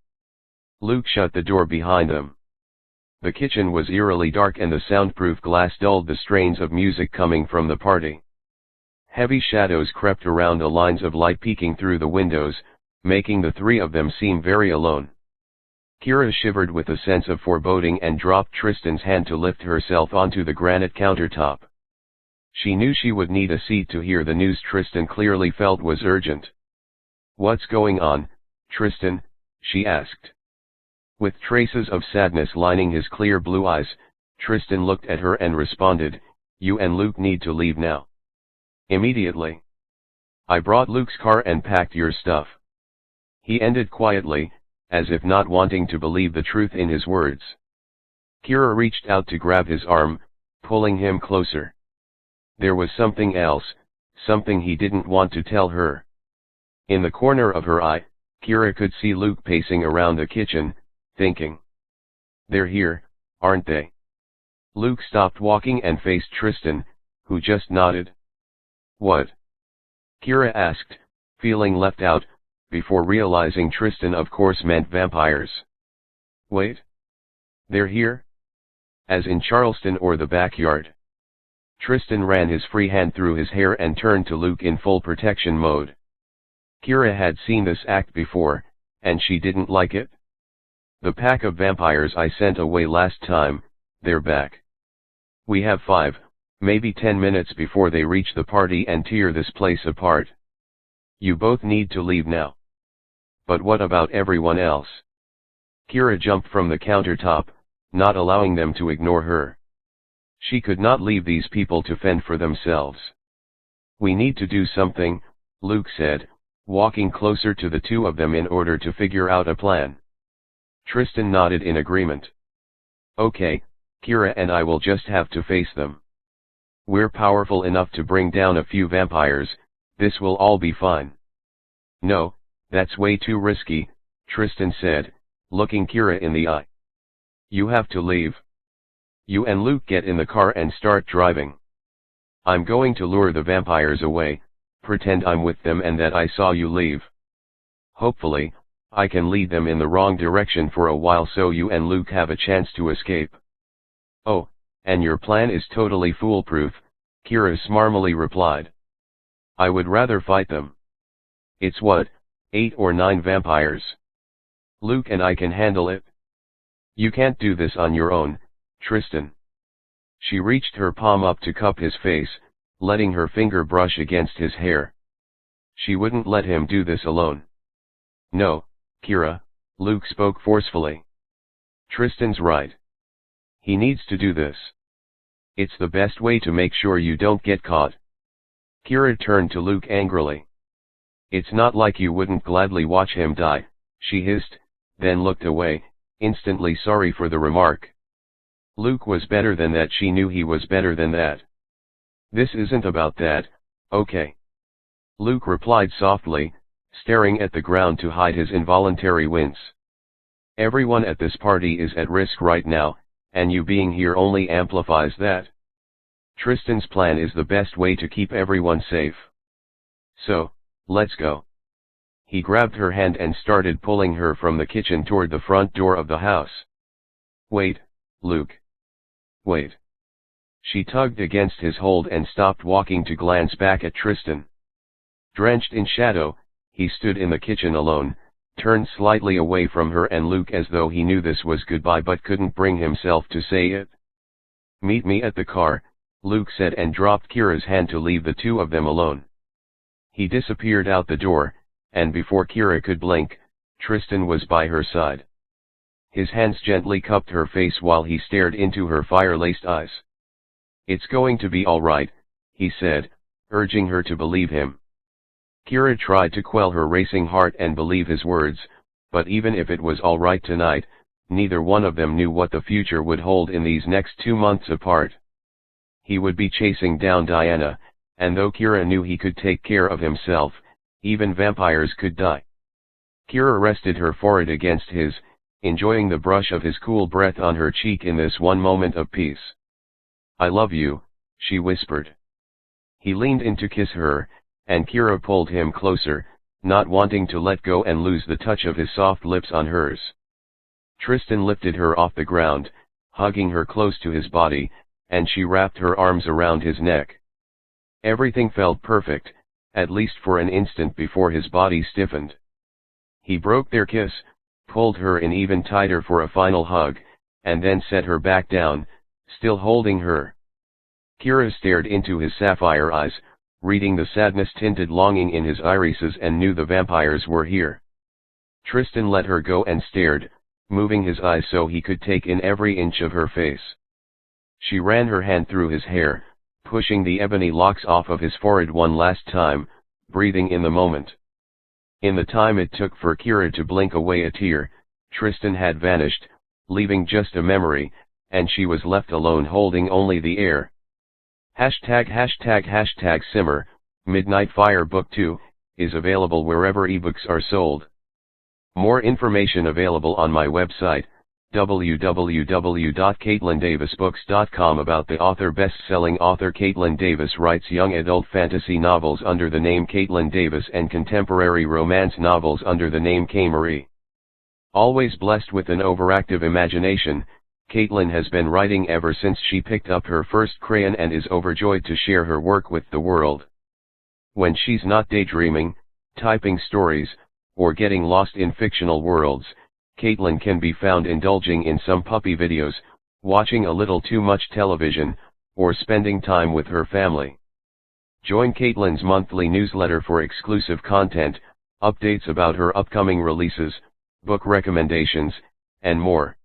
S1: Luke shut the door behind them. The kitchen was eerily dark and the soundproof glass dulled the strains of music coming from the party. Heavy shadows crept around the lines of light peeking through the windows, making the three of them seem very alone. Kira shivered with a sense of foreboding and dropped Tristan's hand to lift herself onto the granite countertop. She knew she would need a seat to hear the news Tristan clearly felt was urgent. What's going on, Tristan? She asked. With traces of sadness lining his clear blue eyes, Tristan looked at her and responded, You and Luke need to leave now. Immediately. I brought Luke's car and packed your stuff. He ended quietly, as if not wanting to believe the truth in his words. Kira reached out to grab his arm, pulling him closer. There was something else, something he didn't want to tell her. In the corner of her eye, Kira could see Luke pacing around the kitchen, thinking. They're here, aren't they? Luke stopped walking and faced Tristan, who just nodded. What? Kira asked, feeling left out, before realizing Tristan of course meant vampires. Wait. They're here? As in Charleston or the backyard? Tristan ran his free hand through his hair and turned to Luke in full protection mode. Kira had seen this act before, and she didn't like it. The pack of vampires I sent away last time, they're back. We have 5, maybe 10 minutes before they reach the party and tear this place apart. You both need to leave now. But what about everyone else? Kira jumped from the countertop, not allowing them to ignore her. She could not leave these people to fend for themselves. We need to do something, Luke said, walking closer to the two of them in order to figure out a plan. Tristan nodded in agreement. Okay, Kira and I will just have to face them. We're powerful enough to bring down a few vampires, this will all be fine. No, that's way too risky, Tristan said, looking Kira in the eye. You have to leave. You and Luke get in the car and start driving. I'm going to lure the vampires away, pretend I'm with them and that I saw you leave. Hopefully, I can lead them in the wrong direction for a while so you and Luke have a chance to escape. Oh, and your plan is totally foolproof, Kira smarmily replied. I would rather fight them. It's what, 8 or 9 vampires. Luke and I can handle it. You can't do this on your own, Tristan. She reached her palm up to cup his face, letting her finger brush against his hair. She wouldn't let him do this alone. No, Kira, Luke spoke forcefully. Tristan's right. He needs to do this. It's the best way to make sure you don't get caught. Kira turned to Luke angrily. It's not like you wouldn't gladly watch him die, she hissed, then looked away, instantly sorry for the remark. Luke was better than that. She knew he was better than that. This isn't about that, okay? Luke replied softly, staring at the ground to hide his involuntary wince. Everyone at this party is at risk right now, and you being here only amplifies that. Tristan's plan is the best way to keep everyone safe. So, let's go. He grabbed her hand and started pulling her from the kitchen toward the front door of the house. Wait, Luke. Wait. She tugged against his hold and stopped walking to glance back at Tristan. Drenched in shadow, he stood in the kitchen alone, turned slightly away from her and Luke as though he knew this was goodbye but couldn't bring himself to say it. Meet me at the car, Luke said and dropped Kira's hand to leave the two of them alone. He disappeared out the door, and before Kira could blink, Tristan was by her side. His hands gently cupped her face while he stared into her fire-laced eyes. It's going to be all right, he said, urging her to believe him. Kira tried to quell her racing heart and believe his words, but even if it was all right tonight, neither one of them knew what the future would hold in these next 2 months apart. He would be chasing down Diana, and though Kira knew he could take care of himself, even vampires could die. Kira rested her forehead against his, enjoying the brush of his cool breath on her cheek in this one moment of peace. I love you, she whispered. He leaned in to kiss her, and Kira pulled him closer, not wanting to let go and lose the touch of his soft lips on hers. Tristan lifted her off the ground, hugging her close to his body, and she wrapped her arms around his neck. Everything felt perfect, at least for an instant before his body stiffened. He broke their kiss, pulled her in even tighter for a final hug, and then set her back down, still holding her. Kira stared into his sapphire eyes, reading the sadness-tinted longing in his irises and knew the vampires were here. Tristan let her go and stared, moving his eyes so he could take in every inch of her face. She ran her hand through his hair, pushing the ebony locks off of his forehead one last time, breathing in the moment. In the time it took for Kira to blink away a tear, Tristan had vanished, leaving just a memory, and she was left alone holding only the air. ### Simmer, Midnight Fire Book 2, is available wherever ebooks are sold. More information available on my website, www.KaitlynDavisBooks.com. About the author. Best-selling author Kaitlyn Davis writes young adult fantasy novels under the name Kaitlyn Davis and contemporary romance novels under the name K. Marie. Always blessed with an overactive imagination, Kaitlyn has been writing ever since she picked up her first crayon and is overjoyed to share her work with the world. When she's not daydreaming, typing stories, or getting lost in fictional worlds, Kaitlyn can be found indulging in some puppy videos, watching a little too much television, or spending time with her family. Join Kaitlyn's monthly newsletter for exclusive content, updates about her upcoming releases, book recommendations, and more.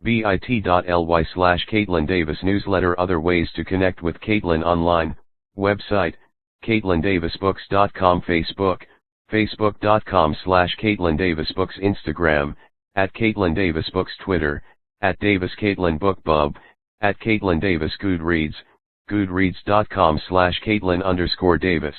S1: bit.ly/Kaitlyn Davis newsletter. Other ways to connect with Kaitlyn online, website, KaitlynDavisBooks.com. Facebook, facebook.com/KaitlynDavisBooks. Instagram, @KaitlynDavisBooks. Twitter, @DavisKaitlynBookBub, @KaitlynDavis. Goodreads, goodreads.com/Kaitlyn_Davis.